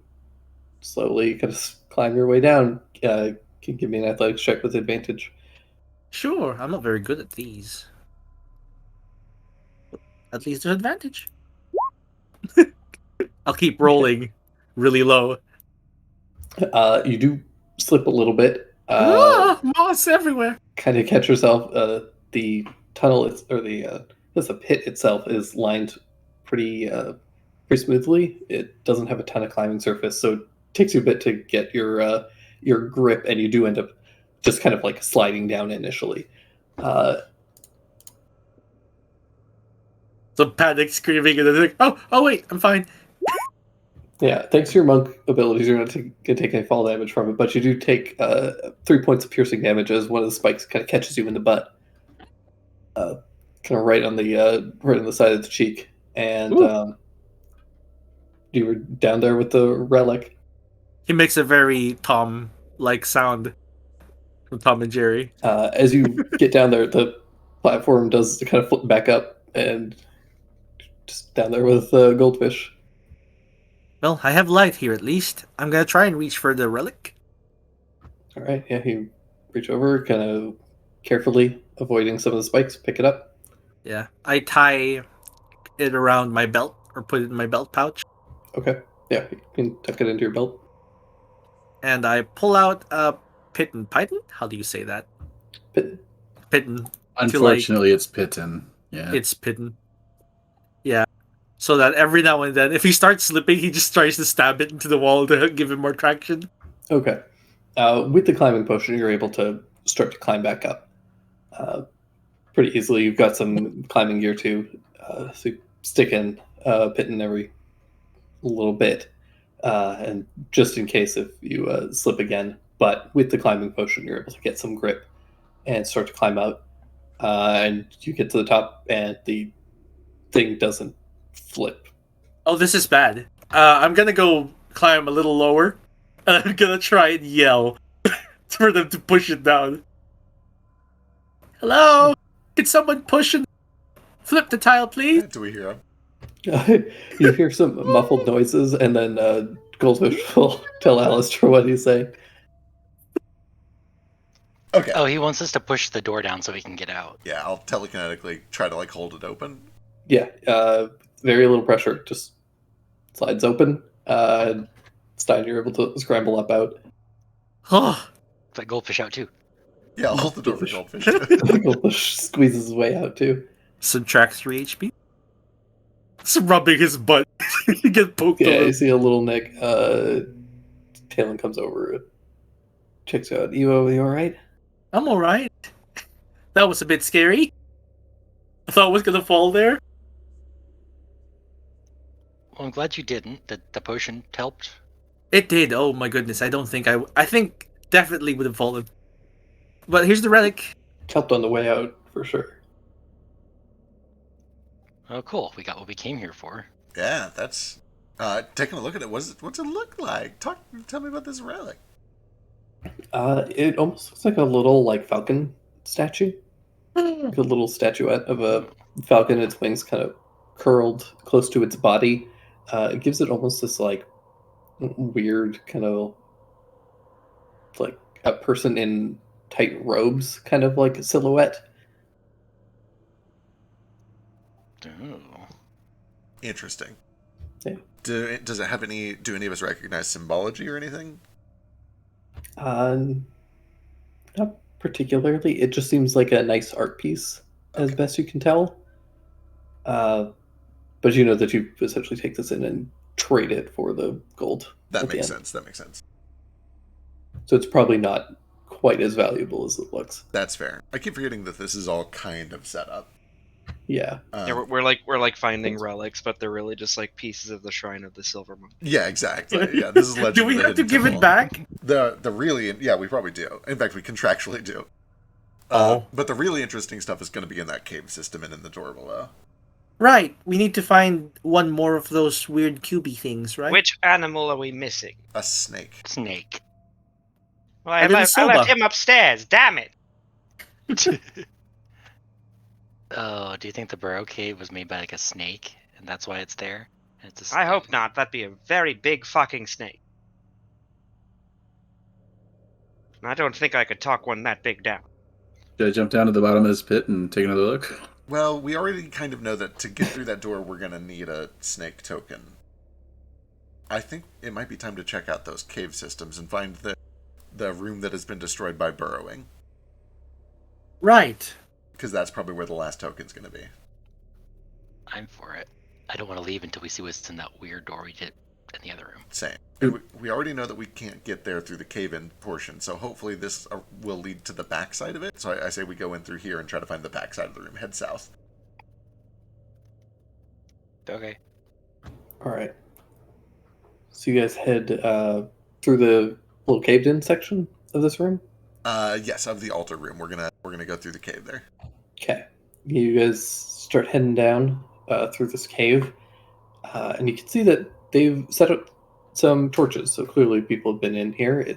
Speaker 5: slowly kind of climb your way down. Can you give me an athletics check with advantage?
Speaker 3: Sure, I'm not very good at these. At least there's advantage. I'll keep rolling really low.
Speaker 5: You do slip a little bit.
Speaker 3: Moss everywhere.
Speaker 5: Kind of catch yourself. The tunnel the pit itself is lined pretty smoothly. It doesn't have a ton of climbing surface, so it takes you a bit to get your grip, and you do end up just kind of like sliding down initially.
Speaker 3: So panic screaming, and then like, oh wait, I'm fine.
Speaker 5: Yeah, thanks to your monk abilities, you're not going to take any fall damage from it, but you do take 3 points of piercing damage as one of the spikes kind of catches you in the butt, kind of right on the side of the cheek. And you were down there with the relic.
Speaker 3: He makes a very Tom-like sound from Tom and Jerry.
Speaker 5: As you get down there, the platform does kind of flip back up, and just down there with Goldfish.
Speaker 3: Well, I have light here at least. I'm gonna try and reach for the relic.
Speaker 5: All right, yeah, you reach over, kind of carefully avoiding some of the spikes, pick it up.
Speaker 3: Yeah, I tie it around my belt or put it in my belt pouch,
Speaker 5: Okay, yeah, you can tuck it into your belt.
Speaker 3: and I pull out a Pitten Python. How do you say that? Pitten.
Speaker 6: Unfortunately, it's Pitten. Yeah.
Speaker 3: It's Pitten. Yeah. So that every now and then, if he starts slipping, he just tries to stab it into the wall to give him more traction.
Speaker 5: Okay. With the climbing potion, you're able to start to climb back up pretty easily. You've got some climbing gear too, so you stick in Pitten every little bit, and just in case if you slip again. But with the climbing potion, you're able to get some grip and start to climb out. And you get to the top, and the thing doesn't flip.
Speaker 3: Oh, this is bad. I'm gonna go climb a little lower, and I'm gonna try and yell for them to push it down. Hello? Can someone push and flip the tile, please?
Speaker 4: Do we hear him?
Speaker 5: You hear some muffled noises, and then Goldfish will tell Alistair what he's saying.
Speaker 4: Okay.
Speaker 2: Oh, he wants us to push the door down so we can get out.
Speaker 4: Yeah, I'll telekinetically try to hold it open.
Speaker 5: Yeah, very little pressure. Just slides open. Stein, you're able to scramble up out.
Speaker 3: Oh,
Speaker 2: Let Goldfish out too.
Speaker 4: Yeah, I'll hold the door for Goldfish.
Speaker 5: Goldfish squeezes his way out too.
Speaker 3: subtract 3 HP. It's rubbing his butt. You get poked
Speaker 5: Yeah,
Speaker 3: over.
Speaker 5: you see a little Nick. Talon comes over, checks out. You alright?
Speaker 3: I'm alright. That was a bit scary. I thought I was gonna fall there.
Speaker 2: Well, I'm glad you didn't. The potion helped.
Speaker 3: It did. Oh my goodness. I don't think I think definitely would have fallen. But here's the relic.
Speaker 5: Helped on the way out for sure.
Speaker 2: Oh, cool. We got what we came here for.
Speaker 4: Yeah, that's taking a look at it. What's it look like? Tell me about this relic.
Speaker 5: It almost looks like a little falcon statue. Like a little statuette of a falcon, its wings kind of curled close to its body. It gives it almost this weird kind of like a person in tight robes kind of like silhouette.
Speaker 2: Oh.
Speaker 4: Interesting.
Speaker 5: Yeah.
Speaker 4: Does it have any? Do any of us recognize symbology or anything?
Speaker 5: Not particularly. It just seems like a nice art piece, as best you can tell. But you know that you essentially take this in and trade it for the gold.
Speaker 4: That
Speaker 5: at the
Speaker 4: makes
Speaker 5: end.
Speaker 4: sense. That makes sense.
Speaker 5: So it's probably not quite as valuable as it looks.
Speaker 4: That's fair. I keep forgetting that this is all kind of set up.
Speaker 5: Yeah.
Speaker 1: Yeah, we're like finding relics, but they're really just like pieces of the shrine of the Silver Monkey.
Speaker 4: Yeah, exactly. Yeah, this is Legend
Speaker 3: Do we
Speaker 4: of the
Speaker 3: have to
Speaker 4: Hidden
Speaker 3: give
Speaker 4: Temple.
Speaker 3: it back?
Speaker 4: The really yeah, we probably do. In fact, we contractually do. But the really interesting stuff is going to be in that cave system and in the door below.
Speaker 3: Right. We need to find one more of those weird cubey things, right?
Speaker 1: Which animal are we missing?
Speaker 4: A snake.
Speaker 2: Snake.
Speaker 1: Well, I
Speaker 3: I didn't
Speaker 1: left
Speaker 3: Silva.
Speaker 1: him upstairs. Damn it!
Speaker 2: Oh, do you think the Burrow Cave was made by like a snake, and that's why it's there? And it's a
Speaker 1: I hope not. That'd be a very big fucking snake. I don't think I could talk one that big down.
Speaker 6: Should I jump down to the bottom of this pit and take another look?
Speaker 4: Well, we already kind of know that to get through that door, we're going to need a snake token. I think it might be time to check out those cave systems and find the room that has been destroyed by burrowing.
Speaker 3: Right.
Speaker 4: Because that's probably where the last token's going to be.
Speaker 2: I'm for it. I don't want to leave until we see what's in that weird door we did in the other room.
Speaker 4: Same. And we already know that we can't get there through the cave-in portion, so hopefully this will lead to the backside of it. So I say we go in through here and try to find the backside of the room. Head south.
Speaker 2: Okay.
Speaker 5: All right. So you guys head through the little caved-in section of this room.
Speaker 4: Yes, of the altar room. We're gonna go through the cave there.
Speaker 5: Okay. You guys start heading down through this cave, and you can see that they've set up some torches. So clearly, people have been in here.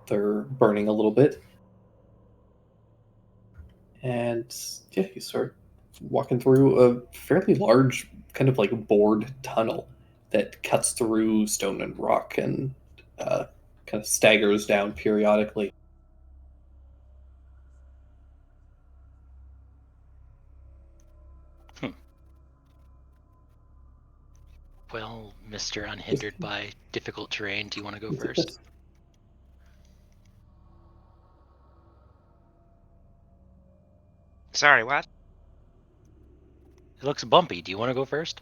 Speaker 5: They're burning a little bit, and yeah, you start walking through a fairly large, kind of like bored tunnel that cuts through stone and rock and kind of staggers down periodically.
Speaker 2: Well, Mr. Unhindered by difficult terrain, do you want to go first?
Speaker 1: Sorry, what?
Speaker 2: It looks bumpy. Do you want to go first?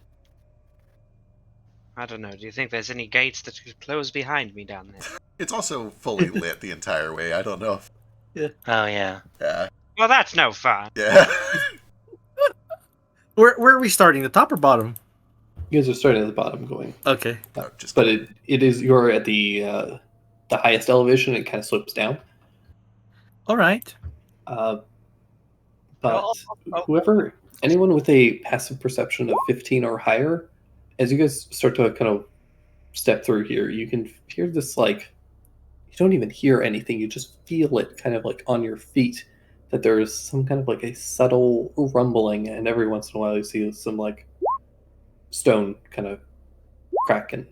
Speaker 1: I don't know. Do you think there's any gates that could close behind me down there?
Speaker 4: It's also fully lit the entire way. I don't know if...
Speaker 2: Oh, yeah.
Speaker 4: Yeah.
Speaker 1: Well, that's no fun.
Speaker 4: Yeah.
Speaker 3: Where are we starting? The top or bottom?
Speaker 5: You guys are starting at the bottom, going.
Speaker 3: Okay.
Speaker 4: No, just
Speaker 5: But it is you're at the highest elevation. It kind of slopes down.
Speaker 3: All right.
Speaker 5: But anyone with a passive perception of 15 or higher, as you guys start to kind of step through here, you can hear this, like, you don't even hear anything. You just feel it kind of like on your feet, that there's some kind of like a subtle rumbling, and every once in a while you see some like stone kind of crack and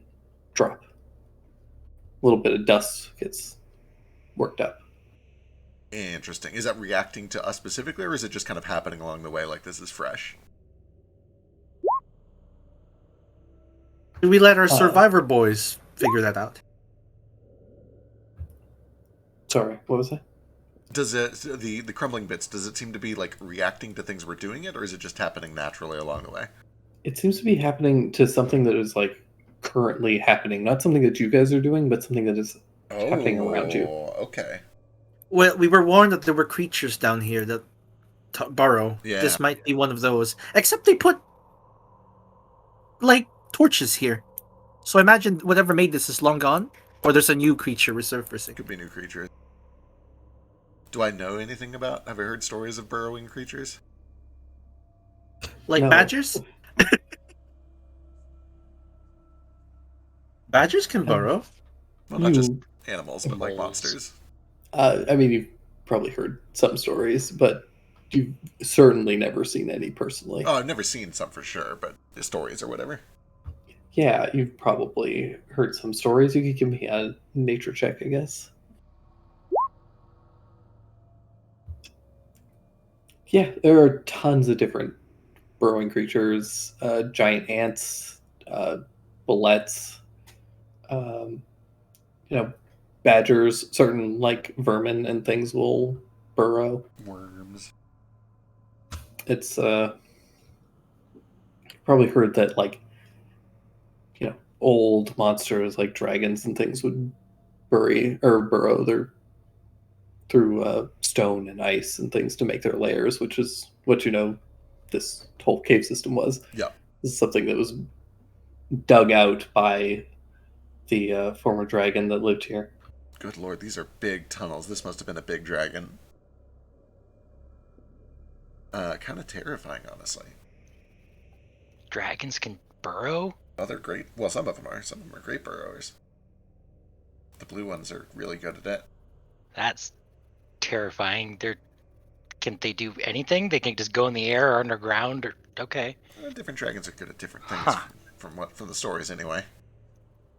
Speaker 5: drop. A little bit of dust gets worked up.
Speaker 4: Interesting. Is that reacting to us specifically, or is it just kind of happening along the way like this is fresh?
Speaker 3: Do we let our survivor boys figure that out?
Speaker 5: Sorry, what was that?
Speaker 4: Does it the crumbling bits, does it seem to be like reacting to things we're doing it, or is it just happening naturally along the way?
Speaker 5: It seems to be happening to something that is like currently happening, not something that you guys are doing, but something that is happening around you.
Speaker 4: Okay.
Speaker 3: Well, we were warned that there were creatures down here that burrow.
Speaker 4: Yeah.
Speaker 3: This might be one of those. Except they put like torches here. So I imagine whatever made this is long gone, or there's a new creature resurfacing.
Speaker 4: Could be new creatures. Do I know anything about? Have I heard stories of burrowing creatures?
Speaker 3: Like
Speaker 5: No.
Speaker 3: badgers? Badgers can burrow.
Speaker 4: Well, not just
Speaker 5: You-
Speaker 4: animals, but like
Speaker 2: Moles.
Speaker 4: monsters.
Speaker 5: I mean, you've probably heard some stories, but you've certainly never seen any personally.
Speaker 4: Oh, I've never seen some for sure, but the stories or whatever.
Speaker 5: Yeah, you've probably heard some stories. You could give me a nature check, I guess. Yeah, there are tons of different burrowing creatures, giant ants, bullets, badgers, certain like vermin and things will burrow.
Speaker 4: Worms.
Speaker 5: It's probably heard that like old monsters like dragons and things would burrow their through stone and ice and things to make their lairs, which is what this whole cave system was.
Speaker 4: Yeah.
Speaker 5: This is something that was dug out by the former dragon that lived here.
Speaker 4: Good lord, these are big tunnels. This must have been a big dragon. Kind of terrifying, honestly.
Speaker 2: Dragons can burrow?
Speaker 4: Oh, they're great. Well, some of them are. Some of them are great burrowers. The blue ones are really good at it.
Speaker 2: That's terrifying. Can they do anything? They can just go in the air or underground? Or okay.
Speaker 4: Different dragons are good at different things,
Speaker 2: Huh.
Speaker 4: from the stories anyway.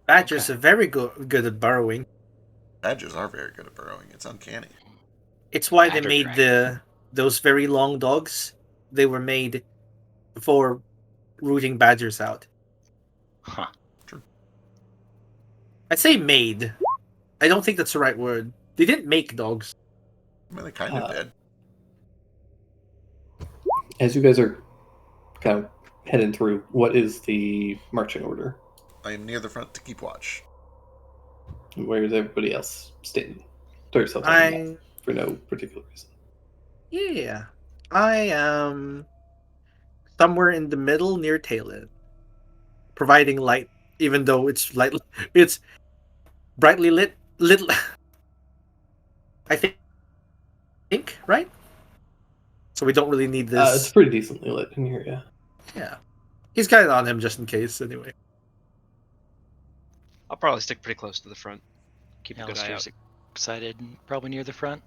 Speaker 3: Badgers are very good at burrowing.
Speaker 4: Badgers are very good at burrowing. It's uncanny.
Speaker 3: It's why
Speaker 2: Badger
Speaker 3: they made those very long dogs. They were made for rooting badgers out.
Speaker 2: Huh.
Speaker 3: I'd say made. I don't think that's the right word. They didn't make dogs.
Speaker 4: I mean, they kind of did.
Speaker 5: As you guys are kind of heading through, what is the marching order?
Speaker 4: I am near the front to keep watch.
Speaker 5: Where is everybody else standing? Throw yourself on the map for no particular reason.
Speaker 3: Yeah. I am somewhere in the middle near Talon. Providing light, even though it's brightly lit. I think, right? So we don't really need this.
Speaker 5: It's pretty decently lit in here, yeah.
Speaker 3: Yeah. He's got it on him just in case, anyway.
Speaker 1: I'll probably stick pretty close to the front. Keep a good eye out.
Speaker 2: Alistair's excited, probably near the front.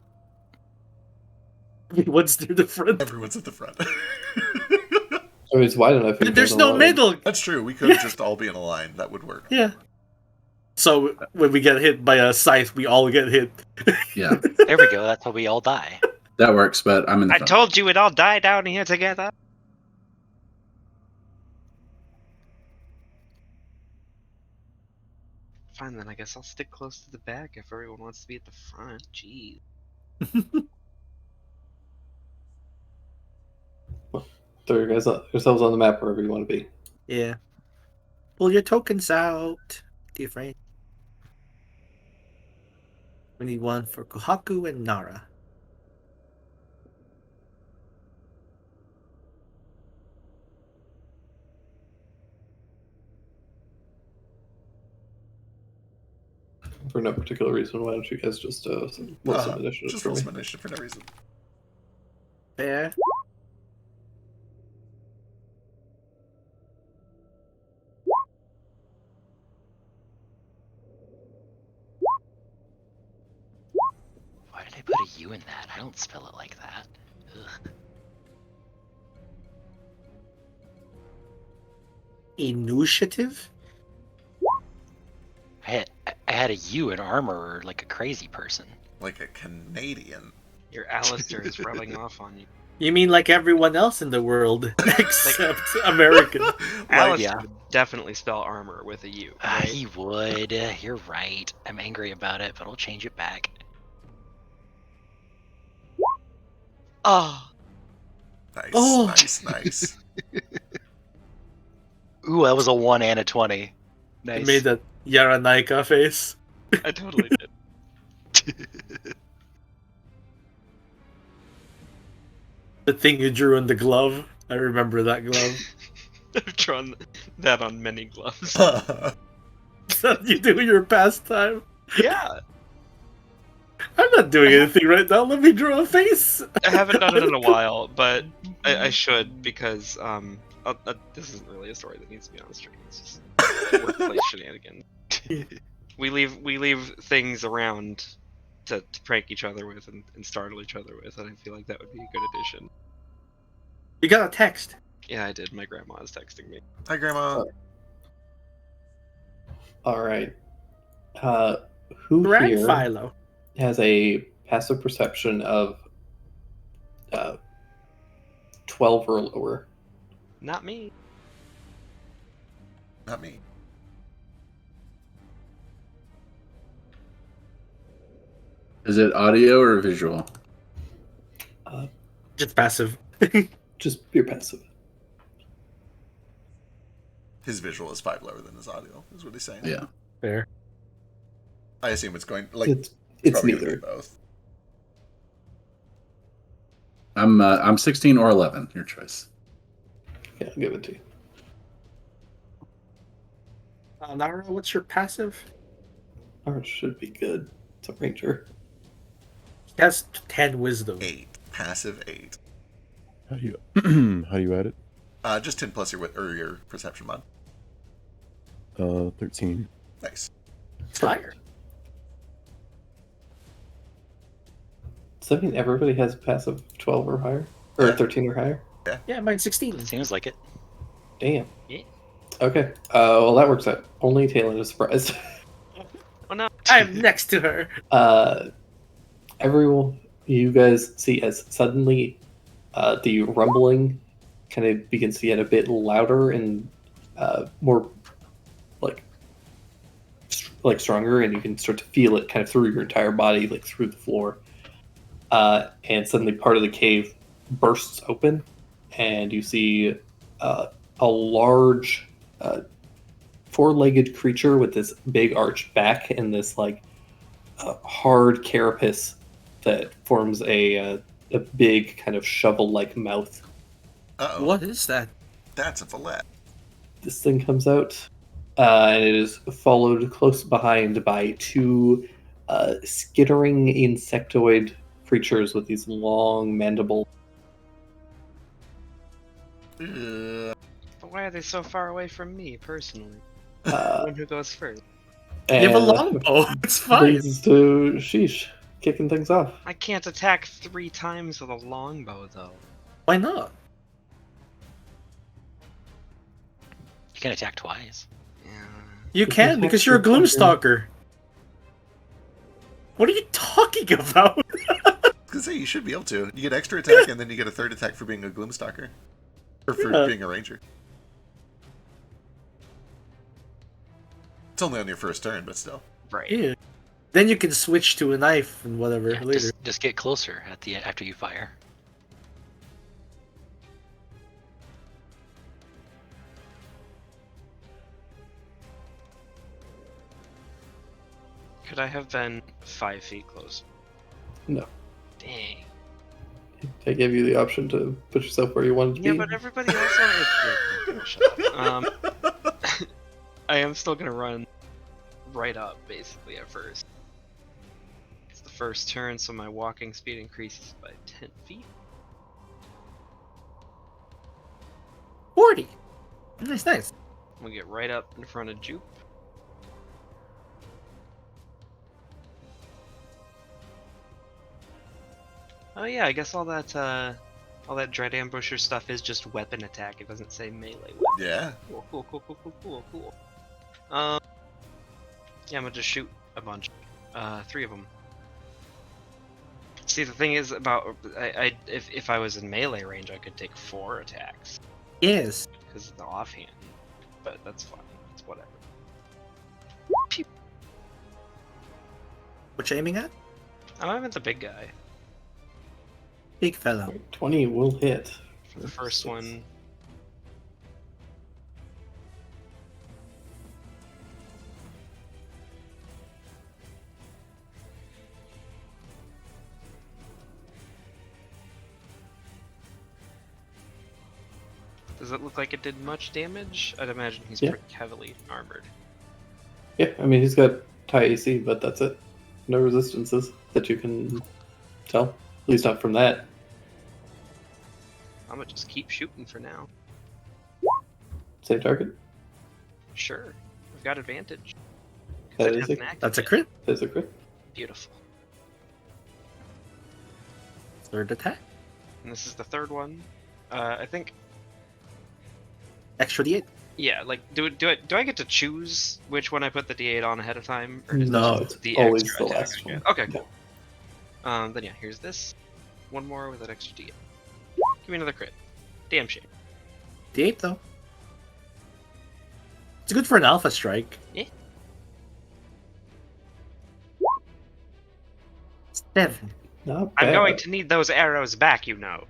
Speaker 3: What's near the front?
Speaker 4: Everyone's at the front.
Speaker 5: I mean, it's wide enough. you
Speaker 3: There's
Speaker 5: guys
Speaker 3: no
Speaker 5: all-
Speaker 3: middle.
Speaker 4: That's true. We could just all be in a line. That would work.
Speaker 3: Yeah. So when we get hit by a scythe, we all get hit.
Speaker 6: Yeah,
Speaker 2: There we go. That's how we all die.
Speaker 6: that works. But I'm in the
Speaker 1: I
Speaker 6: front.
Speaker 1: told you we'd all die down here together. Fine then, I guess I'll stick close to the back if everyone wants to be at the front. Jeez.
Speaker 5: Throw yourselves on the map wherever you want to be.
Speaker 3: Yeah. Pull your tokens out, dear friend. We need one for Kohaku and Nara.
Speaker 5: For no particular reason, why don't you guys just roll some initiative
Speaker 4: Just
Speaker 5: for
Speaker 4: roll
Speaker 5: me?
Speaker 4: some initiative for no reason.
Speaker 3: Fair.
Speaker 2: Why did I put a U in that? I don't spell it like that. Ugh.
Speaker 3: Initiative?
Speaker 2: I had a U in armor like a crazy person.
Speaker 4: Like a Canadian.
Speaker 1: Your Alistair is rubbing off on you.
Speaker 3: You mean like everyone else in the world except American?
Speaker 1: Alistair would definitely spell armor with a U. Right?
Speaker 2: He would. You're right. I'm angry about it, but I'll change it back. Oh.
Speaker 4: Nice,
Speaker 3: Oh.
Speaker 4: nice.
Speaker 2: Ooh, that was a 1 and a 20.
Speaker 3: You
Speaker 2: Nice.
Speaker 3: made that Yaranaika face.
Speaker 1: I totally did.
Speaker 3: The thing you drew on the glove. I remember that glove.
Speaker 1: I've drawn that on many gloves.
Speaker 3: You do your pastime.
Speaker 1: Yeah,
Speaker 3: I'm not doing anything right now. Let me draw a face.
Speaker 1: I haven't done it in a while, but I should because this isn't really a story that needs to be on the stream. It's just workplace shenanigans. We leave things around to prank each other with and startle each other with, and I feel like that would be a good addition.
Speaker 3: You got a text.
Speaker 1: Yeah, I did. My grandma is texting me.
Speaker 4: Hi, Grandma.
Speaker 5: All right. Who
Speaker 3: Right,
Speaker 5: here
Speaker 3: Philo.
Speaker 5: has a passive perception of 12 or lower?
Speaker 1: Not me.
Speaker 4: Not me.
Speaker 6: Is it audio or visual?
Speaker 3: Just passive.
Speaker 5: Just your passive.
Speaker 4: His visual is 5 lower than his audio, is what he's saying.
Speaker 6: Yeah.
Speaker 3: Fair.
Speaker 4: I assume it's going, like,
Speaker 5: It's
Speaker 4: probably gonna
Speaker 5: neither.
Speaker 4: be both.
Speaker 6: I'm 16 or 11. Your choice.
Speaker 5: Yeah, I'll give it to you.
Speaker 3: Nara, what's your passive?
Speaker 5: Or it should be good. It's a ranger.
Speaker 3: He has 10 wisdom.
Speaker 4: 8. Passive 8.
Speaker 7: How do you how do you add it?
Speaker 4: Just 10 plus your perception mod.
Speaker 7: 13.
Speaker 4: Nice.
Speaker 3: Fire.
Speaker 5: Does that mean everybody has a passive 12 or higher? Or 13 or higher?
Speaker 3: Yeah, mine's 16.
Speaker 2: Seems like it.
Speaker 5: Damn.
Speaker 1: Yeah.
Speaker 5: Okay. Well, that works out. Only Talon is surprised.
Speaker 1: Oh no.
Speaker 3: I'm next to her.
Speaker 5: Everyone, you guys see as suddenly the rumbling kind of begins to get a bit louder and more like stronger, and you can start to feel it kind of through your entire body, like through the floor. And suddenly part of the cave bursts open, and you see a large four-legged creature with this big arched back and this like hard carapace that forms a big kind of shovel-like mouth.
Speaker 4: Uh-oh.
Speaker 3: What is that?
Speaker 4: That's a fillet.
Speaker 5: This thing comes out, and it is followed close behind by two skittering insectoid creatures with these long mandibles.
Speaker 1: But why are they so far away from me, personally?
Speaker 5: Uh,
Speaker 1: One who goes first.
Speaker 3: You have a
Speaker 5: and
Speaker 3: longbow. It's fine.
Speaker 5: leads to Sheesh kicking things off.
Speaker 1: I can't attack 3 times with a longbow, though.
Speaker 3: Why not?
Speaker 2: You can attack twice.
Speaker 1: Yeah.
Speaker 3: You can because you're a Gloomstalker. What are you talking about?
Speaker 4: I was gonna say, you should be able to. You get extra attack, and then you get a third attack for being a Gloomstalker. Or for
Speaker 3: Yeah.
Speaker 4: being a ranger. It's only on your first turn, but still.
Speaker 1: Right.
Speaker 3: Yeah. Then you can switch to a knife and whatever
Speaker 2: Yeah,
Speaker 3: later.
Speaker 2: just get closer after you fire.
Speaker 1: Could I have been 5 feet close?
Speaker 5: No.
Speaker 1: Dang.
Speaker 5: I gave you the option to put yourself where you wanted to
Speaker 1: Yeah,
Speaker 5: be.
Speaker 1: but everybody else wanted. Shut up. I am still gonna run right up, basically, at first. It's the first turn, so my walking speed increases by 10 feet.
Speaker 3: 40. Nice.
Speaker 1: I'm gonna get right up in front of Jupe. Oh yeah, I guess all that Dread Ambusher stuff is just weapon attack. It doesn't say melee weapon.
Speaker 4: Yeah.
Speaker 1: Cool. Yeah, I'm gonna just shoot a bunch. 3 of them. See, the thing is about if I was in melee range, I could take 4 attacks
Speaker 3: Yes.
Speaker 1: because of the offhand. But that's fine. It's whatever.
Speaker 3: What you aiming at?
Speaker 1: I'm at the big guy
Speaker 3: Big fella.
Speaker 5: 20 will hit.
Speaker 1: for the first one. Does it look like it did much damage? I'd imagine he's
Speaker 5: Yeah.
Speaker 1: pretty heavily armored.
Speaker 5: Yeah, I mean, he's got high AC, but that's it. No resistances that you can tell. At least not from that.
Speaker 1: I'm gonna just keep shooting for now.
Speaker 5: Same target.
Speaker 1: Sure, I've got advantage. 'Cause
Speaker 5: That
Speaker 1: it
Speaker 5: is
Speaker 1: hasn't
Speaker 5: a-
Speaker 1: acted
Speaker 3: That's a
Speaker 1: yet.
Speaker 3: crit.
Speaker 5: There's a crit.
Speaker 1: Beautiful.
Speaker 3: Third attack.
Speaker 1: And this is the third one. I think.
Speaker 3: Extra D8.
Speaker 1: Yeah, like do I get to choose which one I put the D8 on ahead of time? Or is it
Speaker 5: No,
Speaker 1: just
Speaker 5: it's
Speaker 1: the
Speaker 5: always
Speaker 1: extra
Speaker 5: the
Speaker 1: attack
Speaker 5: last
Speaker 1: I get?
Speaker 5: one.
Speaker 1: Okay,
Speaker 5: Yeah.
Speaker 1: cool. Then yeah, here's this. One more with that extra D8. Give me another crit. Damn shame.
Speaker 3: D8 though. It's good for an alpha strike.
Speaker 1: Yeah.
Speaker 3: 7.
Speaker 5: Not
Speaker 1: I'm
Speaker 5: bad.
Speaker 1: going to need those arrows back, you know.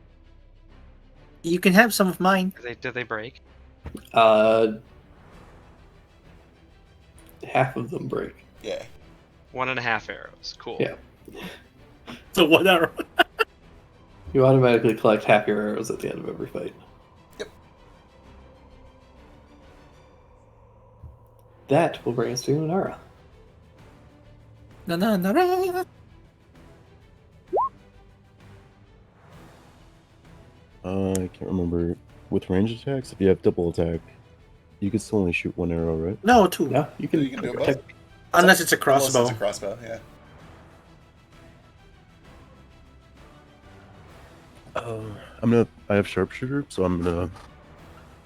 Speaker 3: You can have some of mine.
Speaker 1: Do they break?
Speaker 5: Half of them break.
Speaker 4: Yeah.
Speaker 1: 1.5 arrows. Cool.
Speaker 5: Yeah.
Speaker 3: So 1 arrow.
Speaker 5: You automatically collect half your arrows at the end of every fight.
Speaker 4: Yep.
Speaker 5: That will bring us to Nara.
Speaker 3: Na na na na.
Speaker 7: I can't remember. With range attacks, if you have double attack, you can still only shoot one arrow, right?
Speaker 3: No, 2.
Speaker 5: Yeah, you can,
Speaker 4: You can do it both.
Speaker 5: protect-
Speaker 3: Unless it's a
Speaker 4: Unless
Speaker 3: crossbow.
Speaker 4: it's a crossbow, yeah.
Speaker 7: I have sharpshooter, so I'm gonna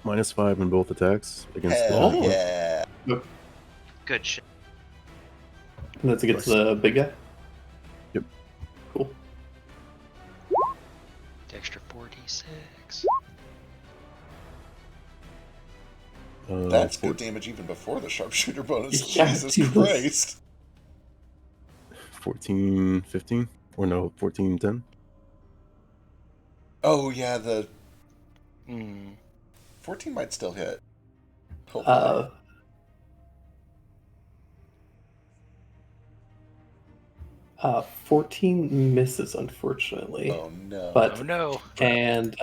Speaker 7: -5 in both attacks against
Speaker 4: Hell
Speaker 7: the
Speaker 4: yeah.
Speaker 1: Good shit.
Speaker 5: That's against the big guy?
Speaker 7: Yep.
Speaker 5: Cool.
Speaker 2: Extra 4d6.
Speaker 4: That's
Speaker 7: four-
Speaker 4: good damage even before the sharpshooter bonus.
Speaker 5: Yeah,
Speaker 4: Jesus
Speaker 5: Jesus.
Speaker 4: Christ.
Speaker 7: 14, 15? Or no, 14, 10?
Speaker 4: Oh, yeah, the
Speaker 2: Hmm.
Speaker 4: 14 might still hit. Hopefully.
Speaker 5: 14 misses, unfortunately.
Speaker 4: Oh, no.
Speaker 5: But
Speaker 2: Oh no.
Speaker 5: and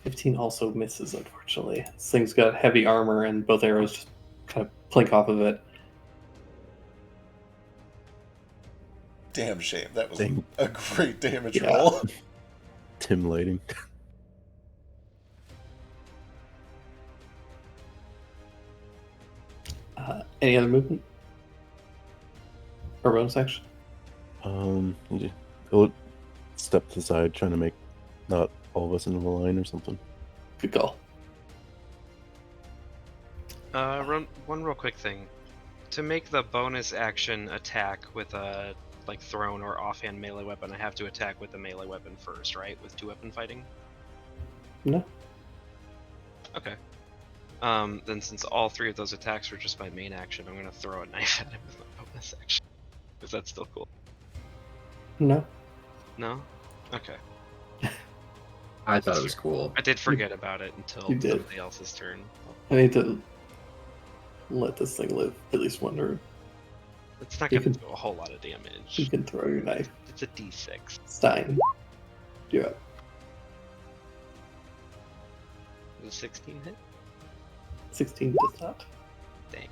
Speaker 5: 15 also misses, unfortunately. This thing's got heavy armor, and both arrows just kind of plink off of it.
Speaker 4: Damn shame. That was
Speaker 7: Dang.
Speaker 4: a great damage
Speaker 5: Yeah.
Speaker 4: roll.
Speaker 7: Tim lighting.
Speaker 5: Any other movement? Or bonus action?
Speaker 7: He'll step to the side, trying to make not all of us into a line or something.
Speaker 5: Good call.
Speaker 1: One real quick thing. To make the bonus action attack with a like thrown or offhand melee weapon, I have to attack with the melee weapon first, right? With 2-weapon fighting.
Speaker 5: No.
Speaker 1: Okay. Then since all 3 of those attacks were just my main action, I'm gonna throw a knife at him with my bonus action. Is that still cool?
Speaker 5: No.
Speaker 1: No? Okay.
Speaker 6: I thought it was cool.
Speaker 1: I did forget about it until
Speaker 5: You did.
Speaker 1: somebody else's turn.
Speaker 5: I need to let this thing live at least one turn.
Speaker 1: It's not
Speaker 5: You
Speaker 1: gonna
Speaker 5: can-
Speaker 1: do a whole lot of
Speaker 5: You
Speaker 1: damage.
Speaker 5: can throw your knife.
Speaker 1: It's a d6.
Speaker 5: Stein. You're up.
Speaker 1: Does a 16 hit?
Speaker 5: 16 does not.
Speaker 1: Dang.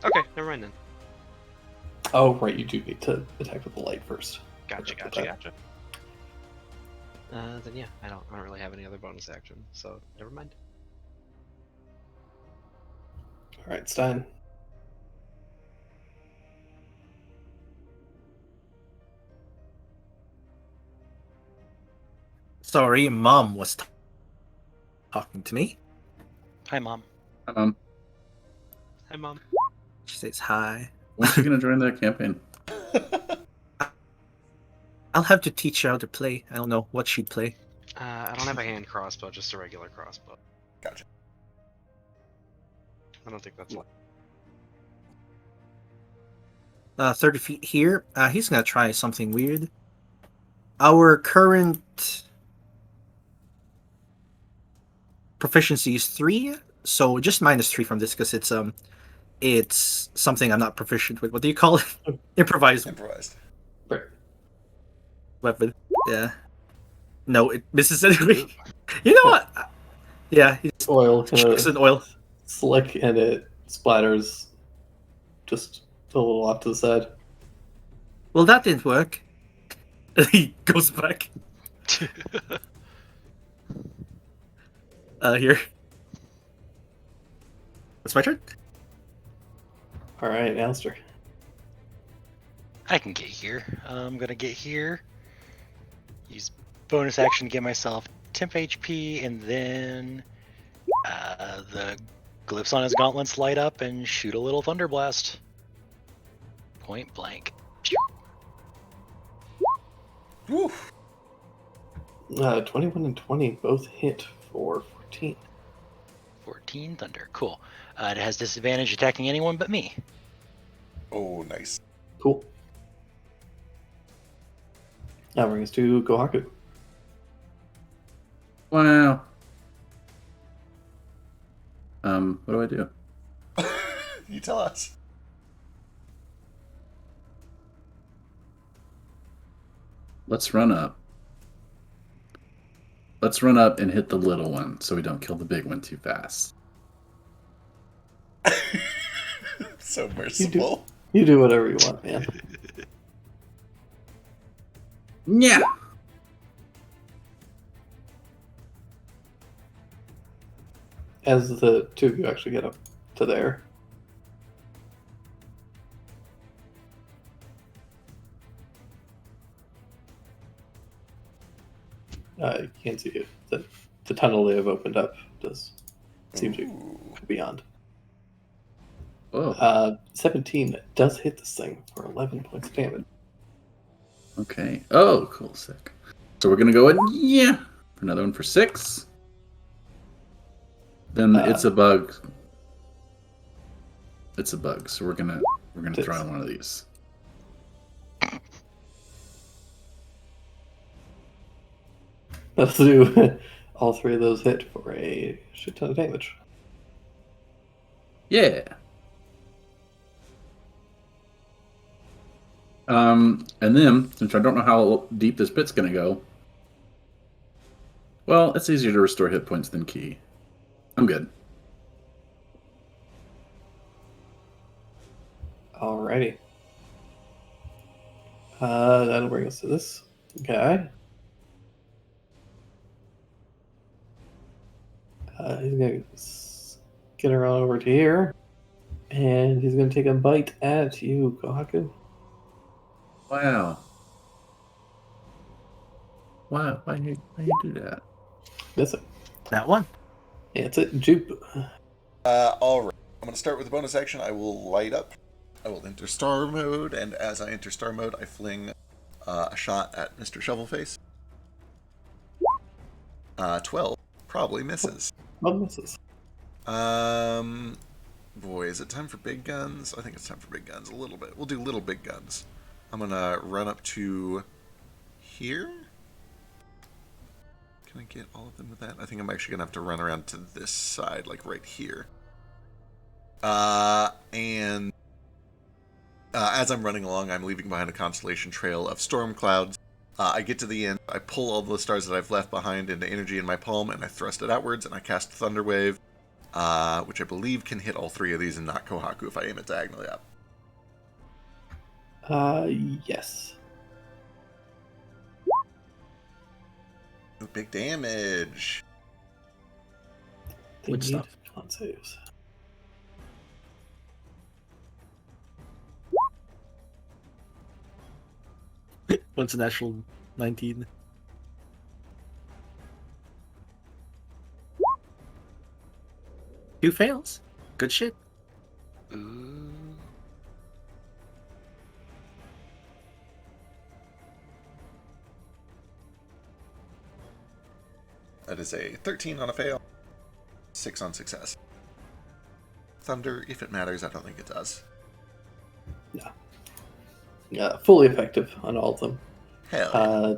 Speaker 1: Okay, never mind then.
Speaker 5: Oh, right, you do need to attack with the light first.
Speaker 1: Gotcha,
Speaker 5: Forgot
Speaker 1: gotcha,
Speaker 5: about
Speaker 1: gotcha. Then yeah, I don't really have any other bonus action, so never mind.
Speaker 5: Alright, Stein.
Speaker 3: Sorry, Mom was talking to me.
Speaker 2: Hi, Mom.
Speaker 1: Hi, Mom.
Speaker 3: She says hi.
Speaker 6: When's she gonna join the campaign?
Speaker 3: I'll have to teach her how to play. I don't know what she'd play.
Speaker 1: I don't have a hand crossbow, just a regular crossbow.
Speaker 4: Gotcha.
Speaker 1: I don't think that's.
Speaker 3: 30 feet here. He's gonna try something weird. Our current proficiency is 3, so just -3 from this because it's something I'm not proficient with. What do you call it? Improvised
Speaker 4: Improvised.
Speaker 5: Right.
Speaker 3: weapon. Yeah. No, it misses anyway. You know what? Yeah, he's
Speaker 5: Oil kind
Speaker 3: it's
Speaker 5: of
Speaker 3: an oil.
Speaker 5: slick, and it splatters just a little off to the side.
Speaker 3: Well, that didn't work. He goes back. Here. It's my turn.
Speaker 5: Alright, Alistair.
Speaker 2: I can get here. I'm gonna get here. Use bonus action to get myself temp HP, and then the glyphs on his gauntlets light up and shoot a little thunder blast. Point blank.
Speaker 4: Woo.
Speaker 5: 21 and 20 both hit for 14.
Speaker 2: 14 thunder. Cool. It has disadvantage attacking anyone but me.
Speaker 4: Oh, nice.
Speaker 5: Cool. That brings us to Kohaku.
Speaker 6: Wow. What do I do?
Speaker 4: You tell us.
Speaker 6: Let's run up. Let's run up and hit the little one so we don't kill the big one too fast.
Speaker 4: So merciful.
Speaker 5: You do whatever you want, man.
Speaker 6: Yeah.
Speaker 5: As the two of you actually get up to there. You can't see it. The tunnel they have opened up does seem to
Speaker 4: Ooh.
Speaker 5: go beyond.
Speaker 6: Whoa.
Speaker 5: 17 does hit this thing for 11 points of damage.
Speaker 6: Okay. Oh, cool. Sick. So we're going to go in. Yeah. Another one for 6. Then it's a bug. It's a bug. So we're gonna throw in one of these.
Speaker 5: Let's do all 3 of those hit for a shit ton of damage.
Speaker 6: Yeah. And then, since I don't know how deep this pit's gonna go, well, it's easier to restore hit points than key. I'm good.
Speaker 5: Alrighty. That'll bring us to this guy. He's gonna get around over to here, and he's gonna take a bite at you, Kohaku.
Speaker 6: Wow. Why you do that?
Speaker 5: That's it.
Speaker 3: That one.
Speaker 5: Yeah, it's it. Jupe.
Speaker 4: All right. I'm going to start with a bonus action. I will light up. I will enter star mode, and as I enter star mode, I fling a shot at Mr. Shovelface. 12 probably misses.
Speaker 5: What misses?
Speaker 4: Boy, is it time for big guns? I think it's time for big guns a little bit. We'll do little big guns. I'm gonna run up to here. Can I get all of them with that? I think I'm actually gonna have to run around to this side, like right here. And as I'm running along, I'm leaving behind a constellation trail of storm clouds. I get to the end, I pull all the stars that I've left behind into energy in my palm, and I thrust it outwards, and I cast Thunderwave, which I believe can hit all 3 of these and not Kohaku if I aim it diagonally up.
Speaker 5: Yes.
Speaker 4: Ooh, big damage.
Speaker 5: They
Speaker 6: Good
Speaker 5: need
Speaker 6: stuff.
Speaker 5: con saves.
Speaker 3: Once a natural 19. Two fails. Good shit.
Speaker 2: Ooh.
Speaker 4: That is a 13 on a fail, 6 on success. Thunder, if it matters, I don't think it does.
Speaker 5: Yeah, fully effective on all of them.
Speaker 4: Hell yeah.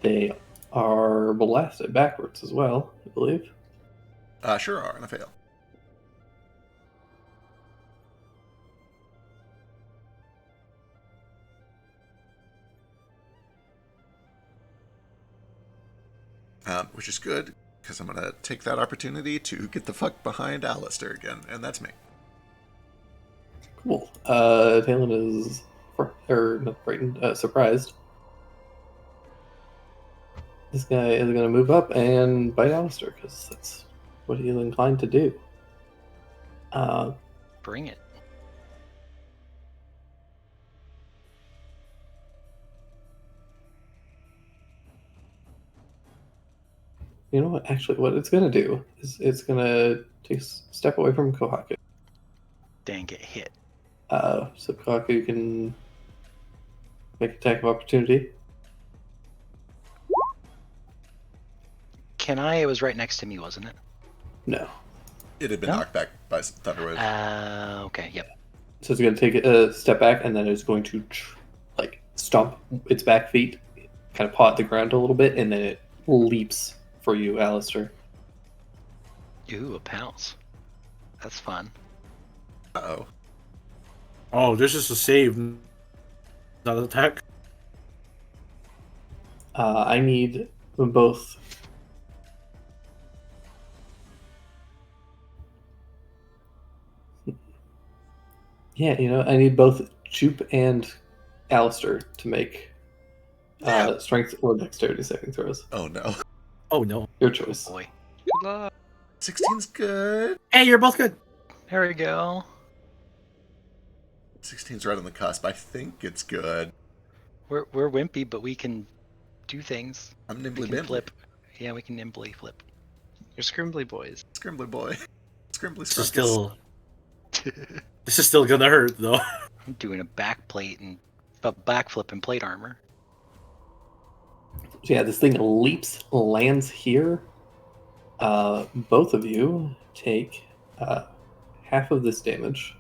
Speaker 5: They are blasted backwards as well, I believe.
Speaker 4: Sure are on a fail. Which is good, because I'm going to take that opportunity to get the fuck behind Alistair again, and that's me.
Speaker 5: Cool. Talon is not frightened, surprised. This guy is going to move up and bite Alistair, because that's what he's inclined to do.
Speaker 2: Bring it.
Speaker 5: You know what? Actually, what it's going to do is it's going to take a step away from Kohaku.
Speaker 2: Dang, get hit.
Speaker 5: So Kohaku can make attack of opportunity.
Speaker 2: Can I? It was right next to me, wasn't it?
Speaker 5: No.
Speaker 4: It had been
Speaker 2: No?
Speaker 4: knocked back by Thunderwave.
Speaker 2: Okay, yep.
Speaker 5: So it's going to take a step back, and then it's going to stomp its back feet, kind of paw at the ground a little bit, and then it leaps for you, Alistair.
Speaker 2: Ooh, a pounce. That's fun.
Speaker 4: Uh-oh.
Speaker 3: Oh, this is a save, not an attack.
Speaker 5: I need them both. Yeah, I need both Jupe and Alistair to make
Speaker 4: Yeah.
Speaker 5: strength or dexterity saving throws.
Speaker 4: Oh no.
Speaker 3: Oh no.
Speaker 5: Your choice.
Speaker 2: Boy.
Speaker 1: Good luck.
Speaker 4: 16's good.
Speaker 3: Hey, you're both good.
Speaker 2: There we go.
Speaker 4: 16's right on the cusp. I think it's good.
Speaker 2: We're wimpy, but we can do things.
Speaker 4: I'm
Speaker 2: We
Speaker 4: nimbly
Speaker 2: can
Speaker 4: bimbly.
Speaker 2: flip. Yeah, we can nimbly flip.
Speaker 1: You're scrimbly boys.
Speaker 4: Scrimbly boy. Scrimbly
Speaker 3: This is
Speaker 4: scrumpus.
Speaker 3: still gonna hurt though.
Speaker 2: I'm doing a backplate and a backflip and plate armor.
Speaker 5: So yeah, this thing leaps, lands here. Both of you take half of this damage.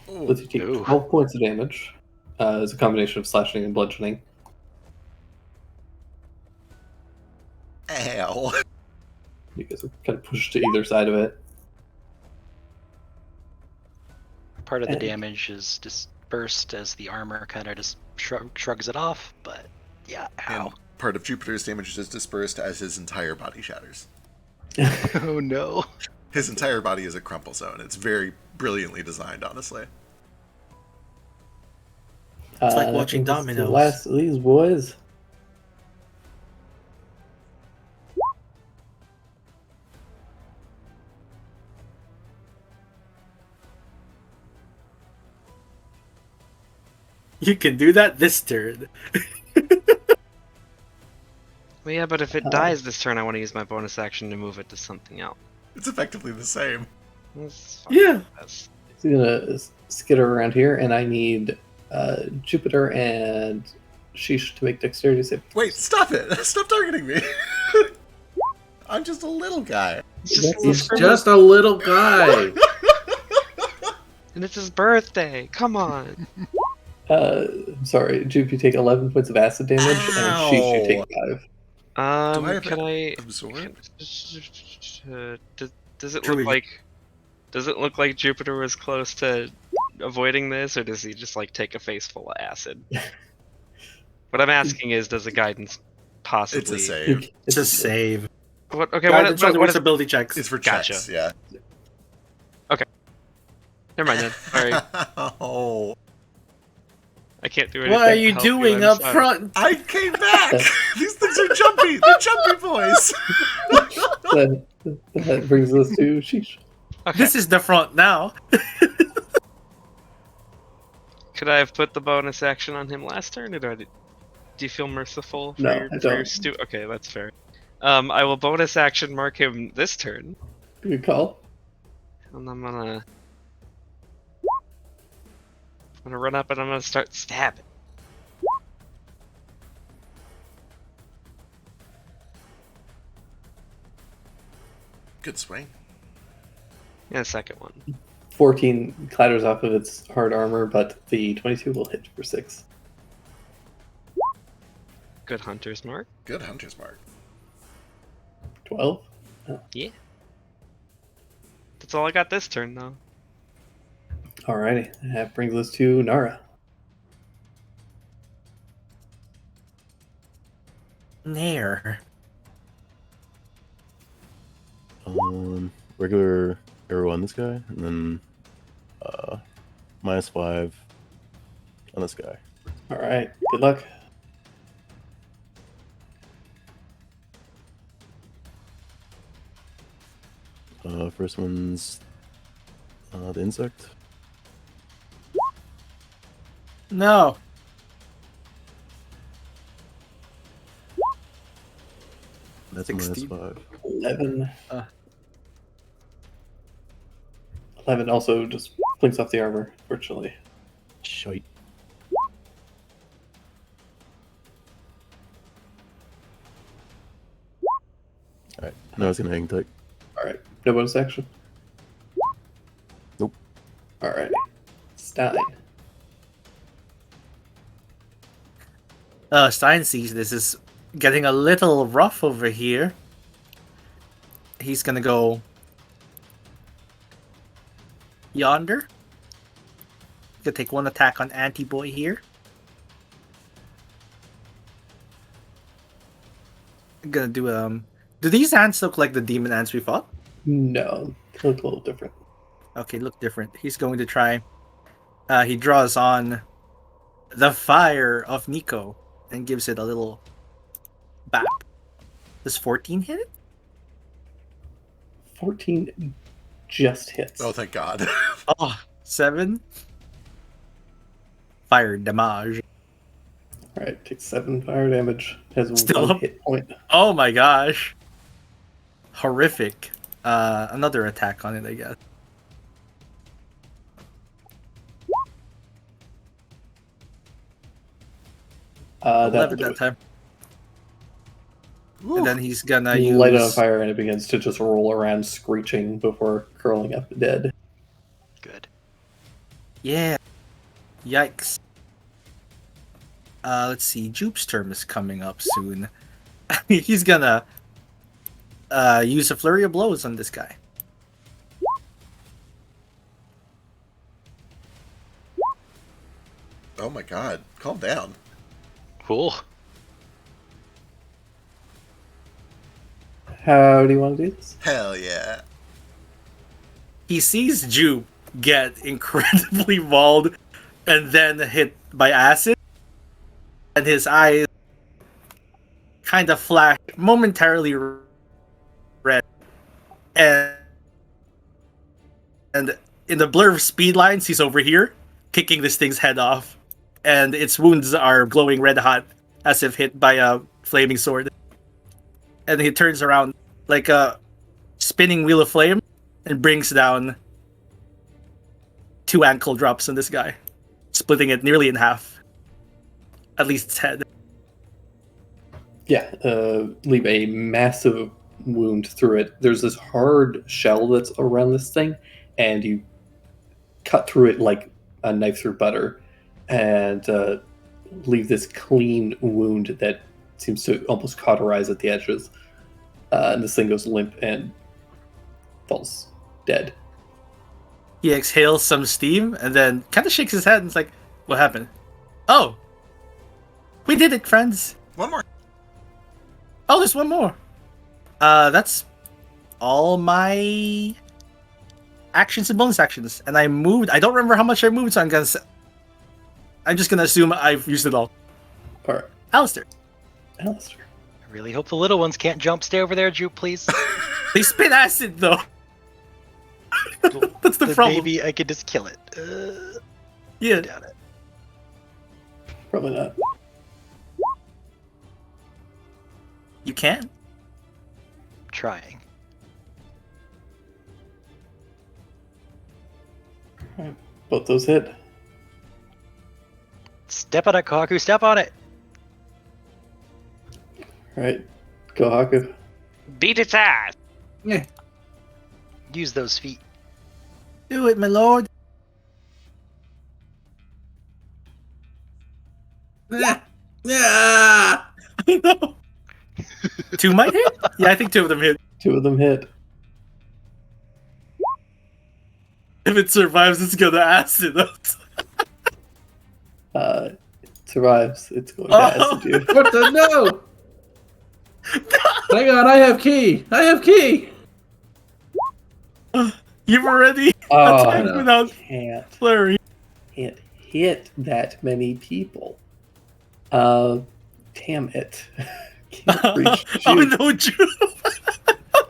Speaker 4: Ooh.
Speaker 5: Both you take
Speaker 2: Ooh.
Speaker 5: 12 points of damage. It's a combination of slashing and bludgeoning.
Speaker 4: Ow.
Speaker 5: You guys are kind of pushed to either side of it.
Speaker 2: Part of the
Speaker 5: And-
Speaker 2: damage is dispersed as the armor kind of just shrugs it off, but yeah,
Speaker 4: And
Speaker 2: ow.
Speaker 4: part of Jupiter's damage is dispersed as his entire body shatters.
Speaker 2: Oh no.
Speaker 4: His entire body is a crumple zone. It's very brilliantly designed, honestly.
Speaker 3: It's like
Speaker 5: That
Speaker 3: watching
Speaker 5: brings us to
Speaker 3: dominoes.
Speaker 5: The last of these boys.
Speaker 3: You can do that this turn.
Speaker 1: Well, yeah, but if it dies this turn, I want to use my bonus action to move it to something else.
Speaker 4: It's effectively the same.
Speaker 1: That's fine.
Speaker 3: Yeah.
Speaker 1: That's-
Speaker 5: So I'm gonna skitter around here, and I need Jupiter and Sheesh to make dexterity save.
Speaker 4: Wait, stop it! Stop targeting me! I'm just a little guy.
Speaker 1: It's just,
Speaker 5: That's-
Speaker 1: a little
Speaker 6: He's
Speaker 1: scrimbly-
Speaker 6: just a little guy.
Speaker 1: and it's his birthday. Come on.
Speaker 5: I'm sorry, Jupe, you take 11 points of acid damage, and Sheesh, you take 5.
Speaker 4: Do I have
Speaker 1: Can I?
Speaker 4: Absorb?
Speaker 1: Does it
Speaker 3: Truly.
Speaker 1: look like? Does it look like Jupiter was close to avoiding this, or does he just like take a face full of acid? What I'm asking is, does the guidance possibly?
Speaker 4: It's a save.
Speaker 3: It's a save.
Speaker 1: What? Okay.
Speaker 3: Guidance
Speaker 1: What
Speaker 3: what
Speaker 1: is?
Speaker 3: ability checks.
Speaker 4: It's for
Speaker 1: Gotcha.
Speaker 4: checks, yeah.
Speaker 1: Never mind then. Sorry,
Speaker 4: Oh,
Speaker 1: I can't do anything.
Speaker 3: What are
Speaker 1: to
Speaker 3: you
Speaker 1: help
Speaker 3: doing
Speaker 1: I'm
Speaker 3: up
Speaker 1: sorry.
Speaker 3: front?
Speaker 4: I came back! These things are jumpy! They're jumpy boys!
Speaker 5: That brings us to Sheesh.
Speaker 1: Okay.
Speaker 3: This is the front now.
Speaker 1: Could I have put the bonus action on him last turn, or do you feel merciful for
Speaker 5: No,
Speaker 1: your,
Speaker 5: I
Speaker 1: for your
Speaker 5: don't.
Speaker 1: Okay, that's fair. I will bonus action mark him this turn,
Speaker 5: Good call.
Speaker 1: and I'm gonna run up and I'm gonna start stabbing.
Speaker 4: Good swing.
Speaker 1: And a second one.
Speaker 5: 14 clatters off of its hard armor, but the 22 will hit for 6.
Speaker 1: Good hunter's mark.
Speaker 4: Good hunter's mark.
Speaker 5: 12.
Speaker 1: That's all I got this turn, though.
Speaker 5: Alrighty, that brings us to Nara.
Speaker 3: Nair.
Speaker 7: Regular arrow on this guy, and then -5 on this guy.
Speaker 5: Alright, good luck.
Speaker 7: First one's the insect.
Speaker 3: No.
Speaker 7: That's
Speaker 3: 16.
Speaker 7: -5.
Speaker 5: 11. 11 also just blinks off the armor, virtually.
Speaker 7: Shite. Alright, now it's gonna hang tight.
Speaker 5: Alright, no bonus action?
Speaker 7: Nope.
Speaker 5: Alright. Stein.
Speaker 3: Stein sees this is getting a little rough over here. He's gonna go yonder. Gonna take one attack on Anti-Boy here. I'm gonna do Do these ants look like the demon ants we fought?
Speaker 5: No, they look a little different.
Speaker 3: Okay, look different. He's going to try. He draws on the Fire of Nico and gives it a little bap. Does 14 hit it?
Speaker 5: 14 just hits.
Speaker 4: Oh, thank God.
Speaker 3: Oh, 7 fire damage.
Speaker 5: Alright, takes 7 fire damage. Has
Speaker 3: Still
Speaker 5: 1
Speaker 3: up?
Speaker 5: hit point.
Speaker 3: Oh my gosh. Horrific. Another attack on it, I guess.
Speaker 5: That
Speaker 3: 11 that time. And then he's gonna
Speaker 5: you
Speaker 3: use...
Speaker 5: light it on fire and it begins to just roll around screeching before curling up dead.
Speaker 2: Good.
Speaker 3: Yeah. Yikes. Let's see. Jupe's term is coming up soon. He's gonna use a flurry of blows on this guy.
Speaker 4: Oh my God. Calm down.
Speaker 2: Cool.
Speaker 5: How do you want to do this?
Speaker 4: Hell yeah.
Speaker 3: He sees Jupe get incredibly mauled and then hit by acid, and his eyes kind of flash momentarily red, and in the blur of speed lines, he's over here kicking this thing's head off, and its wounds are glowing red hot as if hit by a flaming sword. And he turns around like a spinning wheel of flame and brings down 2 ankle drops on this guy, splitting it nearly in half. At least its head.
Speaker 5: Yeah, leave a massive wound through it. There's this hard shell that's around this thing, and you cut through it like a knife through butter, and leave this clean wound that seems to almost cauterize at the edges. And this thing goes limp and falls dead.
Speaker 3: He exhales some steam and then kind of shakes his head and is like, "What happened?" "Oh, we did it, friends."
Speaker 4: One more.
Speaker 3: "Oh, there's one more." That's all my actions and bonus actions. And I moved. I don't remember how much I moved, so I'm just gonna assume I've used it all.
Speaker 5: Alright,
Speaker 3: Alistair.
Speaker 5: Alistair.
Speaker 2: I really hope the little ones can't jump. Stay over there, Jupe, please.
Speaker 3: They spit acid though. That's the problem.
Speaker 2: Maybe I could just kill it.
Speaker 3: Yeah.
Speaker 2: Doubt it.
Speaker 5: Probably not.
Speaker 3: You can.
Speaker 2: Trying.
Speaker 5: Both those hit.
Speaker 2: Step on it, Kohaku. Step on it.
Speaker 5: Alright, go Haku.
Speaker 1: Beat its ass.
Speaker 2: Use those feet.
Speaker 3: Do it, my lord.
Speaker 6: Yeah.
Speaker 3: I know. 2 might hit? Yeah, I think 2 of them hit.
Speaker 5: 2 of them hit.
Speaker 3: If it survives, it's gonna acid us.
Speaker 5: It survives. It's going to acid you.
Speaker 6: What the no? Hang on, I have key.
Speaker 3: You've already
Speaker 5: Oh,
Speaker 3: attacked
Speaker 6: no.
Speaker 3: without
Speaker 5: can't.
Speaker 3: flurry.
Speaker 5: Can't hit that many people. Damn it. Can't reach
Speaker 3: Oh
Speaker 5: Jupe.
Speaker 3: no, Jupe.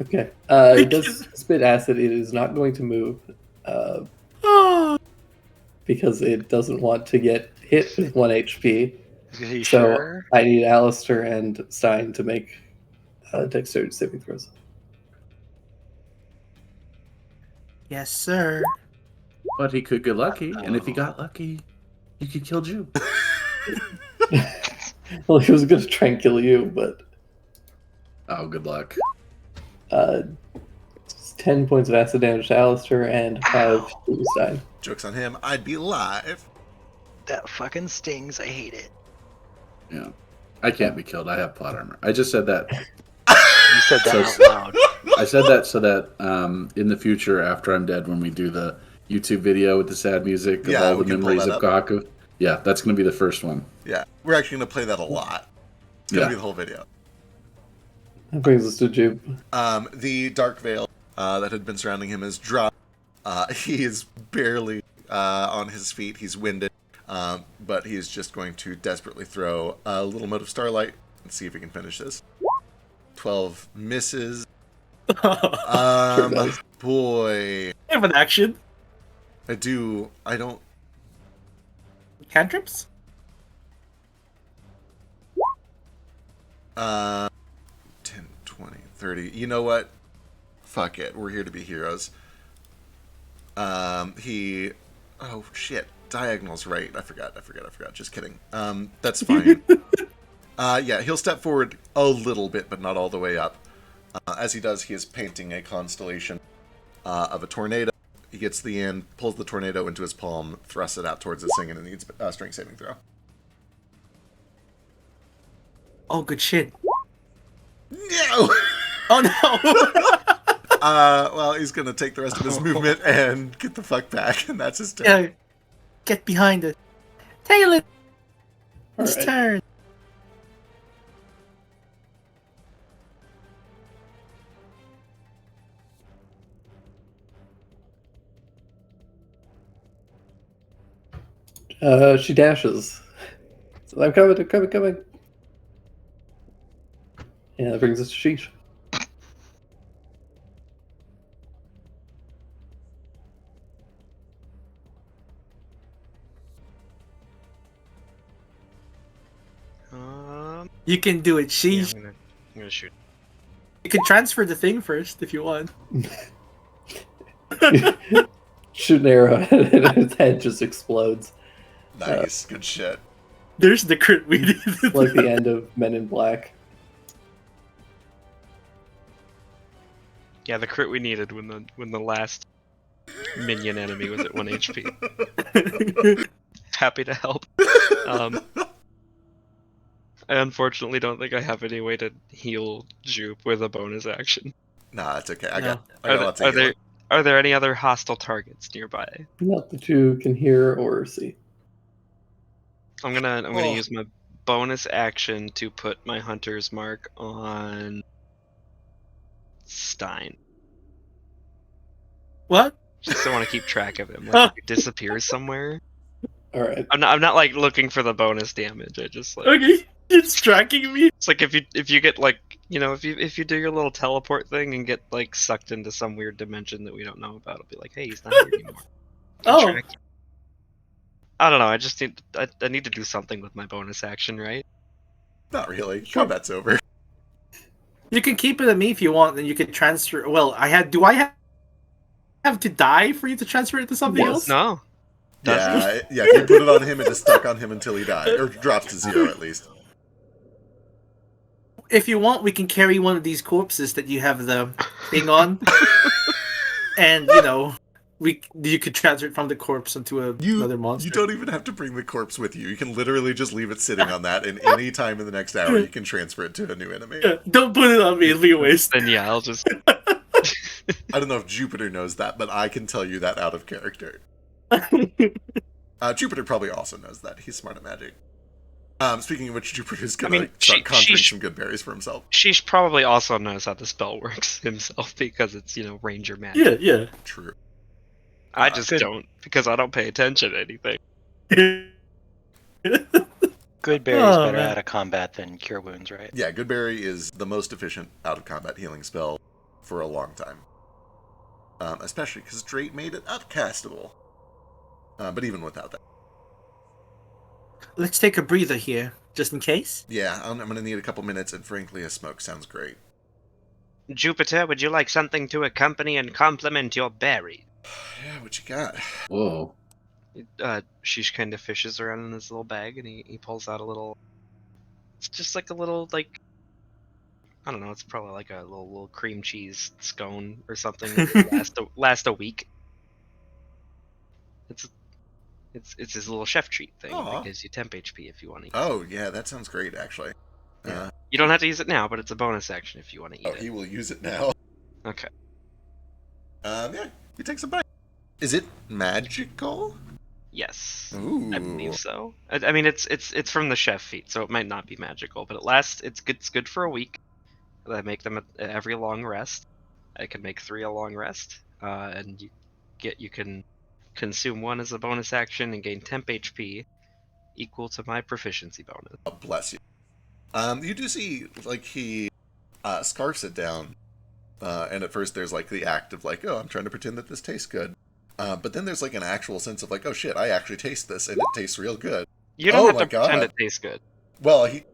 Speaker 5: Okay. It does spit acid. It is not going to move
Speaker 3: Oh.
Speaker 5: because it doesn't want to get hit with 1 HP.
Speaker 2: Are you
Speaker 5: So
Speaker 2: sure?
Speaker 5: I need Alistair and Stein to make dexterity saving throws.
Speaker 3: Yes, sir.
Speaker 6: But he could get lucky, and if he got lucky, he could kill you.
Speaker 5: Well, he was going to try and kill you, but
Speaker 6: Oh, good luck.
Speaker 5: 10 points of acid damage to Alistair and 5 to Stein.
Speaker 4: Joke's on him. I'd be live.
Speaker 2: That fucking stings. I hate it.
Speaker 6: Yeah. I can't be killed. I have plot armor. I just said that.
Speaker 2: You said that
Speaker 6: So-
Speaker 2: out loud.
Speaker 6: I said that so that in the future, after I'm dead, when we do the YouTube video with the sad music of
Speaker 4: Yeah,
Speaker 6: all
Speaker 4: we
Speaker 6: the
Speaker 4: can pull
Speaker 6: memories
Speaker 4: that
Speaker 6: of
Speaker 4: up.
Speaker 6: Kaku. Yeah, that's going to be the first one.
Speaker 4: Yeah, we're actually going to play that a lot. It's going to
Speaker 6: Yeah.
Speaker 4: be the whole video.
Speaker 5: That brings us to Jupe.
Speaker 4: The dark veil that had been surrounding him has dropped. He is barely on his feet. He's winded, but he's just going to desperately throw a little mote of starlight and see if he can finish this. 12 misses.
Speaker 5: Sure does.
Speaker 4: Boy,
Speaker 3: I have an action.
Speaker 4: I don't.
Speaker 3: Cantrips?
Speaker 4: 10, 20, 30. You know what? Fuck it. We're here to be heroes. Oh shit. Diagonal's right. I forgot. Just kidding. That's fine. Yeah, he'll step forward a little bit, but not all the way up. As he does, he is painting a constellation of a tornado. He gets the end, pulls the tornado into his palm, thrusts it out towards the thing, and it needs a strength saving throw.
Speaker 3: Oh, good shit.
Speaker 4: No!
Speaker 3: Oh no!
Speaker 4: Well, he's gonna take the rest of his movement and get the fuck back, and that's his turn.
Speaker 3: Yeah, get behind it. Tail it. It's
Speaker 5: Alright.
Speaker 3: turn.
Speaker 5: She dashes. So I'm coming. Yeah, that brings us to Sheesh.
Speaker 3: You can do it,
Speaker 1: Yeah,
Speaker 3: sheesh.
Speaker 1: I'm gonna shoot.
Speaker 3: You can transfer the thing first if you want.
Speaker 5: Shoot an arrow and his head just explodes.
Speaker 4: Nice, good shit.
Speaker 3: There's the crit we did.
Speaker 5: Like the end of Men in Black.
Speaker 1: Yeah, the crit we needed when the last minion enemy was at 1 HP. Happy to help. I unfortunately don't think I have any way to heal Jupe with a bonus action.
Speaker 4: Nah, it's okay. I
Speaker 3: No.
Speaker 4: got lots of healing.
Speaker 1: Are there any other hostile targets nearby?
Speaker 5: Not that you can hear or see.
Speaker 1: I'm gonna
Speaker 4: Oh.
Speaker 1: use my bonus action to put my hunter's mark on Stein.
Speaker 3: What?
Speaker 1: Just don't want to keep track of him. Like if he disappears somewhere.
Speaker 5: Alright.
Speaker 1: I'm not like looking for the bonus damage. I just like
Speaker 3: Okay, it's tracking me.
Speaker 1: it's like if you get like if you do your little teleport thing and get like sucked into some weird dimension that we don't know about, it'll be like, hey, he's not here anymore.
Speaker 3: Oh.
Speaker 1: Track you. I don't know. I just need I need to do something with my bonus action, right?
Speaker 4: Not really. Combat's over.
Speaker 3: You can keep it at me if you want, and you can transfer. Well, do I have to die for you to transfer it to something
Speaker 5: Yes.
Speaker 3: else?
Speaker 1: No.
Speaker 4: Yeah, yeah. If you put it on him, it is stuck on him until he dies, or drops to 0 at least.
Speaker 3: If you want, we can carry one of these corpses that you have the thing on, and you could transfer it from the corpse into another monster.
Speaker 4: You don't even have to bring the corpse with you. You can literally just leave it sitting on that, and any time in the next hour, you can transfer it to a new enemy.
Speaker 3: Yeah, don't put it on me; it'll be a waste.
Speaker 1: Then yeah, I'll just
Speaker 4: I don't know if Jupiter knows that, but I can tell you that out of character. Jupiter probably also knows that. He's smart at magic. Speaking of which, Jupiter's gonna start conjuring some good berries for himself.
Speaker 1: Sheesh probably also knows how the spell works himself because it's ranger magic.
Speaker 3: Yeah,
Speaker 4: True.
Speaker 1: I just
Speaker 2: Good.
Speaker 1: don't because I don't pay attention to anything.
Speaker 3: yeah.
Speaker 2: Good berries
Speaker 3: Oh,
Speaker 2: better
Speaker 3: man.
Speaker 2: out of combat than cure wounds, right?
Speaker 4: Yeah, good berry is the most efficient out of combat healing spell for a long time. Especially because Drake made it upcastable. But even without that.
Speaker 3: Let's take a breather here, just in case.
Speaker 4: Yeah, I'm going to need a couple minutes, and frankly, a smoke sounds great.
Speaker 1: Jupiter, would you like something to accompany and complement your berry?
Speaker 4: Yeah, what you got?
Speaker 6: Whoa.
Speaker 1: Sheesh kind of fishes around in his little bag and he pulls out a little. It's just like a little like. I don't know. It's probably like a little cream cheese scone or something that would last a week. It's his little chef treat thing
Speaker 4: Aw.
Speaker 1: that gives you temp HP if you want to eat.
Speaker 4: Oh, yeah, that sounds great, actually.
Speaker 1: Yeah. You don't have to use it now, but it's a bonus action if you want to eat
Speaker 4: Oh,
Speaker 1: it.
Speaker 4: he will use it now.
Speaker 1: Okay.
Speaker 4: Yeah, he takes a bite. Is it magical?
Speaker 1: Yes.
Speaker 4: Ooh.
Speaker 1: I believe so. I mean, it's from the chef feat, so it might not be magical, but it lasts. It's good for a week. I make them at every long rest. I can make 3 a long rest, and you can consume 1 as a bonus action and gain temp HP, equal to my proficiency bonus.
Speaker 4: Oh, bless you. You do see like he scarfs it down, and at first there's like the act of like, oh, I'm trying to pretend that this tastes good. But then there's like an actual sense of like, oh shit, I actually taste this, and it tastes real good.
Speaker 1: You don't
Speaker 4: Oh
Speaker 1: have
Speaker 4: my
Speaker 1: to pretend
Speaker 4: God.
Speaker 1: it tastes good.
Speaker 4: Well, he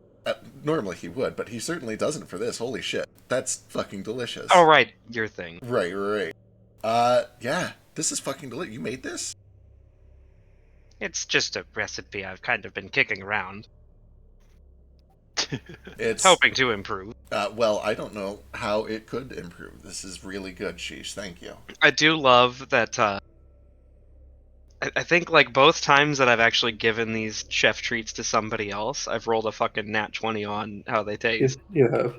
Speaker 4: normally he would, but he certainly doesn't for this. Holy shit, that's fucking delicious.
Speaker 1: Oh right, your thing.
Speaker 4: Right. Yeah, this is fucking delicious. You made this?
Speaker 1: It's just a recipe I've kind of been kicking around,
Speaker 4: It's
Speaker 1: hoping to improve.
Speaker 4: well, I don't know how it could improve. This is really good, Sheesh. Thank you.
Speaker 1: I do love that. I think like both times that I've actually given these chef treats to somebody else, I've rolled a fucking nat 20 on how they taste.
Speaker 5: You have.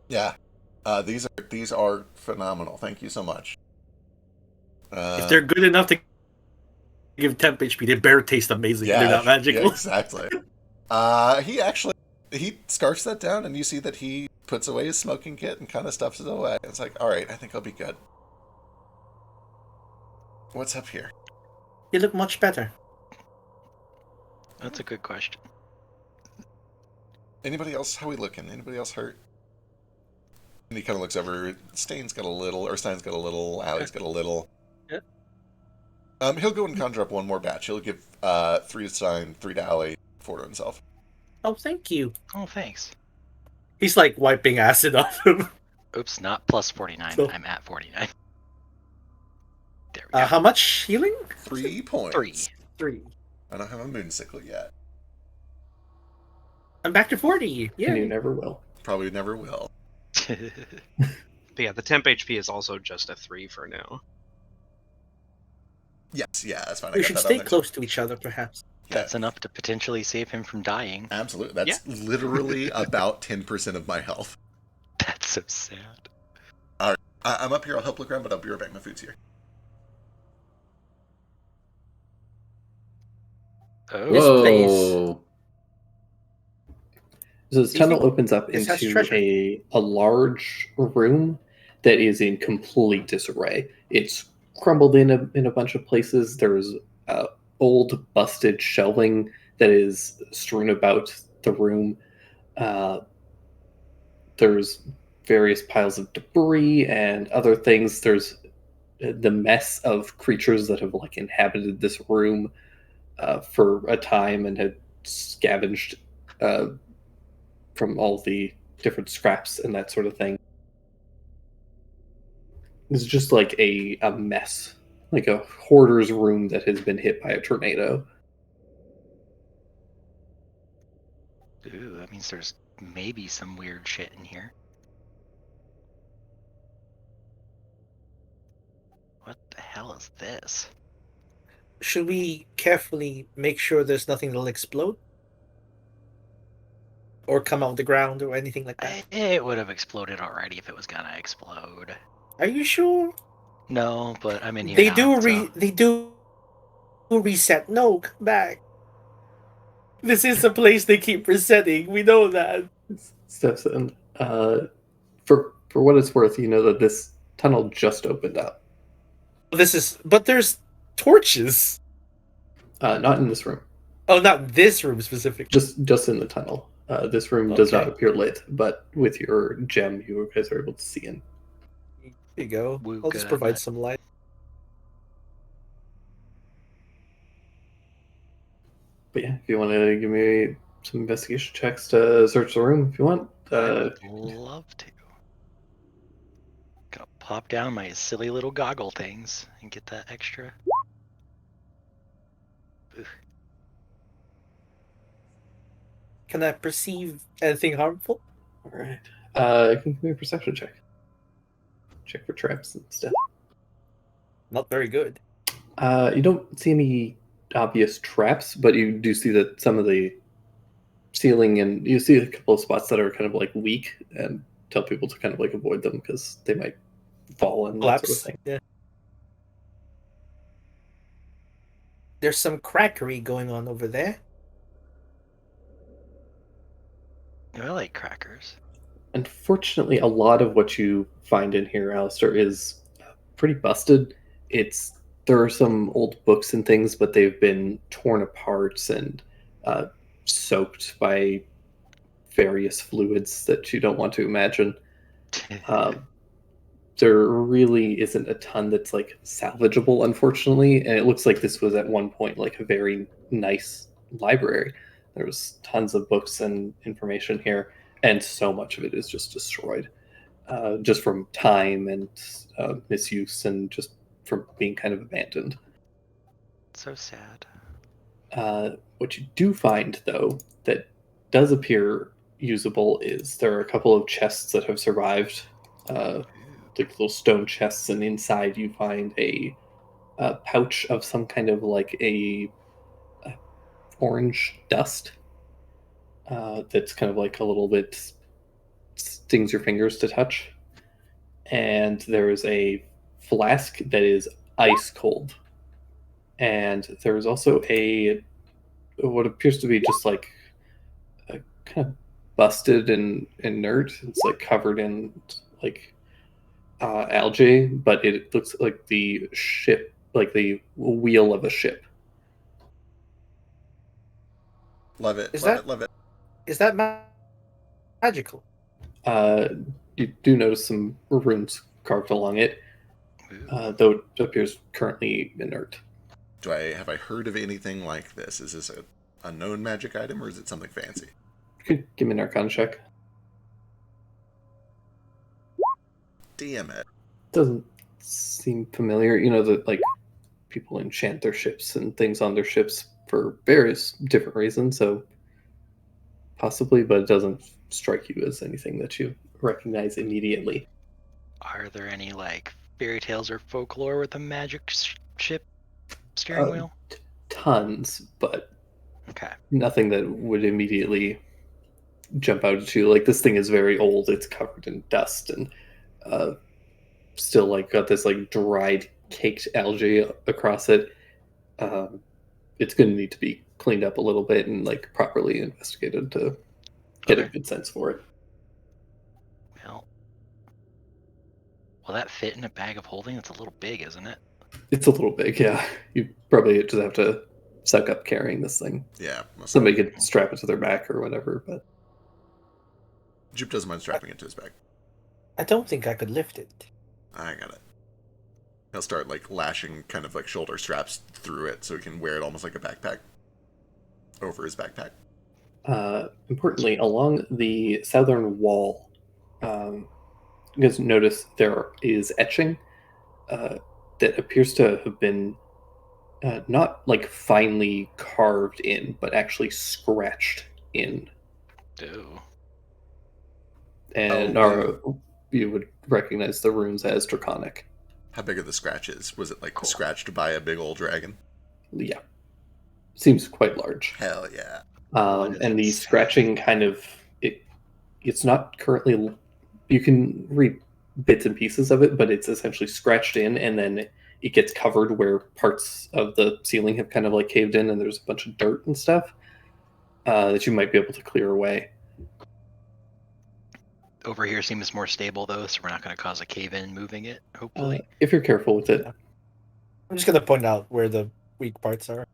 Speaker 4: Yeah, these are phenomenal. Thank you so much.
Speaker 3: If they're good enough to give temp HP, they better taste amazing.
Speaker 4: yeah,
Speaker 3: They're not magical.
Speaker 4: Yeah, exactly. He scarfs that down, and you see that he puts away his smoking kit and kind of stuffs it away. It's like, all right, I think I'll be good. What's up here?
Speaker 3: You look much better.
Speaker 2: That's a good question.
Speaker 4: Anybody else? How we looking? Anybody else hurt? And he kind of looks over. Stein's got a little, Allie's got a little.
Speaker 3: Yeah.
Speaker 4: He'll go and conjure up one more batch. He'll give 3 to Stein, 3 to Allie, 4 to himself.
Speaker 3: Oh, thank you.
Speaker 2: Oh, thanks.
Speaker 3: He's like wiping acid off him.
Speaker 2: Oops, not plus 49.
Speaker 3: So-
Speaker 2: I'm at 49. There we go.
Speaker 3: How much healing?
Speaker 4: 3 points.
Speaker 2: 3.
Speaker 3: 3.
Speaker 4: I don't have a moonsicle yet.
Speaker 3: I'm back to 40. Yeah.
Speaker 5: And you never will.
Speaker 4: Probably never will.
Speaker 1: But yeah, the temp HP is also just a 3 for now.
Speaker 4: Yes, yeah, that's fine. I
Speaker 3: We
Speaker 4: got
Speaker 3: should
Speaker 4: that on
Speaker 3: stay
Speaker 4: there.
Speaker 3: close to each other, perhaps.
Speaker 4: Yeah,
Speaker 2: That's enough to potentially save him from dying.
Speaker 4: absolutely. That's literally about 10% of my health.
Speaker 2: That's so sad.
Speaker 4: I'm up here. I'll help look around, but I'll be right back. My food's here.
Speaker 2: Oh,
Speaker 3: This
Speaker 6: Whoa.
Speaker 5: So this
Speaker 3: Do you
Speaker 5: tunnel
Speaker 3: think
Speaker 5: opens up
Speaker 3: this has
Speaker 5: into
Speaker 3: treasure?
Speaker 5: a large room that is in complete disarray. It's crumbled in a bunch of places. There's old busted shelving that is strewn about the room. There's various piles of debris and other things. There's the mess of creatures that have like inhabited this room for a time and had scavenged from all the different scraps and that sort of thing. It's just like a mess, like a hoarder's room that has been hit by a tornado.
Speaker 2: Ooh, that means there's maybe some weird shit in here. What the hell is this?
Speaker 9: Should we carefully make sure there's nothing that'll explode? Or come out of the ground or anything like that?
Speaker 2: It would have exploded already if it was gonna explode.
Speaker 9: Are you sure?
Speaker 2: No, but I'm in here
Speaker 9: They
Speaker 2: now,
Speaker 9: they do reset. No, come back. This is the place they keep resetting. We know that.
Speaker 5: Steps in. For what it's worth, you know that this tunnel just opened up.
Speaker 9: But there's torches.
Speaker 5: Not in this room.
Speaker 9: Oh, not this room specifically.
Speaker 5: Just in the tunnel. This room does not
Speaker 9: Okay.
Speaker 5: appear lit, but with your gem, you guys are able to see in.
Speaker 9: There you go.
Speaker 2: Woo,
Speaker 9: I'll
Speaker 2: good
Speaker 9: just
Speaker 2: on
Speaker 9: provide
Speaker 2: that.
Speaker 9: some light.
Speaker 5: But yeah, if you want to give me some investigation checks to search the room, if you want.
Speaker 2: I would love to. Gonna pop down my silly little goggle things and get that extra. Ugh.
Speaker 9: Can I perceive anything harmful?
Speaker 5: All right. You can give me a perception check. Check for traps and stuff.
Speaker 9: Not very good.
Speaker 5: You don't see any obvious traps, but you do see that some of the ceiling and you see a couple of spots that are kind of like weak, and tell people to kind of like avoid them because they might fall and that sort of
Speaker 9: Collapse.
Speaker 5: thing.
Speaker 9: Yeah. There's some crackery going on over there.
Speaker 2: I like crackers.
Speaker 5: Unfortunately, a lot of what you find in here, Alistair, is pretty busted. There are some old books and things, but they've been torn apart and soaked by various fluids that you don't want to imagine. There really isn't a ton that's like salvageable, unfortunately, and it looks like this was at one point like a very nice library. There was tons of books and information here, and so much of it is just destroyed, just from time and misuse, and just from being kind of abandoned.
Speaker 2: So sad.
Speaker 5: What you do find, though, that does appear usable is there are a couple of chests that have survived, like little stone chests, and inside you find a pouch of some kind of like a orange dust that's kind of like a little bit stings your fingers to touch. And there is a flask that is ice cold. And there is also what appears to be just like a kind of busted and inert. It's like covered in like algae, but it looks like the ship, like the wheel of a ship.
Speaker 4: Love it.
Speaker 9: Is
Speaker 4: love
Speaker 9: that-
Speaker 4: it. Love it.
Speaker 9: Is that magical?
Speaker 5: You do notice some runes carved along it, though it appears currently inert.
Speaker 4: Have I heard of anything like this? Is this a known magic item, or is it something fancy?
Speaker 5: You could give me an Arcana check.
Speaker 4: Damn it.
Speaker 5: Doesn't seem familiar. You know that like people enchant their ships and things on their ships for various different reasons, so possibly, but it doesn't strike you as anything that you recognize immediately.
Speaker 2: Are there any like fairy tales or folklore with a magic ship steering wheel?
Speaker 5: Tons, but
Speaker 2: Okay.
Speaker 5: nothing that would immediately jump out at you. Like this thing is very old. It's covered in dust and still like got this like dried, caked algae across it. It's going to need to be cleaned up a little bit and like properly investigated to get a good sense for it.
Speaker 2: Well, will that fit in a bag of holding? It's a little big, isn't it?
Speaker 5: It's a little big, yeah. You probably just have to suck up carrying this thing.
Speaker 4: Yeah.
Speaker 5: Somebody could strap it to their back or whatever, but
Speaker 4: Jupe doesn't mind strapping it to his back.
Speaker 9: I don't think I could lift it.
Speaker 4: I got it. He'll start like lashing kind of like shoulder straps through it so he can wear it almost like a backpack over his backpack.
Speaker 5: importantly, along the southern wall, you guys notice there is etching that appears to have been not like finely carved in, but actually scratched in.
Speaker 2: Ew.
Speaker 5: And Nara, you would recognize the runes as draconic.
Speaker 4: How big are the scratches? Was it like scratched by a big old dragon?
Speaker 5: Yeah. Seems quite large.
Speaker 4: Hell yeah.
Speaker 5: And the scratching kind of it's not currently, you can read bits and pieces of it, but it's essentially scratched in, and then it gets covered where parts of the ceiling have kind of like caved in, and there's a bunch of dirt and stuff that you might be able to clear away.
Speaker 2: Over here seems more stable though, so we're not going to cause a cave-in moving it, hopefully.
Speaker 5: If you're careful with it.
Speaker 9: I'm just gonna point out where the weak parts are.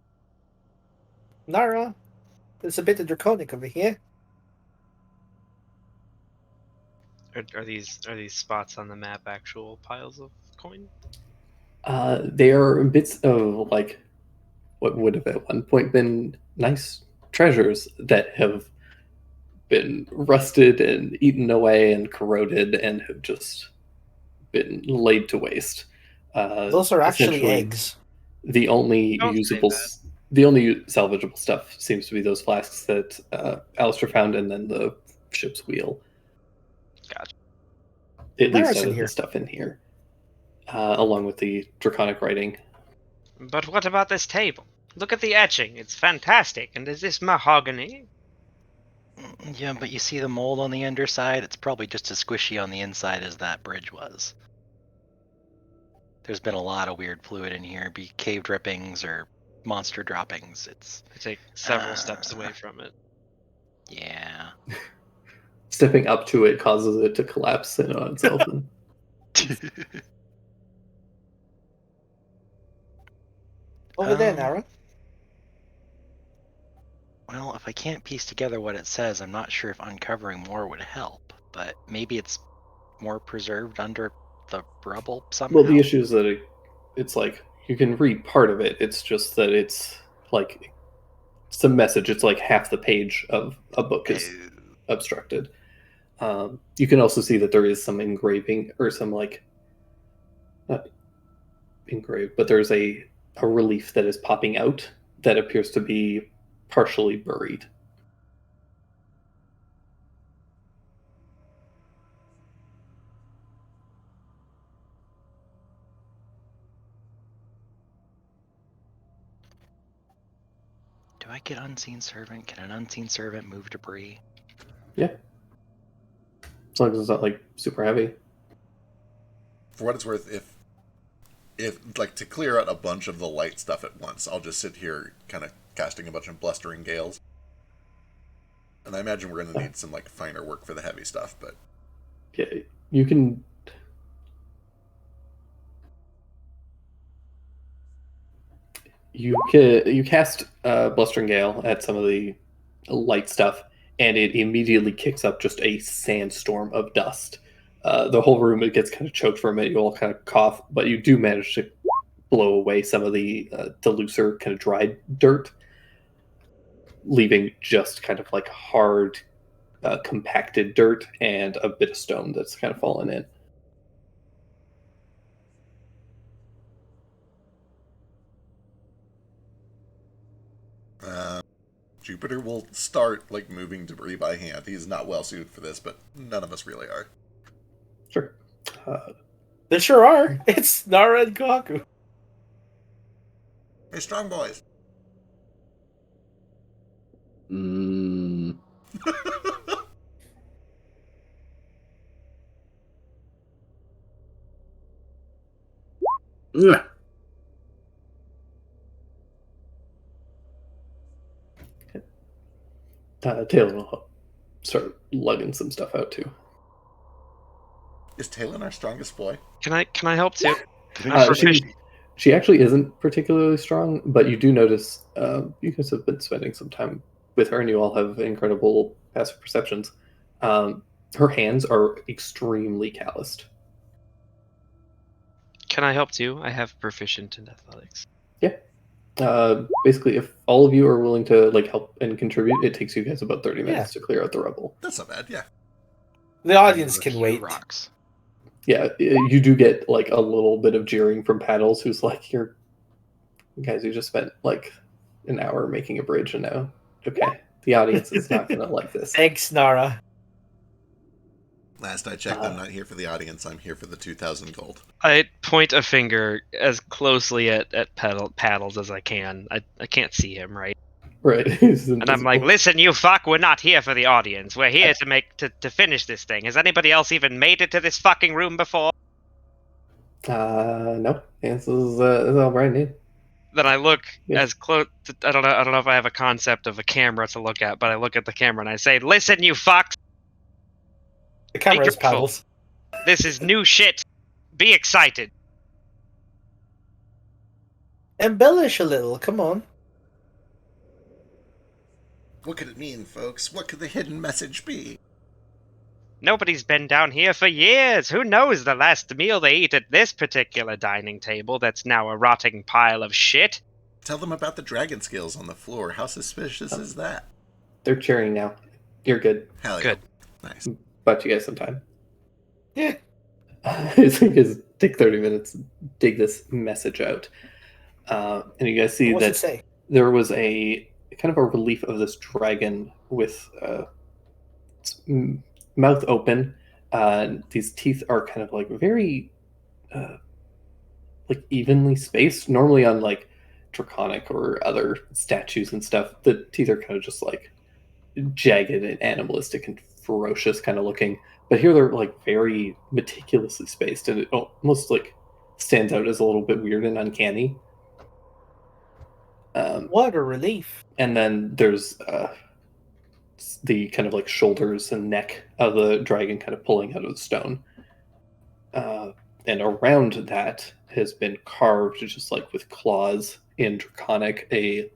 Speaker 9: Nara, there's a bit of draconic over here.
Speaker 1: Are these spots on the map actual piles of coin?
Speaker 5: They are bits of like what would have at one point been nice treasures that have been rusted and eaten away and corroded and have just been laid to waste.
Speaker 9: Those are actually
Speaker 5: essentially,
Speaker 9: eggs.
Speaker 5: The only
Speaker 1: Don't say
Speaker 5: usable,
Speaker 1: that.
Speaker 5: the only salvageable stuff seems to be those flasks that Alistair found, and then the ship's wheel.
Speaker 1: Gotcha.
Speaker 5: At
Speaker 9: Where
Speaker 5: least
Speaker 9: is
Speaker 5: out
Speaker 9: it
Speaker 5: of
Speaker 9: here?
Speaker 5: the stuff in here, along with the draconic writing.
Speaker 1: But what about this table? Look at the etching. It's fantastic. And is this mahogany?
Speaker 2: Yeah, but you see the mold on the underside? It's probably just as squishy on the inside as that bridge was. There's been a lot of weird fluid in here, be cave drippings or monster droppings. It's
Speaker 1: I take several steps away from it.
Speaker 2: yeah.
Speaker 5: Stepping up to it causes it to collapse in on itself. And
Speaker 9: Over there, Nara.
Speaker 2: Well, if I can't piece together what it says, I'm not sure if uncovering more would help. But maybe it's more preserved under the rubble somehow.
Speaker 5: well, the issue is that it's like you can read part of it. It's just that it's like it's a message. It's like half the page of a book is obstructed. You can also see that there is some engraving or some like not engraved, but there's a relief that is popping out that appears to be partially buried.
Speaker 2: Do I get unseen servant? Can an unseen servant move debris?
Speaker 5: Yeah. As long as it's not like super heavy.
Speaker 4: For what it's worth, if like to clear out a bunch of the light stuff at once, I'll just sit here kind of casting a bunch of blustering gales. And I imagine we're going to need some like finer work for the heavy stuff, but
Speaker 5: Yeah, you can. You cast Blustering Gale at some of the light stuff, and it immediately kicks up just a sandstorm of dust. The whole room, it gets kind of choked for a minute. You all kind of cough, but you do manage to blow away some of the looser kind of dried dirt, leaving just kind of like hard, compacted dirt and a bit of stone that's kind of fallen in.
Speaker 4: Jupiter will start like moving debris by hand. He's not well suited for this, but none of us really are.
Speaker 5: Sure.
Speaker 9: They sure are. It's Nara and Kaku.
Speaker 4: Hey, strong boys.
Speaker 5: Mm.
Speaker 6: Ugh.
Speaker 5: Taylor will start lugging some stuff out too.
Speaker 4: Is Talon our strongest boy?
Speaker 1: Can I help too? I'm
Speaker 5: She,
Speaker 1: proficient.
Speaker 5: she actually isn't particularly strong, but you do notice you guys have been spending some time with her, and you all have incredible passive perceptions. Her hands are extremely calloused.
Speaker 1: Can I help too? I have proficient in athletics.
Speaker 5: Basically, if all of you are willing to like help and contribute, it takes you guys about 30 minutes to clear out the rubble.
Speaker 4: That's not bad, yeah.
Speaker 9: The audience
Speaker 2: With
Speaker 9: can
Speaker 2: few
Speaker 9: wait.
Speaker 2: Rocks.
Speaker 5: Yeah, you do get like a little bit of jeering from Paddles, who's like, "You're guys, you just spent like an hour making a bridge, and now okay, the audience is not gonna like this."
Speaker 9: Thanks, Nara.
Speaker 4: Last I checked, I'm not here for the audience. I'm here for the 2,000 gold.
Speaker 1: I point a finger as closely at Paddles as I can. I can't see him, right?
Speaker 5: Right.
Speaker 1: And I'm like, listen, you fuck, we're not here for the audience. We're here to finish this thing. Has anybody else even made it to this fucking room before?
Speaker 5: No, this is all brand new.
Speaker 1: Then I look
Speaker 5: Yeah.
Speaker 1: as close. I don't know if I have a concept of a camera to look at, but I look at the camera and I say, listen, you fucks.
Speaker 9: The camera is
Speaker 1: Be careful.
Speaker 9: Paddles.
Speaker 1: This is new shit. Be excited.
Speaker 9: Embellish a little, come on.
Speaker 4: What could it mean, folks? What could the hidden message be?
Speaker 1: Nobody's been down here for years. Who knows the last meal they eat at this particular dining table that's now a rotting pile of shit?
Speaker 4: Tell them about the dragon scales on the floor. How suspicious is that?
Speaker 5: They're cheering now. You're good.
Speaker 4: Hell yeah.
Speaker 1: Good.
Speaker 4: Nice.
Speaker 5: Bought you guys some time.
Speaker 9: Yeah.
Speaker 5: So you guys take 30 minutes, dig this message out, and you guys see
Speaker 9: What's it
Speaker 5: that
Speaker 9: say?
Speaker 5: there was a kind of a relief of this dragon with its mouth open. These teeth are kind of like very like evenly spaced. Normally on like draconic or other statues and stuff, the teeth are kind of just like jagged and animalistic and ferocious kind of looking. But here they're like very meticulously spaced, and it almost like stands out as a little bit weird and uncanny.
Speaker 9: What a relief.
Speaker 5: And then there's the kind of like shoulders and neck of the dragon kind of pulling out of the stone. And around that has been carved, just like with claws in Draconic, a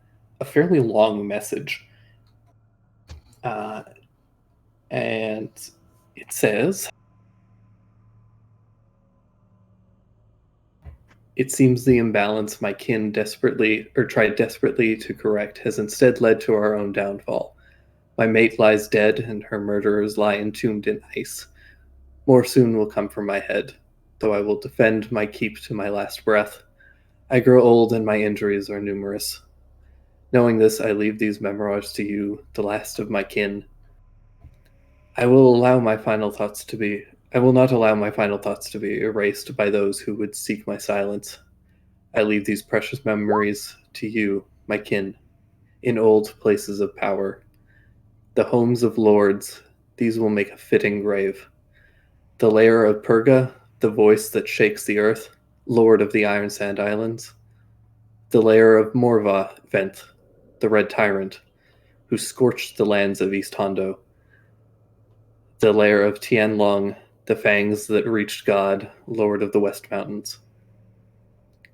Speaker 5: fairly long message. And it says, "It seems the imbalance my kin tried desperately to correct has instead led to our own downfall. My mate lies dead, and her murderers lie entombed in ice. More soon will come from my head, though I will defend my keep to my last breath. I grow old, and my injuries are numerous. Knowing this, I leave these memoirs to you, the last of my kin. I will not allow my final thoughts to be erased by those who would seek my silence. I leave these precious memories to you, my kin, in old places of power. The homes of lords, these will make a fitting grave. The lair of Purga, the voice that shakes the earth, lord of the Iron Sand Islands. The lair of Morva Vent, the red tyrant, who scorched the lands of East Hondo. The lair of Tianlong, the fangs that reached God, lord of the West Mountains.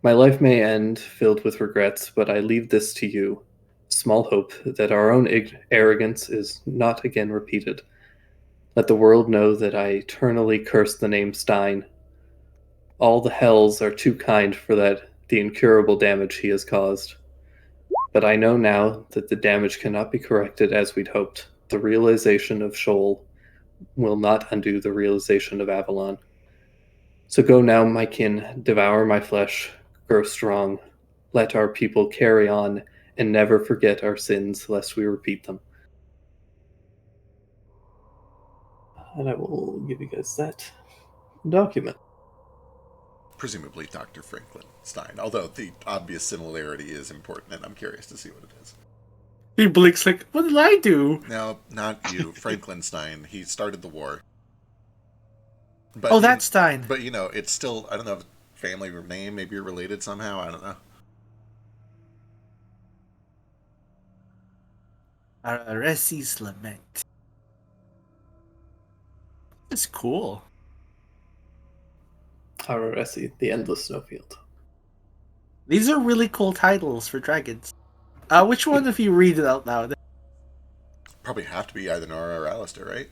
Speaker 5: My life may end, filled with regrets, but I leave this to you. Small hope that our own arrogance is not again repeated. Let the world know that I eternally curse the name Stein. All the hells are too kind for the incurable damage he has caused. But I know now that the damage cannot be corrected as we'd hoped. The realization of Sheol will not undo the realization of Avalon. So go now, my kin, devour my flesh, grow strong. Let our people carry on and never forget our sins, lest we repeat them." And I will give you guys that document.
Speaker 4: Presumably Dr. Franklin Stein, although the obvious similarity is important, and I'm curious to see what it is.
Speaker 3: He blinks like, what did I do?
Speaker 4: No, not you. Franklin Stein. He started the war. But
Speaker 3: Oh, that's Stein.
Speaker 4: But, it's still, I don't know, family name, maybe you're related somehow, I don't know.
Speaker 3: Aresi's Lament. It's cool.
Speaker 5: Araresi, the Endless Snowfield.
Speaker 3: These are really cool titles for dragons. Which one if you read it out loud?
Speaker 4: Probably have to be either Nora or Alistair, right?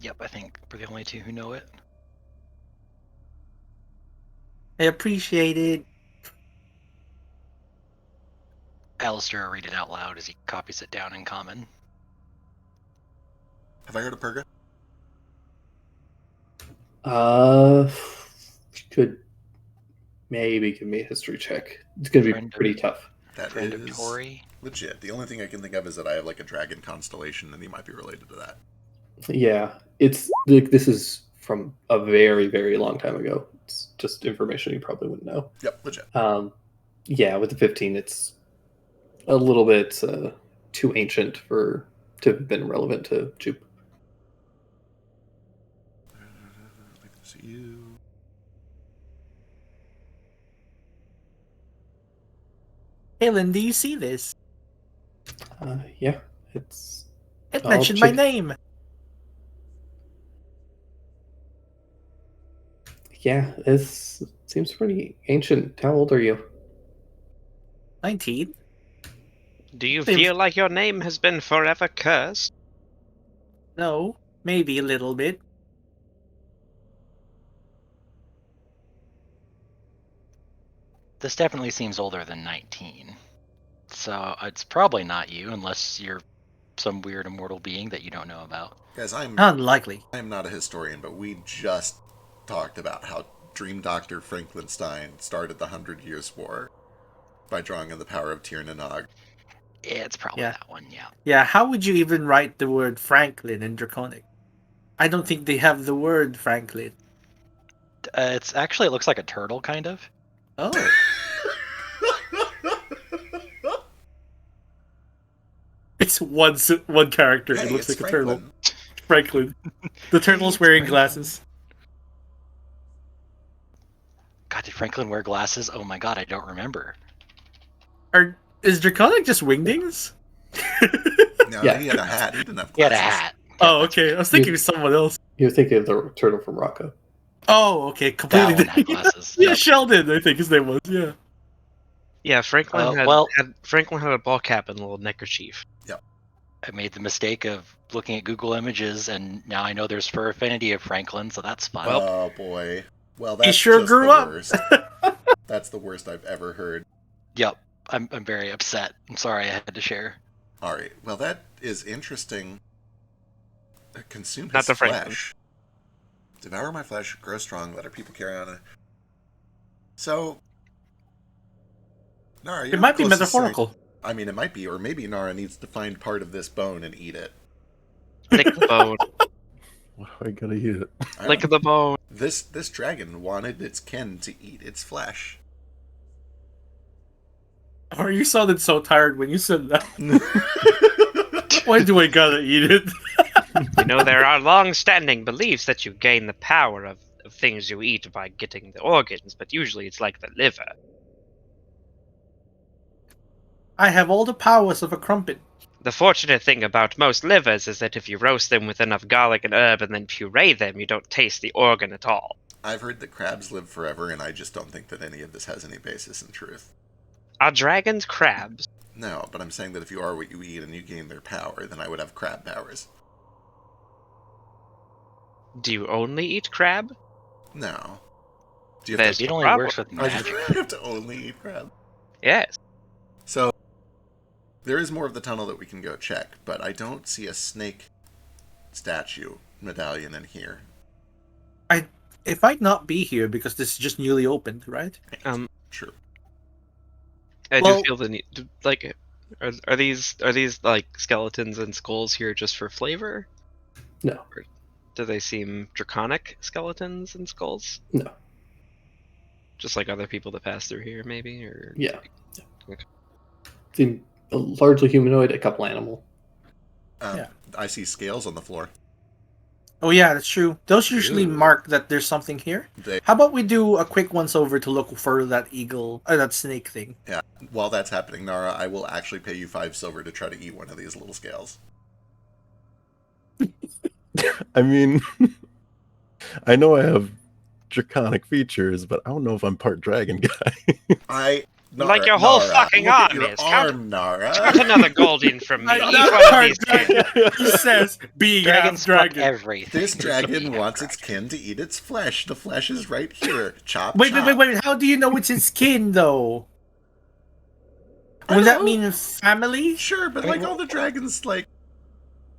Speaker 2: Yep, I think we're the only two who know it.
Speaker 3: I appreciate it.
Speaker 2: Alistair will read it out loud as he copies it down in common.
Speaker 4: Have I heard of Purga?
Speaker 5: Could maybe give me a history check. It's going to be pretty tough.
Speaker 4: That
Speaker 2: Friend of
Speaker 4: is
Speaker 2: Tori.
Speaker 4: legit. The only thing I can think of is that I have like a dragon constellation, and he might be related to that.
Speaker 5: Yeah, this is from a very, very long time ago. It's just information you probably wouldn't know.
Speaker 4: Yep, legit.
Speaker 5: Yeah, with the 15, it's a little bit too ancient to have been relevant to Jupe.
Speaker 4: See you.
Speaker 3: Helen, do you see this?
Speaker 5: Yeah, it's...
Speaker 3: It
Speaker 5: I'll
Speaker 3: mentioned my
Speaker 5: check-
Speaker 3: name.
Speaker 5: Yeah, this seems pretty ancient. How old are you?
Speaker 3: 19.
Speaker 1: Do you
Speaker 3: Seems-
Speaker 1: feel like your name has been forever cursed?
Speaker 3: No, maybe a little bit.
Speaker 2: This definitely seems older than 19. So it's probably not you, unless you're some weird immortal being that you don't know about.
Speaker 4: Guys, I'm
Speaker 3: Unlikely.
Speaker 4: not a historian, but we just talked about how Dream Doctor Franklin Stein started the 100 Years' War by drawing on the power of Tir na Nog.
Speaker 2: It's probably
Speaker 3: Yeah.
Speaker 2: that one, yeah.
Speaker 3: Yeah, how would you even write the word Franklin in Draconic? I don't think they have the word Franklin.
Speaker 2: It looks like a turtle, kind of.
Speaker 3: Oh. It's one character.
Speaker 4: Hey,
Speaker 3: it looks
Speaker 4: it's
Speaker 3: like a turtle.
Speaker 4: Franklin.
Speaker 3: Franklin. The turtle's wearing glasses.
Speaker 2: God, did Franklin wear glasses? Oh my god, I don't remember.
Speaker 3: Or Is Draconic just wingdings?
Speaker 4: No,
Speaker 5: Yeah.
Speaker 4: he had a hat. He didn't have glasses.
Speaker 2: He had a hat.
Speaker 3: Oh, okay. I was thinking of someone else.
Speaker 5: You're thinking of the turtle from Rocco.
Speaker 3: Oh, okay.
Speaker 2: That
Speaker 3: Completely
Speaker 2: one had
Speaker 3: different.
Speaker 2: glasses.
Speaker 3: Yeah,
Speaker 2: Yep.
Speaker 3: Sheldon, I think his name was. Yeah.
Speaker 1: Yeah, Franklin
Speaker 2: well-
Speaker 1: Franklin had a ball cap and a little neckerchief.
Speaker 2: I made the mistake of looking at Google Images, and now I know there's fur affinity of Franklin, so that's fun.
Speaker 4: Oh boy. Well, that's
Speaker 3: sure
Speaker 4: just
Speaker 3: grew
Speaker 4: the
Speaker 3: up.
Speaker 4: worst. That's the worst I've ever heard.
Speaker 2: Yep. I'm very upset. I'm sorry I had to share.
Speaker 4: All right. Well, that is interesting. Consume
Speaker 1: Not
Speaker 4: his
Speaker 1: the Franklin.
Speaker 4: flesh. Devour my flesh. Grow strong. Let our people carry on. So, Nara, you're
Speaker 3: It might be
Speaker 4: closest thing-
Speaker 3: metaphorical.
Speaker 4: I mean, it might be, or maybe Nara needs to find part of this bone and eat it.
Speaker 1: Lick the bone.
Speaker 7: Why do I gotta eat it?
Speaker 4: I
Speaker 1: Lick
Speaker 4: don't-
Speaker 1: the bone.
Speaker 4: This dragon wanted its kin to eat its flesh.
Speaker 3: Or you sounded so tired when you said that. Why do I gotta eat it?
Speaker 1: You know, there are long-standing beliefs that you gain the power of things you eat by getting the organs, but usually it's like the liver.
Speaker 3: I have all the powers of a crumpet.
Speaker 1: The fortunate thing about most livers is that if you roast them with enough garlic and herb and then puree them, you don't taste the organ at all.
Speaker 4: I've heard that crabs live forever, and I just don't think that any of this has any basis in truth.
Speaker 1: Are dragons crabs?
Speaker 4: No, but I'm saying that if you are what you eat and you gain their power, then I would have crab powers.
Speaker 1: Do you only eat crab?
Speaker 4: No. Do you have
Speaker 1: There's
Speaker 4: to,
Speaker 2: It only
Speaker 1: Problem.
Speaker 2: works with
Speaker 4: I
Speaker 2: magic.
Speaker 4: have to only eat crab?
Speaker 1: Yes.
Speaker 4: So, there is more of the tunnel that we can go check, but I don't see a snake statue medallion in here.
Speaker 3: It might not be here because this is just newly opened, right?
Speaker 4: True.
Speaker 1: I
Speaker 3: Well-
Speaker 1: do feel the need. Like, are these like skeletons and skulls here just for flavor?
Speaker 5: No.
Speaker 1: Or do they seem draconic skeletons and skulls?
Speaker 5: No.
Speaker 1: Just like other people that pass through here, maybe, or
Speaker 5: Yeah.
Speaker 1: Okay.
Speaker 5: Seem largely humanoid, a couple animal.
Speaker 3: Yeah.
Speaker 4: I see scales on the floor.
Speaker 3: Oh yeah, that's true. Those usually
Speaker 4: Ew.
Speaker 3: mark that there's something here.
Speaker 4: They,
Speaker 3: How about we do a quick once over to look for that eagle, that snake thing?
Speaker 4: yeah. While that's happening, Nara, I will actually pay you 5 silver to try to eat one of these little scales.
Speaker 7: I mean, I know I have draconic features, but I don't know if I'm part dragon guy.
Speaker 4: Nara,
Speaker 1: Like your whole
Speaker 4: Nara,
Speaker 1: fucking
Speaker 4: look at
Speaker 1: arm
Speaker 4: your
Speaker 1: is. Count-
Speaker 4: arm, Nara.
Speaker 1: Got another gold in from me.
Speaker 3: I'm
Speaker 1: Eat
Speaker 3: not
Speaker 1: one of
Speaker 3: part
Speaker 1: these.
Speaker 3: dragon. He says, being
Speaker 2: Dragons
Speaker 3: half
Speaker 2: fuck
Speaker 3: dragon.
Speaker 2: everything.
Speaker 4: This dragon wants its kin to eat its flesh. The flesh is right here. Chop,
Speaker 3: Wait,
Speaker 4: chop.
Speaker 3: wait. How do you know it's his kin, though?
Speaker 4: I
Speaker 3: Would that
Speaker 4: know.
Speaker 3: mean family?
Speaker 4: Sure, but like all the dragons, like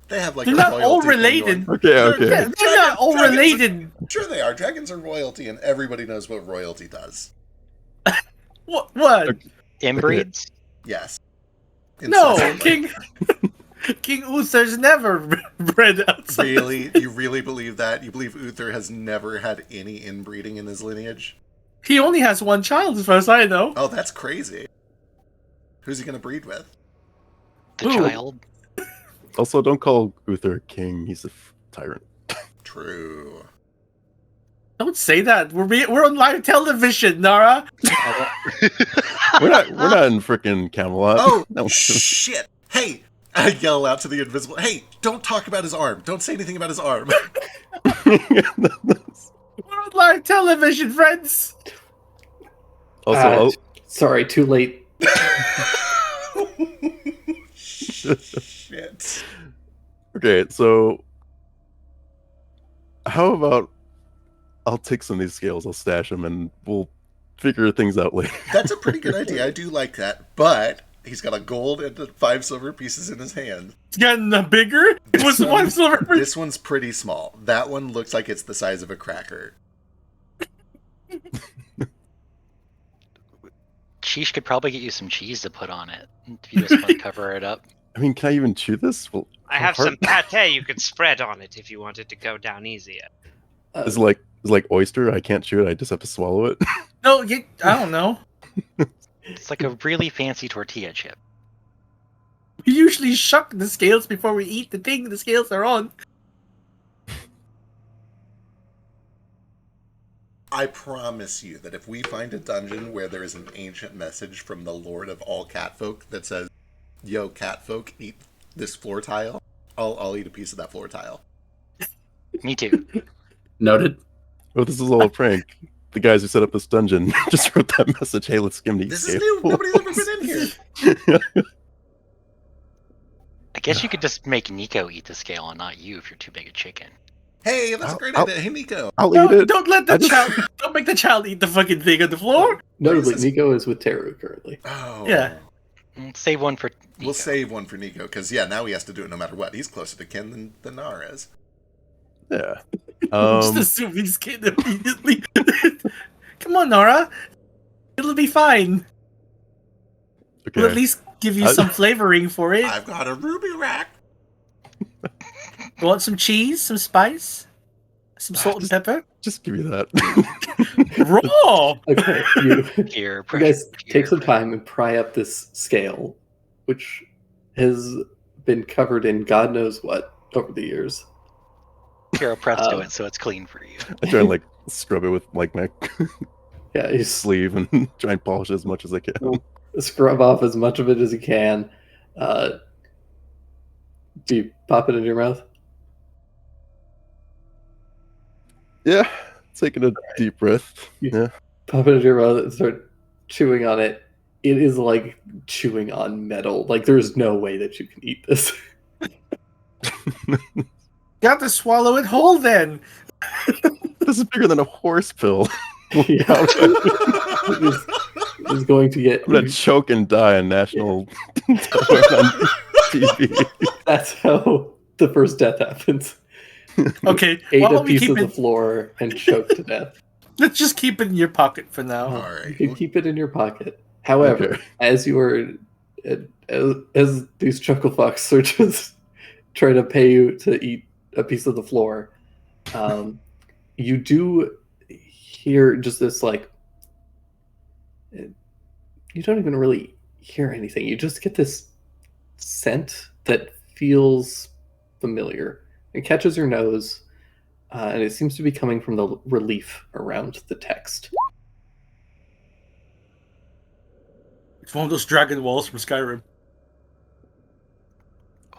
Speaker 4: they have like
Speaker 3: They're
Speaker 4: a
Speaker 3: not all
Speaker 4: royalty thing
Speaker 3: related.
Speaker 4: going.
Speaker 7: Okay, okay.
Speaker 3: Yeah, they're not all
Speaker 4: Dragons are-
Speaker 3: related.
Speaker 4: Sure, they are. Dragons are royalty, and everybody knows what royalty does.
Speaker 3: What? What?
Speaker 2: Inbreeds?
Speaker 4: Yes.
Speaker 3: No,
Speaker 4: Incessantly.
Speaker 3: King Uther's never bred outside.
Speaker 4: Really? You really believe that? You believe Uther has never had any inbreeding in his lineage?
Speaker 3: He only has one child, as far as I know.
Speaker 4: Oh, that's crazy. Who's he gonna breed with?
Speaker 2: The
Speaker 3: Ooh.
Speaker 2: child?
Speaker 7: Also, don't call Uther a king. He's a tyrant.
Speaker 4: True.
Speaker 3: Don't say that. We're on live television, Nara.
Speaker 7: We're not in frickin' Camelot.
Speaker 4: Oh,
Speaker 7: No.
Speaker 4: shit! Hey! I yell out to the invisible. Hey, don't talk about his arm. Don't say anything about his arm.
Speaker 3: We're on live television, friends.
Speaker 7: Also,
Speaker 5: Sorry, too late.
Speaker 4: Shit.
Speaker 7: okay, so how about I'll take some of these scales, I'll stash them, and we'll figure things out later.
Speaker 4: That's a pretty good idea. I do like that. But he's got a gold and 5 silver pieces in his hand.
Speaker 3: It's getting bigger. What's the one silver?
Speaker 4: This one's pretty small. That one looks like it's the size of a cracker.
Speaker 2: Sheesh could probably get you some cheese to put on it if you just want to cover it up.
Speaker 7: I mean, can I even chew this? Well,
Speaker 1: I
Speaker 7: how
Speaker 1: have
Speaker 7: hard-
Speaker 1: some pate you could spread on it if you wanted to go down easier.
Speaker 7: It's like oyster. I can't chew it. I just have to swallow it.
Speaker 3: No, I don't know.
Speaker 2: It's like a really fancy tortilla chip.
Speaker 3: We usually shuck the scales before we eat the thing the scales are on.
Speaker 4: I promise you that if we find a dungeon where there is an ancient message from the Lord of all catfolk that says, "Yo, catfolk, eat this floor tile," I'll eat a piece of that floor tile.
Speaker 2: Me too.
Speaker 6: Noted.
Speaker 7: Oh, this is all a prank. The guys who set up this dungeon just wrote that message. Hey, let's skim these.
Speaker 4: This is new. Nobody's ever been in here.
Speaker 2: I guess you could just make Nico eat the scale and not you if you're too big a chicken.
Speaker 4: Hey, that's a great idea. Hey, Nico.
Speaker 7: I'll
Speaker 8: No,
Speaker 7: eat it.
Speaker 8: don't let the
Speaker 7: I just-
Speaker 8: child. Don't make the child eat the fucking thing on the floor.
Speaker 5: Notably,
Speaker 4: this?
Speaker 5: Nico is with Teru currently.
Speaker 4: Oh.
Speaker 8: Yeah.
Speaker 2: Save one for Nico.
Speaker 4: We'll save one for Nico, because, now he has to do it no matter what. He's closer to kin than Nara is.
Speaker 7: Yeah.
Speaker 8: Just assume he's kidding immediately. Come on, Nora. It'll be fine.
Speaker 7: Okay.
Speaker 8: We'll at least give you some flavoring for it.
Speaker 4: I've got a ruby rack.
Speaker 8: You want some cheese, some spice, some salt and pepper?
Speaker 7: Just give me that.
Speaker 8: Raw.
Speaker 5: Okay,
Speaker 2: Here,
Speaker 5: you guys take some time and pry up this scale, which has been covered in God knows what over the years.
Speaker 2: Hero preps to it, so it's clean for you.
Speaker 7: I try and like scrub it with like my
Speaker 5: Yeah, you
Speaker 7: sleeve and try and polish it as much as I can.
Speaker 5: scrub off as much of it as you can. Do you pop it in your mouth?
Speaker 7: Yeah. Taking a deep breath. Yeah.
Speaker 5: Pop it in your mouth and start chewing on it. It is like chewing on metal. Like there's no way that you can eat this.
Speaker 8: Got to swallow it whole then.
Speaker 7: This is bigger than a horse pill.
Speaker 5: Yeah. It's going to get.
Speaker 7: I'm gonna choke and die on national on TV.
Speaker 5: That's how the first death happens.
Speaker 8: Okay,
Speaker 5: Ate
Speaker 8: why
Speaker 5: a
Speaker 8: don't we
Speaker 5: piece
Speaker 8: keep
Speaker 5: of the
Speaker 8: it?
Speaker 5: floor and choked to death.
Speaker 8: Let's just keep it in your pocket for now.
Speaker 4: All
Speaker 5: You
Speaker 4: right.
Speaker 5: can keep it in your pocket. However,
Speaker 7: Okay.
Speaker 5: as you are, as these chuckle fox are just trying to pay you to eat a piece of the floor, you do hear just this like. You don't even really hear anything. You just get this scent that feels familiar. It catches your nose, and it seems to be coming from the relief around the text.
Speaker 8: It's one of those dragon walls from Skyrim.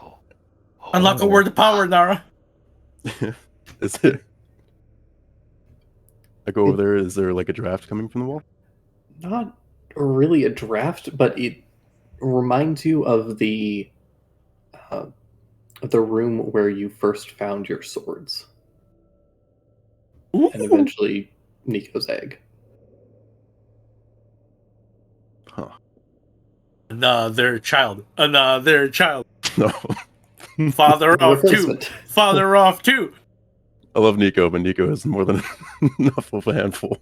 Speaker 2: Oh.
Speaker 8: Unlock a word of power, Nara.
Speaker 7: Is it? I go over there. Is there like a draft coming from the wall?
Speaker 5: Not really a draft, but it reminds you of the room where you first found your swords, and eventually Nico's egg.
Speaker 7: Huh.
Speaker 8: Another child. Another child.
Speaker 7: No.
Speaker 8: Father off two.
Speaker 5: Replacement.
Speaker 8: Father off two.
Speaker 7: I love Nico, but Nico has more than enough of a handful.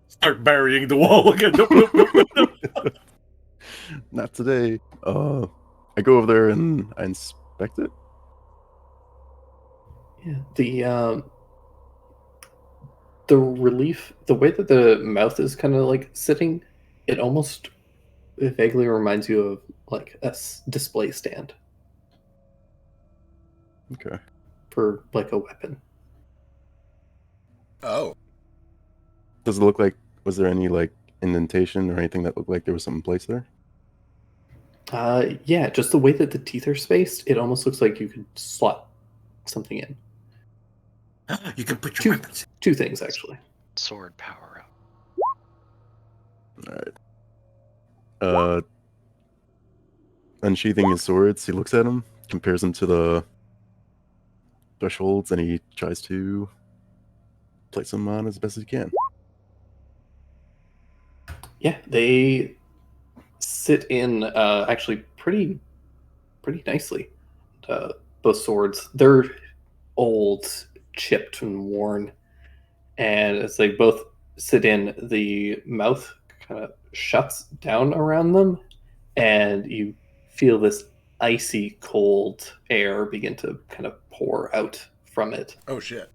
Speaker 8: Start burying the wall again. Nope, nope, nope, nope.
Speaker 7: Not today. I go over there and I inspect it.
Speaker 5: Yeah, the relief, the way that the mouth is kind of like sitting, it vaguely reminds you of like a display stand
Speaker 7: Okay.
Speaker 5: for like a weapon.
Speaker 4: Oh.
Speaker 7: Does it look like? Was there any like indentation or anything that looked like there was something placed there?
Speaker 5: Yeah, just the way that the teeth are spaced, it almost looks like you could slot something in.
Speaker 8: You can put your weapons.
Speaker 5: Two things actually.
Speaker 2: Sword power up.
Speaker 7: All right. Unsheathing his swords, he looks at them, compares them to the thresholds, and he tries to place them on as best as he can.
Speaker 5: Yeah, they sit in actually pretty nicely. Both swords, they're old, chipped, and worn, and as they both sit in, the mouth kind of shuts down around them, and you feel this icy cold air begin to kind of pour out from it.
Speaker 4: Oh, shit.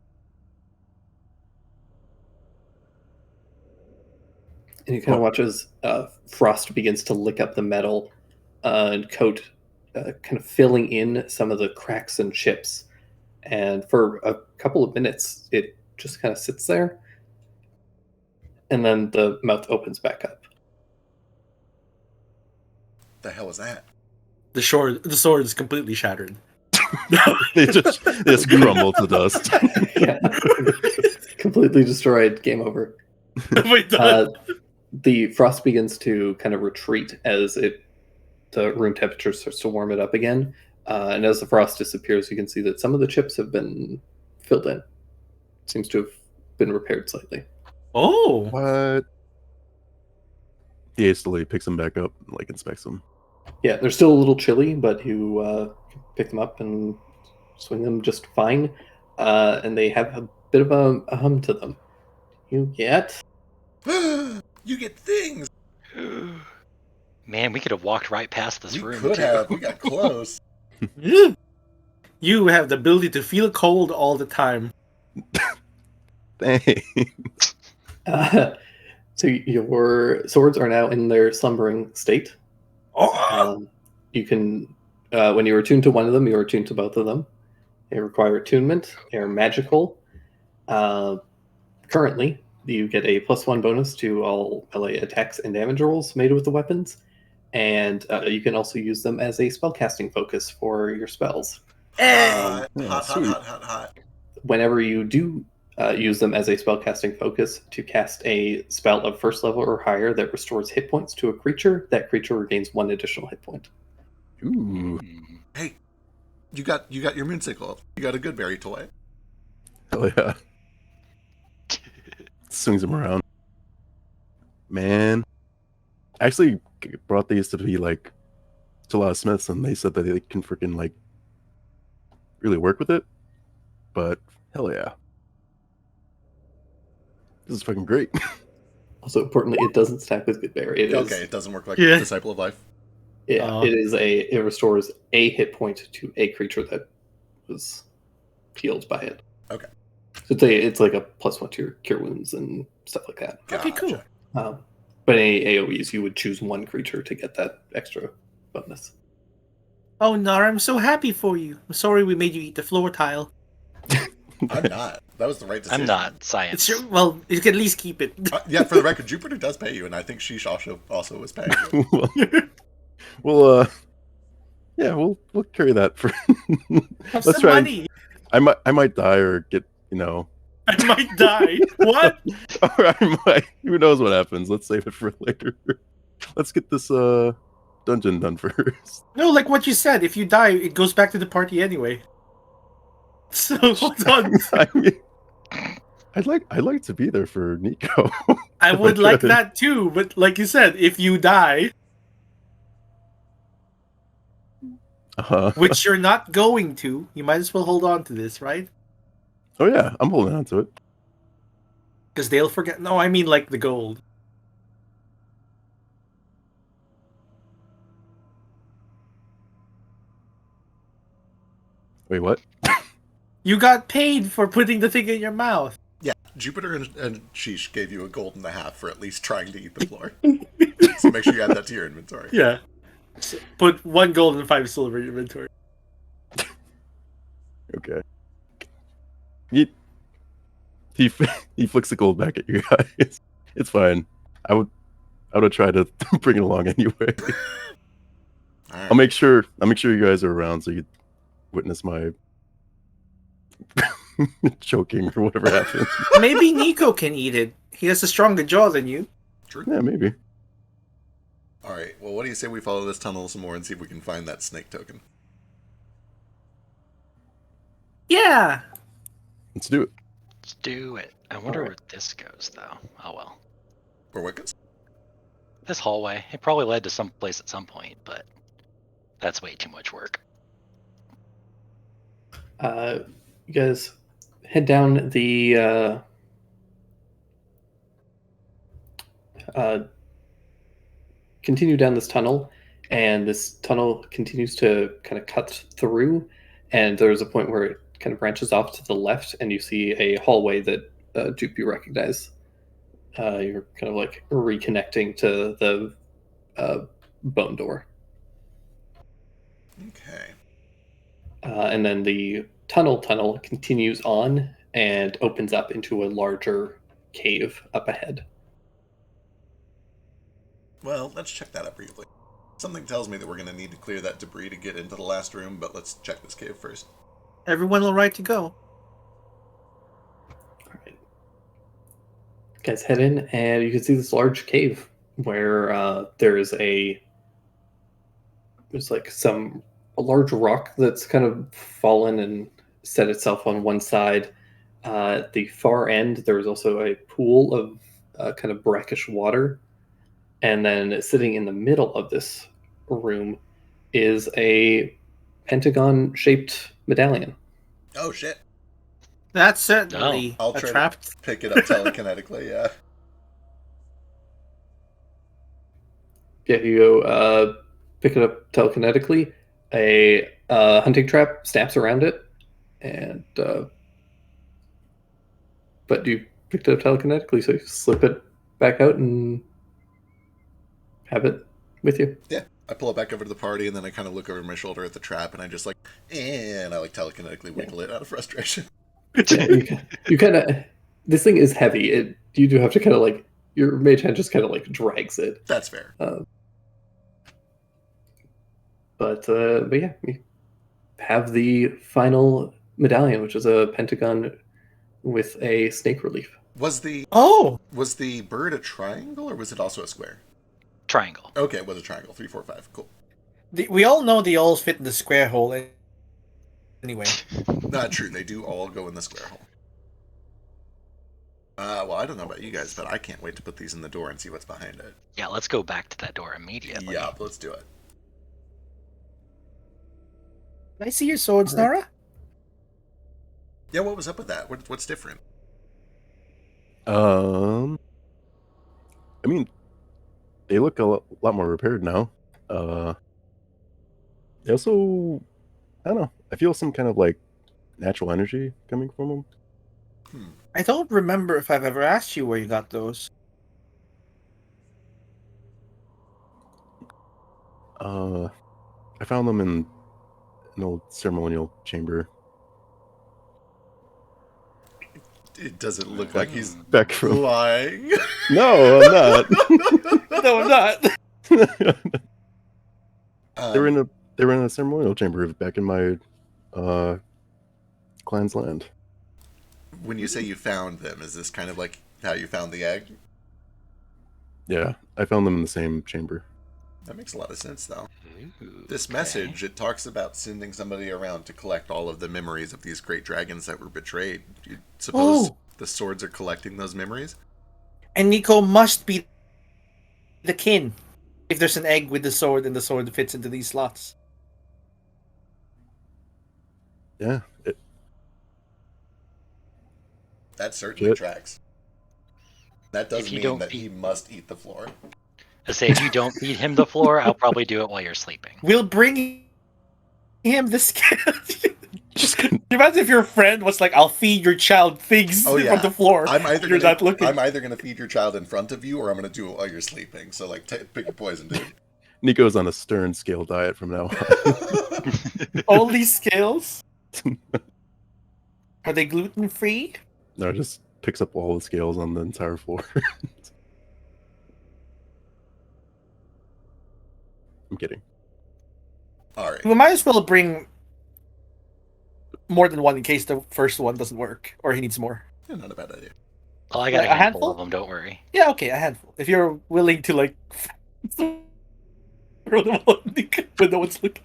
Speaker 5: And you kind of watch as frost begins to lick up the metal and coat, kind of filling in some of the cracks and chips. and for a couple of minutes, it just kind of sits there, and then the mouth opens back up.
Speaker 4: The hell is that?
Speaker 8: The sword is completely shattered.
Speaker 7: They just crumble to dust.
Speaker 5: Yeah, completely destroyed. Game over.
Speaker 8: We're done.
Speaker 5: The frost begins to kind of retreat as the room temperature starts to warm it up again. And as the frost disappears, you can see that some of the chips have been filled in. Seems to have been repaired slightly.
Speaker 8: Oh,
Speaker 7: What? He hastily picks them back up and like inspects them.
Speaker 5: Yeah, they're still a little chilly, but you pick them up and swing them just fine. And they have a bit of a hum to them. You get
Speaker 4: You get things.
Speaker 2: Man, we could have walked right past this
Speaker 4: We
Speaker 2: room.
Speaker 4: could
Speaker 2: too.
Speaker 4: have. We got close.
Speaker 8: you have the ability to feel cold all the time.
Speaker 7: Dang.
Speaker 5: so your swords are now in their slumbering state.
Speaker 8: Oh,
Speaker 5: You can, when you're attuned to one of them, you're attuned to both of them. They require attunement. They're magical. Currently, you get a +1 bonus to all melee attacks and damage rolls made with the weapons, and you can also use them as a spellcasting focus for your spells.
Speaker 4: Hot,
Speaker 7: Yeah,
Speaker 4: hot,
Speaker 7: sweet.
Speaker 4: hot, hot, hot.
Speaker 5: Whenever you do use them as a spellcasting focus to cast a spell of first level or higher that restores hit points to a creature, that creature regains 1 additional hit point.
Speaker 7: Ooh.
Speaker 4: Hey, you got your moonsicle up. You got a good berry toy.
Speaker 7: Hell yeah. Swings him around. Man. I actually brought these to be like to a lot of smiths, and they said that they can freaking like really work with it. But hell yeah. This is fucking great.
Speaker 5: Also, importantly, it doesn't stack with Goodberry.
Speaker 4: Okay, it doesn't work like
Speaker 8: Yeah.
Speaker 4: Disciple of Life.
Speaker 5: Yeah, it restores a hit point to a creature that was healed by it.
Speaker 4: Okay.
Speaker 5: So it's like a +1 to your cure wounds and stuff like that.
Speaker 8: Okay, cool.
Speaker 4: Gotcha.
Speaker 5: But in AoEs, you would choose one creature to get that extra bonus.
Speaker 8: Oh, Nara, I'm so happy for you. I'm sorry we made you eat the floor tile.
Speaker 4: I'm not. That was the right decision.
Speaker 2: I'm not science.
Speaker 8: It's your, well, you can at least keep it.
Speaker 4: Yeah, for the record, Jupiter does pay you, and I think Sheesh also was paying you.
Speaker 7: Well, yeah, we'll carry that for.
Speaker 8: Have
Speaker 7: Let's
Speaker 8: some
Speaker 7: try.
Speaker 8: money.
Speaker 7: I might die or get
Speaker 8: I might die. What?
Speaker 7: or I might. Who knows what happens? Let's save it for later. Let's get this dungeon done first.
Speaker 8: No, like what you said. If you die, it goes back to the party anyway. So hold on.
Speaker 7: I mean, I'd like to be there for Nico.
Speaker 8: I
Speaker 7: If
Speaker 8: would like
Speaker 7: could.
Speaker 8: that too, but like you said, if you die, which you're not going to, you might as well hold on to this, right?
Speaker 7: Oh yeah, I'm holding on to it.
Speaker 8: Because they'll forget. No, I mean like the gold.
Speaker 7: Wait, what?
Speaker 8: You got paid for putting the thing in your mouth.
Speaker 4: Yeah, Jupiter and Sheesh gave you a gold and a half for at least trying to eat the floor. So make sure you add that to your inventory.
Speaker 8: Yeah. So put 1 gold and 5 silver in your inventory.
Speaker 7: Okay. He flicks the gold back at you guys. It's fine. I would have tried to bring it along anyway.
Speaker 4: All right.
Speaker 7: I'll make sure you guys are around so you can witness my choking or whatever happened.
Speaker 8: Maybe Nico can eat it. He has a stronger jaw than you.
Speaker 4: True.
Speaker 7: Yeah, maybe.
Speaker 4: All right. Well, what do you say we follow this tunnel some more and see if we can find that snake token?
Speaker 8: Yeah.
Speaker 7: Let's do it.
Speaker 2: Let's do it. I wonder where this goes, though. Oh well.
Speaker 4: Or what goes?
Speaker 2: This hallway. It probably led to some place at some point, but that's way too much work.
Speaker 5: You guys head down the continue down this tunnel, and this tunnel continues to kind of cut through, and there's a point where it kind of branches off to the left, and you see a hallway that Jupe you recognize. You're kind of like reconnecting to the bone door.
Speaker 4: Okay.
Speaker 5: and then the tunnel continues on and opens up into a larger cave up ahead.
Speaker 4: Well, let's check that out briefly. Something tells me that we're going to need to clear that debris to get into the last room, but let's check this cave first.
Speaker 3: Everyone all right to go?
Speaker 5: All right. Guys, head in, and you can see this large cave where there's like a large rock that's kind of fallen and set itself on one side. At the far end, there's also a pool of kind of brackish water. And then sitting in the middle of this room is a pentagon-shaped medallion.
Speaker 4: Oh, shit.
Speaker 3: That's certainly
Speaker 4: I'll
Speaker 3: a
Speaker 4: try
Speaker 3: trap.
Speaker 4: to pick it up telekinetically, yeah.
Speaker 5: Yeah, you go pick it up telekinetically. A hunting trap snaps around it, and but you picked it up telekinetically, so you slip it back out and have it with you.
Speaker 4: Yeah. I pull it back over to the party, and then I kind of look over my shoulder at the trap, and I just like, and I like telekinetically wiggle it out of frustration.
Speaker 5: Yeah, you kind of. This thing is heavy. You do have to kind of like your mage hand just kind of like drags it.
Speaker 4: That's fair.
Speaker 5: But yeah, you have the final medallion, which is a pentagon with a snake relief.
Speaker 4: Was the bird a triangle, or was it also a square?
Speaker 2: Triangle.
Speaker 4: Okay, it was a triangle. 3, 4, 5. Cool.
Speaker 9: We all know they all fit in the square hole anyway.
Speaker 4: Not true. They do all go in the square hole. Well, I don't know about you guys, but I can't wait to put these in the door and see what's behind it.
Speaker 2: Yeah, let's go back to that door immediately.
Speaker 4: Yeah, let's do it.
Speaker 9: Can I see your swords, Nara?
Speaker 4: Yeah, what was up with that? What's different?
Speaker 7: I mean, they look a lot more repaired now. They also, I don't know. I feel some kind of like natural energy coming from them.
Speaker 9: I don't remember if I've ever asked you where you got those.
Speaker 7: I found them in an old ceremonial chamber.
Speaker 4: It doesn't look like he's
Speaker 7: Back from
Speaker 4: lying.
Speaker 7: No, I'm not.
Speaker 9: No, I'm not.
Speaker 7: They were in a ceremonial chamber back in my clan's land.
Speaker 4: When you say you found them, is this kind of like how you found the egg?
Speaker 7: Yeah, I found them in the same chamber.
Speaker 4: That makes a lot of sense, though.
Speaker 2: Ooh,
Speaker 4: This message, it talks about sending somebody around to collect all of the memories of these great dragons that were betrayed. Do you suppose the swords are collecting those memories?
Speaker 9: And Nico must be the kin. If there's an egg with the sword and the sword fits into these slots.
Speaker 7: Yeah,
Speaker 4: That certainly
Speaker 7: Shit.
Speaker 4: tracks. That does
Speaker 2: If you
Speaker 4: mean
Speaker 2: don't
Speaker 4: that
Speaker 2: feed-
Speaker 4: he must eat the floor.
Speaker 2: I say if you don't feed him the floor, I'll probably do it while you're sleeping.
Speaker 9: We'll bring him the scale.
Speaker 7: just
Speaker 9: Imagine if your friend was like, "I'll feed your child things
Speaker 4: Oh, yeah.
Speaker 9: from the floor."
Speaker 4: I'm either
Speaker 9: You're not looking.
Speaker 4: I'm either gonna feed your child in front of you, or I'm gonna do it while you're sleeping. So like, pick your poison, dude.
Speaker 7: Nico's on a stern scale diet from now on.
Speaker 9: All these scales. Are they gluten free?
Speaker 7: No, just picks up all the scales on the entire floor. I'm kidding.
Speaker 4: All right.
Speaker 9: We might as well bring more than one in case the first one doesn't work or he needs more.
Speaker 4: Yeah, not a bad idea.
Speaker 2: Well, I got
Speaker 9: Like
Speaker 2: a
Speaker 9: a
Speaker 2: handful
Speaker 9: handful?
Speaker 2: of them. Don't worry.
Speaker 9: Yeah, okay, a handful. If you're willing to like throw them on Nico when no one's looking.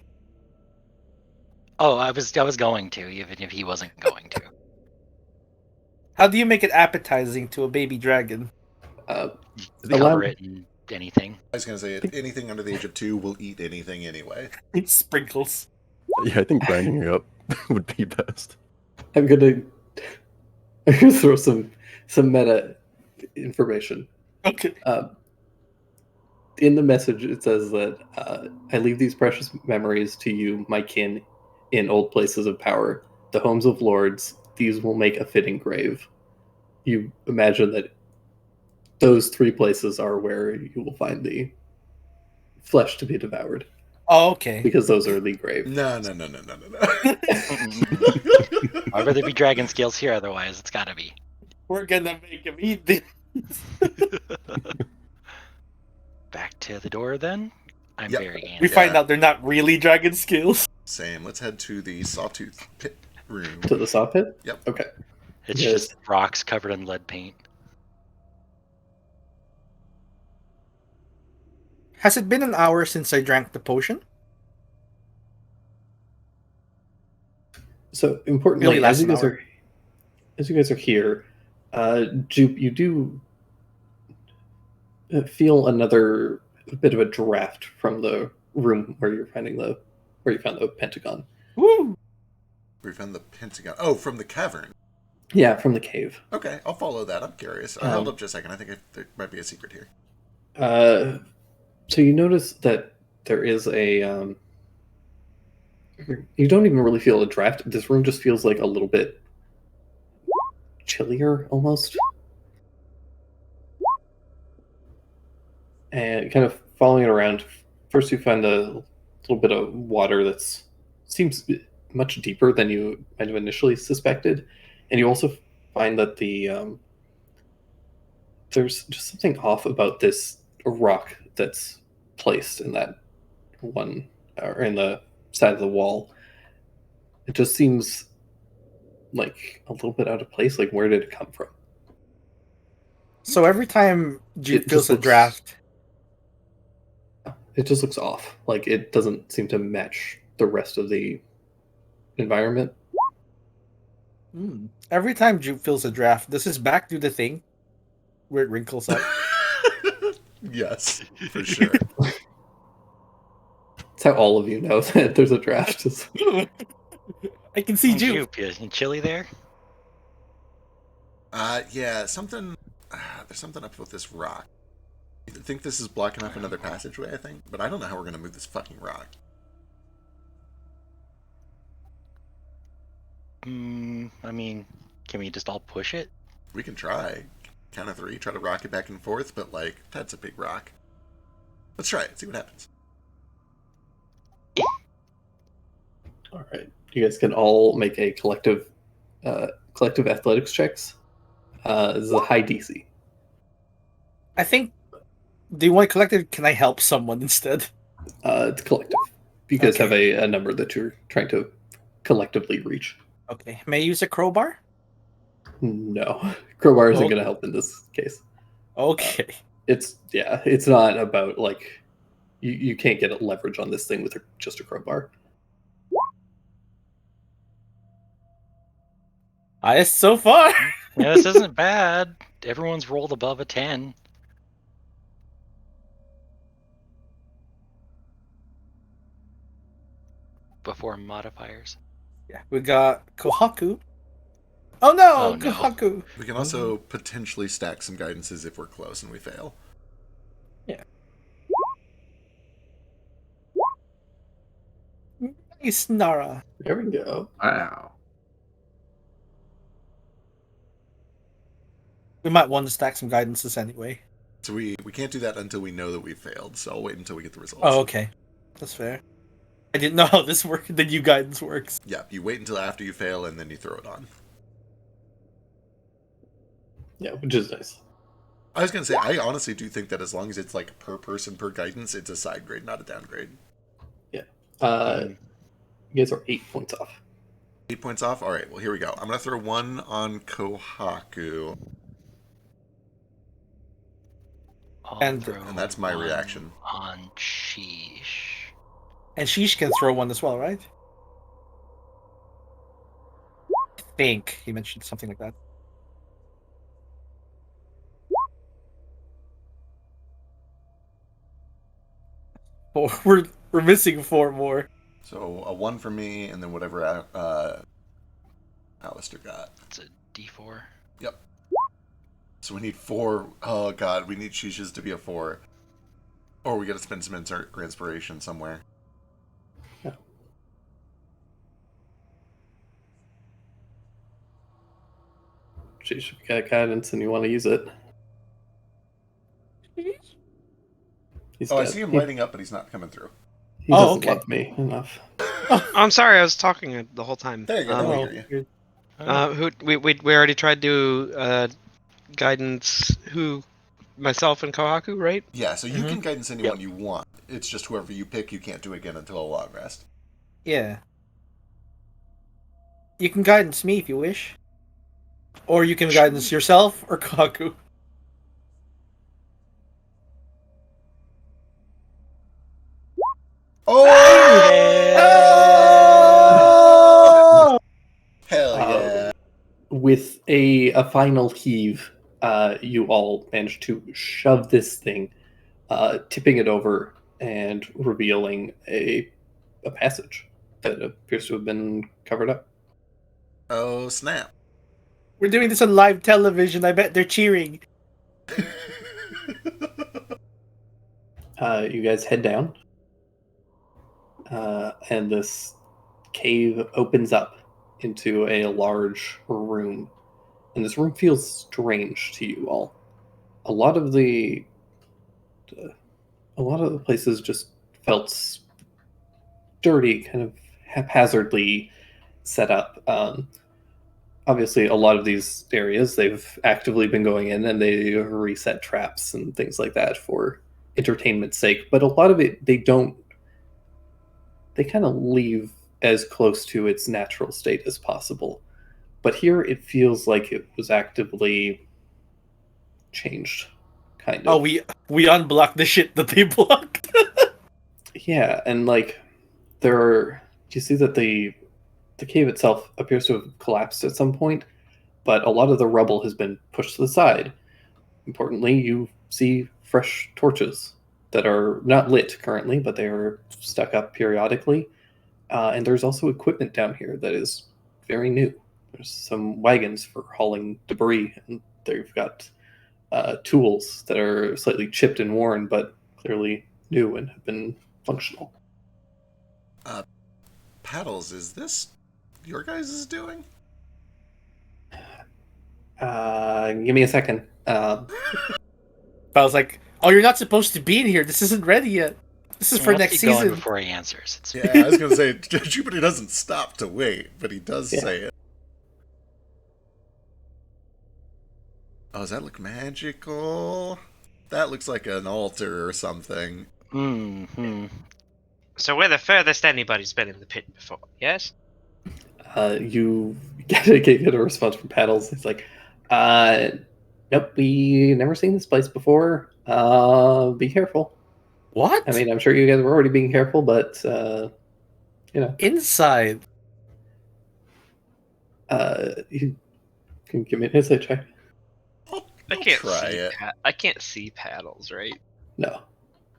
Speaker 2: Oh, I was going to, even if he wasn't going to.
Speaker 9: How do you make it appetizing to a baby dragon?
Speaker 2: Cover it in anything.
Speaker 4: I was gonna say anything under the age of 2 will eat anything anyway.
Speaker 9: It's sprinkles.
Speaker 7: Yeah, I think grinding it up would be best.
Speaker 5: I'm gonna throw some meta information.
Speaker 9: Okay.
Speaker 5: In the message, it says that I leave these precious memories to you, my kin, in old places of power, the homes of lords. These will make a fitting grave. You imagine that those 3 places are where you will find the flesh to be devoured.
Speaker 8: Oh, okay.
Speaker 5: because those are the grave.
Speaker 4: No.
Speaker 2: Why would there be dragon scales here otherwise? It's gotta be.
Speaker 8: We're gonna make him eat this.
Speaker 2: Back to the door then? I'm
Speaker 4: Yep.
Speaker 2: very
Speaker 8: We
Speaker 2: anti.
Speaker 8: find out they're not really dragon skills.
Speaker 4: Same. Let's head to the Sawtooth pit room.
Speaker 5: To the saw pit?
Speaker 4: Yep.
Speaker 5: Okay.
Speaker 2: It's
Speaker 5: Yes.
Speaker 2: just rocks covered in lead paint.
Speaker 8: Has it been an hour since I drank the potion?
Speaker 5: So importantly,
Speaker 8: Really lasts
Speaker 5: as you
Speaker 8: an
Speaker 5: guys
Speaker 8: hour.
Speaker 5: are here, Jupe, you do feel another bit of a draft from the room where you found the pentagon.
Speaker 8: Woo!
Speaker 4: We found the Pentagon. Oh, from the cavern.
Speaker 5: Yeah, from the cave.
Speaker 4: Okay, I'll follow that. I'm curious. Hold up just a second. I think there might be a secret here.
Speaker 5: So you notice that there is a. You don't even really feel a draft. This room just feels like a little bit chillier, almost. And kind of following it around, first you find a little bit of water that seems much deeper than you might have initially suspected, and you also find that there's just something off about this rock that's placed in that one or in the side of the wall. It just seems like a little bit out of place. Like, where did it come from?
Speaker 8: So every time Jude
Speaker 5: It
Speaker 8: feels
Speaker 5: just
Speaker 8: a
Speaker 5: looks-
Speaker 8: draft,
Speaker 5: It just looks off. Like, it doesn't seem to match the rest of the environment.
Speaker 8: every time Jude feels a draft, does his back do the thing where it wrinkles up?
Speaker 4: Yes, for sure.
Speaker 5: That's how all of you know that there's a draft.
Speaker 8: I can see Jude.
Speaker 2: You chilly there?
Speaker 4: Yeah, something. There's something up with this rock. I think this is blocking up another passageway, I think. But I don't know how we're going to move this fucking rock.
Speaker 2: I mean, can we just all push it?
Speaker 4: We can try. Count of 3, try to rock it back and forth, but, like, that's a big rock. Let's try it, see what happens.
Speaker 5: All right, you guys can all make a collective athletics checks. This is a high DC.
Speaker 8: I think. Do you want collective? Can I help someone instead?
Speaker 5: It's collective. You guys
Speaker 8: Okay.
Speaker 5: have a number that you're trying to collectively reach.
Speaker 8: Okay. May I use a crowbar?
Speaker 5: No, crowbar isn't
Speaker 8: Okay.
Speaker 5: going to help in this case.
Speaker 8: Okay.
Speaker 5: It's not about like you can't get leverage on this thing with just a crowbar.
Speaker 8: So far.
Speaker 2: Yeah, this isn't bad. Everyone's rolled above a 10. Before modifiers.
Speaker 8: Yeah, we got Kohaku. Oh no,
Speaker 2: Oh, no.
Speaker 8: Kohaku.
Speaker 4: We can also potentially stack some guidances if we're close and we fail.
Speaker 8: Nice, Nara.
Speaker 5: There we go.
Speaker 6: Wow.
Speaker 8: We might want to stack some guidances anyway.
Speaker 4: So we can't do that until we know that we failed, so I'll wait until we get the results.
Speaker 8: Oh, okay. That's fair. I didn't know how this worked. The new guidance works.
Speaker 4: Yeah, you wait until after you fail and then you throw it on.
Speaker 5: Yeah, which is nice.
Speaker 4: I was going to say, I honestly do think that as long as it's like per person per guidance, it's a side grade, not a downgrade.
Speaker 5: You guys are 8 points off.
Speaker 4: 8 points off? Alright, well, here we go. I'm going to throw one on Kohaku.
Speaker 8: And
Speaker 4: that's my reaction.
Speaker 2: On Sheesh.
Speaker 8: And Sheesh can throw one as well, right? I think he mentioned something like that. Oh, we're missing 4 more.
Speaker 4: So a 1 for me, and then whatever Alistair got.
Speaker 2: That's a D4.
Speaker 4: Yep. So we need 4. Oh god, we need Shisha's to be a 4. Or we gotta spend some inspiration somewhere.
Speaker 5: Sheesh, if you got guidance and you want to use it.
Speaker 4: I see him lighting up, but he's not coming through.
Speaker 5: He
Speaker 9: Oh,
Speaker 5: doesn't
Speaker 9: okay.
Speaker 5: love me enough.
Speaker 1: I'm sorry, I was talking the whole time.
Speaker 4: There you go. Now we hear you.
Speaker 1: Who we already tried to guidance who myself and Kohaku, right?
Speaker 4: Yeah, so you can guidance anyone you want. It's just whoever you pick, you can't do again until a long rest.
Speaker 9: Yeah. You can guidance me if you wish. Or you can guidance yourself or Kaku.
Speaker 4: Oh! Hell yeah.
Speaker 5: With a final heave, you all manage to shove this thing, tipping it over and revealing a passage that appears to have been covered up.
Speaker 4: Oh, snap.
Speaker 9: We're doing this on live television. I bet they're cheering.
Speaker 5: You guys head down, and this cave opens up into a large room. And this room feels strange to you all. A lot of the places just felt dirty, kind of haphazardly set up. Obviously, a lot of these areas they've actively been going in and they reset traps and things like that for entertainment's sake. But a lot of it, they don't. They kind of leave as close to its natural state as possible. But here, it feels like it was actively changed, kind of.
Speaker 9: Oh, we unblocked the shit that they blocked.
Speaker 5: Yeah, and like you see that the cave itself appears to have collapsed at some point, but a lot of the rubble has been pushed to the side. Importantly, you see fresh torches that are not lit currently, but they are stuck up periodically. And there's also equipment down here that is very new. There's some wagons for hauling debris, and they've got tools that are slightly chipped and worn, but clearly new and have been functional.
Speaker 4: Paddles, is this your guys' doing?
Speaker 5: Give me a second.
Speaker 9: I was like, "Oh, you're not supposed to be in here. This isn't ready yet. This is for
Speaker 2: Let's
Speaker 9: next
Speaker 2: keep going
Speaker 9: season."
Speaker 2: before he answers. It's
Speaker 4: Yeah, I was going to say, Jupiter doesn't stop to wait, but he does say it. Oh, does that look magical? That looks like an altar or something.
Speaker 2: Mm-hmm.
Speaker 1: So we're the furthest anybody's been in the pit before, yes?
Speaker 5: You get a response from Paddles. It's like, nope, we never seen this place before. Be careful.
Speaker 9: What?
Speaker 5: I mean, I'm sure you guys were already being careful, but
Speaker 9: Inside.
Speaker 5: You can give me an insight check.
Speaker 1: I can't
Speaker 4: try
Speaker 1: see.
Speaker 4: it.
Speaker 1: I can't see paddles, right?
Speaker 5: No.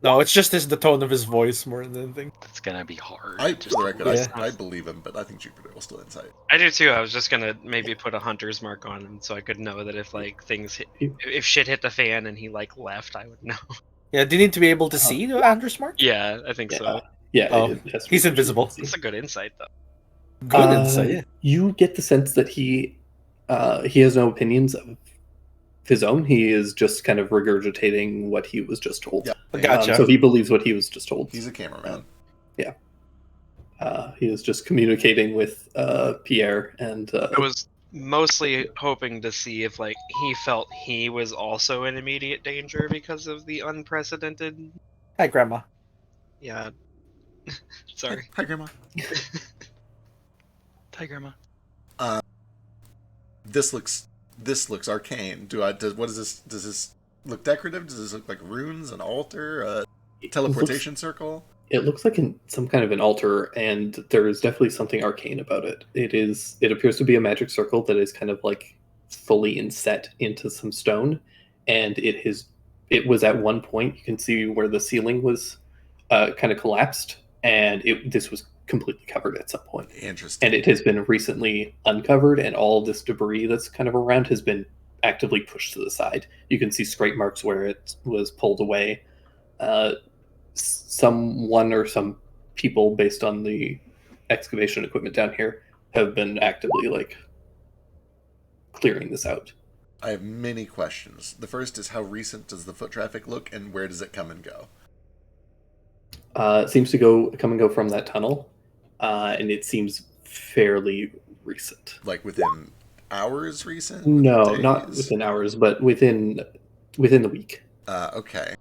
Speaker 9: No, it's just the tone of his voice more than anything.
Speaker 2: It's gonna be hard.
Speaker 4: For the record,
Speaker 9: Yeah.
Speaker 4: I believe him, but I think Jupiter will still insight.
Speaker 1: I do too. I was just gonna maybe put a hunter's mark on him so I could know that if like things hit, if shit hit the fan and he like left, I would know.
Speaker 9: Yeah, do you need to be able to see the Andrew Smart?
Speaker 1: Yeah, I think so.
Speaker 5: Yeah.
Speaker 9: Oh,
Speaker 5: it has to
Speaker 9: he's
Speaker 5: be-
Speaker 9: invisible.
Speaker 1: It's a good insight though.
Speaker 9: Good insight, yeah.
Speaker 5: You get the sense that he has no opinions of his own. He is just kind of regurgitating what he was just told.
Speaker 4: Yeah,
Speaker 9: Gotcha.
Speaker 5: So he believes what he was just told.
Speaker 4: He's a cameraman.
Speaker 5: He is just communicating with Pierre, and
Speaker 1: I was mostly hoping to see if like he felt he was also in immediate danger because of the unprecedented.
Speaker 9: Hi, Grandma.
Speaker 1: Yeah. Sorry.
Speaker 4: Hi, Grandma.
Speaker 2: Hi, Grandma.
Speaker 4: This looks arcane. What is this? Does this look decorative? Does this look like runes, an altar, a teleportation circle?
Speaker 5: It looks like some kind of an altar, and there is definitely something arcane about it. It appears to be a magic circle that is kind of like fully inset into some stone, and it was at one point, you can see where the ceiling was kind of collapsed, and this was completely covered at some point.
Speaker 4: Interesting.
Speaker 5: And it has been recently uncovered, and all this debris that's kind of around has been actively pushed to the side. You can see scrape marks where it was pulled away. Someone or some people, based on the excavation equipment down here, have been actively like clearing this out.
Speaker 4: I have many questions. The first is, how recent does the foot traffic look, and where does it come and go?
Speaker 5: It seems to come and go from that tunnel, and it seems fairly recent.
Speaker 4: Like within hours recent?
Speaker 5: No,
Speaker 4: Within
Speaker 5: not
Speaker 4: days?
Speaker 5: within hours, but within the week.
Speaker 4: Okay.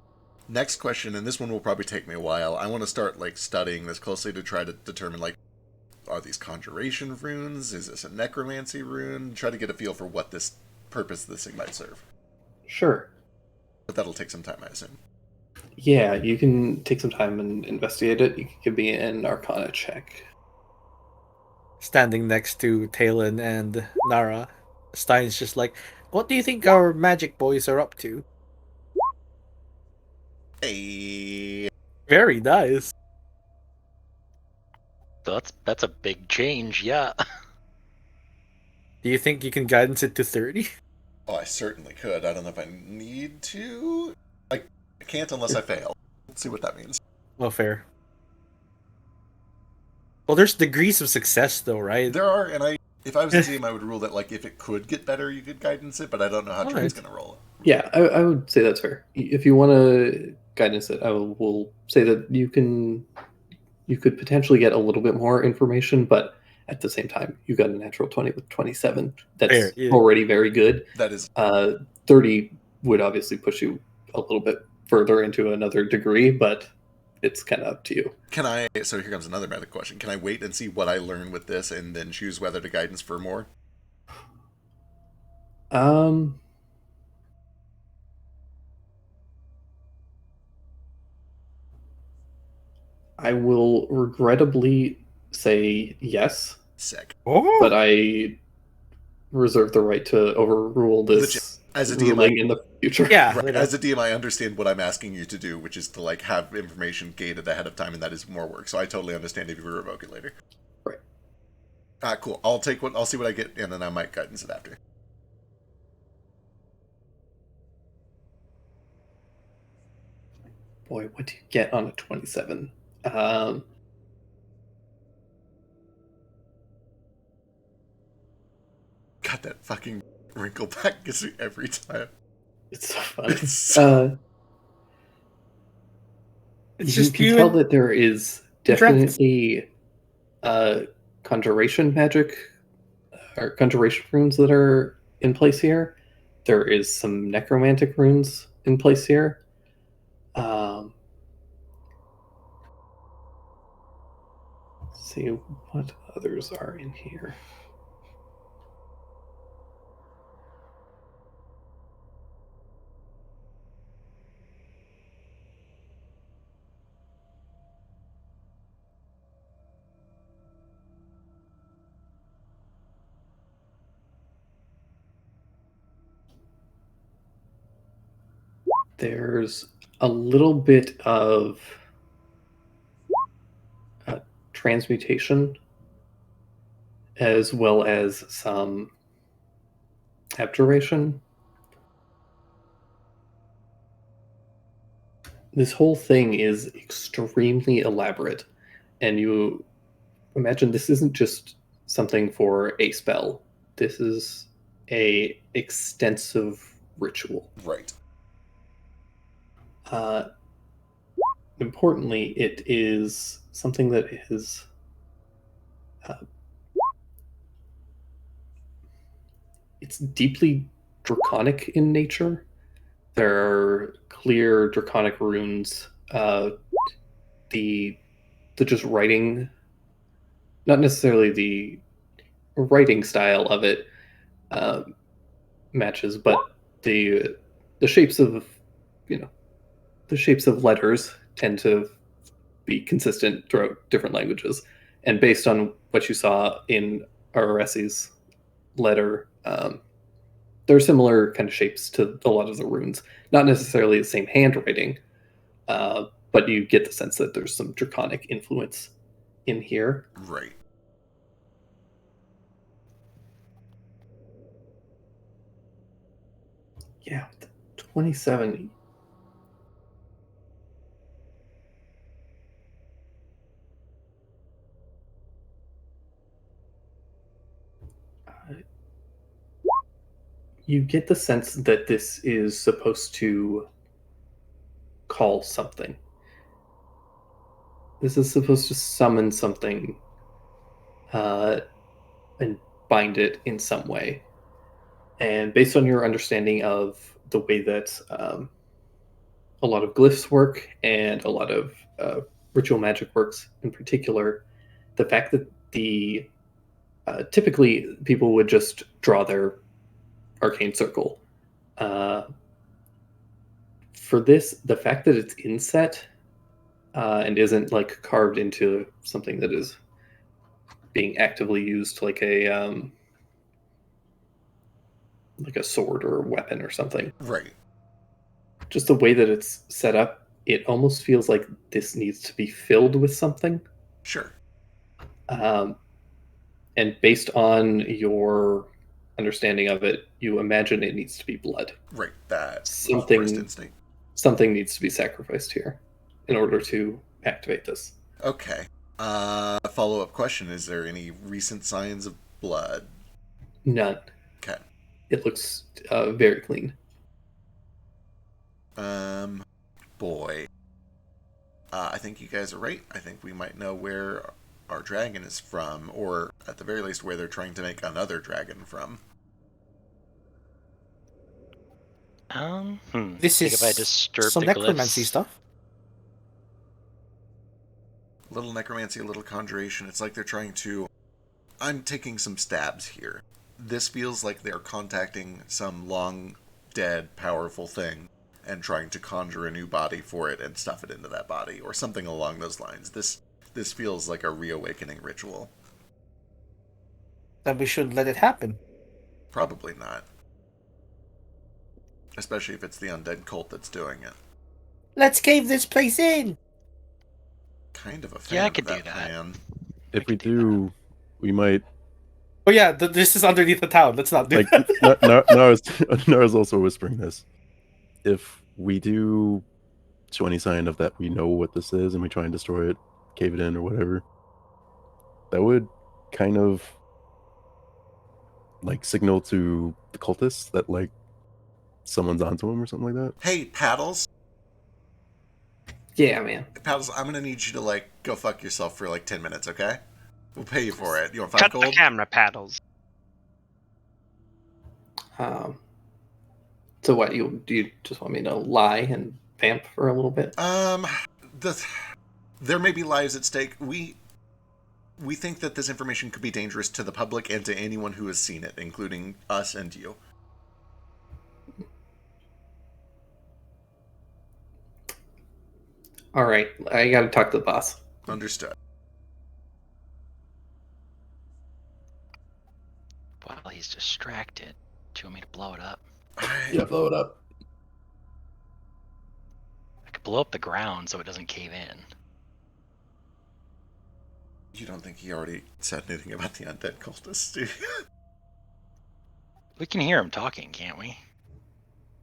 Speaker 4: Next question, and this one will probably take me a while. I want to start like studying this closely to try to determine like, are these conjuration runes? Is this a necromancy rune? Try to get a feel for what this purpose this thing might serve.
Speaker 5: Sure.
Speaker 4: But that'll take some time, I assume.
Speaker 5: Yeah, you can take some time and investigate it. You can give me an Arcana check.
Speaker 9: Standing next to Talon and Nara, Stein's just like, what do you think our magic boys are up to?
Speaker 4: Hey.
Speaker 9: Very nice.
Speaker 2: So that's a big change, yeah.
Speaker 9: Do you think you can guidance it to 30?
Speaker 4: Oh, I certainly could. I don't know if I need to. I can't unless I fail. Let's see what that means.
Speaker 9: Well, fair. Well, there's degrees of success, though, right?
Speaker 4: There are, and if I was a team, I would rule that like if it could get better, you could guidance it, but I don't know how Trey's going to roll it.
Speaker 5: Yeah, I would say that's fair. If you want to guidance it, I will say that you could potentially get a little bit more information, but at the same time, you got a natural 20 with 27. That's
Speaker 9: Fair, yeah.
Speaker 5: already very good.
Speaker 4: That is
Speaker 5: 30 would obviously push you a little bit further into another degree, but it's kind of up to you.
Speaker 4: So here comes another meta question. Can I wait and see what I learn with this and then choose whether to guidance for more?
Speaker 5: I will regrettably say yes.
Speaker 4: Sick.
Speaker 5: But I reserve the right to overrule this
Speaker 4: as a
Speaker 5: ruling
Speaker 4: DM,
Speaker 5: in the future.
Speaker 9: Yeah.
Speaker 4: right, as a DM, I understand what I'm asking you to do, which is to like have information gated ahead of time, and that is more work. So I totally understand if you revoke it later.
Speaker 5: Right.
Speaker 4: Cool. I'll see what I get, and then I might guidance it after.
Speaker 5: Boy, what do you get on a 27?
Speaker 4: God, that fucking wrinkle back gets me every time.
Speaker 5: It's so funny.
Speaker 4: It's so...
Speaker 9: It's
Speaker 5: you
Speaker 9: just
Speaker 5: can tell that there is definitely conjuration magic or conjuration runes that are in place here. There is some necromantic runes in place here. Let's see what others are in here. There's a little bit of transmutation as well as some abjuration. This whole thing is extremely elaborate, and you imagine this isn't just something for a spell. This is a extensive ritual.
Speaker 4: Right.
Speaker 5: Importantly, it is something that is it's deeply draconic in nature. There are clear draconic runes. The just writing, not necessarily the writing style of it matches, but the shapes of the shapes of letters tend to be consistent throughout different languages. And based on what you saw in Araresi's letter, there are similar kind of shapes to a lot of the runes. Not necessarily the same handwriting, but you get the sense that there's some draconic influence in here.
Speaker 4: Right.
Speaker 5: Yeah, 27. You get the sense that this is supposed to call something. This is supposed to summon something and bind it in some way. And based on your understanding of the way that a lot of glyphs work and a lot of ritual magic works in particular, the fact that the typically people would just draw their arcane circle. For this, the fact that it's inset and isn't like carved into something that is being actively used like a sword or a weapon or something.
Speaker 4: Right.
Speaker 5: Just the way that it's set up, it almost feels like this needs to be filled with something.
Speaker 4: Sure.
Speaker 5: And based on your understanding of it, you imagine it needs to be blood.
Speaker 4: Right. That's
Speaker 5: Something-
Speaker 4: first instinct.
Speaker 5: Something needs to be sacrificed here in order to activate this.
Speaker 4: Okay. Follow-up question: is there any recent signs of blood?
Speaker 5: None.
Speaker 4: Okay.
Speaker 5: It looks very clean.
Speaker 4: Boy. I think you guys are right. I think we might know where our dragon is from, or at the very least where they're trying to make another dragon from.
Speaker 9: This
Speaker 2: think
Speaker 9: is
Speaker 2: if I disturb
Speaker 9: some
Speaker 2: the
Speaker 9: necromancy
Speaker 2: glyphs.
Speaker 9: stuff.
Speaker 4: Little necromancy, a little conjuration. It's like they're trying to... I'm taking some stabs here. This feels like they're contacting some long-dead, powerful thing and trying to conjure a new body for it and stuff it into that body, or something along those lines. This feels like a reawakening ritual.
Speaker 9: Then we should let it happen.
Speaker 4: Probably not. Especially if it's the undead cult that's doing it.
Speaker 9: Let's cave this place in.
Speaker 4: Kind of a fan
Speaker 2: Yeah, I
Speaker 4: of
Speaker 2: could do
Speaker 4: that
Speaker 2: that.
Speaker 4: plan.
Speaker 7: If we do, we might
Speaker 9: Oh yeah, this is underneath the town. Let's not do
Speaker 7: like
Speaker 9: that.
Speaker 7: Nara's also whispering this. If we do show any sign of that we know what this is and we try and destroy it, cave it in or whatever, that would kind of like signal to the cultists that like someone's onto them or something like that.
Speaker 4: Hey, Paddles.
Speaker 5: Yeah, man.
Speaker 4: Paddles, I'm gonna need you to, like, go fuck yourself for, like, 10 minutes, okay? We'll pay you for it. You want 5
Speaker 1: Cut
Speaker 4: gold?
Speaker 1: the camera, Paddles.
Speaker 5: So what, do you just want me to lie and vamp for a little bit?
Speaker 4: There may be lives at stake. We think that this information could be dangerous to the public and to anyone who has seen it, including us and you.
Speaker 5: All right, I gotta talk to the boss.
Speaker 4: Understood.
Speaker 2: While he's distracted, do you want me to blow it up?
Speaker 5: Yeah, blow it up.
Speaker 2: I could blow up the ground so it doesn't cave in.
Speaker 4: You don't think he already said anything about the undead cultists, do you?
Speaker 2: We can hear him talking, can't we?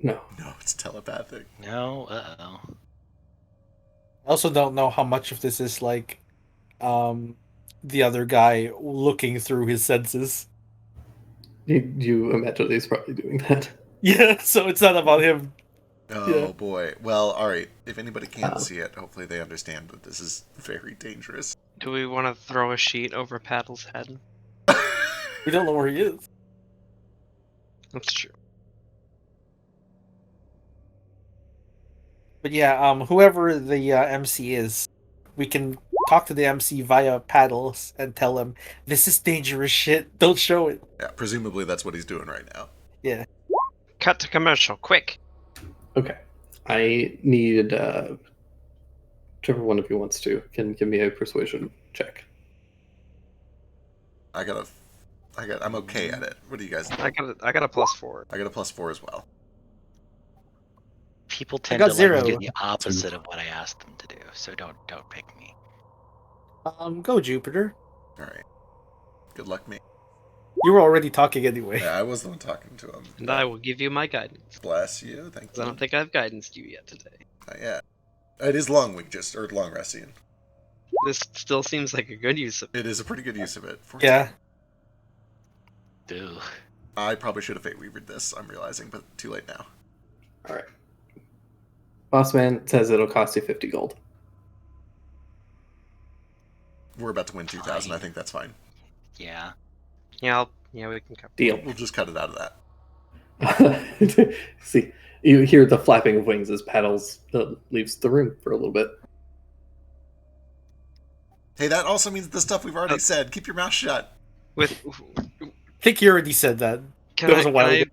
Speaker 5: No.
Speaker 4: No, it's telepathic.
Speaker 2: No? Uh-oh.
Speaker 9: I also don't know how much of this is like the other guy looking through his senses.
Speaker 5: You imagine he's probably doing that.
Speaker 9: Yeah, so it's not about him.
Speaker 4: Oh,
Speaker 9: Yeah.
Speaker 4: boy. Well, alright. If anybody can't see it, hopefully they understand that this is very dangerous.
Speaker 1: Do we want to throw a sheet over Paddle's head?
Speaker 9: We don't know where he is.
Speaker 1: That's true.
Speaker 9: But yeah, whoever the MC is, we can talk to the MC via Paddles and tell him this is dangerous shit. Don't show it.
Speaker 4: Yeah, presumably that's what he's doing right now.
Speaker 9: Yeah.
Speaker 1: Cut to commercial, quick.
Speaker 5: Okay. I need whichever one of you wants to can give me a persuasion check.
Speaker 4: I'm okay at it. What do you guys think?
Speaker 1: I got a +4.
Speaker 4: I got a +4 as well.
Speaker 2: People tend
Speaker 9: got
Speaker 2: to
Speaker 9: zero.
Speaker 2: like to do the opposite of what I asked them to do, so don't pick me.
Speaker 9: Go Jupiter.
Speaker 4: Alright. Good luck, me.
Speaker 9: You were already talking anyway.
Speaker 4: Yeah, I was the one talking to him.
Speaker 1: And I will give you my guidance.
Speaker 4: Bless you. Thank
Speaker 1: 'Cause
Speaker 4: you.
Speaker 1: I don't think I've guidance you yet today.
Speaker 4: Not yet. It is long week, or long rest scene.
Speaker 1: This still seems like a good use of it.
Speaker 4: It is a pretty good use of it.
Speaker 9: Yeah.
Speaker 2: Ugh.
Speaker 4: I probably should have fate weavered this, I'm realizing, but too late now.
Speaker 5: All right. Boss man says it'll cost you 50 gold.
Speaker 4: We're about to win 2,000. I think that's fine.
Speaker 2: Yeah.
Speaker 1: Yeah, we can cover.
Speaker 5: Deal.
Speaker 4: We'll just cut it out of that.
Speaker 5: See, you hear the flapping of wings as Paddles leaves the room for a little bit.
Speaker 4: Hey, that also means the stuff we've already said. Keep your mouth shut.
Speaker 1: With
Speaker 9: I think you already said that.
Speaker 1: can
Speaker 9: That was a while
Speaker 1: I
Speaker 9: ago.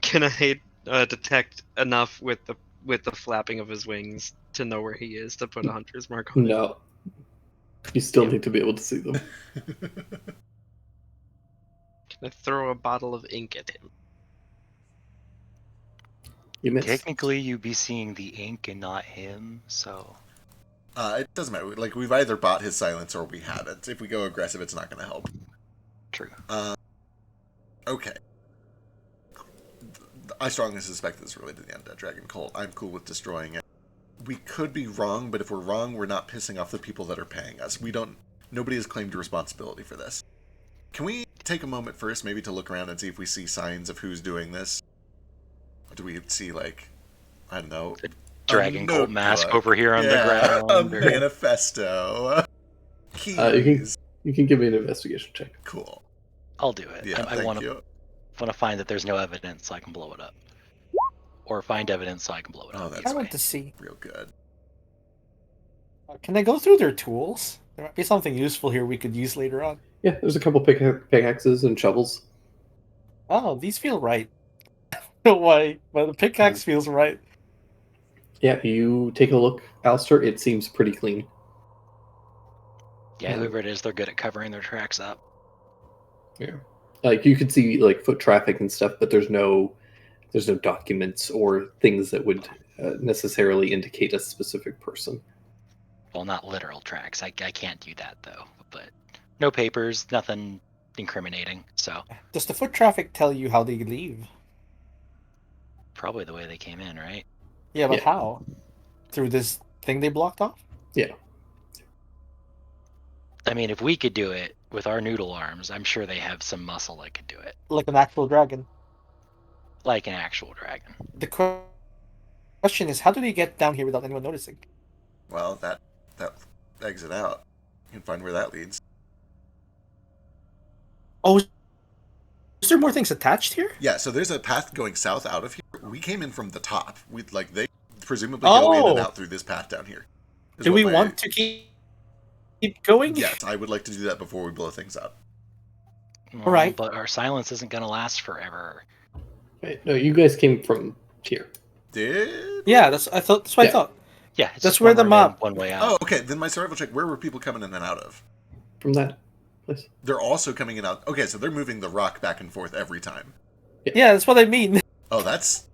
Speaker 1: can I detect enough with the flapping of his wings to know where he is to put a hunter's mark on?
Speaker 5: No. You still need to be able to see them.
Speaker 1: Can I throw a bottle of ink at him?
Speaker 5: You missed.
Speaker 2: Technically, you'd be seeing the ink and not him, so.
Speaker 4: It doesn't matter. Like, we've either bought his silence or we haven't. If we go aggressive, it's not going to help.
Speaker 2: True.
Speaker 4: Okay. I strongly suspect this is related to the Undead Dragon Cult. I'm cool with destroying it. We could be wrong, but if we're wrong, we're not pissing off the people that are paying us. Nobody has claimed responsibility for this. Can we take a moment first, maybe to look around and see if we see signs of who's doing this? Or do we see, like, I don't know,
Speaker 2: Dragon Cult mask
Speaker 4: notebook?
Speaker 2: over here on the ground.
Speaker 4: A
Speaker 2: or-
Speaker 4: manifesto. Keys.
Speaker 5: You can give me an investigation check.
Speaker 4: Cool.
Speaker 2: I'll do it.
Speaker 4: Yeah,
Speaker 2: I
Speaker 4: thank
Speaker 2: want
Speaker 4: you.
Speaker 2: to find that there's no evidence so I can blow it up. Or find evidence so I can blow it
Speaker 4: Oh,
Speaker 2: up.
Speaker 4: that's
Speaker 9: I want to see.
Speaker 4: real good.
Speaker 9: Can I go through their tools? There might be something useful here we could use later on.
Speaker 5: Yeah, there's a couple pickaxes and shovels.
Speaker 9: Oh, these feel right. I don't know why, but the pickaxe feels right.
Speaker 5: Yeah, you take a look, Alistair. It seems pretty clean.
Speaker 2: Yeah, whoever it is, they're good at covering their tracks up.
Speaker 5: Yeah, like you could see like foot traffic and stuff, but there's no documents or things that would necessarily indicate a specific person.
Speaker 2: Well, not literal tracks. I can't do that though. But no papers, nothing incriminating. So
Speaker 9: Does the foot traffic tell you how they leave?
Speaker 2: probably the way they came in, right?
Speaker 9: Yeah, but
Speaker 5: Yeah.
Speaker 9: how? Through this thing they blocked off?
Speaker 5: Yeah,
Speaker 2: I mean, if we could do it with our noodle arms, I'm sure they have some muscle that could do it,
Speaker 9: Like an actual dragon.
Speaker 2: like an actual dragon.
Speaker 9: The question is, how do they get down here without anyone noticing?
Speaker 4: Well, that exit out. You can find where that leads.
Speaker 9: Oh, is there more things attached here?
Speaker 4: Yeah, so there's a path going south out of here. We came in from the top. They presumably go in and
Speaker 9: Oh.
Speaker 4: out through this path down here. Is
Speaker 9: Do
Speaker 4: what
Speaker 9: we
Speaker 4: my-
Speaker 9: want to keep going?
Speaker 4: Yes, I would like to do that before we blow things up.
Speaker 2: Well,
Speaker 9: Alright.
Speaker 2: But our silence isn't going to last forever.
Speaker 5: Wait, no, you guys came from here.
Speaker 4: Did?
Speaker 9: Yeah, that's what I
Speaker 5: Yeah.
Speaker 9: thought.
Speaker 2: Yeah, it's
Speaker 9: That's
Speaker 2: just
Speaker 9: where
Speaker 2: one
Speaker 9: the
Speaker 2: way in,
Speaker 9: mob-
Speaker 2: one way out.
Speaker 4: Oh, okay. Then my survival check. Where were people coming in and out of?
Speaker 5: From that place.
Speaker 4: They're also coming in out. Okay, so they're moving the rock back and forth every time.
Speaker 9: Yeah, that's what I mean.
Speaker 4: Oh, that's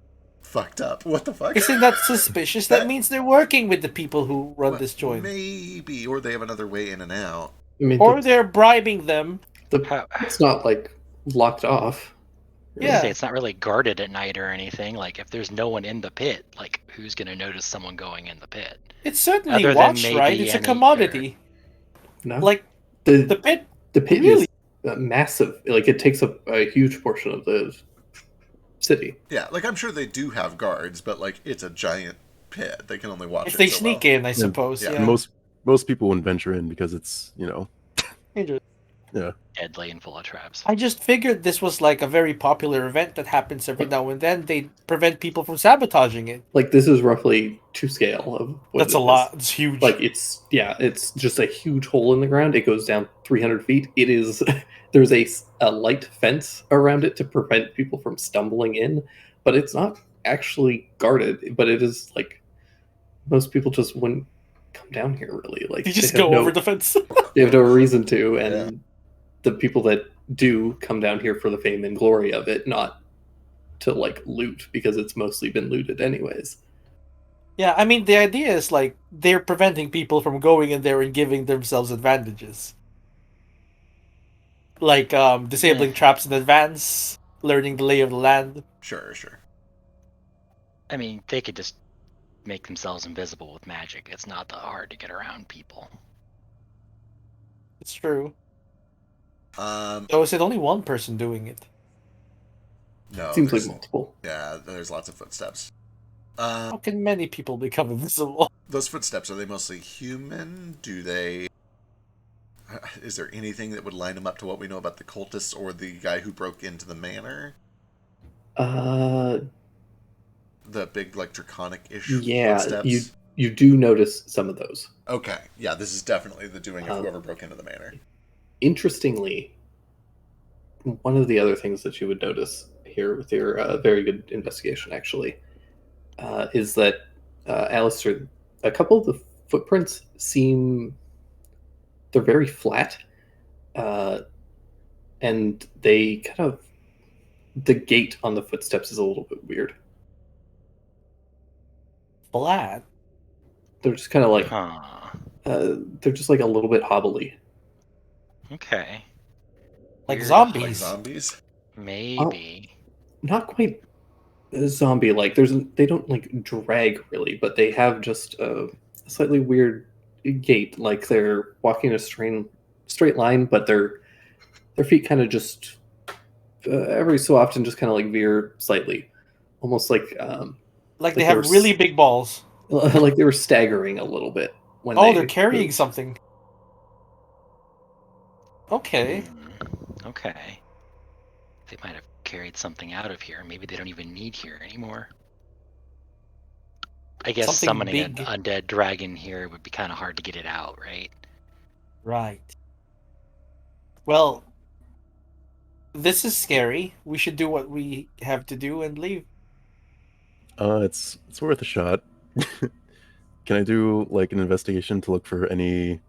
Speaker 4: fucked up. What the fuck?
Speaker 9: Isn't that suspicious? That means they're working with the people who run
Speaker 4: Well,
Speaker 9: this joint.
Speaker 4: Maybe, or they have another way in and out.
Speaker 5: I mean,
Speaker 9: Or they're bribing them.
Speaker 5: it's not like locked off.
Speaker 2: I was gonna
Speaker 9: Yeah.
Speaker 2: say, it's not really guarded at night or anything. Like, if there's no one in the pit, like, who's going to notice someone going in the pit?
Speaker 9: It's certainly
Speaker 2: Other than
Speaker 9: watched,
Speaker 2: maybe
Speaker 9: right? It's a
Speaker 2: any-
Speaker 9: commodity.
Speaker 5: No,
Speaker 9: Like,
Speaker 5: the
Speaker 9: the pit.
Speaker 5: the pit
Speaker 9: really?
Speaker 5: is massive. Like it takes up a huge portion of the city.
Speaker 4: Yeah, like I'm sure they do have guards, but like it's a giant pit. They can only watch
Speaker 9: If
Speaker 4: it
Speaker 9: they
Speaker 4: so
Speaker 9: sneak
Speaker 4: well.
Speaker 9: in, I suppose.
Speaker 4: Yeah.
Speaker 9: Yeah.
Speaker 7: Most people wouldn't venture in because it's
Speaker 9: Dangerous.
Speaker 2: Deadly and full of traps.
Speaker 9: I just figured this was like a very popular event that happens every now and then. They prevent people from sabotaging it.
Speaker 5: Like this is roughly to scale of what
Speaker 9: That's
Speaker 5: it
Speaker 9: a
Speaker 5: is.
Speaker 9: lot. It's huge.
Speaker 5: Like it's just a huge hole in the ground. It goes down 300 feet. It is there's a light fence around it to prevent people from stumbling in, but it's not actually guarded. But it is like most people just wouldn't come down here really. Like
Speaker 9: you just
Speaker 5: they have
Speaker 9: go
Speaker 5: no-
Speaker 9: over the fence.
Speaker 5: They have no reason to, and
Speaker 4: Yeah.
Speaker 5: the people that do come down here for the fame and glory of it, not to like loot because it's mostly been looted anyways.
Speaker 9: Yeah, I mean, the idea is like they're preventing people from going in there and giving themselves advantages. Like disabling traps in advance, learning the lay of the land.
Speaker 4: Sure.
Speaker 2: I mean, they could just make themselves invisible with magic. It's not that hard to get around people.
Speaker 9: It's true.
Speaker 4: No,
Speaker 9: Oh, is it only one person doing it?
Speaker 5: Seems like
Speaker 4: there's-
Speaker 5: multiple.
Speaker 4: yeah, there's lots of footsteps.
Speaker 9: How can many people become invisible?
Speaker 4: Those footsteps, are they mostly human? Do they Is there anything that would line him up to what we know about the cultists or the guy who broke into the manor?
Speaker 5: Uh,
Speaker 4: The big, like, draconic-ish
Speaker 5: yeah,
Speaker 4: footsteps?
Speaker 5: you do notice some of those.
Speaker 4: Okay, yeah, this is definitely the doing of
Speaker 5: Um,
Speaker 4: whoever broke into the manor.
Speaker 5: Interestingly, one of the other things that you would notice here with your very good investigation, actually, is that Alistair, a couple of the footprints they're very flat, and they kind of the gait on the footsteps is a little bit weird.
Speaker 9: Flat.
Speaker 5: They're just kind of like
Speaker 2: Huh.
Speaker 5: they're just like a little bit hobbly.
Speaker 2: Okay.
Speaker 9: Like
Speaker 2: Weird.
Speaker 9: zombies.
Speaker 4: Like zombies?
Speaker 2: Maybe.
Speaker 5: Not quite zombie like. They don't like drag really, but they have just a slightly weird gait, like they're walking a straight line, but their feet kind of just every so often just kind of like veer slightly, almost like
Speaker 9: Like they
Speaker 5: they
Speaker 9: have
Speaker 5: were
Speaker 9: really big balls.
Speaker 5: like they were staggering a little bit when
Speaker 9: Oh, they're carrying
Speaker 5: moved.
Speaker 9: something. Okay.
Speaker 2: Okay. They might have carried something out of here. Maybe they don't even need here anymore. I guess
Speaker 9: Something
Speaker 2: summoning an
Speaker 9: big.
Speaker 2: undead dragon here would be kind of hard to get it out, right?
Speaker 9: Right. Well, this is scary. We should do what we have to do and leave.
Speaker 7: It's worth a shot. Can I do like an investigation to look for any,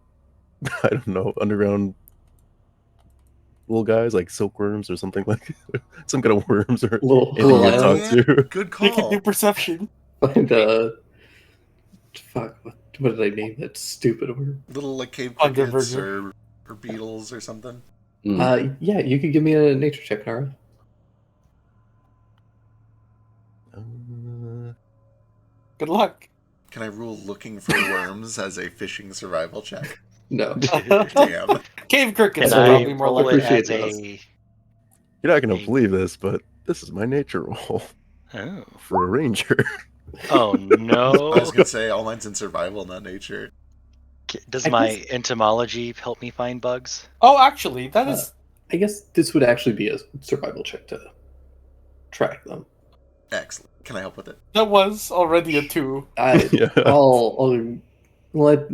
Speaker 7: I don't know, underground little guys like silkworms or something like some kind of worms or
Speaker 5: Little
Speaker 7: anything you
Speaker 5: animals.
Speaker 7: talk to?
Speaker 4: Good
Speaker 9: We can do
Speaker 4: call.
Speaker 9: perception.
Speaker 5: Find fuck, what did I name that stupid word?
Speaker 4: Little, like, cave
Speaker 9: Thunder
Speaker 4: crickets
Speaker 9: Burger.
Speaker 4: or beetles or something.
Speaker 5: Yeah, you could give me a nature check, Nara.
Speaker 9: Good luck.
Speaker 4: Can I rule looking for worms as a fishing survival check?
Speaker 5: No.
Speaker 4: Damn.
Speaker 9: Cave crickets
Speaker 2: Can
Speaker 9: are
Speaker 5: I
Speaker 9: probably more
Speaker 2: roll
Speaker 9: like
Speaker 2: it
Speaker 5: appreciate
Speaker 2: as
Speaker 5: those.
Speaker 2: a...
Speaker 7: You're not gonna
Speaker 2: Hey.
Speaker 7: believe this, but this is my nature roll
Speaker 2: Oh.
Speaker 7: for a ranger.
Speaker 2: Oh no.
Speaker 4: I was gonna say, all mine's in survival, not nature.
Speaker 2: Does
Speaker 5: I
Speaker 2: my
Speaker 5: guess-
Speaker 2: entomology help me find bugs?
Speaker 9: Oh, actually, that is
Speaker 5: I guess this would actually be a survival check to track them.
Speaker 4: Excellent. Can I help with it?
Speaker 9: that was already a 2.
Speaker 7: Yeah.
Speaker 5: I'll let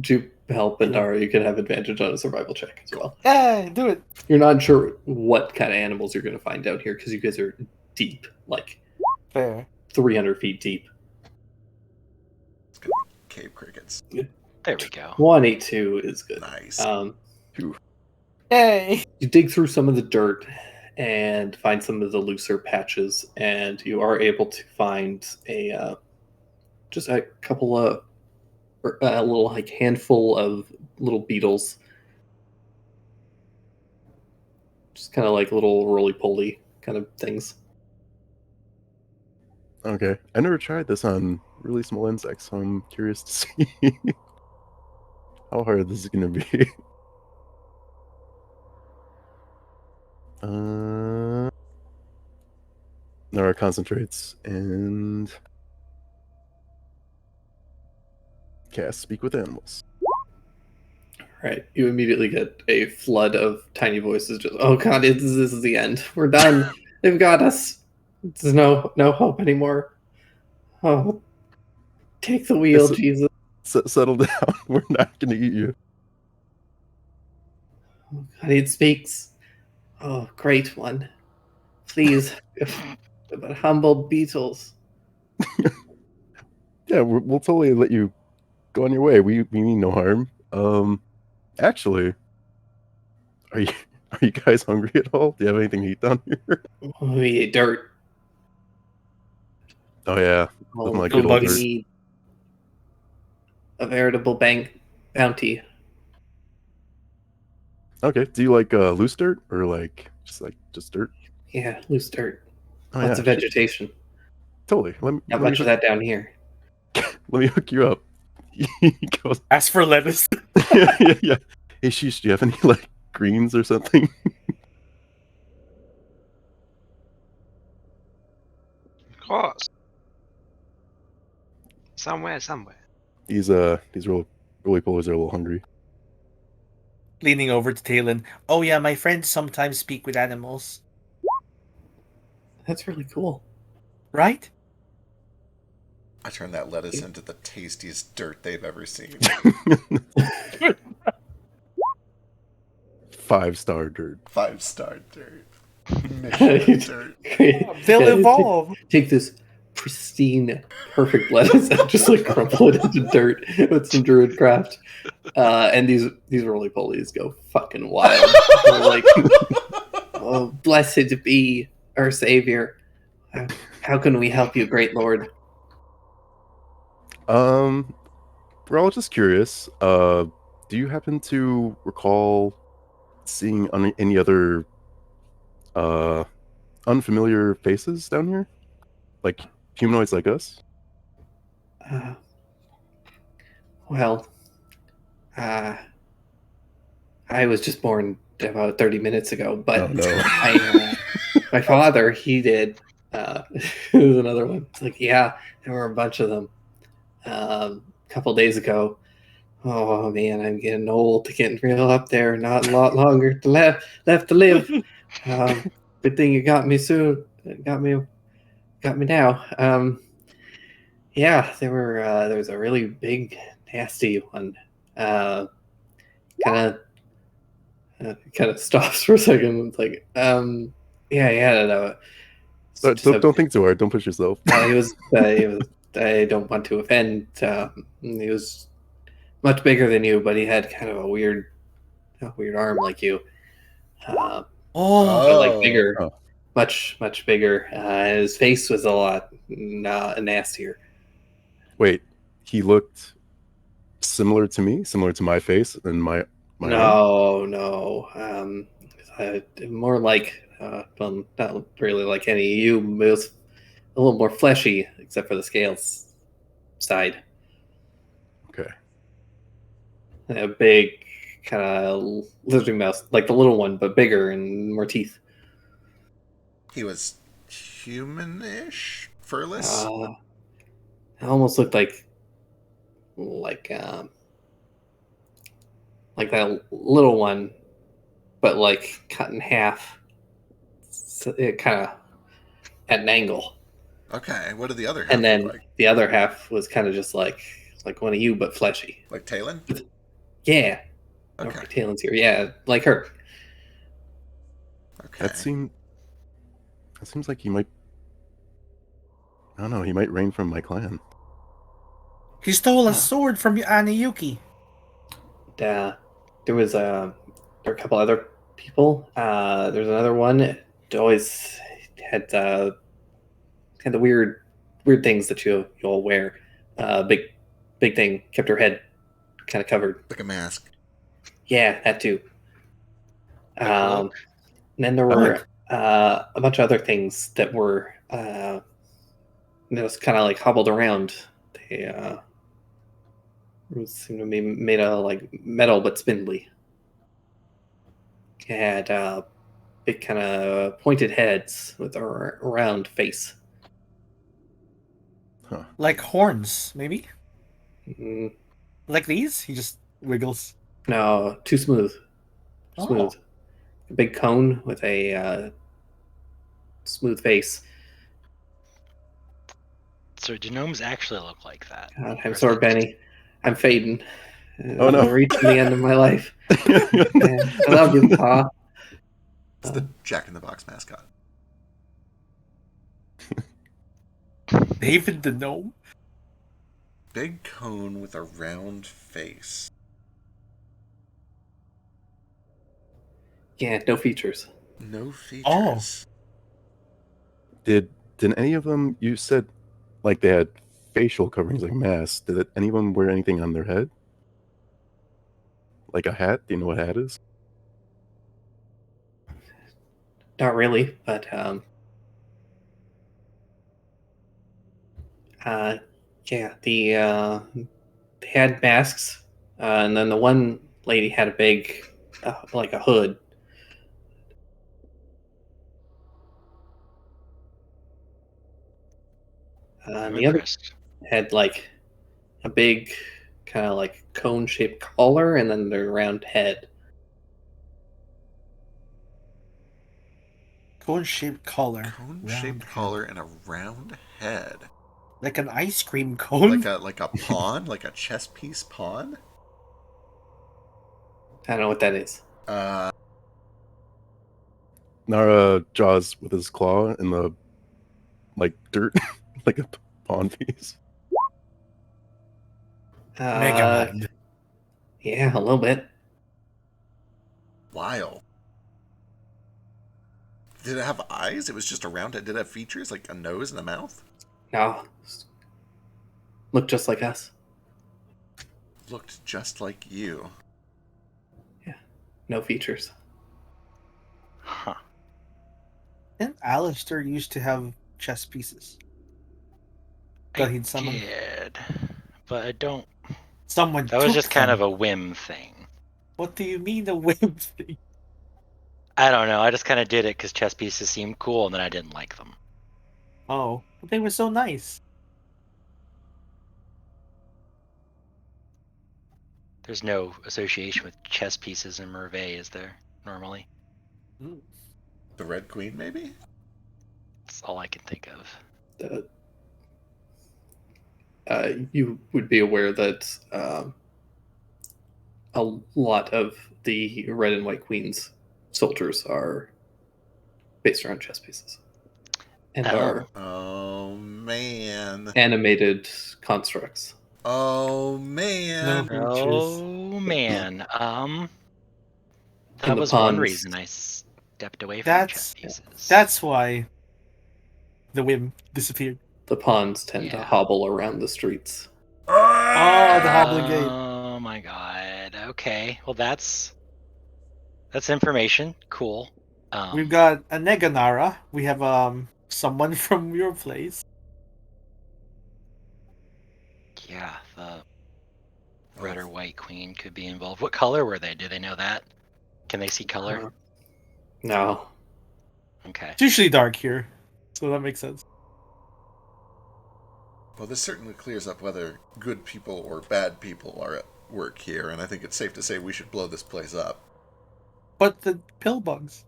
Speaker 5: Jupe help, and Nara, you can have advantage on a survival check as well.
Speaker 9: Yeah, do it.
Speaker 5: You're not sure what kind of animals you're going to find down here because you guys are deep, like
Speaker 9: Fair.
Speaker 5: 300 feet deep.
Speaker 4: Cave crickets.
Speaker 2: There we go.
Speaker 5: 182 is good.
Speaker 4: Nice.
Speaker 9: Yay!
Speaker 5: You dig through some of the dirt and find some of the looser patches, and you are able to find just a couple of a little like handful of little beetles, just kind of like little roly-poly kind of things.
Speaker 7: Okay. I never tried this on really small insects, so I'm curious to see how hard this is gonna be. Nara concentrates and cast Speak with Animals.
Speaker 5: Right, you immediately get a flood of tiny voices. Just, oh god, this is the end. We're done. They've got us. There's no hope anymore. Oh, take the wheel,
Speaker 7: It's-
Speaker 5: Jesus.
Speaker 7: Settle down. We're not gonna eat you.
Speaker 5: Oh, God, it speaks. Oh, great one. Please, but humble beetles.
Speaker 7: Yeah, we'll totally let you go on your way. We mean no harm. Actually, are you guys hungry at all? Do you have anything to eat down here?
Speaker 5: We ate dirt.
Speaker 7: Oh yeah,
Speaker 5: Oh,
Speaker 7: Something like
Speaker 9: good
Speaker 5: we
Speaker 9: old dirt.
Speaker 5: need a veritable bounty.
Speaker 7: okay. Do you like loose dirt or just dirt?
Speaker 5: Yeah, loose dirt.
Speaker 7: Oh
Speaker 5: Lots of
Speaker 7: yeah,
Speaker 5: vegetation.
Speaker 7: totally.
Speaker 5: Not
Speaker 7: let
Speaker 5: much
Speaker 7: me
Speaker 5: of that down here.
Speaker 7: let me hook you up. He goes,
Speaker 9: Ask for lettuce.
Speaker 7: yeah. Hey, Sheesh, do you have any like greens or something?
Speaker 1: Of course. Somewhere.
Speaker 7: These roly polos are a little hungry.
Speaker 9: leaning over to Talon. Oh yeah, my friends sometimes speak with animals.
Speaker 5: That's really cool.
Speaker 9: Right?
Speaker 4: I turn that lettuce into the tastiest dirt they've ever seen.
Speaker 7: 5-star dirt.
Speaker 4: 5-star dirt. Michelin dirt.
Speaker 9: They'll
Speaker 5: Yeah,
Speaker 9: evolve.
Speaker 5: Take this pristine, perfect lettuce and just like crumple it into dirt with some druid craft. And these roly polies go fucking wild. They're like, oh, blessed be our savior. How can we help you, great lord?
Speaker 7: We're all just curious. Do you happen to recall seeing any other unfamiliar faces down here? Like humanoids like us?
Speaker 5: Well, I was just born about 30 minutes ago, but
Speaker 7: Oh, no.
Speaker 5: my father, he did. It was another one. It's like, yeah, there were a bunch of them. A couple days ago. Oh man, I'm getting old, getting real up there. Not a lot longer left to live. Good thing you got me soon. Got me now. Yeah, there was a really big, nasty one. Kind of stops for a second. It's like, yeah, no.
Speaker 7: Don't think too hard. Don't push yourself.
Speaker 5: He was. I don't want to offend. He was much bigger than you, but he had kind of a weird arm like you. But like bigger,
Speaker 7: Oh.
Speaker 5: much bigger. His face was a lot nastier.
Speaker 7: Wait, he looked similar to me, similar to my face and my arm?
Speaker 5: No. More like, well, not really like any of you. It was a little more fleshy, except for the scales side.
Speaker 7: Okay.
Speaker 5: A big kind of lizard mouse, like the little one, but bigger and more teeth.
Speaker 4: He was human-ish, furless.
Speaker 5: It almost looked like that little one, but like cut in half. So it kind of at an angle.
Speaker 4: Okay, what did the other half
Speaker 5: And then
Speaker 4: look like?
Speaker 5: the other half was kind of just like one of you, but fleshy.
Speaker 4: Like Talon?
Speaker 5: Yeah.
Speaker 4: Okay.
Speaker 5: Talon's here. Yeah, like her.
Speaker 4: Okay.
Speaker 7: That seems like he might. I don't know. He might reign from my clan.
Speaker 9: He stole a sword from Anayuki.
Speaker 5: There were a couple other people. There's another one that always had the weird things that you all wear. Big thing, kept her head kind of covered.
Speaker 4: Like a mask.
Speaker 5: Yeah, that too.
Speaker 1: A cloak?
Speaker 5: And then there were a bunch of other things that were just kind of like hobbled around. They seemed to be made of like metal but spindly. It had big kind of pointed heads with a round face.
Speaker 9: Like horns, maybe?
Speaker 5: Mm,
Speaker 9: Like these? He just wiggles.
Speaker 5: no, too smooth. Smooth. A big cone with a smooth face.
Speaker 2: So do gnomes actually look like that?
Speaker 5: God,
Speaker 2: Or
Speaker 5: I'm
Speaker 2: is
Speaker 5: sorry,
Speaker 2: that-
Speaker 5: Benny. I'm fading.
Speaker 7: Oh, no.
Speaker 5: I'm reaching the end of my life. I love you, Pa.
Speaker 4: It's the Jack in the Box mascot.
Speaker 9: David the gnome?
Speaker 4: Big cone with a round face.
Speaker 5: Yeah, no features.
Speaker 4: No features.
Speaker 9: Oh.
Speaker 7: Did any of them? You said like they had facial coverings, like masks. Did any of them wear anything on their head? Like a hat? Do you know what a hat is?
Speaker 5: Not really, but yeah, they had masks, and then the one lady had a big, like a hood.
Speaker 2: I'm
Speaker 5: The other
Speaker 2: impressed.
Speaker 5: had like a big, kind of like cone-shaped collar, and then their round head.
Speaker 9: Cone-shaped collar.
Speaker 4: Cone-shaped
Speaker 9: round
Speaker 4: collar and a round head.
Speaker 9: head. Like an ice cream cone?
Speaker 4: Like a pawn? Like a chess piece pawn?
Speaker 5: I don't know what that is.
Speaker 7: Nara draws with his claw in the dirt, like a pawn piece.
Speaker 9: Mega Man.
Speaker 5: Yeah, a little bit.
Speaker 4: Wild. Did it have eyes? It was just a round head. Did it have features like a nose and a mouth?
Speaker 5: No. Look just like us.
Speaker 4: Looked just like you.
Speaker 5: No features.
Speaker 2: Huh.
Speaker 9: Didn't Alistair used to have chess pieces?
Speaker 2: I
Speaker 9: That he'd summon?
Speaker 2: did, but I don't.
Speaker 9: Someone
Speaker 2: That was
Speaker 9: took
Speaker 2: just kind
Speaker 9: them.
Speaker 2: of a whim thing.
Speaker 9: What do you mean a whim thing?
Speaker 2: I don't know. I just kind of did it because chess pieces seemed cool, and then I didn't like them.
Speaker 9: Oh, but they were so nice.
Speaker 2: There's no association with chess pieces in Merveille, is there? Normally,
Speaker 4: The Red Queen, maybe?
Speaker 2: that's all I can think of.
Speaker 5: You would be aware that a lot of the Red and White Queen's soldiers are based around chess pieces and
Speaker 2: Oh.
Speaker 5: are
Speaker 4: Oh, man.
Speaker 5: animated constructs.
Speaker 4: Oh, man.
Speaker 9: No.
Speaker 2: Oh man,
Speaker 5: In
Speaker 2: that
Speaker 5: the
Speaker 2: was one
Speaker 5: ponds.
Speaker 2: reason I stepped away from
Speaker 9: That's-
Speaker 2: chess pieces.
Speaker 9: That's why the whim disappeared.
Speaker 5: The pawns tend to
Speaker 2: Yeah.
Speaker 5: hobble around the streets.
Speaker 9: Oh, the hobbling gate.
Speaker 2: Oh my god. Okay. Well, that's information. Cool.
Speaker 9: We've got a Neganara. We have someone from your place.
Speaker 2: Yeah, the red or white queen could be involved. What color were they? Do they know that? Can they see color?
Speaker 5: No.
Speaker 2: Okay.
Speaker 9: It's usually dark here, so that makes sense.
Speaker 4: Well, this certainly clears up whether good people or bad people are at work here, and I think it's safe to say we should blow this place up.
Speaker 9: But the pill bugs.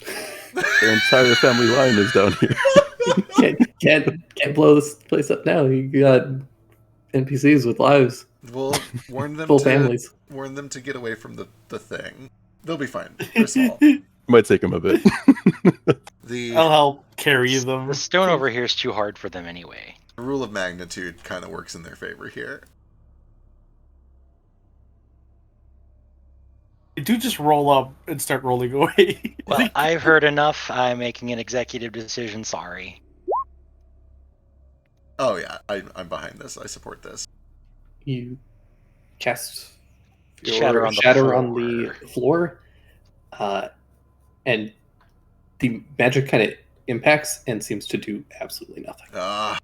Speaker 7: Their entire family line is down here.
Speaker 5: Can't blow this place up now. You got NPCs with lives,
Speaker 4: We'll warn them
Speaker 5: full
Speaker 4: to
Speaker 5: families.
Speaker 4: warn them to get away from the thing. They'll be fine. They're small.
Speaker 7: Might take him a bit.
Speaker 4: The
Speaker 9: I'll help carry them.
Speaker 2: The stone over here is too hard for them anyway.
Speaker 4: rule of magnitude kind of works in their favor here.
Speaker 9: They do just roll up and start rolling away.
Speaker 2: Well, I've heard enough. I'm making an executive decision. Sorry.
Speaker 4: Oh yeah, I'm behind this. I support this.
Speaker 5: You cast your
Speaker 2: Shatter on the
Speaker 5: floor, and the magic kind of impacts and seems to do absolutely nothing.
Speaker 4: Ah,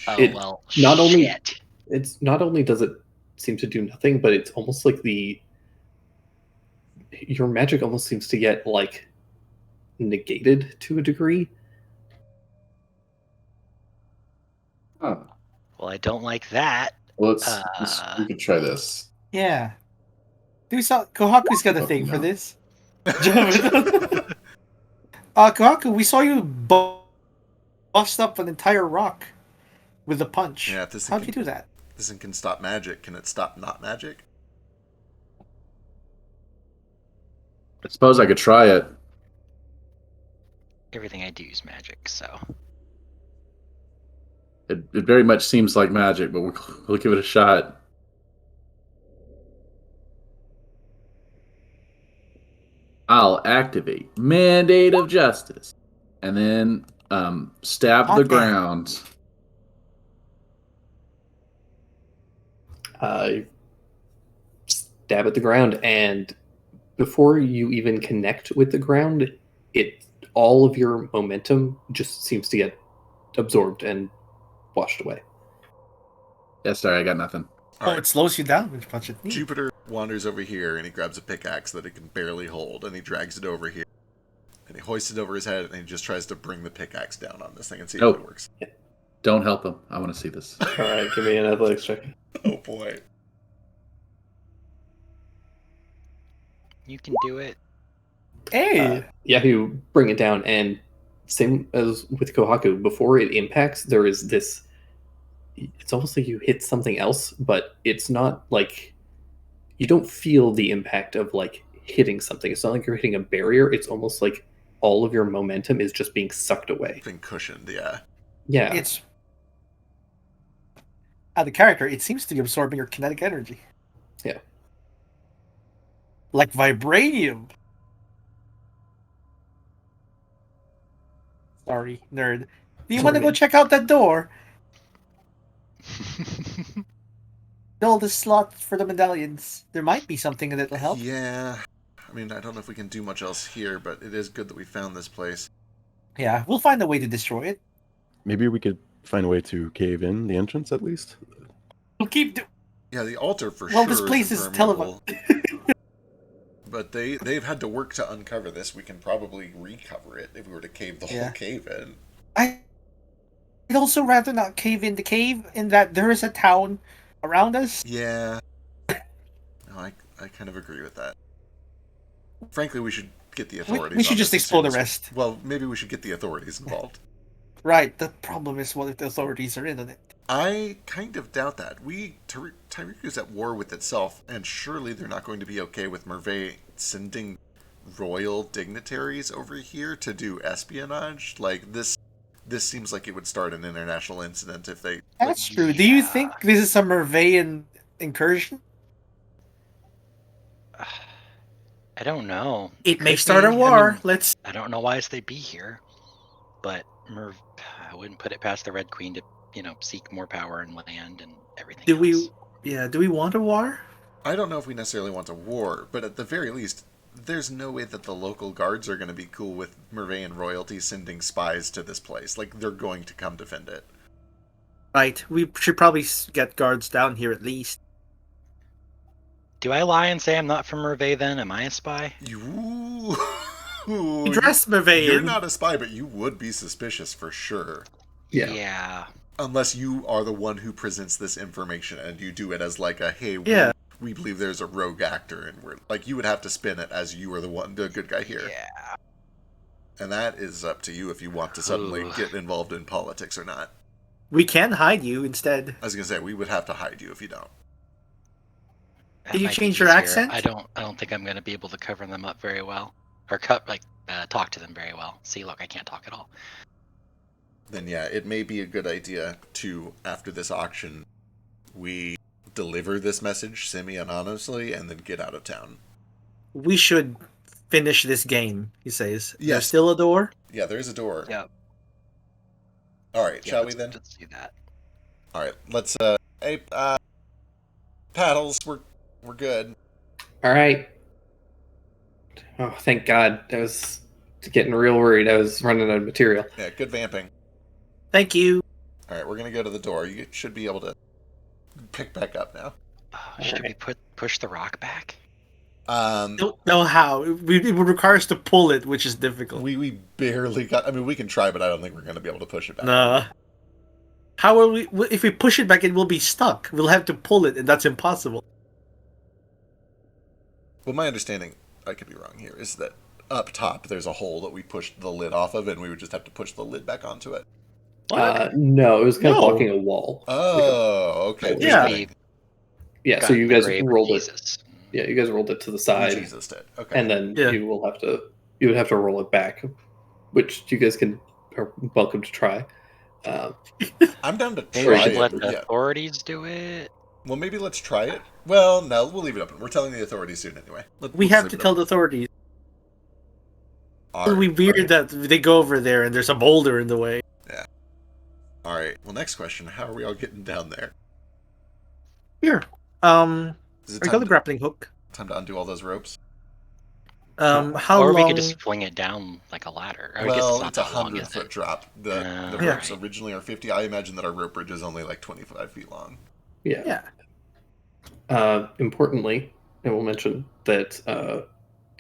Speaker 2: Oh
Speaker 5: It-
Speaker 2: well.
Speaker 5: not only-
Speaker 2: shit.
Speaker 5: It's not only does it seem to do nothing, but it's almost like your magic almost seems to get like negated to a degree.
Speaker 6: Huh.
Speaker 2: Well, I don't like that.
Speaker 6: Well,
Speaker 2: Uh,
Speaker 6: we could try this.
Speaker 9: Yeah. Do we saw Kohaku's got a
Speaker 6: Oh,
Speaker 9: thing for
Speaker 6: no.
Speaker 9: this. Kohaku, we saw you bust up an entire rock with a punch.
Speaker 4: yeah. If this
Speaker 9: How'd
Speaker 4: thing
Speaker 9: you
Speaker 4: can,
Speaker 9: do that?
Speaker 4: this thing can stop magic, can it stop not magic?
Speaker 6: I suppose I could try it.
Speaker 2: Everything I do is magic, so.
Speaker 6: It very much seems like magic, but we'll give it a shot. I'll activate Mandate of Justice, and then stab the
Speaker 9: Okay.
Speaker 6: ground.
Speaker 5: Stab at the ground, and before you even connect with the ground, all of your momentum just seems to get absorbed and washed away.
Speaker 6: Yeah, sorry, I got nothing.
Speaker 4: All
Speaker 9: Oh,
Speaker 4: right.
Speaker 9: it slows you down when you punch it.
Speaker 4: Jupiter wanders over here and he grabs a pickaxe that it can barely hold and he drags it over here. And he hoists it over his head and he just tries to bring the pickaxe down on this thing and see
Speaker 6: Oh.
Speaker 4: if it works.
Speaker 6: Don't help him. I want to see this.
Speaker 5: All right, give me an athletics check.
Speaker 4: Oh boy.
Speaker 2: You can do it.
Speaker 9: Hey!
Speaker 5: Yeah, you bring it down, and same as with Kohaku, before it impacts, there is this. It's almost like you hit something else, but it's not like you don't feel the impact of like hitting something. It's not like you're hitting a barrier. It's almost like all of your momentum is just being sucked away.
Speaker 4: Been cushioned, yeah.
Speaker 5: Yeah,
Speaker 9: It's the character. It seems to be absorbing your kinetic energy.
Speaker 5: Yeah.
Speaker 9: Like vibranium. Sorry, nerd. Do you want to go check out that door? Build a slot for the medallions. There might be something that'll help.
Speaker 4: Yeah. I mean, I don't know if we can do much else here, but it is good that we found this place.
Speaker 9: Yeah, we'll find a way to destroy it.
Speaker 7: Maybe we could find a way to cave in the entrance at least.
Speaker 9: We'll keep.
Speaker 4: Yeah, the altar for
Speaker 9: Well,
Speaker 4: sure.
Speaker 9: this place is
Speaker 4: impermeable. But they've had to work to uncover this. We can probably recover it if we were to cave the whole
Speaker 9: Yeah.
Speaker 4: cave in.
Speaker 9: I'd also rather not cave in the cave, in that there is a town around us.
Speaker 4: Yeah. No, I kind of agree with that. Frankly, we should get the authorities.
Speaker 9: We should
Speaker 4: on
Speaker 9: just
Speaker 4: this as
Speaker 9: explore
Speaker 4: soon
Speaker 9: the
Speaker 4: as-
Speaker 9: rest.
Speaker 4: Well, maybe we should get the authorities involved.
Speaker 9: Right, the problem is what if the authorities are in on it.
Speaker 4: I kind of doubt that. Tyreeku's at war with itself, and surely they're not going to be okay with Merveille sending royal dignitaries over here to do espionage. Like, this seems like it would start an international incident if they...
Speaker 9: That's true. Do you think this is a Merveillian incursion?
Speaker 2: I don't know.
Speaker 9: It may
Speaker 2: Could
Speaker 9: start a
Speaker 2: be.
Speaker 9: war.
Speaker 2: I mean,
Speaker 9: Let's.
Speaker 2: I don't know why they'd be here, but I wouldn't put it past the Red Queen to, seek more power and land and everything.
Speaker 9: Do
Speaker 2: else.
Speaker 9: we? Yeah. Do we want a war?
Speaker 4: I don't know if we necessarily want a war, but at the very least, there's no way that the local guards are going to be cool with Merveillian royalty sending spies to this place. Like, they're going to come defend it.
Speaker 9: Right. We should probably get guards down here at least.
Speaker 2: Do I lie and say I'm not from Merveille then? Am I a spy?
Speaker 4: You
Speaker 9: Dress Merveillian.
Speaker 4: You're not a spy, but you would be suspicious for sure.
Speaker 5: yeah.
Speaker 4: Unless you are the one who presents this information and you do it as like a, hey,
Speaker 9: Yeah.
Speaker 4: we believe there's a rogue actor, and we're like, you would have to spin it as you are the good guy here.
Speaker 2: Yeah.
Speaker 4: And that is up to you if you want to suddenly
Speaker 2: Ooh.
Speaker 4: get involved in politics or not.
Speaker 9: We can hide you instead.
Speaker 4: I was gonna say, we would have to hide you if you don't.
Speaker 2: That
Speaker 9: Did you
Speaker 2: might be
Speaker 9: change your
Speaker 2: easier.
Speaker 9: accent?
Speaker 2: I don't think I'm going to be able to cover them up very well, or talk to them very well. See, look, I can't talk at all.
Speaker 4: Then yeah, it may be a good idea to, after this auction, we deliver this message semi-anonymously and then get out of town.
Speaker 9: We should finish this game. He says. There's
Speaker 4: Yes.
Speaker 9: still a door.
Speaker 4: Yeah, there is a door.
Speaker 2: Yep.
Speaker 4: All right,
Speaker 2: Yeah,
Speaker 4: shall we
Speaker 2: let's-
Speaker 4: then?
Speaker 2: Let's do that.
Speaker 4: All right, let's. Hey, paddles. We're good.
Speaker 5: All right. Oh, thank God! I was getting real worried. I was running out of material.
Speaker 4: Yeah, good vamping.
Speaker 9: Thank you.
Speaker 4: All right, we're gonna go to the door. You should be able to pick back up now.
Speaker 2: Oh, should we push the rock back?
Speaker 9: Don't know how. It would require us to pull it, which is difficult.
Speaker 4: We barely got. I mean, we can try, but I don't think we're gonna be able to push it back.
Speaker 9: Nah. How will we? If we push it back, it will be stuck. We'll have to pull it, and that's impossible.
Speaker 4: Well, my understanding, I could be wrong here, is that up top there's a hole that we pushed the lid off of, and we would just have to push the lid back onto it.
Speaker 5: No, it was kind of
Speaker 9: No.
Speaker 5: blocking a wall.
Speaker 4: Oh, okay.
Speaker 9: Yeah.
Speaker 2: We
Speaker 5: Yeah,
Speaker 2: got
Speaker 5: so you
Speaker 2: the
Speaker 5: guys
Speaker 2: grave of
Speaker 5: rolled it.
Speaker 2: Jesus.
Speaker 5: Yeah, you guys rolled it to the side,
Speaker 4: Jesus did. Okay.
Speaker 5: and then
Speaker 9: Yeah.
Speaker 5: you would have to roll it back, which you guys are welcome to try.
Speaker 4: I'm down to
Speaker 2: Maybe we
Speaker 4: try
Speaker 2: should
Speaker 4: it.
Speaker 2: let the
Speaker 4: Yeah.
Speaker 2: authorities do it.
Speaker 4: Well, maybe let's try it. Well, no, we'll leave it open. We're telling the authorities soon anyway.
Speaker 9: We have to tell the authorities. It would be weird that they go over there and there's a boulder in the way.
Speaker 4: All right. Well, next question: how are we all getting down there?
Speaker 9: Here.
Speaker 4: Is it
Speaker 9: I got
Speaker 4: time
Speaker 9: the
Speaker 4: to,
Speaker 9: grappling hook.
Speaker 4: time to undo all those ropes?
Speaker 9: How
Speaker 2: or
Speaker 9: long?
Speaker 2: we could just fling it down like a ladder. Or I guess
Speaker 4: Well,
Speaker 2: it's not
Speaker 4: it's a
Speaker 2: that long,
Speaker 4: 100-foot
Speaker 2: is it?
Speaker 4: drop. The
Speaker 2: Yeah.
Speaker 4: ropes originally are 50. I imagine that our rope bridge is only like 25 feet long.
Speaker 5: Yeah.
Speaker 9: Yeah.
Speaker 5: Importantly, I will mention that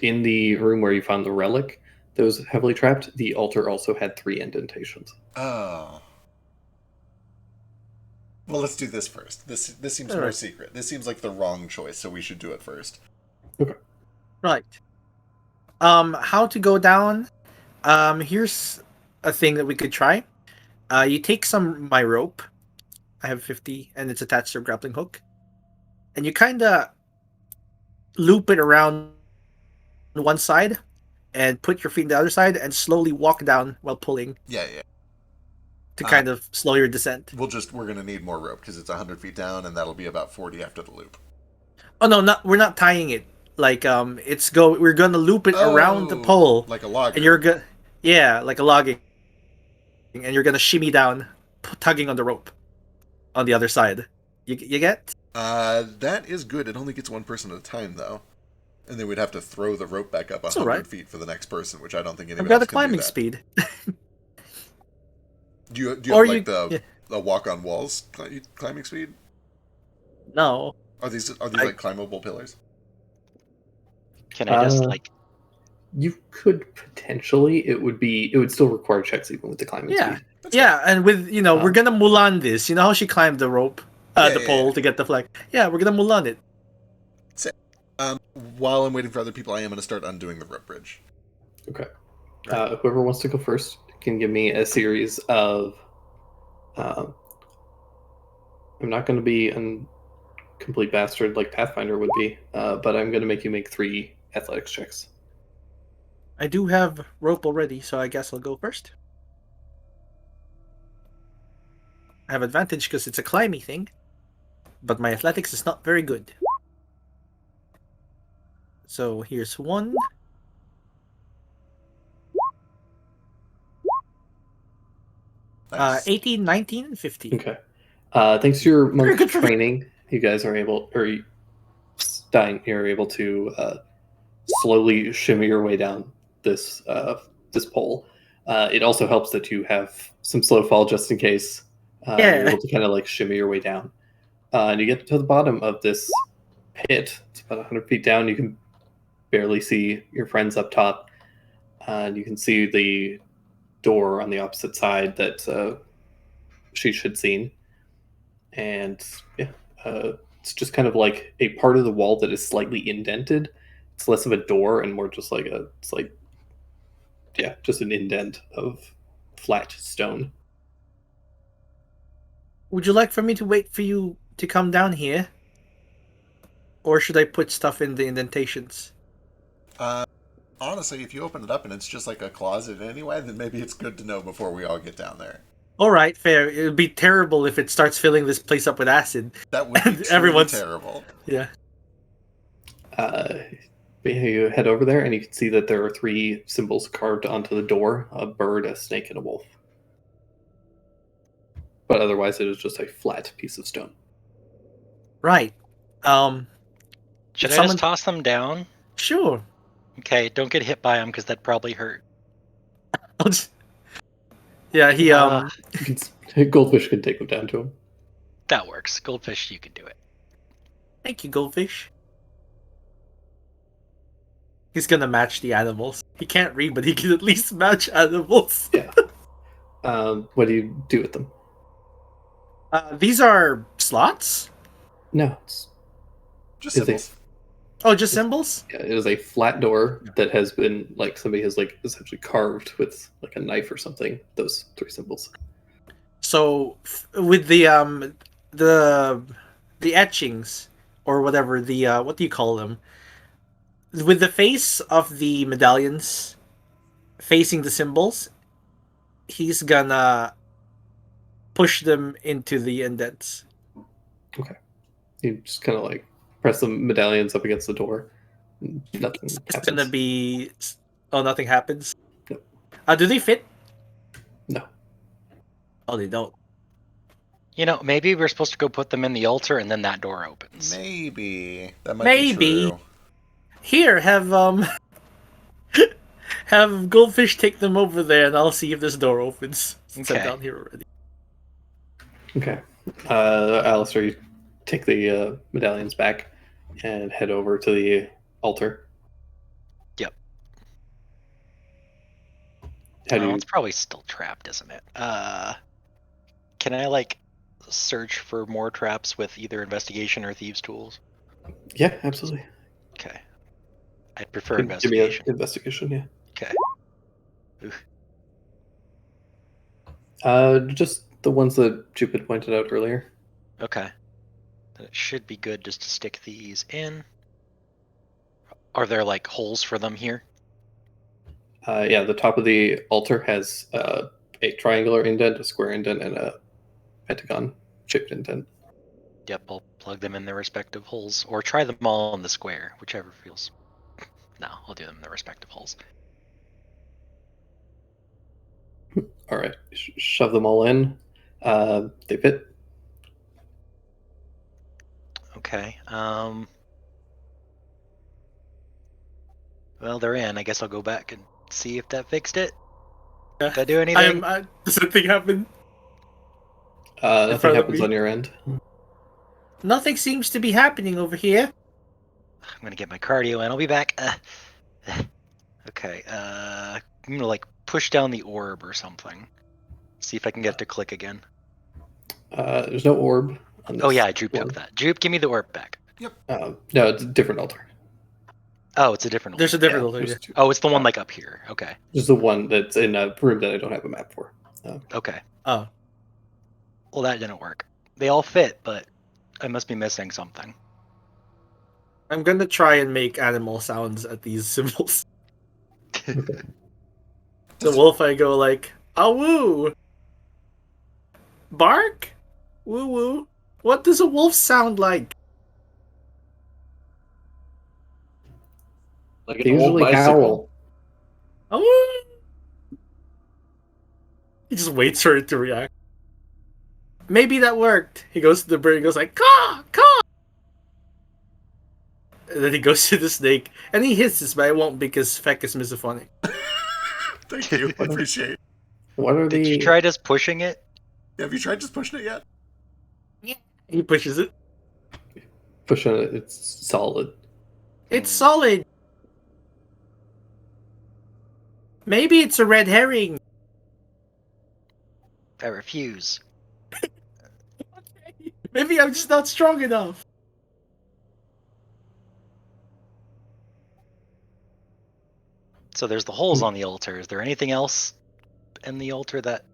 Speaker 5: in the room where you found the relic that was heavily trapped, the altar also had 3 indentations.
Speaker 4: Oh. Well, let's do this first. This seems more
Speaker 9: Alright.
Speaker 4: secret. This seems like the wrong choice, so we should do it first.
Speaker 9: Right. How to go down? Here's a thing that we could try. You take some my rope. I have 50, and it's attached to a grappling hook, and you kind of loop it around one side, and put your feet on the other side, and slowly walk down while pulling
Speaker 4: Yeah.
Speaker 9: to kind of slow your descent.
Speaker 4: We're gonna need more rope because it's 100 feet down, and that'll be about 40 after the loop.
Speaker 9: Oh no, we're not tying it. Like we're gonna loop it around the pole,
Speaker 4: like a log.
Speaker 9: and you're gonna like a logging, and you're gonna shimmy down, tugging on the rope, on the other side. You get?
Speaker 4: That is good. It only gets one person at a time though, and then we'd have to throw the rope back up 100
Speaker 9: right.
Speaker 4: feet for the next person, which I don't think
Speaker 9: I've
Speaker 4: anybody
Speaker 9: got
Speaker 4: else
Speaker 9: a
Speaker 4: can
Speaker 9: climbing
Speaker 4: do that.
Speaker 9: speed.
Speaker 4: Do you
Speaker 9: Or
Speaker 4: have like
Speaker 9: you-
Speaker 4: the walk on walls climbing speed?
Speaker 9: No.
Speaker 4: Are these like climbable pillars?
Speaker 2: Can I just
Speaker 5: Uh,
Speaker 2: like?
Speaker 5: You could potentially. It would still require checks even with the climbing
Speaker 9: Yeah.
Speaker 5: speed.
Speaker 9: Yeah, and with we're gonna Mulan this. You know how she climbed the rope, the pole to get the flag. Yeah, we're gonna Mulan it.
Speaker 4: While I'm waiting for other people, I am going to start undoing the rope bridge.
Speaker 5: Okay. Whoever wants to go first can give me a series of. I'm not going to be a complete bastard like Pathfinder would be, but I'm going to make you make 3 athletics checks.
Speaker 9: I do have rope already, so I guess I'll go first. I have advantage because it's a climbing thing, but my athletics is not very good. So here's 1.
Speaker 4: Nice.
Speaker 9: 18, 19, and 50.
Speaker 5: Okay. Thanks to your
Speaker 9: Very
Speaker 5: monk
Speaker 9: good for me.
Speaker 5: training, you guys are able, Stein, you're able to slowly shimmy your way down this pole. It also helps that you have some slow fall just in case. You're able to kind of like shimmy your way down. And you get to the bottom of this pit. It's about 100 feet down. You can barely see your friends up top. And you can see the door on the opposite side that she should seen. And yeah, it's just kind of like a part of the wall that is slightly indented. It's less of a door and more just like just an indent of flat stone.
Speaker 9: Would you like for me to wait for you to come down here? Or should I put stuff in the indentations?
Speaker 4: Honestly, if you open it up and it's just like a closet anyway, then maybe it's good to know before we all get down there.
Speaker 9: Alright, fair. It would be terrible if it starts filling this place up with acid.
Speaker 4: That would be truly
Speaker 9: Everyone's-
Speaker 4: terrible.
Speaker 9: Yeah.
Speaker 5: You head over there and you can see that there are 3 symbols carved onto the door: a bird, a snake, and a wolf. But otherwise it is just a flat piece of stone.
Speaker 9: Right.
Speaker 2: Should
Speaker 9: If
Speaker 2: I just toss them down?
Speaker 9: Sure.
Speaker 2: Okay, don't get hit by them because that probably hurt.
Speaker 9: I'll just... Yeah, he
Speaker 5: Goldfish can take them down to him.
Speaker 2: That works. Goldfish, you can do it.
Speaker 9: Thank you, Goldfish. He's gonna match the animals. He can't read, but he can at least match animals.
Speaker 5: Yeah. What do you do with them?
Speaker 9: These are slots?
Speaker 5: No, it's
Speaker 4: Just
Speaker 5: Is
Speaker 4: symbols.
Speaker 9: Oh, just symbols?
Speaker 5: Yeah, it is a flat door that has been like somebody has like essentially carved with like a knife or something. Those 3 symbols.
Speaker 9: So with the etchings or whatever, the what do you call them? With the face of the medallions facing the symbols, he's gonna push them into the indents.
Speaker 5: You just kind of like press the medallions up against the door. Nothing
Speaker 9: It's
Speaker 5: happens.
Speaker 9: gonna be nothing happens.
Speaker 5: No.
Speaker 9: Do they fit?
Speaker 5: No.
Speaker 9: Oh, they don't.
Speaker 2: You know, maybe we're supposed to go put them in the altar and then that door opens.
Speaker 4: Maybe. That might
Speaker 9: Maybe.
Speaker 4: be true.
Speaker 9: Here, have have Goldfish take them over there, and I'll see if this door opens. Since I'm
Speaker 2: Okay.
Speaker 9: down here already.
Speaker 5: Okay. Alistair, you take the medallions back and head over to the altar.
Speaker 2: Yep.
Speaker 5: How do you?
Speaker 2: It's probably still trapped, isn't it? Can I like search for more traps with either investigation or thieves' tools?
Speaker 5: Yeah, absolutely.
Speaker 2: Okay. I'd prefer
Speaker 5: Give me an
Speaker 2: investigation.
Speaker 5: investigation, yeah.
Speaker 2: Okay.
Speaker 5: Just the ones that Jupe had pointed out earlier.
Speaker 2: Okay. Then it should be good just to stick these in. Are there like holes for them here?
Speaker 5: Yeah, the top of the altar has a triangular indent, a square indent, and a pentagon-shaped indent.
Speaker 2: Yep, I'll plug them in their respective holes, or try them all in the square, whichever feels. No, I'll do them in their respective holes.
Speaker 5: All right, shove them all in. They fit.
Speaker 2: Okay. Well, they're in. I guess I'll go back and see if that fixed it. Did I do anything?
Speaker 9: Does something happen?
Speaker 5: Nothing
Speaker 9: front of
Speaker 5: happens
Speaker 9: me?
Speaker 5: on your end.
Speaker 9: Nothing seems to be happening over here.
Speaker 2: I'm gonna get my cardio in. I'll be back. Okay. I'm gonna like push down the orb or something. See if I can get it to click again.
Speaker 5: There's no orb on this.
Speaker 2: Oh yeah, Droop
Speaker 5: one.
Speaker 2: took that. Droop, give me the orb back.
Speaker 5: No, it's a different altar.
Speaker 2: Oh, it's a different.
Speaker 9: There's a
Speaker 2: orb.
Speaker 9: different
Speaker 5: Yeah,
Speaker 9: altar.
Speaker 5: there's
Speaker 9: Yeah.
Speaker 5: two.
Speaker 2: Oh, it's the one like up here. Okay.
Speaker 5: There's the one that's in a room that I don't have a map for.
Speaker 2: Okay.
Speaker 9: Oh,
Speaker 2: Well, that didn't work. They all fit, but I must be missing something.
Speaker 9: I'm gonna try and make animal sounds at these symbols. The wolf, I go like, "Awoo!" Bark, woo woo. What does a wolf sound like?
Speaker 6: Like
Speaker 5: They
Speaker 6: an old
Speaker 5: usually
Speaker 6: bicycle.
Speaker 5: howl.
Speaker 9: Awoo! He just waits for it to react. Maybe that worked. He goes to the bird and goes like, "Caw, caw!" And then he goes to the snake and he hisses, but I won't because Feck is misophonic.
Speaker 4: Thank you. I appreciate it.
Speaker 5: What are
Speaker 2: Did
Speaker 5: the?
Speaker 2: you try just pushing it?
Speaker 4: Have you tried just pushing it yet?
Speaker 9: He pushes it.
Speaker 5: Push on it. It's solid.
Speaker 9: It's solid. Maybe it's a red herring.
Speaker 2: I refuse.
Speaker 9: Maybe I'm just not strong enough.
Speaker 2: So there's the holes on the altar. Is there anything else in the altar that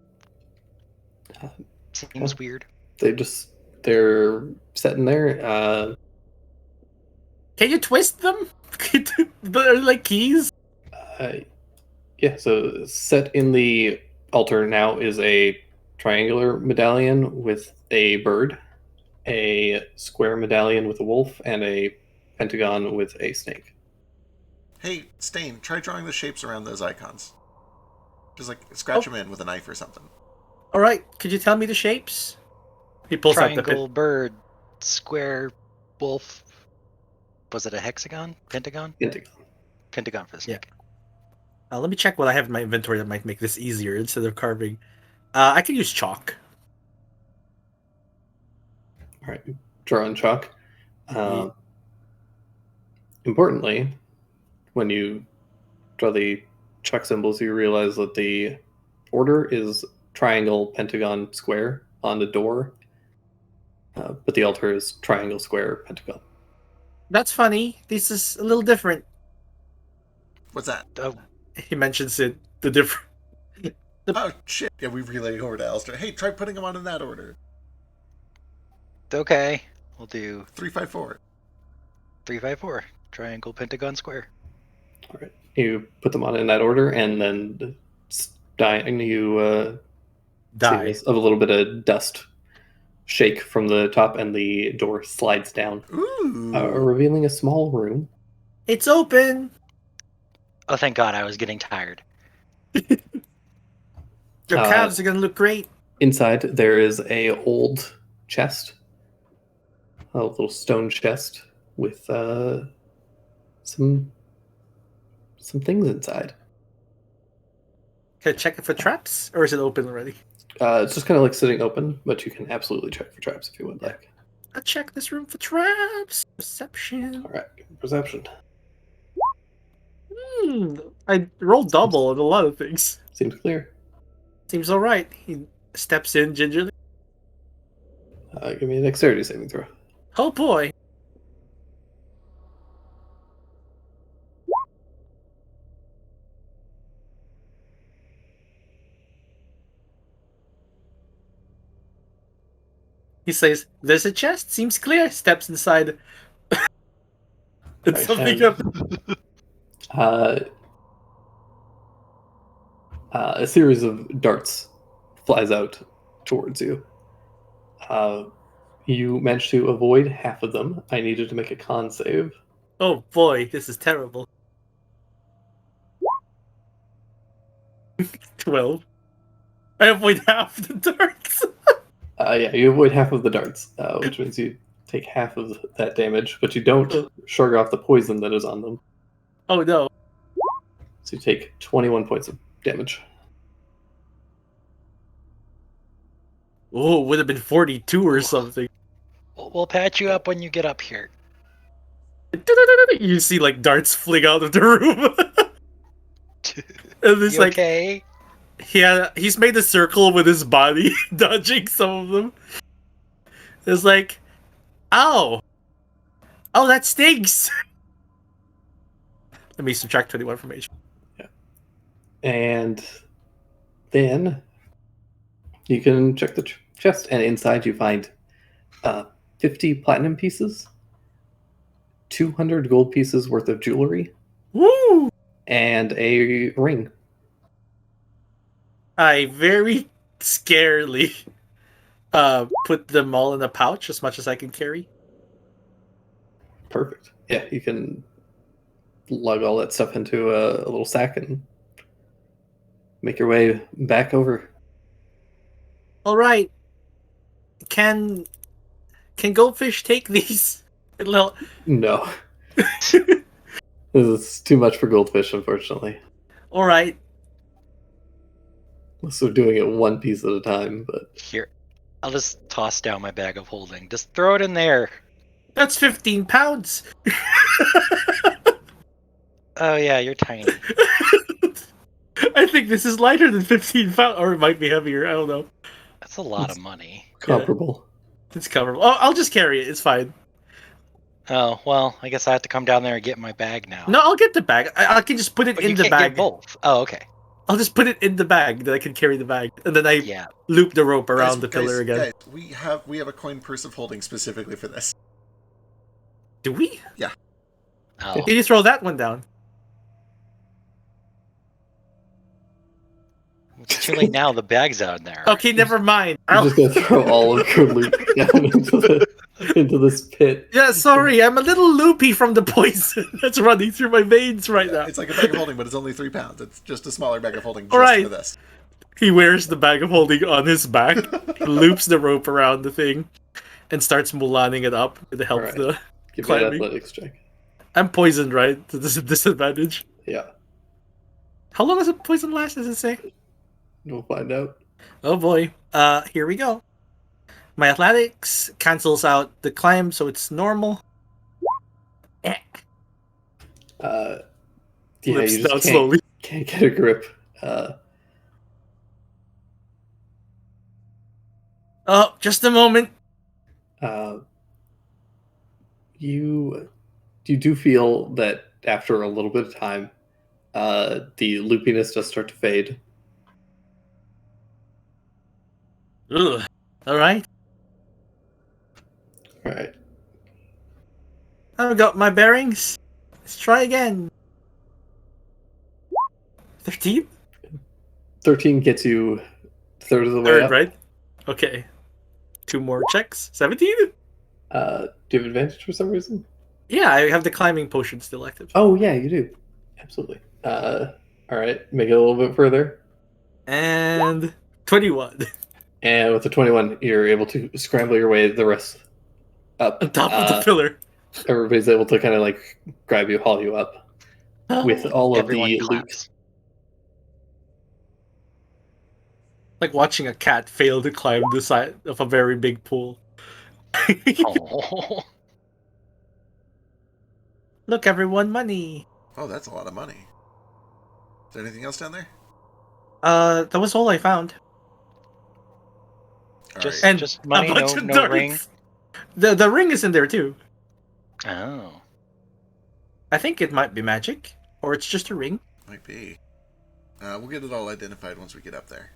Speaker 2: seems weird?
Speaker 5: They're sitting there.
Speaker 9: Can you twist them? They're like keys.
Speaker 5: Yeah. So set in the altar now is a triangular medallion with a bird, a square medallion with a wolf, and a pentagon with a snake.
Speaker 4: Hey, Stain, try drawing the shapes around those icons. Just like scratch
Speaker 9: Oh.
Speaker 4: them in with a knife or something.
Speaker 9: All right, could you tell me the shapes? He pulls out the
Speaker 2: Triangle, bird, square, wolf. Was it a hexagon? Pentagon?
Speaker 5: Pentagon.
Speaker 2: Pentagon for the snake.
Speaker 9: Let me check what I have in my inventory that might make this easier instead of carving. I can use chalk.
Speaker 5: All right. Draw on chalk. Importantly, when you draw the chalk symbols, you realize that the order is triangle, pentagon, square on the door, but the altar is triangle, square, pentagon.
Speaker 9: That's funny. This is a little different.
Speaker 4: What's that?
Speaker 2: Oh,
Speaker 9: He mentions it. The different.
Speaker 4: Oh, shit. Yeah, we relay over to Alistair. Hey, try putting them on in that order.
Speaker 2: okay. We'll do
Speaker 4: 3-5-4.
Speaker 2: 3-5-4. Triangle, pentagon, square.
Speaker 5: All right. You put them on in that order, and then you
Speaker 9: Die.
Speaker 5: see of a little bit of dust shake from the top, and the door slides down,
Speaker 4: Ooh.
Speaker 5: revealing a small room.
Speaker 9: It's open.
Speaker 2: Oh, thank God, I was getting tired.
Speaker 9: Your calves are gonna look great.
Speaker 5: Inside, there is a old chest, a little stone chest with some things inside.
Speaker 9: Can I check it for traps, or is it open already?
Speaker 5: It's just kind of like sitting open, but you can absolutely check for traps if you would like.
Speaker 9: I'll check this room for traps. Perception.
Speaker 5: All right, perception.
Speaker 9: I rolled double on a lot of things.
Speaker 5: Seems clear.
Speaker 9: Seems all right. He steps in gingerly.
Speaker 5: Give me a dexterity saving throw.
Speaker 9: Oh boy. He says, "There's a chest. Seems clear." Steps inside. And
Speaker 5: Right,
Speaker 9: something
Speaker 5: and- a series of darts flies out towards you. You managed to avoid half of them. I need you to make a con save.
Speaker 9: Oh boy, this is terrible. 12. I avoid half the darts.
Speaker 5: Yeah, you avoid half of the darts, which means you take half of that damage, but you don't shrug off the poison that is on them.
Speaker 9: Oh no.
Speaker 5: So you take 21 points of damage.
Speaker 9: Oh, it would have been 42 or something.
Speaker 2: We'll patch you up when you get up here.
Speaker 9: You see like darts fling out of the room. And it's
Speaker 2: You
Speaker 9: like
Speaker 2: okay?
Speaker 9: he's made a circle with his body, dodging some of them. It's like, ow. Oh, that stinks. Let me subtract 21 from HP.
Speaker 5: And then you can check the chest, and inside you find 50 platinum pieces, 200 gold pieces worth of jewelry,
Speaker 9: Woo!
Speaker 5: and a ring.
Speaker 9: I very scarily put them all in a pouch as much as I can carry.
Speaker 5: Perfect. Yeah, you can lug all that stuff into a little sack and make your way back over.
Speaker 9: All right. Can Goldfish take these? It'll-
Speaker 5: No. This is too much for goldfish, unfortunately.
Speaker 9: All right.
Speaker 5: Unless we're doing it one piece at a time, but
Speaker 2: Here. I'll just toss down my bag of holding. Just throw it in there.
Speaker 9: That's 15 pounds.
Speaker 2: Oh yeah, you're tiny.
Speaker 9: I think this is lighter than 15 pounds, or it might be heavier. I don't know.
Speaker 2: That's a lot of money.
Speaker 5: comparable.
Speaker 9: It's coverable. Oh, I'll just carry it. It's fine.
Speaker 2: Oh, well, I guess I have to come down there and get my bag now.
Speaker 9: No, I'll get the bag. I can just put it
Speaker 2: But
Speaker 9: in
Speaker 2: you
Speaker 9: the
Speaker 2: can't
Speaker 9: bag.
Speaker 2: get both. Oh, okay.
Speaker 9: I'll just put it in the bag that I can carry the bag, and then I
Speaker 2: Yeah.
Speaker 9: loop the rope around
Speaker 4: Guys,
Speaker 9: the pillar again.
Speaker 4: Guys, we have a coin purse of holding specifically for this.
Speaker 9: Do we?
Speaker 2: Oh.
Speaker 9: Did you throw that one down?
Speaker 2: It's too late now. The bag's out there.
Speaker 9: Okay, never mind.
Speaker 5: I'm just gonna throw all of your loot down into this pit.
Speaker 9: Yeah, sorry, I'm a little loopy from the poison that's running through my veins right now.
Speaker 4: It's like a bag of holding, but it's only 3 pounds. It's just a smaller bag of holding just
Speaker 9: Alright.
Speaker 4: for this.
Speaker 9: He wears the bag of holding on his back, loops the rope around the thing, and starts mulaning it up with the help of the.
Speaker 5: Give me an
Speaker 9: climbing.
Speaker 5: athletics check.
Speaker 9: I'm poisoned, right? To this disadvantage.
Speaker 5: Yeah,
Speaker 9: How long does a poison last? Does it say?
Speaker 5: we'll find out.
Speaker 9: Oh boy. Here we go. My athletics cancels out the climb, so it's normal.
Speaker 5: Yeah,
Speaker 9: Lips
Speaker 5: you
Speaker 9: down
Speaker 5: just
Speaker 9: slowly.
Speaker 5: can't get a grip.
Speaker 9: Oh, just a moment.
Speaker 5: You do feel that after a little bit of time, the loopiness does start to fade.
Speaker 9: Ugh. All right.
Speaker 5: All right.
Speaker 9: I've got my bearings. Let's try again. 13?
Speaker 5: 13 gets you a third of the way
Speaker 9: Third,
Speaker 5: up.
Speaker 9: right? Okay. 2 more checks. 17?
Speaker 5: Do you have advantage for some reason?
Speaker 9: Yeah, I have the climbing potion still active.
Speaker 5: Oh yeah, you do. Absolutely. All right, make it a little bit further.
Speaker 9: And 21.
Speaker 5: And with the 21, you're able to scramble your way the rest up.
Speaker 9: On top of the pillar.
Speaker 5: Everybody's able to kind of like grab you, haul you up with all of
Speaker 2: Everyone
Speaker 5: the loot.
Speaker 2: claps.
Speaker 9: Like watching a cat fail to climb the side of a very big pool.
Speaker 2: Oh.
Speaker 9: Look, everyone, money.
Speaker 4: Oh, that's a lot of money. Is there anything else down there?
Speaker 9: That was all I found.
Speaker 2: Just,
Speaker 4: Alright.
Speaker 2: just money,
Speaker 9: a bunch of
Speaker 2: no
Speaker 9: darts.
Speaker 2: ring.
Speaker 9: The ring is in there too.
Speaker 2: Oh.
Speaker 9: I think it might be magic, or it's just a ring.
Speaker 4: Might be. We'll get it all identified once we get up there.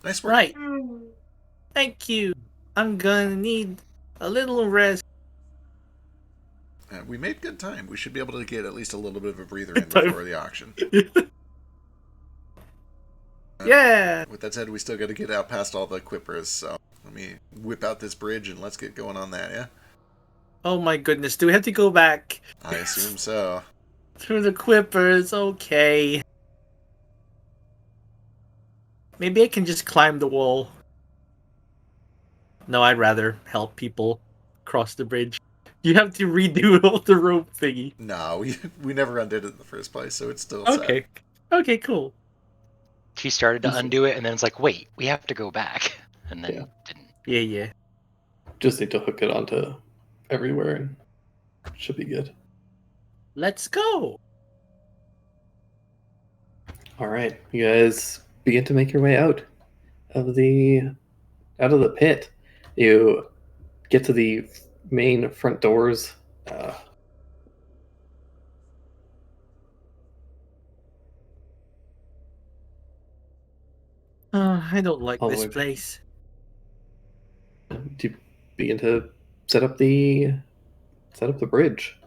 Speaker 4: Nice work.
Speaker 9: Right. Thank you. I'm gonna need a little rest.
Speaker 4: We made good time. We should be able to get at least a little bit of a breather in
Speaker 9: Time.
Speaker 4: before the auction.
Speaker 9: Yeah.
Speaker 4: With that said, we still got to get out past all the quippers, so let me whip out this bridge and let's get going on that, yeah?
Speaker 9: Oh my goodness. Do we have to go back
Speaker 4: I assume so.
Speaker 9: through the quippers? Okay. Maybe I can just climb the wall. No, I'd rather help people cross the bridge. You have to redo all the rope thingy.
Speaker 4: No, we never undid it in the first place, so it's still set.
Speaker 9: Okay. Okay, cool.
Speaker 2: She started to undo it, and then it's like, wait, we have to go back, and then
Speaker 5: Yeah.
Speaker 2: didn't.
Speaker 9: Yeah.
Speaker 5: Just need to hook it onto everywhere and should be good.
Speaker 9: Let's go.
Speaker 5: All right, you guys begin to make your way out of the pit. You get to the main front doors.
Speaker 9: I don't like
Speaker 5: Oh,
Speaker 9: this
Speaker 5: wait.
Speaker 9: place.
Speaker 5: You begin to set up the bridge.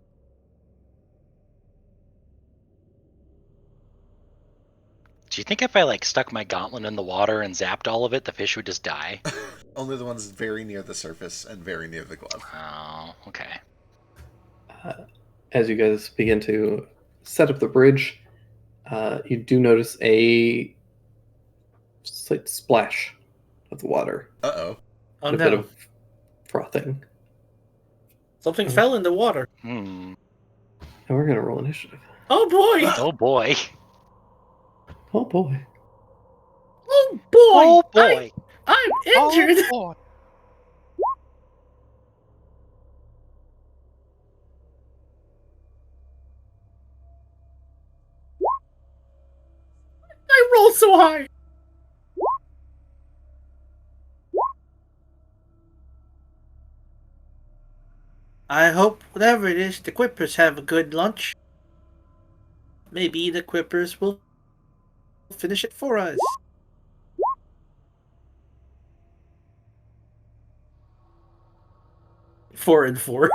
Speaker 2: Do you think if I like stuck my gauntlet in the water and zapped all of it, the fish would just die?
Speaker 4: Only the ones very near the surface and very near the glove.
Speaker 2: Oh, okay.
Speaker 5: As you guys begin to set up the bridge, you do notice a slight splash of the water.
Speaker 4: Uh-oh.
Speaker 9: Oh
Speaker 5: and a bit
Speaker 9: no.
Speaker 5: of frothing.
Speaker 9: Something fell in the water.
Speaker 2: Hmm.
Speaker 5: And we're gonna roll initiative.
Speaker 9: Oh boy.
Speaker 2: Oh boy.
Speaker 5: Oh boy.
Speaker 9: Oh boy.
Speaker 2: Oh boy.
Speaker 9: I'm injured.
Speaker 2: Oh, boy.
Speaker 9: I rolled so high. I hope whatever it is, the Quippers have a good lunch. Maybe the Quippers will finish it for us. Four and four.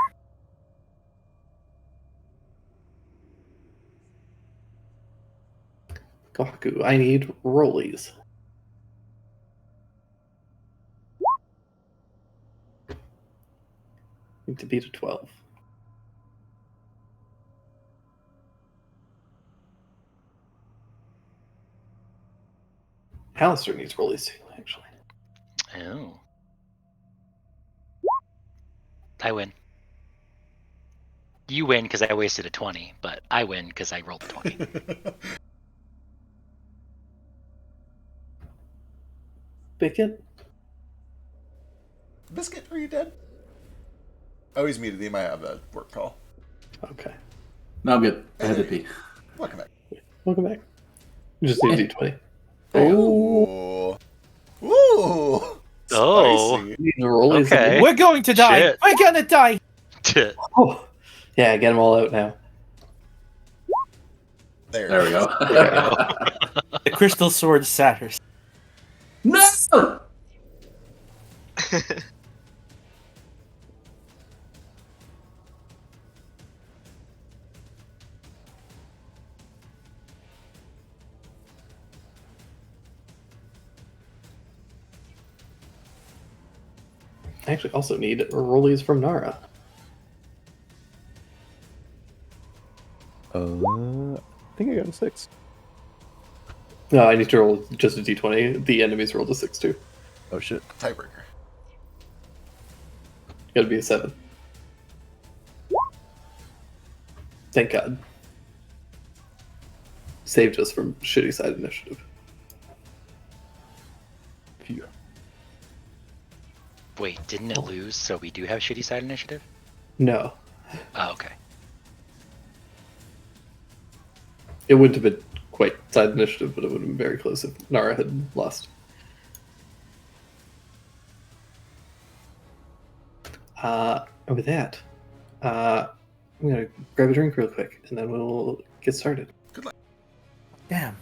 Speaker 5: Gaku, I need rollies. Need to beat a 12. Alistair needs rollies too, actually.
Speaker 2: Oh. I win. You win because I wasted a 20, but I win because I rolled a 20.
Speaker 5: Bickett?
Speaker 4: Biscuit, are you dead? Oh, he's muted. He might have a work call.
Speaker 5: Okay.
Speaker 6: No, I'm good. I had to pee.
Speaker 4: Welcome back.
Speaker 5: Welcome back. You just need a d20.
Speaker 4: Oh. Ooh.
Speaker 2: Oh.
Speaker 4: Spicy.
Speaker 5: Need the rollies.
Speaker 2: Okay.
Speaker 9: We're going to die.
Speaker 2: Shit.
Speaker 9: We're gonna die.
Speaker 5: Oh. Yeah, get them all out now.
Speaker 4: There.
Speaker 6: There we go.
Speaker 9: The crystal sword shatters.
Speaker 6: No!
Speaker 5: I actually also need rollies from Nara.
Speaker 7: I think I got a 6.
Speaker 5: No, I need to roll just a d20. The enemies rolled a 6 too.
Speaker 7: Oh shit.
Speaker 4: Tiebreaker.
Speaker 5: Gotta be a 7. Thank God. Saved us from shitty side initiative.
Speaker 7: Phew.
Speaker 2: Wait, didn't it lose? So we do have shitty side initiative?
Speaker 5: No.
Speaker 2: Oh, okay.
Speaker 5: It wouldn't have been quite side initiative, but it would have been very close if Nara had lost. And with that, I'm gonna grab a drink real quick, and then we'll get started.
Speaker 9: Damn.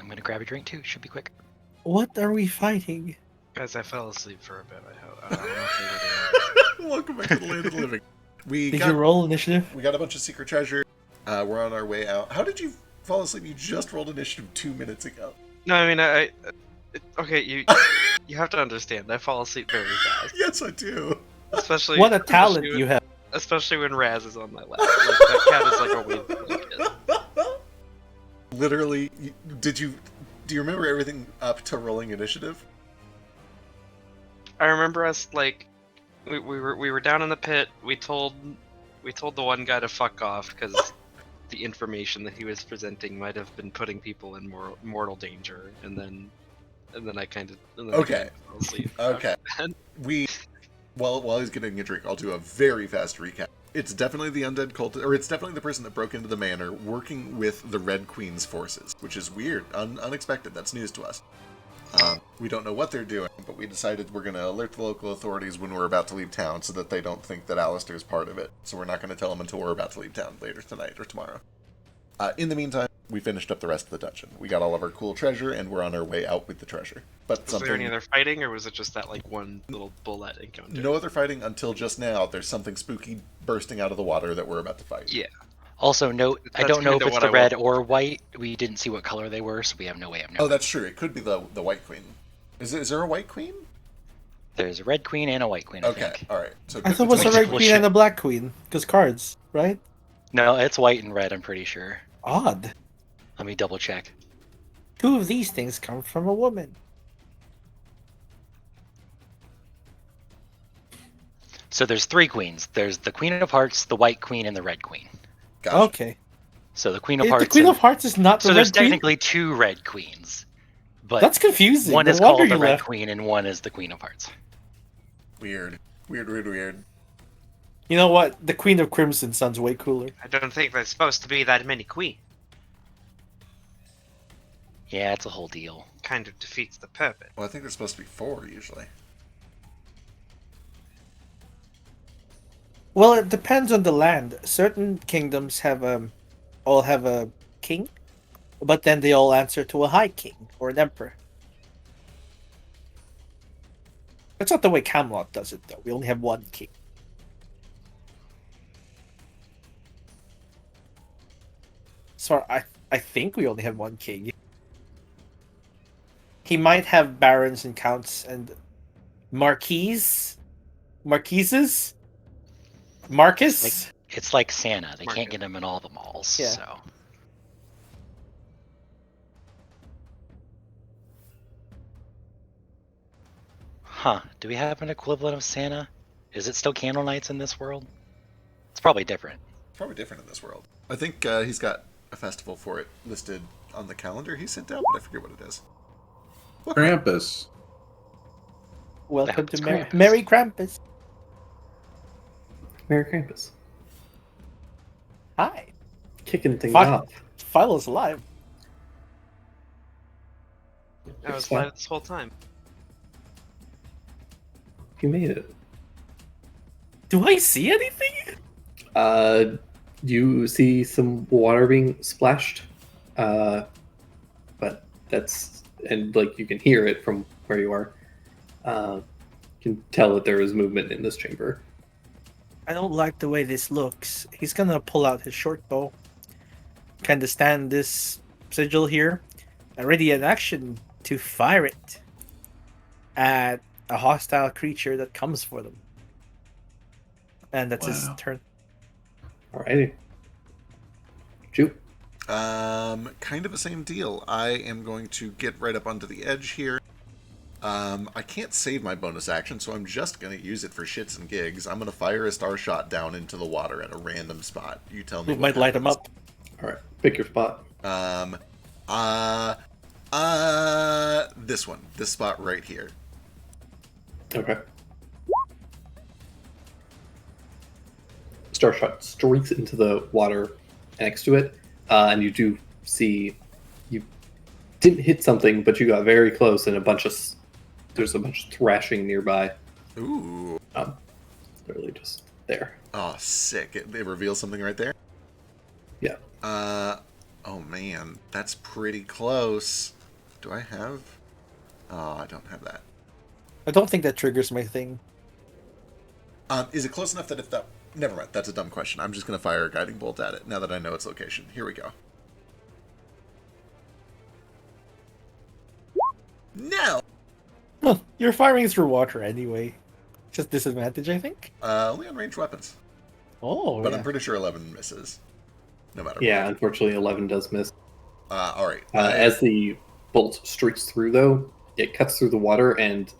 Speaker 2: I'm gonna grab a drink too. Should be quick.
Speaker 9: What are we fighting?
Speaker 1: Guys, I fell asleep for a bit. I don't know if
Speaker 4: Welcome back to the land of the living.
Speaker 8: Did you roll initiative?
Speaker 4: We got a bunch of secret treasure. We're on our way out. How did you fall asleep? You just rolled initiative 2 minutes ago.
Speaker 1: No, I mean, okay, you have to understand. I fall asleep very fast,
Speaker 4: Yes, I do.
Speaker 1: especially
Speaker 8: What a talent
Speaker 1: especially
Speaker 8: you have.
Speaker 1: especially when Raz is on my lap. Like, that cat is like a wave blanket.
Speaker 4: Literally, do you remember everything up to rolling initiative?
Speaker 1: I remember us like we were down in the pit. We told the one guy to fuck off because the information that he was presenting might have been putting people in mortal danger, and then I kind of
Speaker 4: Okay.
Speaker 1: fell asleep.
Speaker 4: Okay. While he's getting a drink, I'll do a very fast recap. It's definitely the undead cult, or it's definitely the person that broke into the manor working with the Red Queen's forces, which is weird, unexpected. That's news to us. We don't know what they're doing, but we decided we're going to alert the local authorities when we're about to leave town so that they don't think that Alistair's part of it. So we're not going to tell them until we're about to leave town later tonight or tomorrow. In the meantime, we finished up the rest of the dungeon. We got all of our cool treasure, and we're on our way out with the treasure. But
Speaker 1: Was there any other fighting, or was it just that like one little bullet encounter?
Speaker 4: No other fighting until just now. There's something spooky bursting out of the water that we're about to fight.
Speaker 1: Yeah.
Speaker 2: Also, note, I
Speaker 1: That's
Speaker 2: don't know if
Speaker 1: kinda
Speaker 2: it's
Speaker 1: what
Speaker 2: the
Speaker 1: I
Speaker 2: red
Speaker 1: want.
Speaker 2: or white. We didn't see what color they were, so we have no way of knowing.
Speaker 4: Oh, that's true. It could be the White Queen. Is there a White Queen?
Speaker 2: There's a red queen and a white queen, I
Speaker 4: Okay,
Speaker 2: think.
Speaker 4: all right. So
Speaker 8: I thought it was a
Speaker 2: Wait,
Speaker 8: red
Speaker 2: double
Speaker 8: queen
Speaker 2: check.
Speaker 8: and a black queen, because cards, right?
Speaker 2: No, it's white and red, I'm pretty sure.
Speaker 8: Odd.
Speaker 2: Let me double check.
Speaker 8: 2 of these things come from a woman.
Speaker 2: So there's 3 queens. There's the Queen of Hearts, the White Queen, and the Red Queen.
Speaker 4: Gotcha.
Speaker 8: Okay.
Speaker 2: So the Queen of
Speaker 8: The
Speaker 2: Hearts.
Speaker 8: Queen
Speaker 2: and-
Speaker 8: of Hearts is not the
Speaker 2: So there's
Speaker 8: red queen?
Speaker 2: technically 2 Red Queens, but
Speaker 8: That's confusing.
Speaker 2: one
Speaker 8: No
Speaker 2: is
Speaker 8: wonder
Speaker 2: called the
Speaker 8: you
Speaker 2: Red
Speaker 8: left.
Speaker 2: Queen and one is the Queen of Hearts.
Speaker 4: Weird.
Speaker 8: You know what? The Queen of Crimson sounds way cooler.
Speaker 1: I don't think there's supposed to be that many queens.
Speaker 2: Yeah, it's a whole deal.
Speaker 1: Kind of defeats the purpose.
Speaker 4: Well, I think there's supposed to be 4 usually.
Speaker 8: Well, it depends on the land. Certain kingdoms all have a king, but then they all answer to a high king or an emperor. That's not the way Camelot does it, though. We only have one king. So I think we only have one king. He might have barons and counts and marquises. Marcus.
Speaker 2: It's like Santa. They
Speaker 1: Market.
Speaker 2: can't get them in all the malls.
Speaker 8: Yeah.
Speaker 2: So Huh. Do we have an equivalent of Santa? Is it still Candle Nights in this world? It's probably different.
Speaker 4: Probably different in this world. I think he's got a festival for it listed on the calendar he sent out, but I forget what it is.
Speaker 6: Krampus.
Speaker 8: Welcome
Speaker 2: That's
Speaker 8: to
Speaker 2: Krampus.
Speaker 8: Merry Krampus.
Speaker 5: Merry Krampus.
Speaker 8: Hi.
Speaker 5: Kicking things
Speaker 8: Fuck.
Speaker 5: off.
Speaker 8: Philo's alive.
Speaker 1: I was
Speaker 5: It's fine.
Speaker 1: alive this whole time.
Speaker 5: You made it.
Speaker 8: Do I see anything?
Speaker 5: You see some water being splashed, but that's, and like you can hear it from where you are. You can tell that there is movement in this chamber.
Speaker 8: I don't like the way this looks. He's gonna pull out his short bow. Kind of stand this sigil here, and ready in action to fire it at a hostile creature that comes for them. And that's his
Speaker 6: Wow.
Speaker 8: turn.
Speaker 5: Alrighty. Shoot.
Speaker 4: Kind of the same deal. I am going to get right up onto the edge here. I can't save my bonus action, so I'm just going to use it for shits and gigs. I'm going to fire a star shot down into the water at a random spot. You tell me.
Speaker 8: It
Speaker 4: what
Speaker 8: might light him
Speaker 4: happens.
Speaker 8: up.
Speaker 5: Alright. Pick your spot.
Speaker 4: This one. This spot right here.
Speaker 5: Okay. Starshot streaks into the water next to it, and you do see you didn't hit something, but you got very close, and there's a bunch of thrashing nearby.
Speaker 4: Ooh.
Speaker 5: Literally just there.
Speaker 4: Oh, sick. It reveals something right there?
Speaker 5: Yeah.
Speaker 4: Oh man. That's pretty close. Do I have... Oh, I don't have that.
Speaker 8: I don't think that triggers my thing.
Speaker 4: Is it close enough that if that... Never mind, that's a dumb question. I'm just going to fire a guiding bolt at it now that I know its location. Here we go. No!
Speaker 8: Well, you're firing through water anyway. Just disadvantage, I think.
Speaker 4: Only on ranged weapons.
Speaker 8: Oh,
Speaker 4: But
Speaker 8: yeah.
Speaker 4: I'm pretty sure 11 misses. No matter
Speaker 5: Yeah,
Speaker 4: what.
Speaker 5: unfortunately, 11 does miss.
Speaker 4: Alright.
Speaker 5: As the bolt streaks through, though, it cuts through the water, and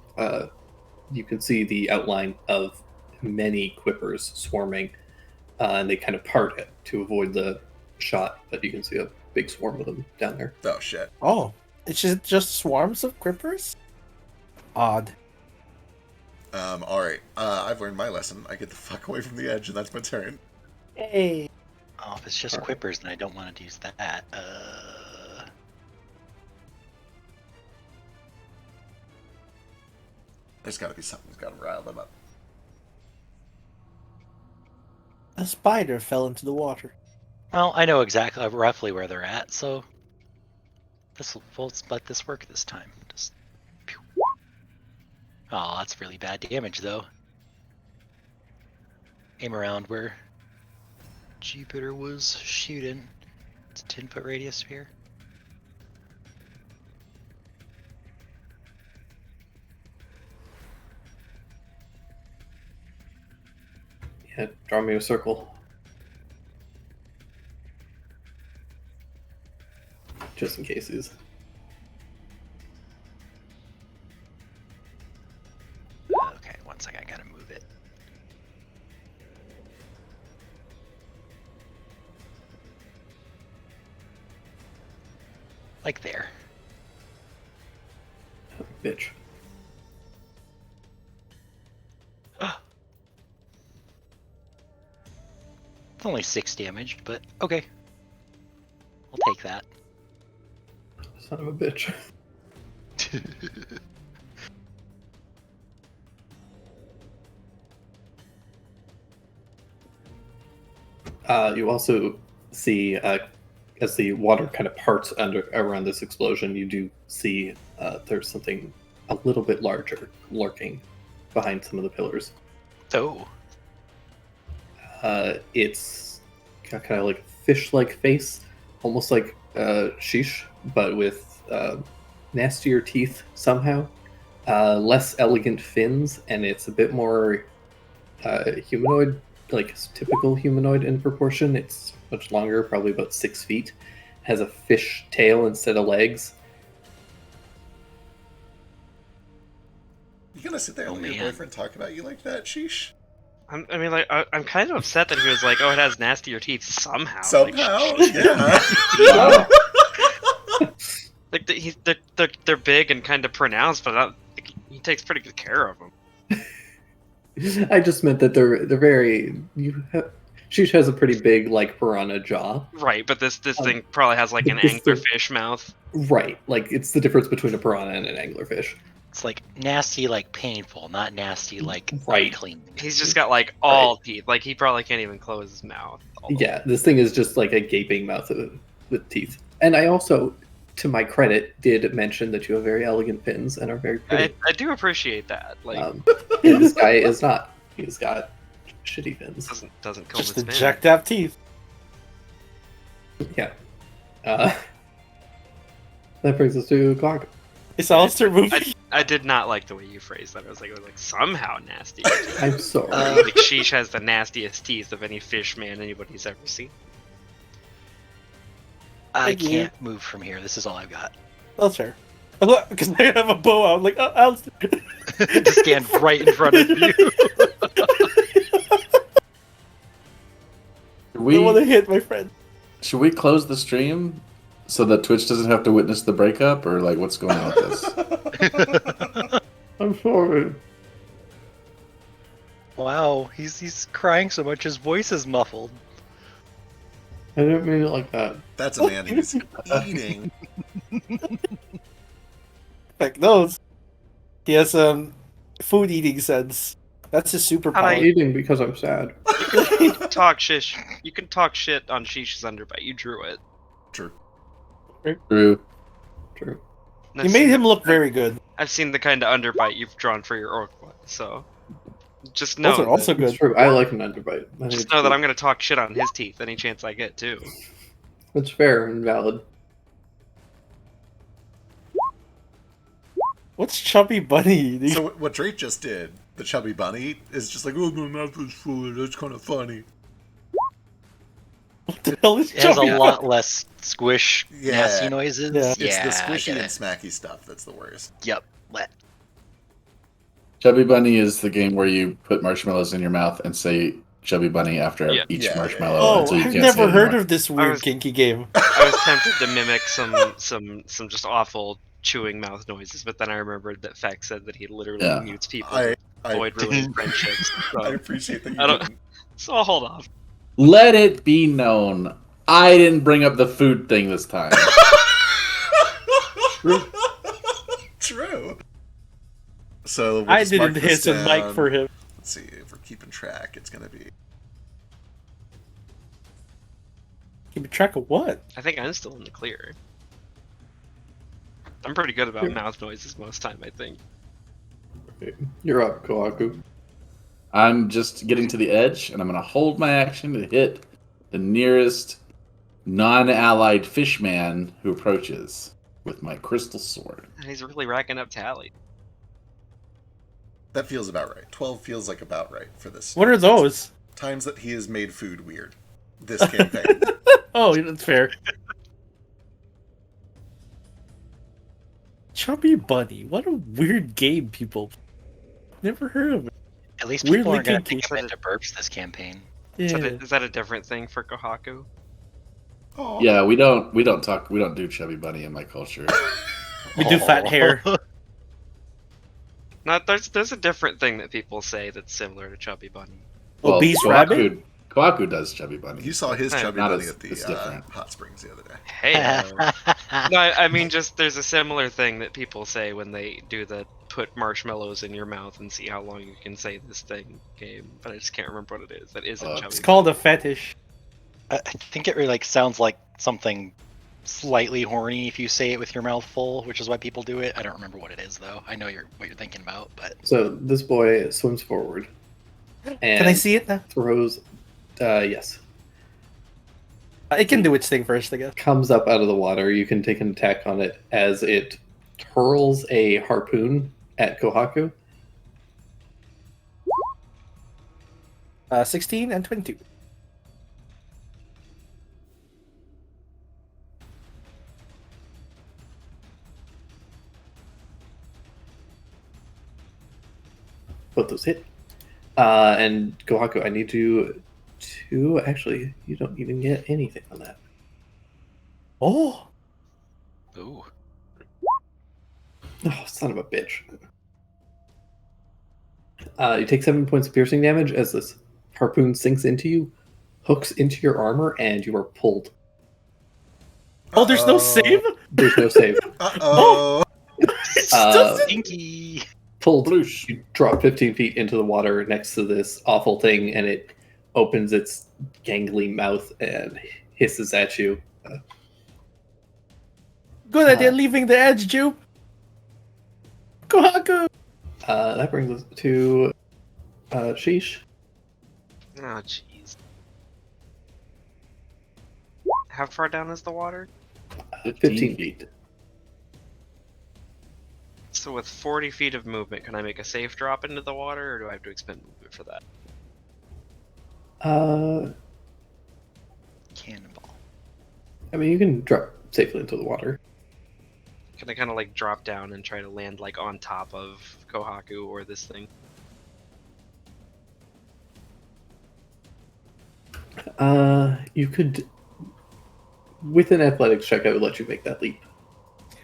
Speaker 5: you can see the outline of many quippers swarming, and they kind of part it to avoid the shot, but you can see a big swarm of them down there.
Speaker 4: Oh, shit.
Speaker 8: Oh, it's just swarms of quippers? Odd.
Speaker 4: Alright. I've learned my lesson. I get the fuck away from the edge, and that's my turn.
Speaker 8: Hey.
Speaker 2: Oh, if it's just quippers, then I don't want to use that.
Speaker 4: There's gotta be something that's gotta rile them up.
Speaker 8: A spider fell into the water.
Speaker 2: Well, I know exactly, roughly where they're at, so we'll let this work this time. Just. Pew. Oh, that's really bad damage, though. Aim around where Jupiter was shooting. It's a 10-foot radius here.
Speaker 5: Yeah, draw me a circle. Just in cases.
Speaker 2: Okay, one second, I gotta move it. Like there.
Speaker 5: Bitch.
Speaker 2: It's only 6 damage, but okay. I'll take that.
Speaker 5: Son of a bitch. You also see, as the water kind of parts around this explosion, you do see there's something a little bit larger lurking behind some of the pillars.
Speaker 2: Oh.
Speaker 5: It's got kind of like a fish-like face, almost like Sheesh, but with nastier teeth somehow. Less elegant fins, and it's a bit more humanoid, like typical humanoid in proportion. It's much longer, probably about 6 feet. Has a fish tail instead of legs.
Speaker 4: You gonna sit there and let your
Speaker 2: man.
Speaker 4: boyfriend talk about you like that, sheesh?
Speaker 1: I'm kind of upset that he was like, "Oh, it has nastier teeth somehow."
Speaker 4: Somehow,
Speaker 1: Like,
Speaker 4: yeah.
Speaker 1: like they're big and kind of pronounced, but like, he takes pretty good care of them.
Speaker 5: I just meant that they're very. Sheesh has a pretty big, like, piranha jaw.
Speaker 1: Right, but this thing probably has like an
Speaker 5: this thing-
Speaker 1: anglerfish mouth.
Speaker 5: Right, like it's the difference between a piranha and an anglerfish.
Speaker 2: It's like nasty, like painful, not nasty, like
Speaker 5: Right.
Speaker 2: unclean.
Speaker 1: He's just got like all teeth. Like he probably can't even close his mouth.
Speaker 5: Yeah, this thing is just like a gaping mouth with teeth. And I also, to my credit, did mention that you have very elegant fins and are very pretty.
Speaker 1: I do appreciate that. Like
Speaker 5: And this guy is not. He's got shitty fins.
Speaker 1: doesn't comb
Speaker 8: Just
Speaker 1: his
Speaker 8: the
Speaker 1: fins.
Speaker 8: jacked up teeth.
Speaker 5: Yeah. That brings us to Clark.
Speaker 8: It's Alistair movie.
Speaker 1: I did not like the way you phrased that. It was like somehow nasty.
Speaker 5: I'm sorry.
Speaker 1: Like Sheesh has the nastiest teeth of any fish man anybody's ever seen.
Speaker 2: I
Speaker 8: Thank you.
Speaker 2: can't move from here. This is all I've got.
Speaker 8: That's fair. Because I have a bow out. I'm like, oh, Alistair.
Speaker 2: To stand right in front of you.
Speaker 8: I want to hit my friend.
Speaker 6: Should we close the stream so that Twitch doesn't have to witness the breakup, or like what's going on with this?
Speaker 5: I'm sorry.
Speaker 2: Wow, he's crying so much his voice is muffled.
Speaker 5: I didn't mean it like that.
Speaker 4: That's a man who's eating.
Speaker 8: Like those. He has food eating sense. That's his
Speaker 5: I'm
Speaker 8: superpower.
Speaker 5: eating because I'm sad.
Speaker 1: You can talk shish. You can talk shit on Sheesh's underbite. You drew it.
Speaker 4: True.
Speaker 6: True.
Speaker 5: True.
Speaker 8: You
Speaker 1: I've
Speaker 8: made
Speaker 1: seen
Speaker 8: him
Speaker 1: the-
Speaker 8: look very good.
Speaker 1: I've seen the kind of underbite you've drawn for your orc one, so just
Speaker 8: Those
Speaker 1: know
Speaker 8: are also
Speaker 1: that,
Speaker 5: It's
Speaker 8: good.
Speaker 5: true. I like an underbite. I think
Speaker 1: just
Speaker 5: it's
Speaker 1: know that
Speaker 5: cool.
Speaker 1: I'm gonna talk shit on his teeth any chance I get too.
Speaker 5: It's fair and valid.
Speaker 8: What's Chubby Bunny?
Speaker 4: So what Drake just did, the chubby bunny, is just like, oh, my mouth is full. That's kind of funny.
Speaker 8: What the hell is
Speaker 2: It has
Speaker 8: Chubby
Speaker 2: a lot less squish,
Speaker 4: Yeah.
Speaker 2: nasty noises.
Speaker 8: Yeah.
Speaker 4: It's the
Speaker 2: I
Speaker 4: squishy
Speaker 2: get
Speaker 4: and
Speaker 2: it.
Speaker 4: smacky stuff that's the worst.
Speaker 2: Yep. Let.
Speaker 6: Chubby Bunny is the game where you put marshmallows in your mouth and say Chubby Bunny after
Speaker 1: Yeah.
Speaker 6: each
Speaker 4: Yeah, yeah,
Speaker 6: marshmallow
Speaker 8: Oh,
Speaker 6: until you
Speaker 8: I've
Speaker 6: can't
Speaker 8: never
Speaker 6: say it
Speaker 8: heard
Speaker 6: anymore.
Speaker 8: of this
Speaker 1: I
Speaker 8: weird
Speaker 1: was-
Speaker 8: kinky game.
Speaker 1: I was tempted to mimic some just awful chewing mouth noises, but then I remembered that Feck said that he literally
Speaker 6: Yeah.
Speaker 1: mutes people
Speaker 4: I
Speaker 1: to avoid ruining friendships. So,
Speaker 4: I appreciate that you
Speaker 1: I don't-
Speaker 4: didn't.
Speaker 1: so I'll hold off.
Speaker 6: Let it be known, I didn't bring up the food thing this time.
Speaker 4: True. So we'll
Speaker 8: I
Speaker 4: just mark
Speaker 8: didn't
Speaker 4: this
Speaker 8: hiss and mic
Speaker 4: down.
Speaker 8: for him.
Speaker 4: Let's see if we're keeping track. It's gonna be.
Speaker 8: Keep track of what?
Speaker 1: I think I'm still in the clear. I'm pretty good about mouth noises most time, I think.
Speaker 5: You're up, Kohaku.
Speaker 6: I'm just getting to the edge, and I'm going to hold my action to hit the nearest non-allied fishman who approaches with my crystal sword.
Speaker 1: And he's really racking up tally.
Speaker 4: That feels about right. 12 feels like about right for this.
Speaker 8: What are those?
Speaker 4: Times that he has made food weird. This campaign.
Speaker 8: Oh, that's fair. Chubby Bunny. What a weird game, people. Never heard of it.
Speaker 2: At least people
Speaker 8: Weirdly
Speaker 2: aren't going to
Speaker 8: kinky.
Speaker 2: think I'm into burps this campaign.
Speaker 1: Is,
Speaker 8: Yeah.
Speaker 1: is that a different thing for Kohaku?
Speaker 4: Oh.
Speaker 6: Yeah, we don't do Chubby Bunny in my culture.
Speaker 8: We do fat hair.
Speaker 1: No, there's a different thing that people say that's similar to Chubby Bunny.
Speaker 8: Obese rabbit?
Speaker 6: Kohaku does Chubby Bunny.
Speaker 4: You saw his
Speaker 1: Hey,
Speaker 4: chubby
Speaker 6: not
Speaker 4: bunny
Speaker 6: as-
Speaker 4: at
Speaker 6: it's
Speaker 4: the
Speaker 6: different.
Speaker 4: hot springs the other day.
Speaker 1: Hey. No, I mean just there's a similar thing that people say when they do the put marshmallows in your mouth and see how long you can say this thing game, but I just can't remember what it is. That isn't Chubby.
Speaker 8: It's called a fetish.
Speaker 2: I think it really sounds like something slightly horny if you say it with your mouth full, which is why people do it. I don't remember what it is though. I know what you're thinking about, but
Speaker 5: So this boy swims forward. And
Speaker 8: Can I see it now?
Speaker 5: throws, yes.
Speaker 8: It can do its thing first, I guess.
Speaker 5: Comes up out of the water. You can take an attack on it as it hurls a harpoon at Kohaku.
Speaker 8: 16 and 22.
Speaker 5: Both those hit. And Kohaku, I need you to actually, you don't even get anything on that.
Speaker 8: Oh,
Speaker 2: ooh.
Speaker 5: Oh, son of a bitch. You take 7 points of piercing damage as this harpoon sinks into you, hooks into your armor, and you are pulled.
Speaker 8: oh, there's no save.
Speaker 5: There's no save.
Speaker 4: Uh-oh.
Speaker 8: It
Speaker 5: Uh,
Speaker 8: doesn't-
Speaker 2: Stinky.
Speaker 5: Pulled. You drop 15 feet into the water next to this awful thing, and it opens its gangly mouth and hisses at you.
Speaker 8: Good idea leaving the edge, Jupe. Kohaku.
Speaker 5: That brings us to Sheesh.
Speaker 1: Oh jeez. How far down is the water?
Speaker 5: 15 feet.
Speaker 1: So with 40 feet of movement, can I make a safe drop into the water, or do I have to expend movement for that?
Speaker 2: Cannonball.
Speaker 5: I mean, you can drop safely into the water.
Speaker 1: Can I kind of like drop down and try to land like on top of Kohaku or this thing?
Speaker 5: You could, with an athletics check, I would let you make that leap.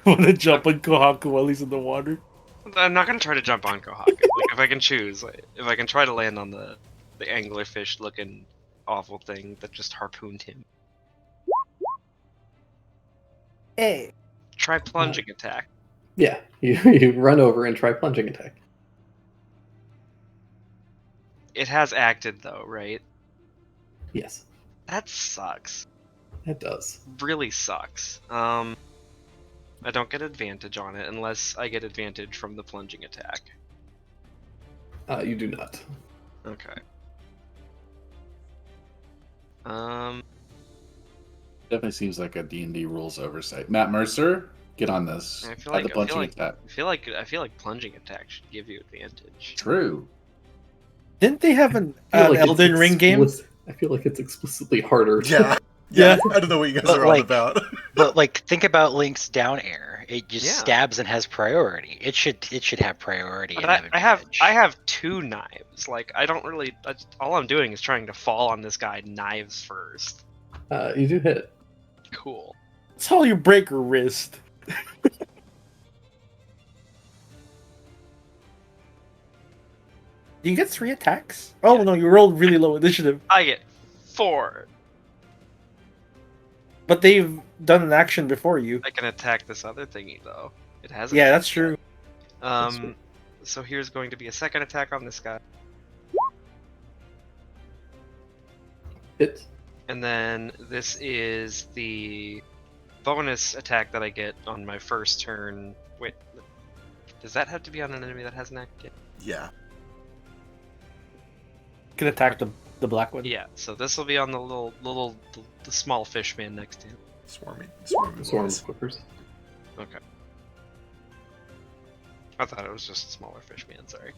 Speaker 8: Want to jump on Kohaku while he's in the water?
Speaker 1: I'm not gonna try to jump on Kohaku. Like if I can choose, like, if I can try to land on the anglerfish looking awful thing that just harpooned him.
Speaker 8: Hey.
Speaker 1: Try plunging attack.
Speaker 5: Yeah, you run over and try plunging attack.
Speaker 1: It has acted though, right?
Speaker 5: Yes,
Speaker 1: That sucks.
Speaker 5: it does.
Speaker 1: Really sucks. I don't get advantage on it unless I get advantage from the plunging attack.
Speaker 5: You do not.
Speaker 1: Okay. Um,
Speaker 6: Definitely seems like a D&D rules oversight. Matt Mercer, get on this.
Speaker 1: I feel
Speaker 6: Add
Speaker 1: like
Speaker 6: the punching
Speaker 1: I
Speaker 6: attack.
Speaker 1: feel like plunging attack should give you advantage.
Speaker 6: True.
Speaker 8: Didn't they have an
Speaker 5: I feel like it's
Speaker 8: Elden Ring game?
Speaker 5: I feel like it's explicitly harder.
Speaker 4: Yeah.
Speaker 8: Yeah.
Speaker 4: I don't know what you guys
Speaker 2: But,
Speaker 4: are on
Speaker 2: like-
Speaker 4: about.
Speaker 2: But like, think about Link's down air. It just
Speaker 1: Yeah.
Speaker 2: stabs and has priority. It should have priority.
Speaker 1: But
Speaker 2: and
Speaker 1: I have
Speaker 2: advantage.
Speaker 1: I have 2 knives. Like I don't really. All I'm doing is trying to fall on this guy knives first.
Speaker 5: You do hit.
Speaker 1: Cool.
Speaker 8: That's how you break her wrist. Do you get 3 attacks? Oh
Speaker 1: Yeah.
Speaker 8: no, you rolled really low initiative.
Speaker 1: I get 4.
Speaker 8: But they've done an action before you.
Speaker 1: I can attack this other thingy though. It has.
Speaker 8: Yeah, that's true.
Speaker 1: So here's going to be a second attack on this guy,
Speaker 5: Hit.
Speaker 1: and then this is the bonus attack that I get on my first turn. Wait, does that have to be on an enemy that has an act?
Speaker 4: Yeah.
Speaker 8: You can attack the black one.
Speaker 1: Yeah. So this will be on the the small fish man next to him.
Speaker 4: Swarmy
Speaker 5: Swarm
Speaker 4: boys.
Speaker 5: of Clippers.
Speaker 1: Okay. I thought it was just a smaller fish man. Sorry.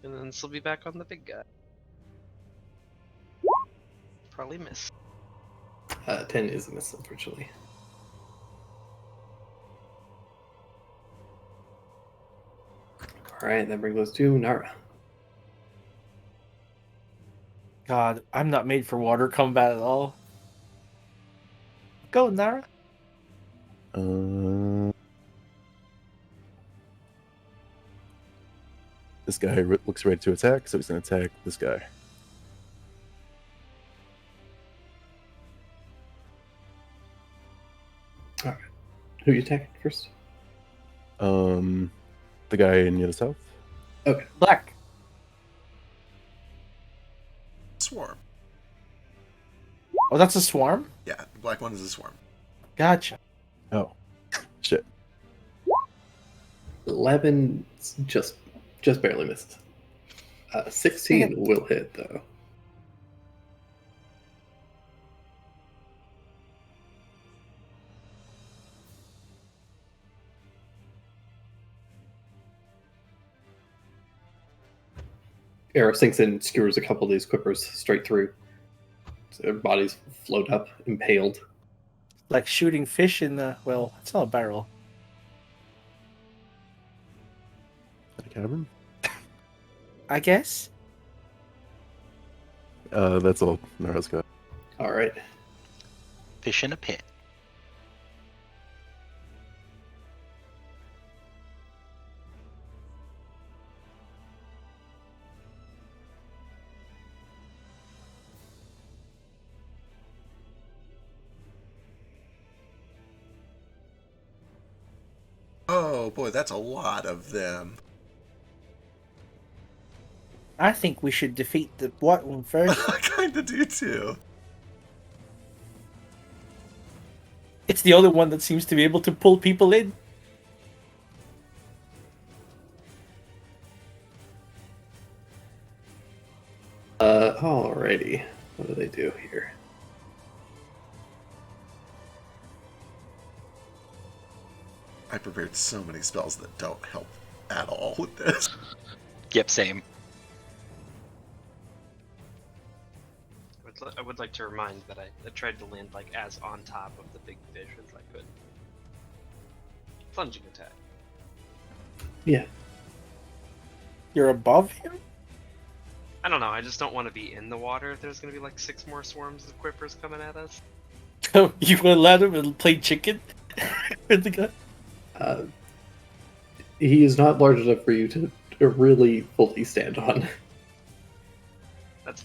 Speaker 1: And then this will be back on the big guy. Probably miss.
Speaker 5: 10 is a miss, unfortunately. Alright, that brings us to Nara.
Speaker 8: God, I'm not made for water combat at all. Go, Nara.
Speaker 7: This guy looks ready to attack, so he's gonna attack this guy.
Speaker 5: Who are you attacking first?
Speaker 7: The guy near the south.
Speaker 8: Black.
Speaker 4: Swarm.
Speaker 8: Oh, that's a swarm?
Speaker 4: Yeah, the black one is a swarm.
Speaker 8: Gotcha.
Speaker 7: Oh, shit.
Speaker 5: 11 just barely missed. 16 will hit though. Arrow sinks in, skewers a couple of these quippers straight through. So their bodies float up, impaled.
Speaker 8: Like shooting fish in the... Well, it's not a barrel.
Speaker 7: The cavern.
Speaker 8: I guess?
Speaker 7: That's all Nara's got.
Speaker 5: Alright.
Speaker 2: Fish in a pit.
Speaker 4: Oh boy, that's a lot of them.
Speaker 8: I think we should defeat the white one first.
Speaker 4: I kinda do too.
Speaker 8: It's the only one that seems to be able to pull people in.
Speaker 5: Alrighty. What do they do here?
Speaker 4: I prepared so many spells that don't help at all with this.
Speaker 2: Yep, same.
Speaker 1: I would like to remind that I tried to land like as on top of the big fish as I could. Plunging attack.
Speaker 5: Yeah.
Speaker 8: You're above him?
Speaker 1: I don't know. I just don't want to be in the water if there's gonna be like 6 more swarms of quippers coming at us.
Speaker 8: Oh, you want to let him and play chicken with the gun?
Speaker 5: He is not large enough for you to really fully stand on.
Speaker 1: That's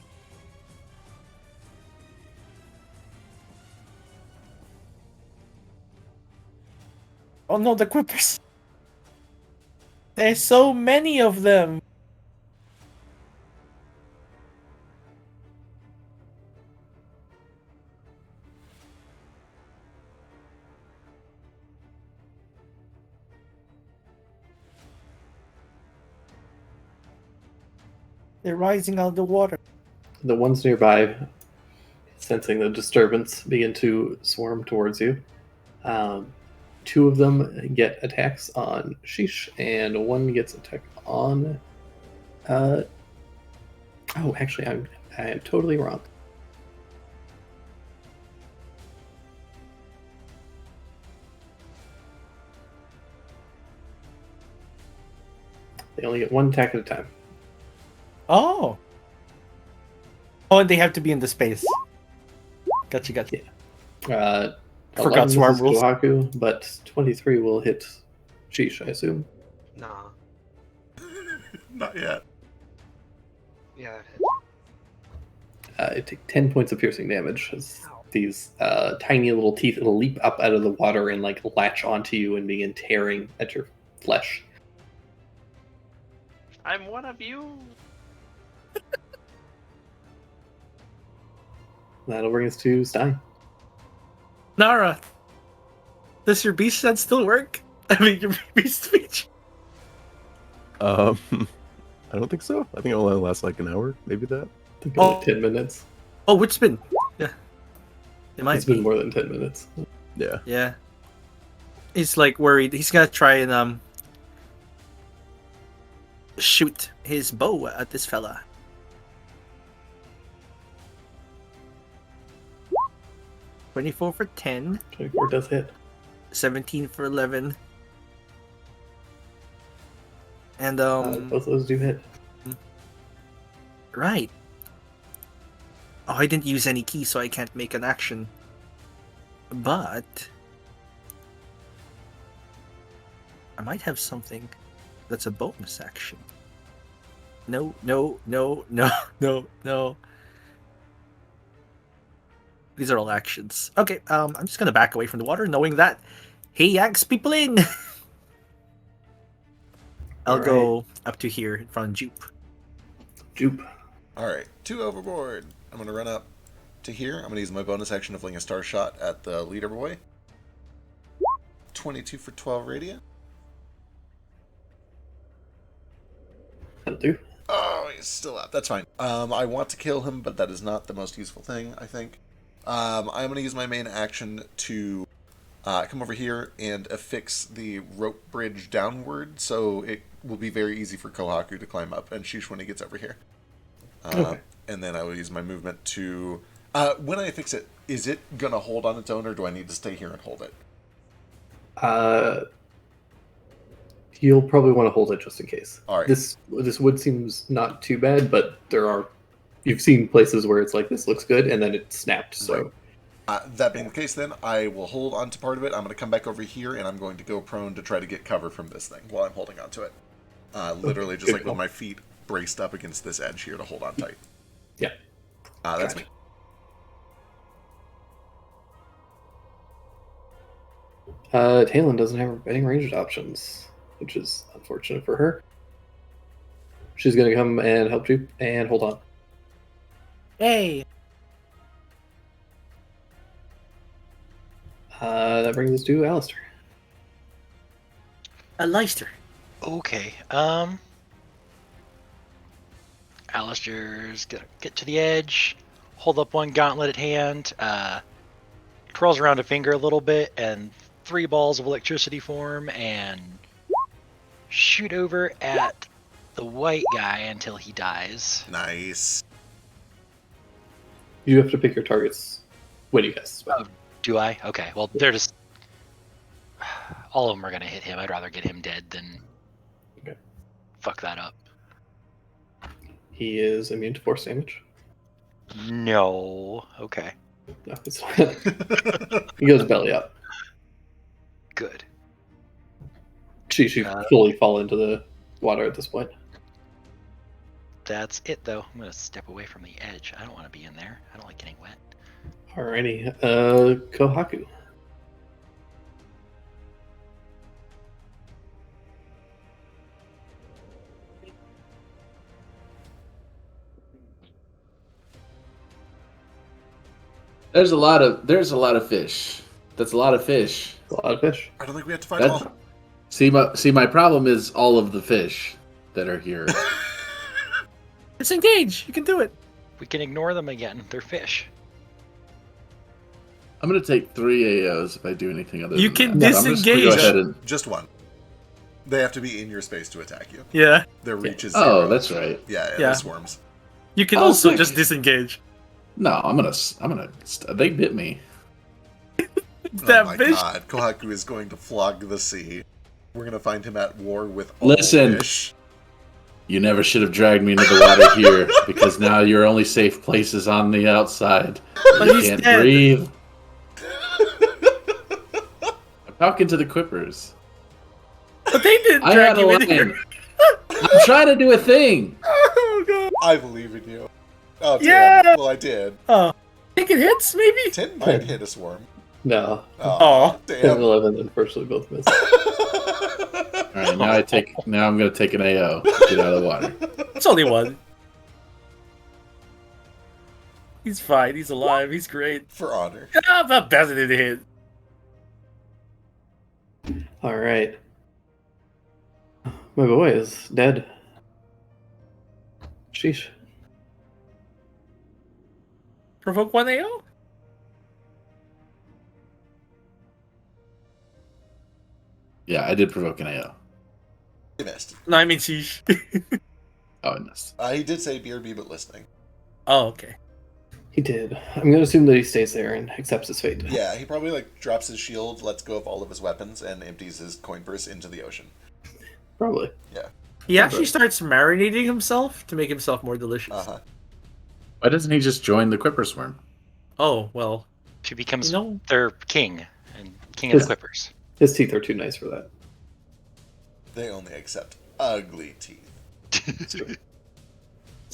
Speaker 8: Oh no, the quippers. There's so many of them. They're rising out of the water.
Speaker 5: The ones nearby, sensing the disturbance, begin to swarm towards you. 2 of them get attacks on Sheesh, and 1 gets attack on. Oh, actually, I am totally wrong. They only get 1 attack at a time.
Speaker 8: Oh. Oh, and they have to be in the space. Gotcha.
Speaker 5: Forgot
Speaker 8: 11 swarm rules.
Speaker 5: Kohaku, but 23 will hit Sheesh, I assume.
Speaker 1: Nah.
Speaker 4: Not yet.
Speaker 1: Yeah.
Speaker 5: I take 10 points of piercing damage as these tiny little teeth will leap up out of the water and like latch onto you and begin tearing at your flesh.
Speaker 1: I'm one of you.
Speaker 5: That'll bring us to Stein.
Speaker 9: Nara, does your beast sense still work? I mean, your beast speech.
Speaker 7: I don't think so. I think it'll only last like an hour, maybe that.
Speaker 5: I think only 10 minutes.
Speaker 9: Oh, which spin? Yeah. It might
Speaker 5: It's
Speaker 9: be.
Speaker 5: been more than 10 minutes.
Speaker 7: Yeah.
Speaker 9: Yeah. He's like worried. He's gonna try and shoot his bow at this fella. 24 for 10.
Speaker 5: 24 does hit.
Speaker 9: 17 for 11. And
Speaker 5: Both those do hit.
Speaker 9: right. Oh, I didn't use any key, so I can't make an action. But I might have something that's a bonus action. No. These are all actions. Okay, I'm just gonna back away from the water, knowing that he yanks people in. I'll go up to here in front of Jupe.
Speaker 5: Jupe.
Speaker 4: Alright, 2 overboard. I'm going to run up to here. I'm going to use my bonus action to fling a star shot at the leader boy. 22 for 12 radiant.
Speaker 5: That'll do.
Speaker 4: Oh, he's still up. That's fine. I want to kill him, but that is not the most useful thing, I think. I'm going to use my main action to come over here and affix the rope bridge downward, so it will be very easy for Kohaku to climb up, and Sheesh when he gets over here.
Speaker 5: Okay.
Speaker 4: And then I will use my movement to... when I affix it, is it going to hold on its own, or do I need to stay here and hold it?
Speaker 5: You'll probably want to hold it just in case.
Speaker 4: All right.
Speaker 5: This wood seems not too bad, but you've seen places where it's like, this looks good, and then it snapped, so...
Speaker 4: That being the case, then, I will hold on to part of it. I'm going to come back over here, and I'm going to go prone to try to get cover from this thing while I'm holding on to it. Literally just like with my feet braced up against this edge here to hold on tight.
Speaker 5: Yeah.
Speaker 4: That's
Speaker 5: Gotcha.
Speaker 4: me.
Speaker 5: Talon doesn't have any ranged options, which is unfortunate for her. She's going to come and help you, and hold on.
Speaker 9: Hey!
Speaker 5: That brings us to Alistair.
Speaker 9: Leicester.
Speaker 2: Okay. Alistair's gonna get to the edge, hold up one gauntlet at hand, twirls around a finger a little bit, and 3 balls of electricity form, and shoot over at the white guy until he dies.
Speaker 4: Nice.
Speaker 5: You have to pick your targets when you cast.
Speaker 2: Oh, do I? Okay. Well, they're just... all of them are going to hit him. I'd rather get him dead than fuck that up.
Speaker 5: He is immune to force damage.
Speaker 2: No. Okay.
Speaker 5: No, it's fine. He goes belly up.
Speaker 2: Good.
Speaker 5: She fully fall into the water at this point.
Speaker 2: That's it, though. I'm going to step away from the edge. I don't want to be in there. I don't like getting wet.
Speaker 5: Alrighty. Kohaku.
Speaker 6: There's a lot of fish. That's a lot of fish.
Speaker 5: A lot of fish.
Speaker 4: I don't think we have to fight all.
Speaker 6: See my problem is all of the fish that are here.
Speaker 9: Disengage. You can do it.
Speaker 2: We can ignore them again. They're fish.
Speaker 6: I'm gonna take 3 AOs if I do anything other
Speaker 9: You
Speaker 6: than
Speaker 9: can
Speaker 6: that. I'm just gonna
Speaker 9: disengage.
Speaker 6: Go ahead and...
Speaker 4: Just one. They have to be in your space to attack you.
Speaker 9: Yeah.
Speaker 4: Their reach is
Speaker 6: Oh,
Speaker 4: 0.
Speaker 6: that's right.
Speaker 4: Yeah,
Speaker 9: Yeah.
Speaker 4: the swarms.
Speaker 9: You can
Speaker 6: Oh,
Speaker 9: also
Speaker 6: sick.
Speaker 9: just disengage.
Speaker 6: No, I'm gonna. They bit me.
Speaker 9: That
Speaker 4: oh my
Speaker 9: fish.
Speaker 4: god, Kohaku is going to flog the sea. We're gonna find him at war with all
Speaker 6: Listen.
Speaker 4: fish.
Speaker 6: You never should have dragged me into the water here, because now your only safe place is on the outside.
Speaker 9: But
Speaker 6: You
Speaker 9: he's
Speaker 6: can't
Speaker 9: dead.
Speaker 6: breathe. I'm talking to the Quippers.
Speaker 9: But they didn't
Speaker 6: I
Speaker 9: drag
Speaker 6: had a
Speaker 9: you in
Speaker 6: line.
Speaker 9: here.
Speaker 6: I'm trying to do a thing.
Speaker 9: Oh god.
Speaker 4: I believe in you. Oh, damn.
Speaker 9: Yeah.
Speaker 4: Well, I did.
Speaker 9: Oh. I think it hits, maybe?
Speaker 4: 10 might hit a swarm.
Speaker 5: No.
Speaker 4: Oh,
Speaker 9: Aw.
Speaker 5: 10 and
Speaker 4: damn.
Speaker 5: 11, unfortunately, both miss.
Speaker 6: All right, now I'm gonna take an AO. Get out of the water.
Speaker 9: It's only one. He's fine. He's alive. He's great.
Speaker 4: For honor.
Speaker 9: Ah, that doesn't hit.
Speaker 5: All right. My boy is dead. Sheesh.
Speaker 9: Provoke 1 AO?
Speaker 6: Yeah, I did provoke an AO.
Speaker 4: He missed.
Speaker 9: No, I mean sheesh.
Speaker 6: Oh, I missed.
Speaker 4: He did say BRB, but listening.
Speaker 9: Oh, okay.
Speaker 5: He did. I'm going to assume that he stays there and accepts his fate.
Speaker 4: Yeah, he probably drops his shield, lets go of all of his weapons, and empties his coin purse into the ocean.
Speaker 5: Probably.
Speaker 9: He actually starts marinating himself to make himself more delicious.
Speaker 4: Uh-huh.
Speaker 6: Why doesn't he just join the Quipper Swarm?
Speaker 9: Oh, well.
Speaker 2: She becomes
Speaker 9: No.
Speaker 2: their king and king of the Quippers.
Speaker 5: His teeth are too nice for that.
Speaker 4: They only accept ugly teeth.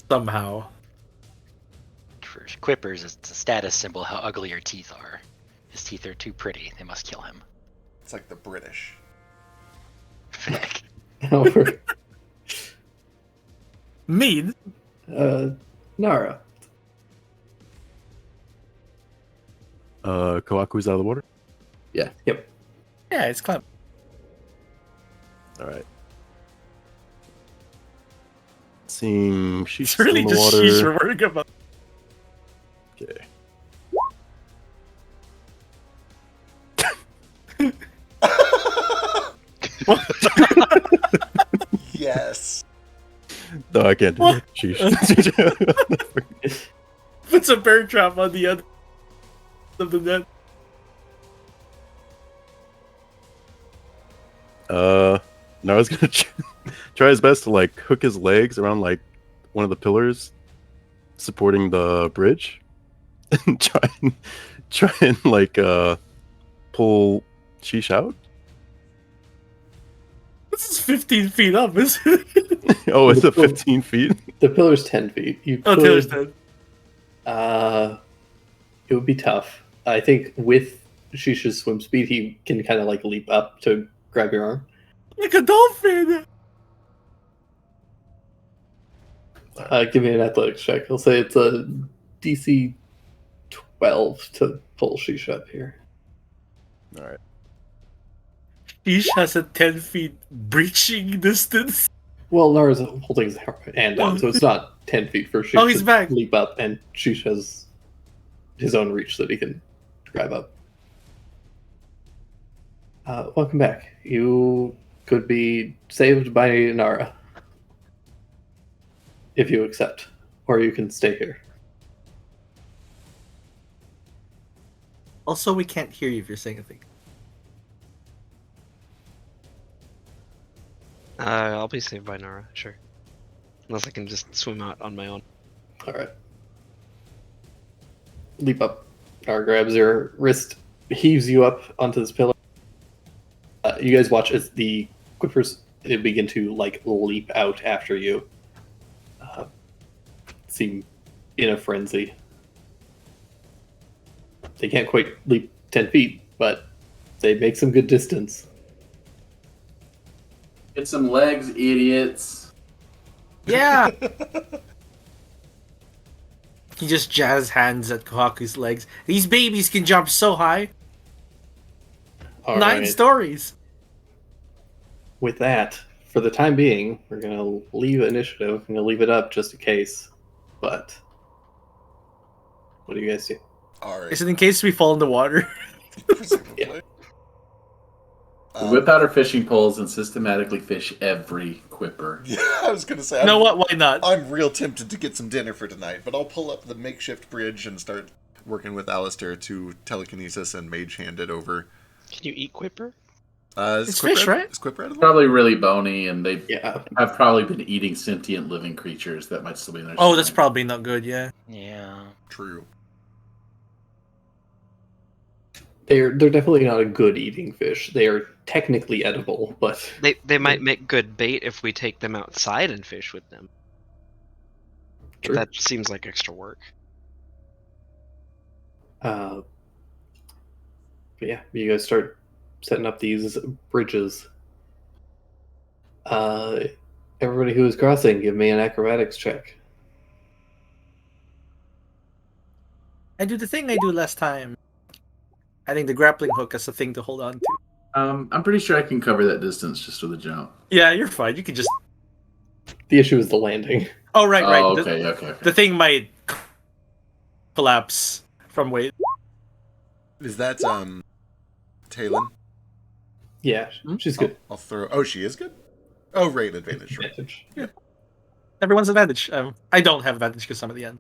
Speaker 9: Somehow.
Speaker 2: For Quippers, it's a status symbol how ugly your teeth are. His teeth are too pretty. They must kill him.
Speaker 4: It's like the British.
Speaker 5: However,
Speaker 9: Mean?
Speaker 5: Nara.
Speaker 7: Kawaku's out of the water.
Speaker 5: Yep.
Speaker 9: Yeah, it's clever.
Speaker 7: All right. Seem she's
Speaker 9: It's really
Speaker 7: still in the
Speaker 9: just
Speaker 7: water.
Speaker 9: sheesh we're worrying about.
Speaker 7: Okay.
Speaker 4: Yes.
Speaker 7: No, I can't do
Speaker 9: What?
Speaker 7: that. Sheesh.
Speaker 9: Puts a bear trap on the end of the net.
Speaker 7: Nara's gonna try his best to hook his legs around one of the pillars supporting the bridge, and try and pull Sheesh out.
Speaker 9: This is 15 feet up, isn't it?
Speaker 7: Oh, it's a 15 feet.
Speaker 5: The pillar's 10 feet. You
Speaker 9: Oh,
Speaker 5: could,
Speaker 9: Taylor's dead.
Speaker 5: It would be tough. I think with Sheesh's swim speed, he can kind of leap up to grab your arm.
Speaker 9: Like a dolphin!
Speaker 5: Give me an athletics check. I'll say it's a DC 12 to pull Sheesh up here.
Speaker 7: All right.
Speaker 9: Sheesh has a 10 feet breaching distance.
Speaker 5: Well, Nara's holding his hand down, so it's not 10 feet for Sheesh
Speaker 9: Oh, he's
Speaker 5: to
Speaker 9: back.
Speaker 5: leap up, and Sheesh has his own reach that he can grab up. Welcome back. You could be saved by Nara. If you accept. Or you can stay here.
Speaker 9: Also, we can't hear you if you're saying a thing.
Speaker 1: I'll be saved by Nara, sure. Unless I can just swim out on my own.
Speaker 5: Alright. Leap up. Nara grabs your wrist, heaves you up onto this pillar. You guys watch as the Quippers begin to leap out after you. Seem in a frenzy. They can't quite leap 10 feet, but they make some good distance.
Speaker 6: Get some legs, idiots.
Speaker 9: Yeah! He just jazz hands at Kohaku's legs. These babies can jump so high.
Speaker 5: All
Speaker 9: 9
Speaker 5: right.
Speaker 9: stories.
Speaker 5: With that, for the time being, we're gonna leave initiative. I'm gonna leave it up just in case. But what do you guys do?
Speaker 4: All right.
Speaker 9: Is it in case we fall in the water?
Speaker 4: Presumably.
Speaker 6: We whip out our fishing poles and systematically fish every quipper.
Speaker 4: Yeah, I was gonna say.
Speaker 9: You know what? Why not?
Speaker 4: I'm real tempted to get some dinner for tonight, but I'll pull up the makeshift bridge and start working with Alistair to telekinesis and mage hand it over.
Speaker 1: Can you eat quipper?
Speaker 4: Is
Speaker 9: It's fish, right?
Speaker 4: Is Quipper edible?
Speaker 6: Probably really bony, and they
Speaker 5: Yeah.
Speaker 6: have probably been eating sentient living creatures that might still be in their
Speaker 9: Oh, that's
Speaker 6: stomach.
Speaker 9: probably not good. Yeah.
Speaker 2: Yeah.
Speaker 4: True.
Speaker 5: They're definitely not a good eating fish. They are technically edible, but
Speaker 1: They might make good bait if we take them outside and fish with them.
Speaker 5: True.
Speaker 1: That seems like extra work.
Speaker 5: But yeah, you guys start setting up these bridges. Everybody who is crossing, give me an acrobatics check.
Speaker 9: I do the thing I do last time. I think the grappling hook is a thing to hold on to.
Speaker 6: I'm pretty sure I can cover that distance just with a jump.
Speaker 9: Yeah, you're fine. You can just.
Speaker 5: The issue is the landing.
Speaker 9: Oh, right, right.
Speaker 6: Oh,
Speaker 9: The-
Speaker 6: okay.
Speaker 9: The thing might collapse from weight.
Speaker 4: Is that Talon?
Speaker 5: Yeah, she's good.
Speaker 4: I'll throw. Oh, she is good. Oh, right, advantage. Right.
Speaker 5: Advantage.
Speaker 9: Everyone's advantage. I don't have advantage because I'm at the end.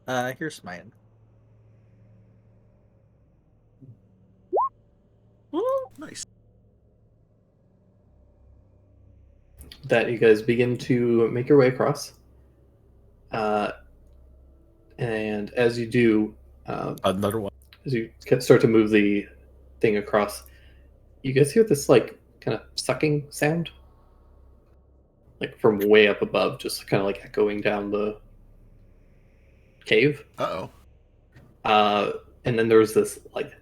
Speaker 5: Yeah.
Speaker 9: Here's mine.
Speaker 4: Nice.
Speaker 5: That you guys begin to make your way across. And as you do,
Speaker 9: Another one.
Speaker 5: as you start to move the thing across, you guys hear this like kind of sucking sound, like from way up above, just kind of like echoing down the cave.
Speaker 4: Uh-oh.
Speaker 5: And then there's this like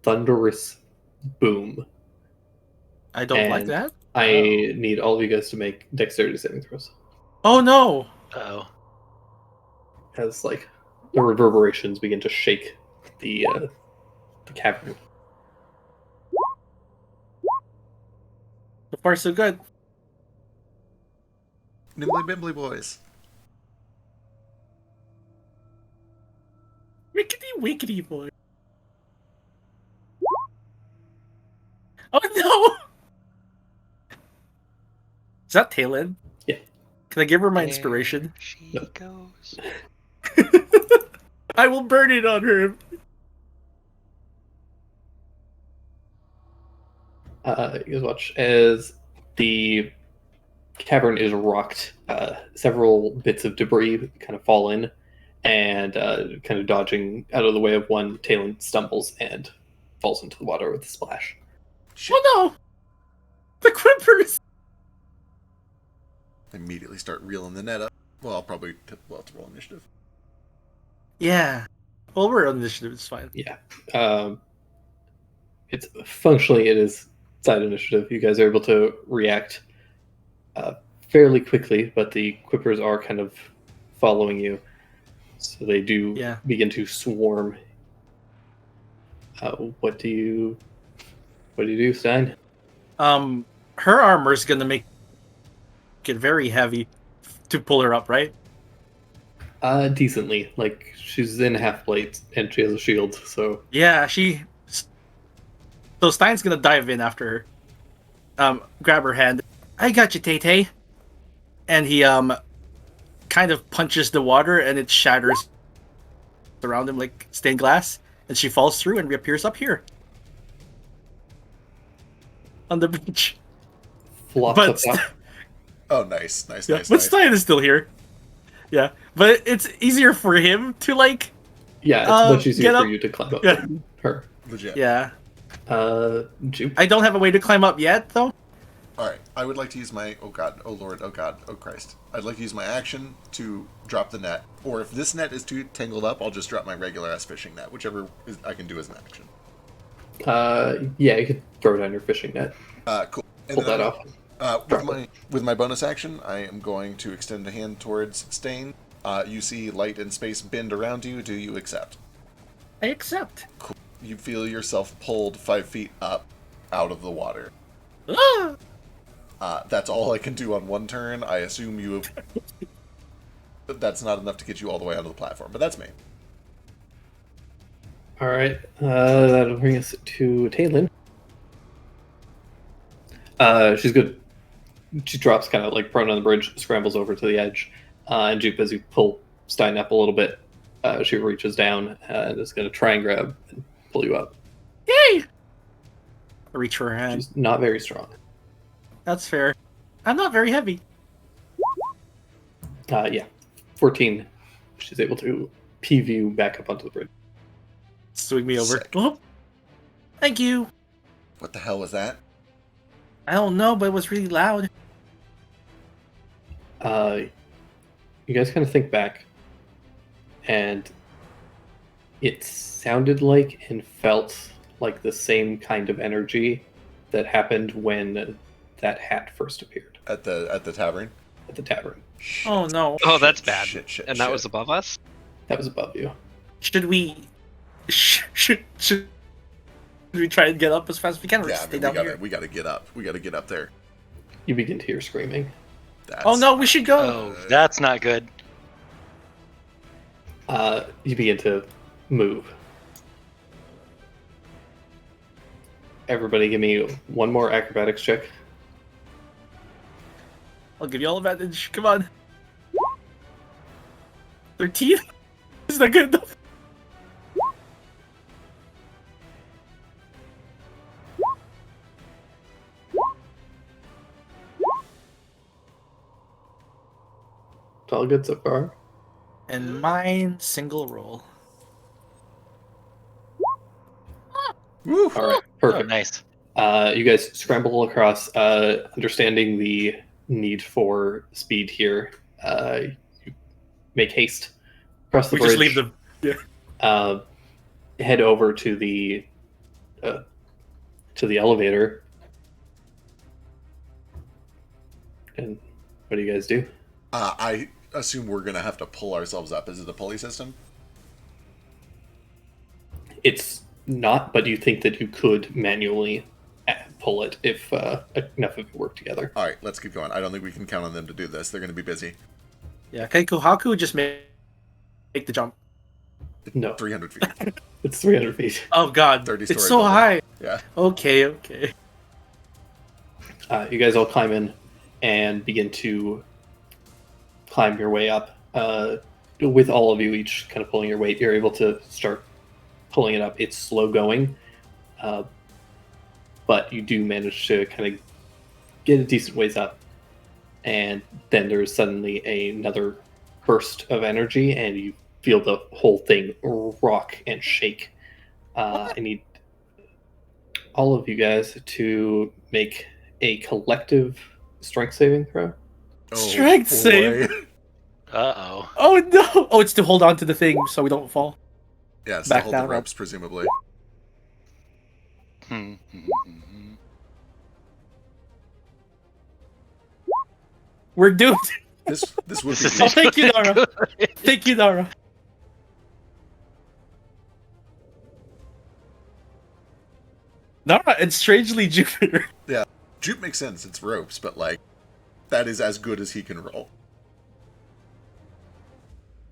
Speaker 5: thunderous boom.
Speaker 9: I don't like
Speaker 5: And-
Speaker 9: that.
Speaker 5: I need all of you guys to make dexterity saving throws.
Speaker 9: Oh no!
Speaker 2: Oh.
Speaker 5: As like the reverberations begin to shake the cavern.
Speaker 9: So far, so good.
Speaker 4: Nimbly bimbly boys.
Speaker 9: Wickety wickety boy. Oh no! Is that Talon?
Speaker 5: Yeah.
Speaker 9: Can I give her my inspiration?
Speaker 1: She
Speaker 5: No.
Speaker 1: goes.
Speaker 9: I will burn it on her.
Speaker 5: You guys watch as the cavern is rocked. Several bits of debris kind of fall in, and kind of dodging out of the way of one, Talon stumbles and falls into the water with a splash.
Speaker 9: Oh no! The Quippers!
Speaker 4: Immediately start reeling the net up. Well, I'll probably have to roll initiative.
Speaker 9: Yeah. Well, we're on initiative, it's fine.
Speaker 5: Yeah. It's functionally it is side initiative. You guys are able to react fairly quickly, but the Quippers are kind of following you, so they do
Speaker 9: Yeah.
Speaker 5: begin to swarm. What do you do, Stein?
Speaker 9: Her armor is gonna make it very heavy to pull her up, right?
Speaker 5: Decently. Like she's in half plate and she has a shield, so
Speaker 9: Yeah, So Stein's gonna dive in after her. Grab her hand. I got you, Tay-Tay. And he kind of punches the water and it shatters around him like stained glass. And she falls through and reappears up here. On the beach.
Speaker 5: flops
Speaker 9: But
Speaker 5: up top.
Speaker 4: Oh, nice. Nice,
Speaker 9: Yeah,
Speaker 4: nice,
Speaker 9: but
Speaker 4: nice.
Speaker 9: Stein is still here. Yeah. But it's easier for him to like
Speaker 5: Yeah, it's much easier
Speaker 9: get
Speaker 5: for
Speaker 9: up.
Speaker 5: you to climb up
Speaker 9: Yeah.
Speaker 5: than her.
Speaker 4: Legit.
Speaker 9: Yeah.
Speaker 5: Jupe.
Speaker 9: I don't have a way to climb up yet though.
Speaker 4: Alright, I would like to use my... Oh god, oh lord, oh god, oh Christ. I'd like to use my action to drop the net. Or if this net is too tangled up, I'll just drop my regular-ass fishing net. Whichever I can do as an action.
Speaker 5: Yeah, you could throw down your fishing net.
Speaker 4: Cool. And
Speaker 5: Pull
Speaker 4: then,
Speaker 5: that off.
Speaker 4: with my bonus action, I am going to extend a hand towards Stain. You see light and space bend around you. Do you accept?
Speaker 9: I accept.
Speaker 4: Cool. You feel yourself pulled 5 feet up out of the water.
Speaker 9: Ah!
Speaker 4: That's all I can do on one turn. I assume you have... That's not enough to get you all the way onto the platform, but that's me.
Speaker 5: All right, that'll bring us to Taylin. She's good. She drops kind of like prone on the bridge, scrambles over to the edge, and Jupe, as you pull Stein up a little bit, she reaches down and is going to try and grab and pull you up.
Speaker 9: Yay! I reach for her hand.
Speaker 5: She's not very strong.
Speaker 9: That's fair. I'm not very heavy.
Speaker 5: Yeah, 14. She's able to PV you back up onto the bridge.
Speaker 9: Swing me over.
Speaker 4: Sick.
Speaker 9: Oh, thank you.
Speaker 4: What the hell was that?
Speaker 9: I don't know, but it was really loud.
Speaker 5: You guys kind of think back, and it sounded like and felt like the same kind of energy that happened when that hat first appeared
Speaker 4: At the tavern?
Speaker 5: at the tavern.
Speaker 4: Shit.
Speaker 9: Oh no.
Speaker 1: Oh, that's bad.
Speaker 4: Shit,
Speaker 1: And that was above us?
Speaker 5: That was above you.
Speaker 9: Should we? Should we try and get up as fast as we can, or
Speaker 4: Yeah,
Speaker 9: just
Speaker 4: I
Speaker 9: stay
Speaker 4: mean,
Speaker 9: down here?
Speaker 4: we gotta get up. We gotta get up there.
Speaker 5: You begin to hear screaming.
Speaker 4: That's...
Speaker 9: Oh no, we should go.
Speaker 2: Oh, that's not good.
Speaker 5: You begin to move. Everybody, give me one more acrobatics check.
Speaker 9: I'll give you all advantage. Come on. 13? Is that good enough?
Speaker 5: It's all good so far.
Speaker 9: And mine, single roll.
Speaker 4: Woo!
Speaker 5: All right,
Speaker 2: Oh,
Speaker 5: perfect.
Speaker 2: nice.
Speaker 5: You guys scramble across, understanding the need for speed here. You make haste across the
Speaker 9: We
Speaker 5: bridge.
Speaker 9: just leave them. Yeah.
Speaker 5: Head over to the elevator. And what do you guys do?
Speaker 4: I assume we're gonna have to pull ourselves up. Is it a pulley system?
Speaker 5: It's not, but you think that you could manually pull it if enough of you work together.
Speaker 4: All right, let's keep going. I don't think we can count on them to do this. They're gonna be busy.
Speaker 9: Yeah, can Kohaku just make the jump?
Speaker 5: No,
Speaker 4: 300 feet.
Speaker 5: it's 300 feet.
Speaker 9: Oh god,
Speaker 4: 30
Speaker 9: it's
Speaker 4: story
Speaker 9: so
Speaker 4: building.
Speaker 9: high.
Speaker 4: Yeah.
Speaker 9: Okay.
Speaker 5: You guys all climb in and begin to climb your way up. With all of you each kind of pulling your weight, you're able to start pulling it up. It's slow going, but you do manage to kind of get a decent ways up. And then there's suddenly another burst of energy, and you feel the whole thing rock and shake. I need all of you guys to make a collective strength saving throw.
Speaker 9: Strength save?
Speaker 4: boy.
Speaker 2: Uh-oh.
Speaker 9: Oh no! Oh, it's to hold on to the thing so we don't fall.
Speaker 4: Yeah, so
Speaker 9: Back
Speaker 4: hold
Speaker 9: down,
Speaker 4: the ropes, presumably.
Speaker 9: We're doomed.
Speaker 4: This would
Speaker 2: This
Speaker 4: be
Speaker 2: is
Speaker 9: Oh, thank you, Nara. Thank you, Nara. Nara, and strangely Jupiter.
Speaker 4: Jupe makes sense. It's ropes, but like that is as good as he can roll.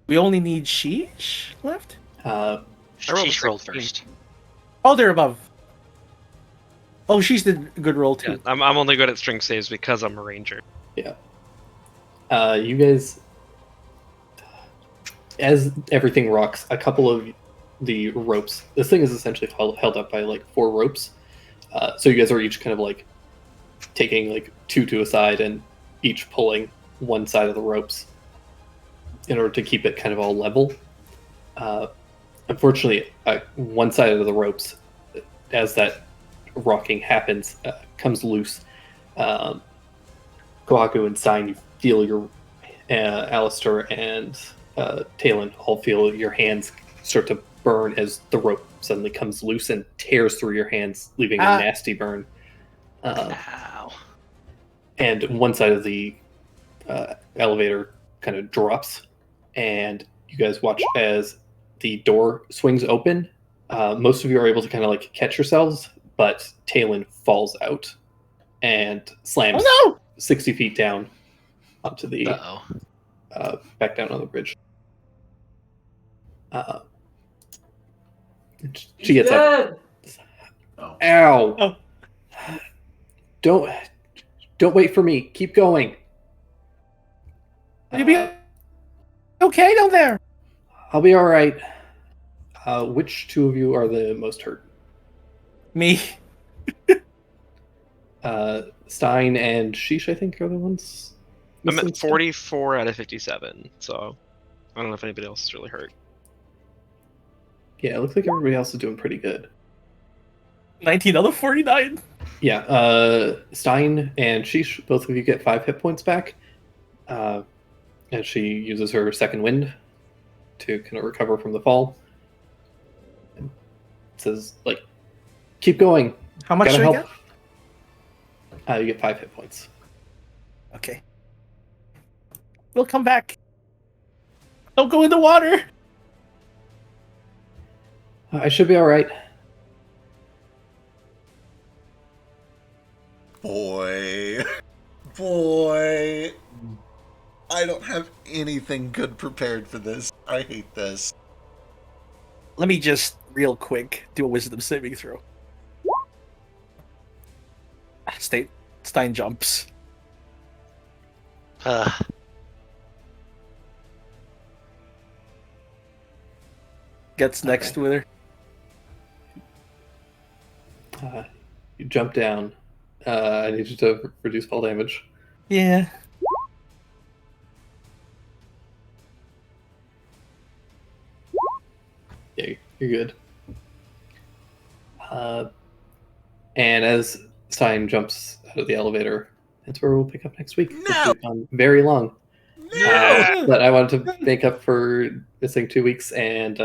Speaker 9: We only need Sheesh left?
Speaker 5: Uh,
Speaker 1: I rolled a
Speaker 2: Sheesh rolled
Speaker 1: 16.
Speaker 2: first.
Speaker 9: Oh, they're above. Oh, Sheesh did a good roll too.
Speaker 1: Yeah, I'm only good at string saves because I'm a ranger.
Speaker 5: you guys, as everything rocks, a couple of the ropes. This thing is essentially held up by like 4 ropes. So you guys are each kind of like taking like 2 to a side and each pulling one side of the ropes in order to keep it kind of all level. Unfortunately, one side of the ropes, as that rocking happens, comes loose. Kohaku and Stein, you feel your Alistair and Talon all feel your hands start to burn as the rope suddenly comes loose and tears through your hands, leaving a nasty burn.
Speaker 2: Ow.
Speaker 5: And one side of the elevator kind of drops, and you guys watch as the door swings open. Most of you are able to kind of like catch yourselves, but Talon falls out and slams
Speaker 8: Oh
Speaker 5: 60 feet down onto the
Speaker 2: Uh-oh.
Speaker 5: back down on the bridge. She gets up.
Speaker 6: Oh.
Speaker 5: Ow!
Speaker 8: Oh.
Speaker 5: Don't wait for me. Keep going.
Speaker 8: Will you be okay down there?
Speaker 5: I'll be all right. Which two of you are the most hurt?
Speaker 8: Me.
Speaker 5: Stein and Sheesh, I think, are the ones.
Speaker 1: I'm
Speaker 5: missing
Speaker 1: at
Speaker 5: still.
Speaker 1: 44 out of 57, so I don't know if anybody else is really hurt.
Speaker 5: Yeah, it looks like everybody else is doing pretty good.
Speaker 8: 19 out of 49.
Speaker 5: Yeah, Stein and Sheesh, both of you get 5 hit points back. And she uses her second wind to kind of recover from the fall. And says, like, keep going.
Speaker 9: How much
Speaker 5: Gotta
Speaker 9: do I
Speaker 5: help.
Speaker 9: get?
Speaker 5: You get 5 hit points.
Speaker 8: Okay. We'll come back. Don't go in the water.
Speaker 5: I should be all right.
Speaker 4: Boy. Boy. I don't have anything good prepared for this. I hate this.
Speaker 8: Let me just, real quick, do a wisdom saving throw. Stein jumps. Gets next with her.
Speaker 5: You jump down. I need you to reduce fall damage.
Speaker 8: Yeah.
Speaker 5: Yeah, you're good. And as Stein jumps out of the elevator, that's where we'll pick up next week. This
Speaker 4: No!
Speaker 5: week's gone very long.
Speaker 4: No!
Speaker 5: But I wanted to make up for missing 2 weeks, and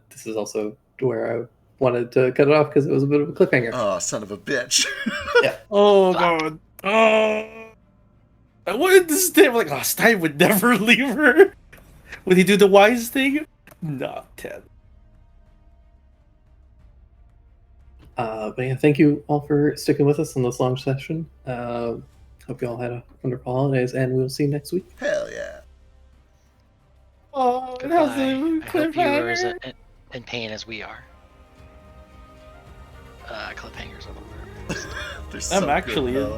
Speaker 5: this is also where I wanted to cut it off because it was a bit of a cliffhanger.
Speaker 4: Oh, son of a bitch.
Speaker 8: Oh, God. Oh. I wanted to stay. I'm like, oh, Stein would never leave her. Would he do the wise thing? No, Ted.
Speaker 5: But yeah, thank you all for sticking with us on this long session. Hope you all had a wonderful holidays, and we'll see you next week.
Speaker 4: Hell yeah.
Speaker 8: Oh, it
Speaker 2: Goodbye.
Speaker 8: has a
Speaker 2: I hope you are as
Speaker 8: cliffhanger.
Speaker 2: in pain as we are. Cliffhangers are the worst.
Speaker 4: They're
Speaker 8: I'm
Speaker 4: so
Speaker 8: actually
Speaker 4: good,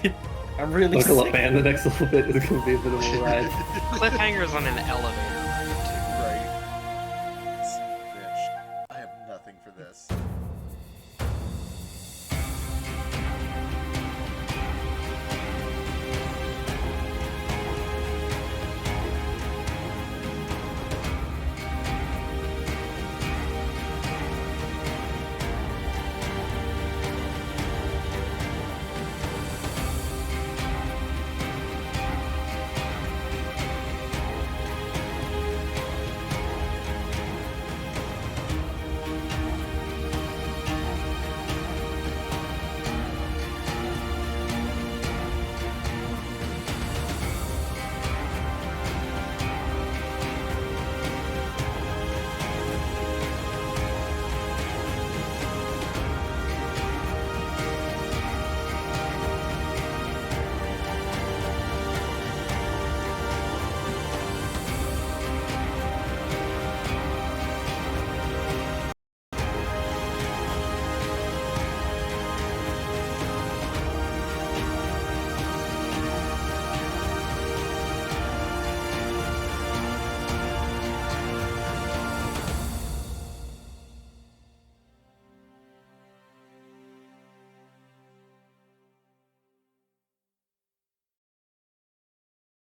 Speaker 8: in.
Speaker 4: though.
Speaker 8: I'm really
Speaker 5: Buckle up,
Speaker 8: sick.
Speaker 5: man. The next little bit is going to be a bit of a ride.
Speaker 1: Cliffhangers on an elevator.